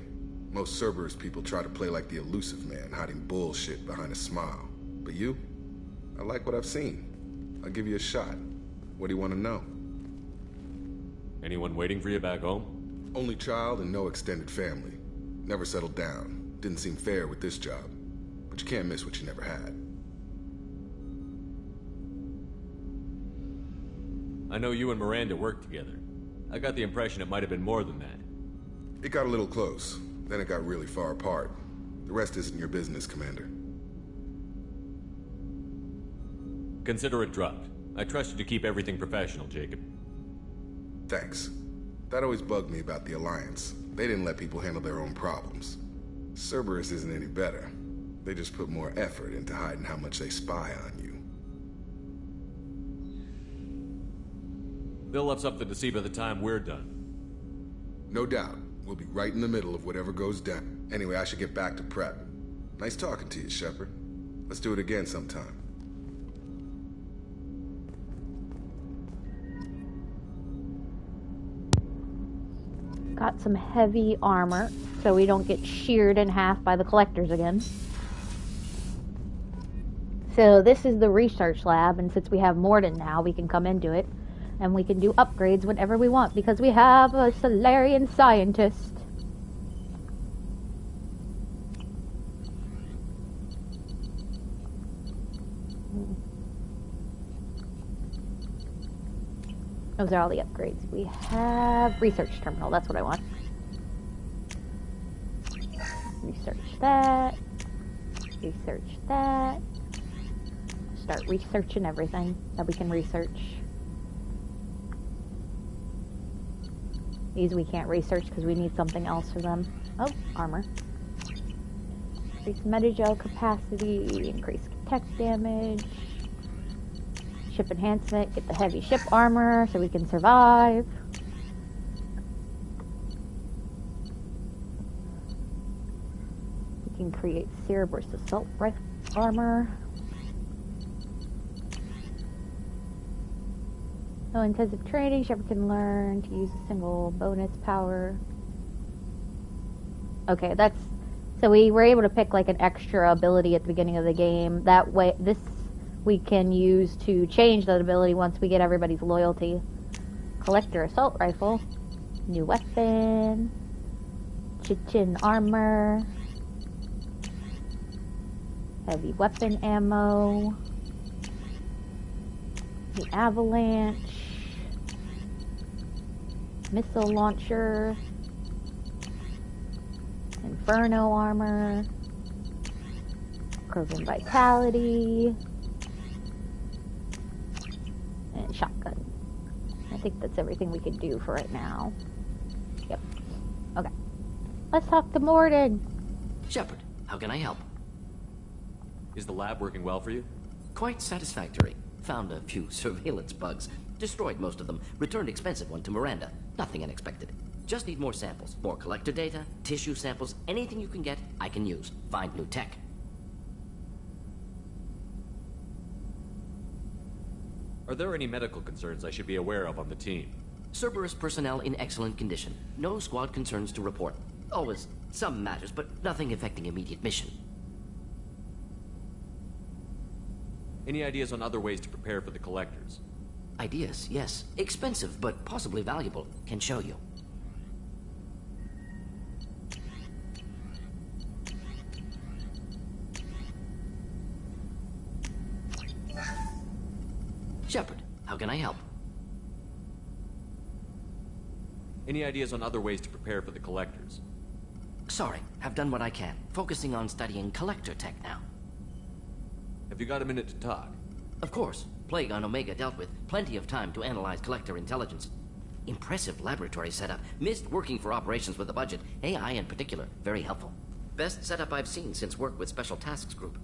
Most Cerberus people try to play like the elusive man, hiding bullshit behind a smile. But you? I like what I've seen. I'll give you a shot. What do you want to know? Anyone waiting for you back home? Only child and no extended family. Never settled down. Didn't seem fair with this job. But you can't miss what you never had. I know you and Miranda worked together. I got the impression it might have been more than that. It got a little close. Then it got really far apart. The rest isn't your business, Commander. Consider it dropped. I trust you to keep everything professional, Jacob. Thanks. That always bugged me about the Alliance. They didn't let people handle their own problems. Cerberus isn't any better. They just put more effort into hiding how much they spy on you. They'll have something to see by the time we're done. No doubt. We'll be right in the middle of whatever goes down. Anyway, I should get back to prep. Nice talking to you, Shepard. Let's do it again sometime. Got some heavy armor, so we don't get sheared in half by the collectors again. So this is the research lab, and since we have Morden now, we can come into it. And we can do upgrades whenever we want, because we have a Solarian scientist. Those are all the upgrades. We have research terminal, that's what I want. Research that. Research that. Start researching everything that we can research. These we can't research because we need something else for them. Oh, armor. Increase metagel capacity, increase tech damage. Ship enhancement, get the heavy ship armor so we can survive. We can create Cerberus assault rifle armor. No intensive training, Shepard can learn to use a single bonus power. Okay, that's... So we were able to pick like an extra ability at the beginning of the game. That way, this we can use to change that ability once we get everybody's loyalty. Collector assault rifle. New weapon. Chichen armor. Heavy weapon ammo. The avalanche. Missile launcher. Inferno armor. Krogan vitality. And shotgun. I think that's everything we can do for right now. Yep. Okay. Let's talk to Morden. Shepard, how can I help? Is the lab working well for you? Quite satisfactory. Found a few surveillance bugs. Destroyed most of them. Returned expensive one to Miranda. Nothing unexpected. Just need more samples. More collector data, tissue samples, anything you can get, I can use. Find new tech. Are there any medical concerns I should be aware of on the team? Cerberus personnel in excellent condition. No squad concerns to report. Always some matters, but nothing affecting immediate mission. Any ideas on other ways to prepare for the collectors? Ideas, yes. Expensive, but possibly valuable. Can show you. Shepard, how can I help? Any ideas on other ways to prepare for the collectors? Sorry, have done what I can. Focusing on studying collector tech now. Have you got a minute to talk? Of course. Plague on Omega dealt with. Plenty of time to analyze collector intelligence. Impressive laboratory setup. Missed working for operations with a budget. AI in particular. Very helpful. Best setup I've seen since work with Special Tasks Group.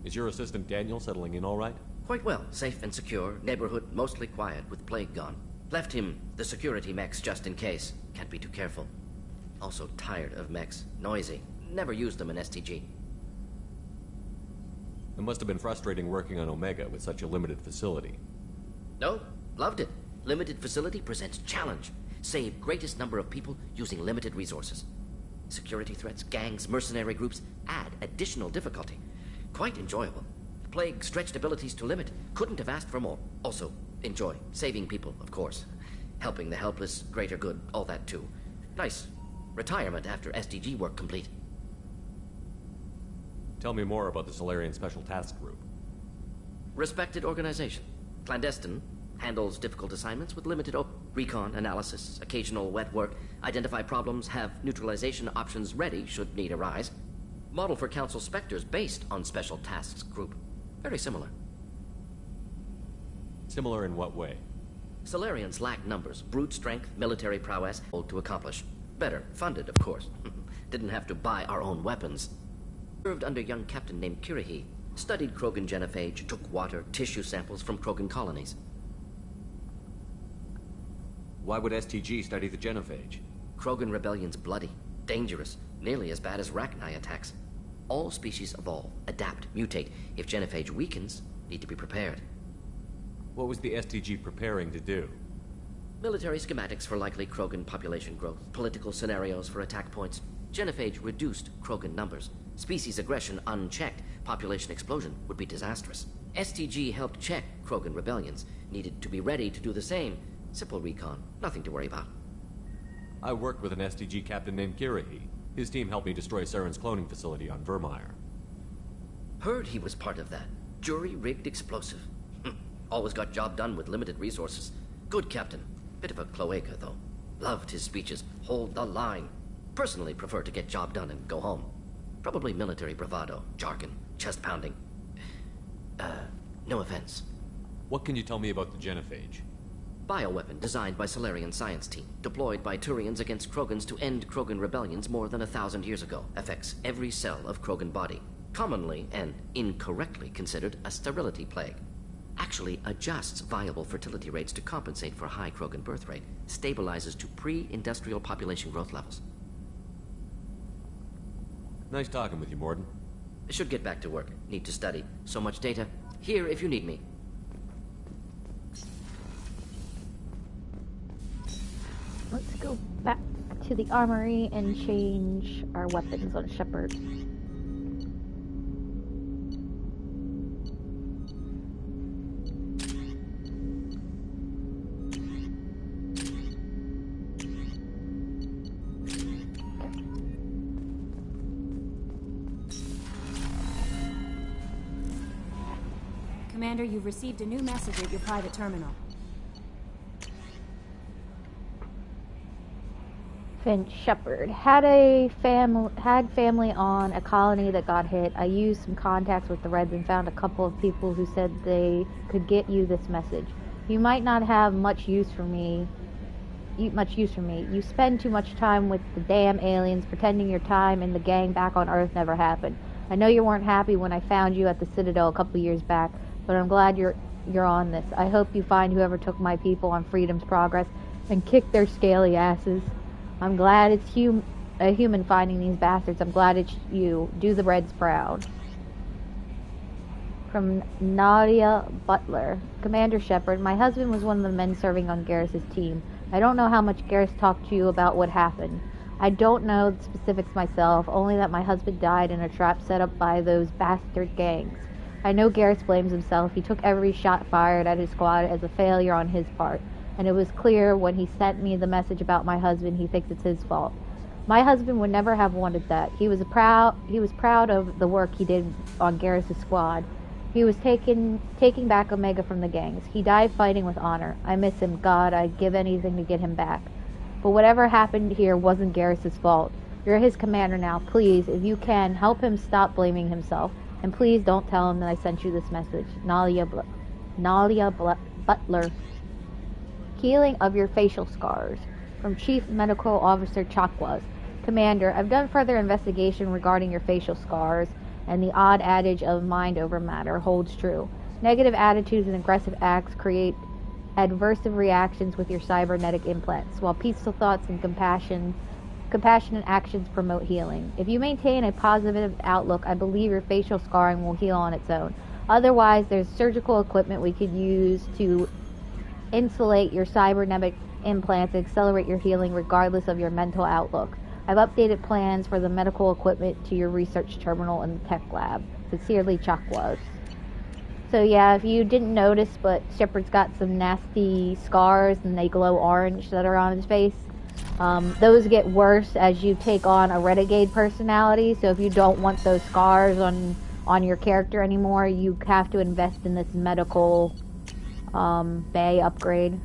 Is your assistant Daniel settling in all right? Quite well. Safe and secure. Neighborhood mostly quiet with Plague gone. Left him the security mechs just in case. Can't be too careful. Also tired of mechs. Noisy. Never used them in STG. It must have been frustrating working on Omega with such a limited facility. No, loved it. Limited facility presents challenge. save greatest number of people using limited resources. Security threats, gangs, mercenary groups add additional difficulty. Quite enjoyable. Plague stretched abilities to limit. Couldn't have asked for more. Also, enjoy. Saving people, of course. Helping the helpless, greater good, all that too. Nice. Retirement after SDG work complete. Tell me more about the Solarian Special Task Group. Respected organization. Clandestine. Handles difficult assignments with limited recon, analysis, occasional wet work, identify problems, have neutralization options ready should need arise. Model for Council Spectres based on Special Tasks Group. Very similar. Similar in what way? Solarians lack numbers, brute strength, military prowess, to accomplish. Better, funded, of course. Didn't have to buy our own weapons. Served under young captain named Kirahi. Studied Krogan genophage, took water, tissue samples from Krogan colonies. Why would STG study the genophage? Krogan rebellion's bloody, dangerous, nearly as bad as Rachni attacks. All species evolve, adapt, mutate. If genophage weakens, need to be prepared. What was the STG preparing to do? Military schematics for likely Krogan population growth, political scenarios for attack points. Genophage reduced Krogan numbers. Species aggression unchecked, population explosion would be disastrous. STG helped check Krogan rebellions, needed to be ready to do the same. Simple recon, nothing to worry about. I worked with an STG captain named Kirahi. His team helped me destroy Saren's cloning facility on Vermeer. Heard he was part of that. Jury-rigged explosive. Always got job done with limited resources. Good captain. Bit of a cloaca, though. Loved his speeches. Hold the line. Personally prefer to get job done and go home. Probably military bravado, jargon, chest pounding. No offense. What can you tell me about the genophage? Bioweapon designed by Solarian science team, deployed by Turians against Krogans to end Krogan rebellions more than 1,000 years ago. Affects every cell of Krogan body. Commonly and incorrectly considered a sterility plague. Actually adjusts viable fertility rates to compensate for high Krogan birth rate. Stabilizes to pre-industrial population growth levels. Nice talking with you, Morden. Should get back to work. Need to study. So much data. Here if you need me. Let's go back to the armory and change our weapons on Shepard. Commander, you've received a new message at your private terminal. Finch Shepard had family on a colony that got hit. I used some contacts with the Reds and found a couple of people who said they could get you this message. You might not have much use for me. You spend too much time with the damn aliens, pretending your time in the gang back on Earth never happened. I know you weren't happy when I found you at the Citadel a couple years back, but I'm glad you're on this. I hope you find whoever took my people on Freedom's Progress and kick their scaly asses. I'm glad it's a human finding these bastards. I'm glad it's you. Do the Reds proud. From Nadia Butler. Commander Shepard, my husband was one of the men serving on Garrus's team. I don't know how much Garrus talked to you about what happened. I don't know the specifics myself, only that my husband died in a trap set up by those bastard gangs. I know Garrus blames himself. He took every shot fired at his squad as a failure on his part. And it was clear when he sent me the message about my husband, he thinks it's his fault. My husband would never have wanted that. He was proud of the work he did on Garrus' squad. He was taking back Omega from the gangs. He died fighting with honor. I miss him. God, I'd give anything to get him back. But whatever happened here wasn't Garrus' fault. You're his commander now. Please, if you can, help him stop blaming himself. And please don't tell him that I sent you this message. Nalia Butler. Healing of your facial scars. From Chief Medical Officer Chakwas. Commander, I've done further investigation regarding your facial scars, and the odd adage of mind over matter holds true. Negative attitudes and aggressive acts create adversive reactions with your cybernetic implants, while peaceful thoughts and compassionate actions promote healing. If you maintain a positive outlook, I believe your facial scarring will heal on its own. Otherwise, there's surgical equipment we could use to insulate your cybernetic implants to accelerate your healing regardless of your mental outlook. I've updated plans for the medical equipment to your research terminal in the tech lab. Sincerely, Chakwas. So yeah, if you didn't notice, but Shepard's got some nasty scars and they glow orange that are on his face. Those get worse as you take on a renegade personality, so if you don't want those scars on your character anymore, you have to invest in this medical bay upgrade.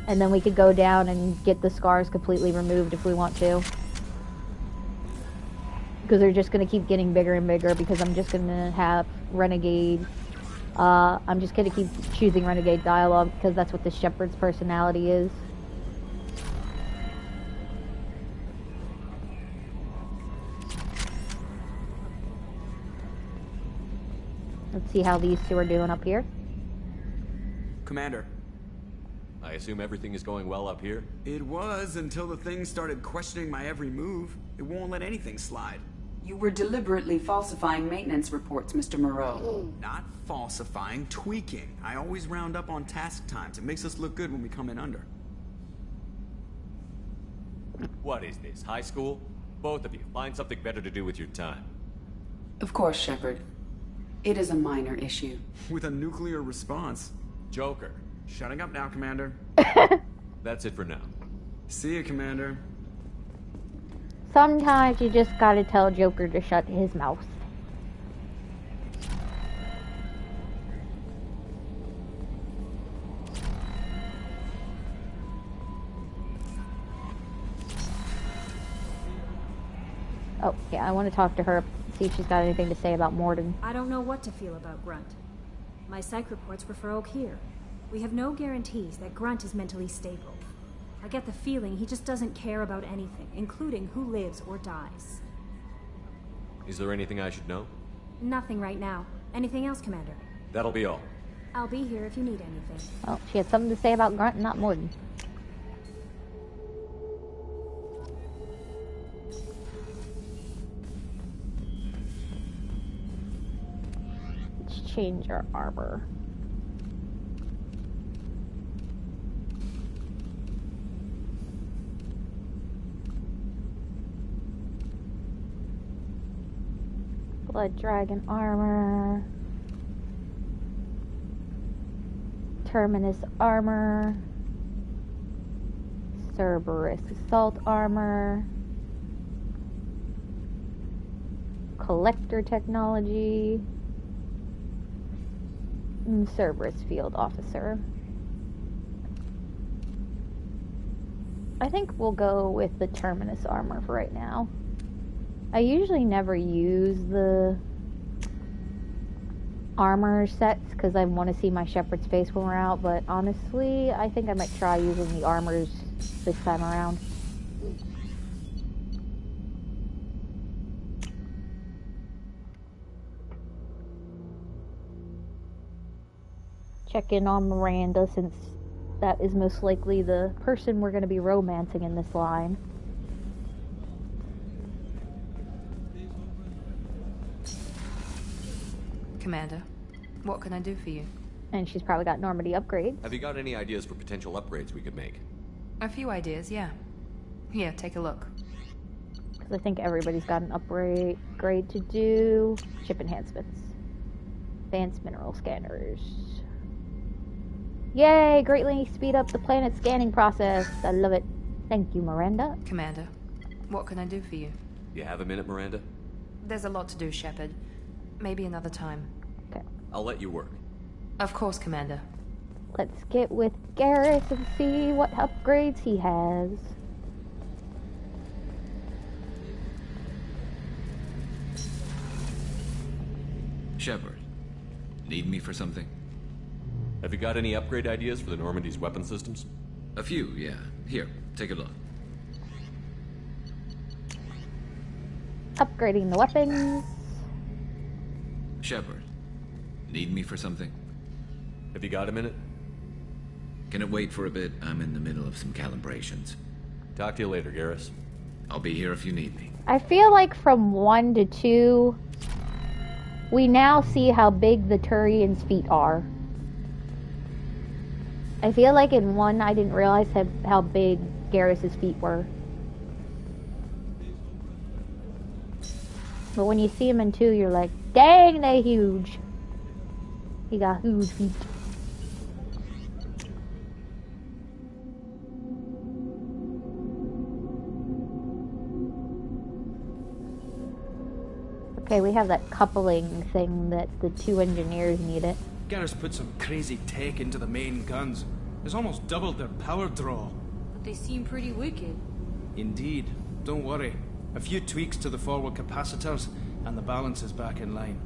And then we could go down and get the scars completely removed if we want to. Because they're just going to keep getting bigger and bigger, because I'm just going to have renegade. I'm just going to keep choosing renegade dialogue, because that's what the Shepard's personality is. Let's see how these two are doing up here. Commander. I assume everything is going well up here? It was until the thing started questioning my every move. It won't let anything slide. You were deliberately falsifying maintenance reports, Mr. Moreau. Not falsifying, tweaking. I always round up on task times. It makes us look good when we come in under. What is this, high school? Both of you, find something better to do with your time. Of course, Shepard. It is a minor issue. With a nuclear response. Joker. Shutting up now, Commander. That's it for now. See you, Commander. Sometimes you just gotta tell Joker to shut his mouth. Oh, yeah, I want to talk to her, see if she's got anything to say about Morden. I don't know what to feel about Grunt. My psych reports were for Oak here. We have no guarantees that Grunt is mentally stable. I get the feeling he just doesn't care about anything, including who lives or dies. Is there anything I should know? Nothing right now. Anything else, Commander? That'll be all. I'll be here if you need anything. Well, she had something to say about Grunt, not Morden. Let's change our armor. Blood Dragon armor. Terminus armor. Cerberus assault armor. Collector technology. Cerberus field officer. I think we'll go with the Terminus armor for right now. I usually never use the armor sets because I want to see my Shepard's face when we're out, but honestly, I think I might try using the armors this time around. Check in on Miranda, since that is most likely the person we're going to be romancing in this line. Commander, what can I do for you? And she's probably got Normandy upgrades. Have you got any ideas for potential upgrades we could make? A few ideas, yeah. Here, take a look. Because I think everybody's got an upgrade to do. Chip enhancements. Advanced mineral scanners. Yay! Greatly speed up the planet scanning process. I love it. Thank you, Miranda. Commander, what can I do for you? You have a minute, Miranda? There's a lot to do, Shepard. Maybe another time. Okay. I'll let you work. Of course, Commander. Let's get with Garrus and see what upgrades he has. Shepard, need me for something? Have you got any upgrade ideas for the Normandy's weapon systems? A few, yeah. Here, take a look. Upgrading the weapons. Shepard, need me for something? Have you got a minute? Can it wait for a bit? I'm in the middle of some calibrations. Talk to you later, Garrus. I'll be here if you need me. I feel like from 1 to 2, we now see how big the Turian's feet are. I feel like in 1 I didn't realize how big Garrus's feet were. But when you see him in 2, you're like, dang, they huge. He got huge feet. Okay, we have that coupling thing that the 2 engineers needed. Garrus put some crazy tech into the main guns. It's almost doubled their power draw. But they seem pretty wicked. Indeed. Don't worry. A few tweaks to the forward capacitors, and the balance is back in line.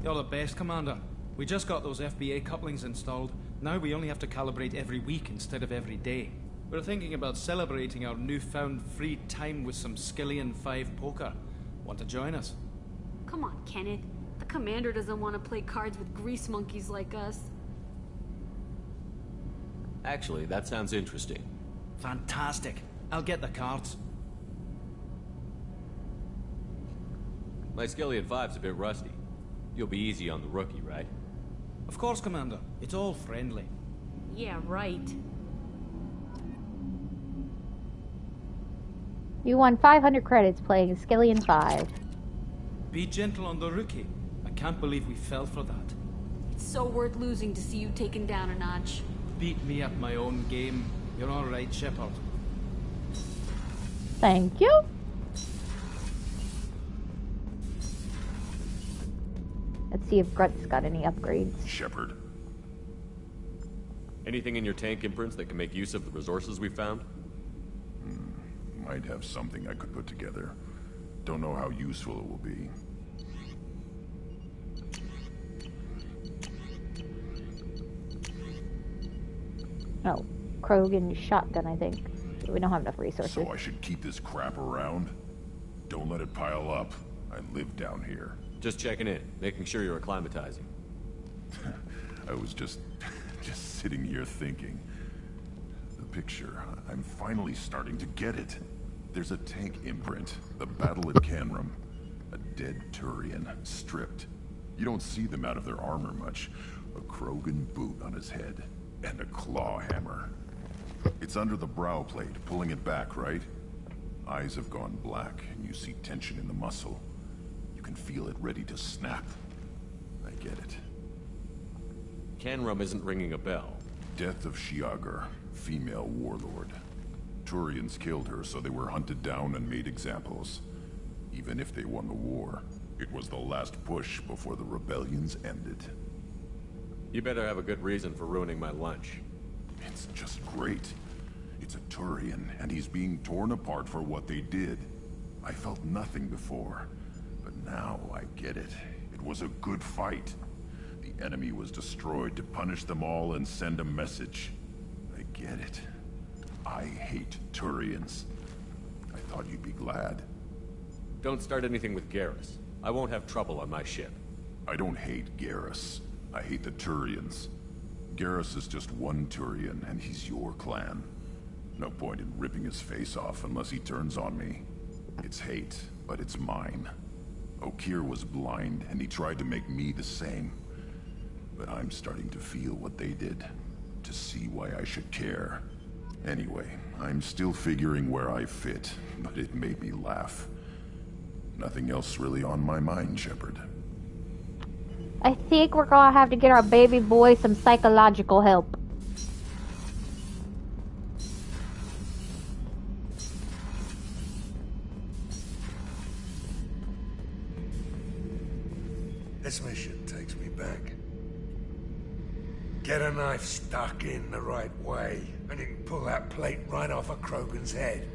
You're the best, Commander. We just got those FBA couplings installed. Now we only have to calibrate every week instead of every day. We're thinking about celebrating our newfound free time with some Skillian 5 poker. Want to join us? Come on, Kenneth. The commander doesn't want to play cards with grease monkeys like us. Actually, that sounds interesting. Fantastic. I'll get the cards. My Skillian 5's a bit rusty. You'll be easy on the rookie, right? Of course, Commander. It's all friendly. Yeah, right. You won 500 credits playing Skillian 5. Be gentle on the rookie. I can't believe we fell for that. It's so worth losing to see you taken down a notch. Beat me at my own game. You're all right, Shepard. Thank you. Let's see if Grunt's got any upgrades. Shepard. Anything in your tank imprints that can make use of the resources we found? Might have something I could put together. Don't know how useful it will be. Oh, Krogan's shotgun, I think. We don't have enough resources. So I should keep this crap around? Don't let it pile up. I live down here. Just checking in, making sure you're acclimatizing. I was just sitting here thinking. The picture, I'm finally starting to get it. There's a tank imprint, the battle at Canrum. A dead Turian, stripped. You don't see them out of their armor much. A Krogan boot on his head, and a claw hammer. It's under the brow plate, pulling it back, right? Eyes have gone black, and you see tension in the muscle. You can feel it ready to snap. I get it. Canrum isn't ringing a bell. Death of Shiagar, female warlord. Turians killed her, so they were hunted down and made examples. Even if they won the war, it was the last push before the rebellions ended. You better have a good reason for ruining my lunch. It's just great. It's a Turian, and he's being torn apart for what they did. I felt nothing before, but now I get it. It was a good fight. The enemy was destroyed to punish them all and send a message. I get it. I hate Turians. I thought you'd be glad. Don't start anything with Garrus. I won't have trouble on my ship. I don't hate Garrus. I hate the Turians. Garrus is just one Turian, and he's your clan. No point in ripping his face off unless he turns on me. It's hate, but it's mine. Okeer was blind, and he tried to make me the same. But I'm starting to feel what they did, to see why I should care. Anyway, I'm still figuring where I fit, but it made me laugh. Nothing else really on my mind, Shepard. I think we're gonna have to get our baby boy some psychological help. This mission takes me back. Get a knife stuck in the right way, and you can pull that plate right off a Krogan's head.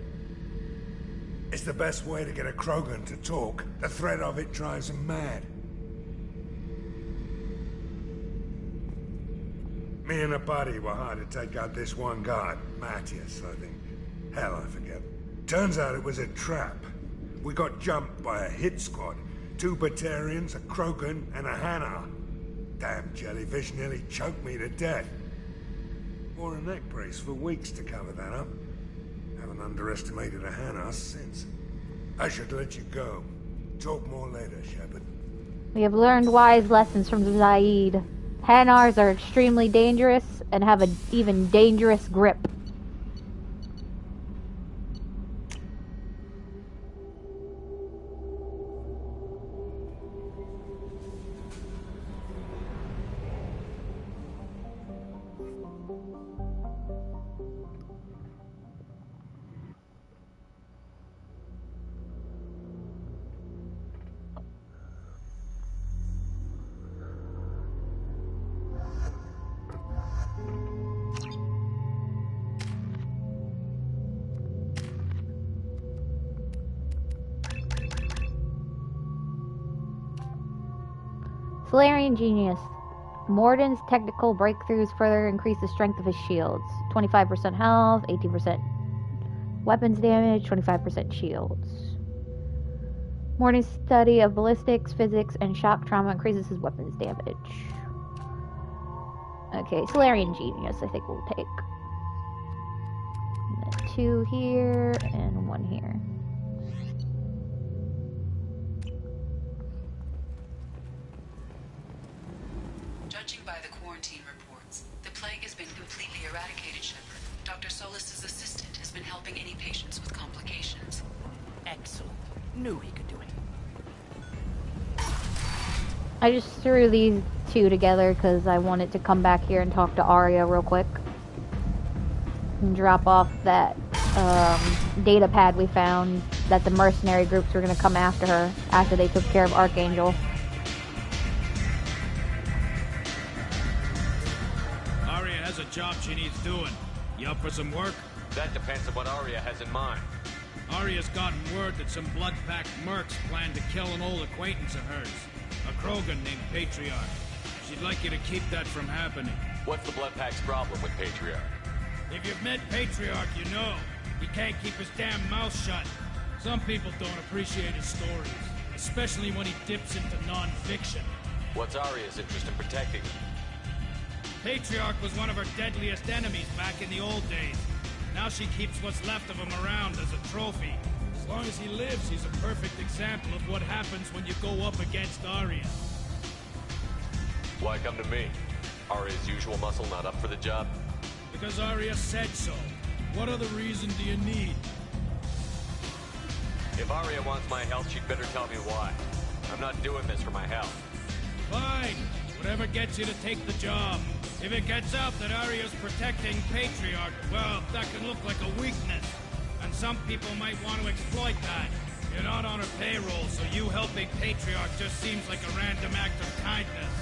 It's the best way to get a Krogan to talk. The threat of it drives him mad. Me and a buddy were hired to take out this one guard, Matthias, I think. Hell, I forget. Turns out it was a trap. We got jumped by a hit squad. 2 Batarians, a Krogan, and a Hanar. Damn jellyfish nearly choked me to death. Wore a neck brace for weeks to cover that up. Haven't underestimated a Hanar since. I should let you go. Talk more later, Shepard. We have learned wise lessons from Zaid. Hanars are extremely dangerous and have an even dangerous grip. Solarian Genius. Morden's technical breakthroughs further increase the strength of his shields. 25% health, 18% weapons damage, 25% shields. Morden's study of ballistics, physics, and shock trauma increases his weapons damage. Okay, Solarian Genius I think we'll take. And then 2 here, and 1 here. Judging by the quarantine reports, the plague has been completely eradicated, Shepard. Dr. Solis's assistant has been helping any patients with complications. Excellent. Knew he could do it. I just threw these 2 together because I wanted to come back here and talk to Arya real quick. And drop off that data pad we found that the mercenary groups were going to come after her after they took care of Archangel. Arya has a job she needs doing. You up for some work? That depends on what Arya has in mind. Arya's gotten word that some blood-packed mercs plan to kill an old acquaintance of hers. A Krogan named Patriarch. She'd like you to keep that from happening. What's the Blood Pack's problem with Patriarch? If you've met Patriarch, you know. He can't keep his damn mouth shut. Some people don't appreciate his stories, especially when he dips into non-fiction. What's Arya's interest in protecting him? Patriarch was one of her deadliest enemies back in the old days. Now she keeps what's left of him around as a trophy. As long as he lives, he's a perfect example of what happens when you go up against Arya. Why come to me? Arya's usual muscle not up for the job? Because Arya said so. What other reason do you need? If Arya wants my health, she'd better tell me why. I'm not doing this for my health. Fine. Whatever gets you to take the job. If it gets out that Arya's protecting Patriarch, well, that can look like a weakness. And some people might want to exploit that. You're not on her payroll, so you helping Patriarch just seems like a random act of kindness.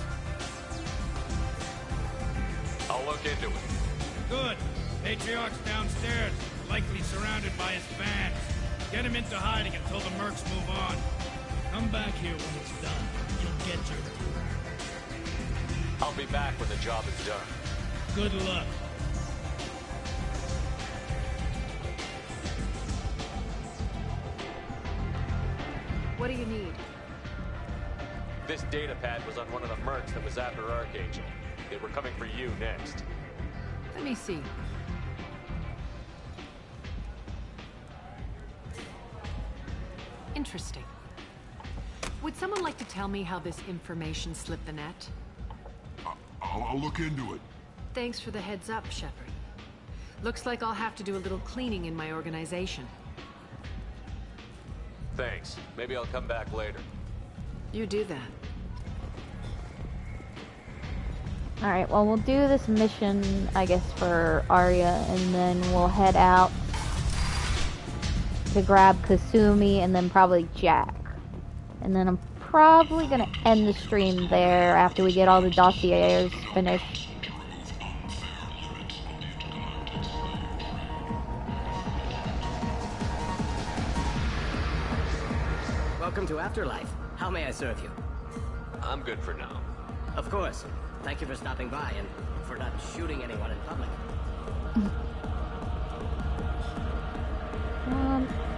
I'll look into it. Good. Patriarch's downstairs, likely surrounded by his fans. Get him into hiding until the mercs move on. Come back here when it's done. You'll get your... I'll be back when the job is done. Good luck. What do you need? This data pad was on one of the mercs that was after Archangel. They were coming for you next. Let me see. Interesting. Would someone like to tell me how this information slipped the net? I'll look into it. Thanks for the heads up, Shepard. Looks like I'll have to do a little cleaning in my organization. Thanks. Maybe I'll come back later. You do that. Alright, well we'll do this mission, I guess, for Arya, and then we'll head out to grab Kasumi and then probably Jack. And then I'm probably gonna end the stream there after we get all the dossiers finished. Welcome to Afterlife. How may I serve you? I'm good for now. Of course. Thank you for stopping by and for not shooting anyone in public.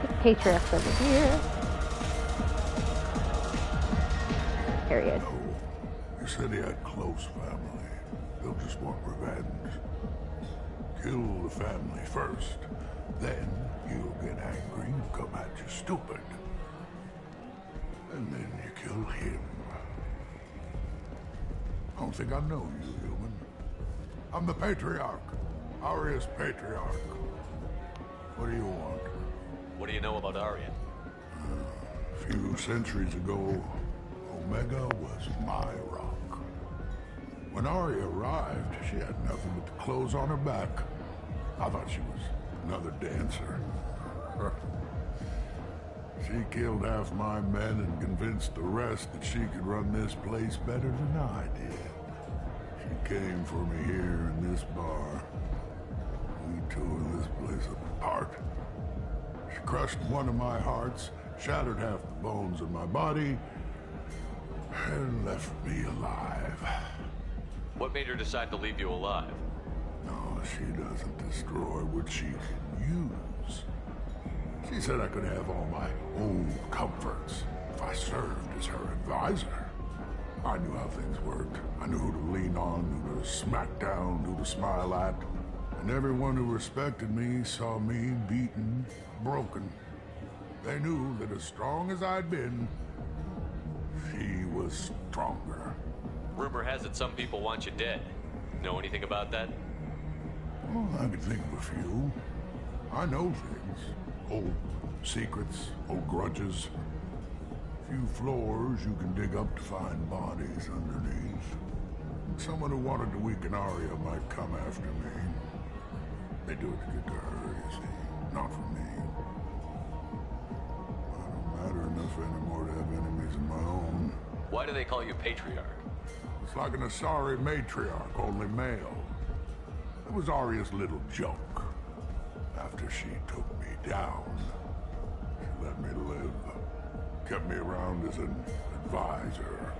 The Patriarch's over here. Here he is. You said he had close family. They'll just want revenge. Kill the family first. Then you'll get angry and come at you stupid. And then you kill him. I don't think I know you, human. I'm the Patriarch. Aria's Patriarch. What do you want? What do you know about Arya? A few centuries ago, Omega was my rock. When Arya arrived, she had nothing but the clothes on her back. I thought she was another dancer. She killed half my men and convinced the rest that she could run this place better than I did. She came for me here in this bar. We tore this place apart. She crushed one of my hearts, shattered half the bones in my body, and left me alive. What made her decide to leave you alive? No, she doesn't destroy what she can use. She said I could have all my old comforts if I served as her advisor. I knew how things worked. I knew who to lean on, who to smack down, who to smile at. And everyone who respected me saw me beaten, broken. They knew that as strong as I'd been, she was stronger. Rumor has it some people want you dead. Know anything about that? Well, I could think of a few. I know things. Old secrets, old grudges. Few floors you can dig up to find bodies underneath. Someone who wanted to weaken Arya might come after me. They do it to get to her, you see. Not for me. I don't matter enough anymore to have enemies of my own. Why do they call you Patriarch? It's like an Asari matriarch, only male. It was Arya's little joke. After she took me down, she let me live. Kept me around as an advisor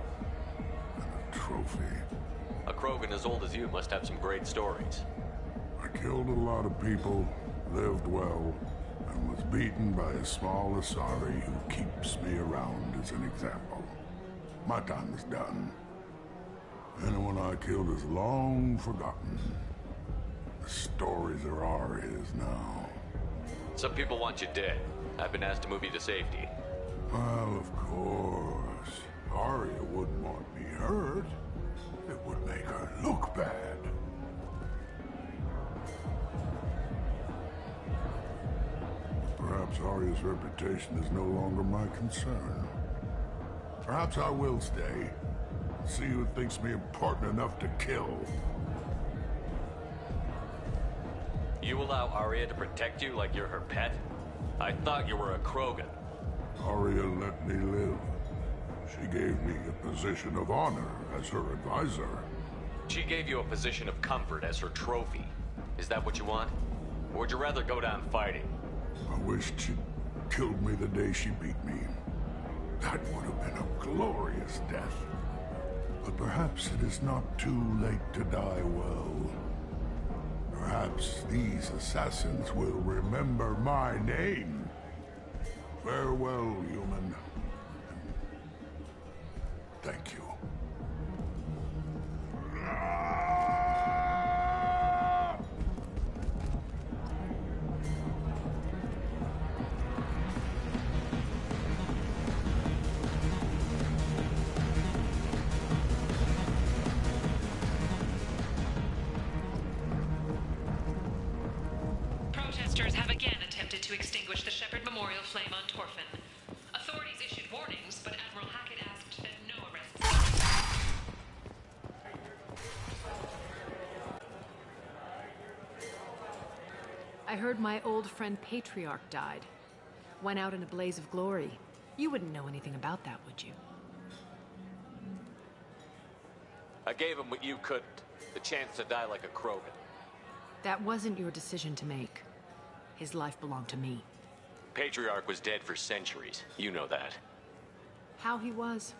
and a trophy. A Krogan as old as you must have some great stories. I killed a lot of people, lived well, and was beaten by a small Asari who keeps me around as an example. My time is done. Anyone I killed is long forgotten. The stories are Arya's now. Some people want you dead. I've been asked to move you to safety. Well, of course. Arya wouldn't want me hurt. It would make her look bad. Perhaps Arya's reputation is no longer my concern. Perhaps I will stay. See who thinks me important enough to kill. You allow Arya to protect you like you're her pet? I thought you were a Krogan. Arya let me live. She gave me a position of honor as her advisor. She gave you a position of comfort as her trophy. Is that what you want? Or would you rather go down fighting? I wished she'd killed me the day she beat me. That would have been a glorious death. But perhaps it is not too late to die well. Perhaps these assassins will remember my name. Farewell, human. Thank you. Protesters have again attempted to extinguish the Shepherd Memorial flame on Torfin. Authorities issued warnings, but Admiral Hackett asked that no arrests. I heard my old friend Patriarch died. Went out in a blaze of glory. You wouldn't know anything about that, would you? I gave him what you couldn't. The chance to die like a Krogan. That wasn't your decision to make. His life belonged to me. Patriarch was dead for centuries. You know that. How he was.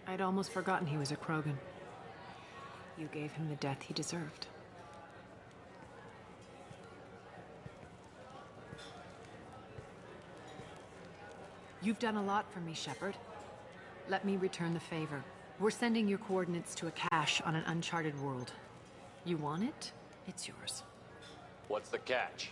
I'd almost forgotten he was a Krogan. You gave him the death he deserved. You've done a lot for me, Shepard. Let me return the favor. We're sending your coordinates to a cache on an uncharted world. You want it? It's yours. What's the catch?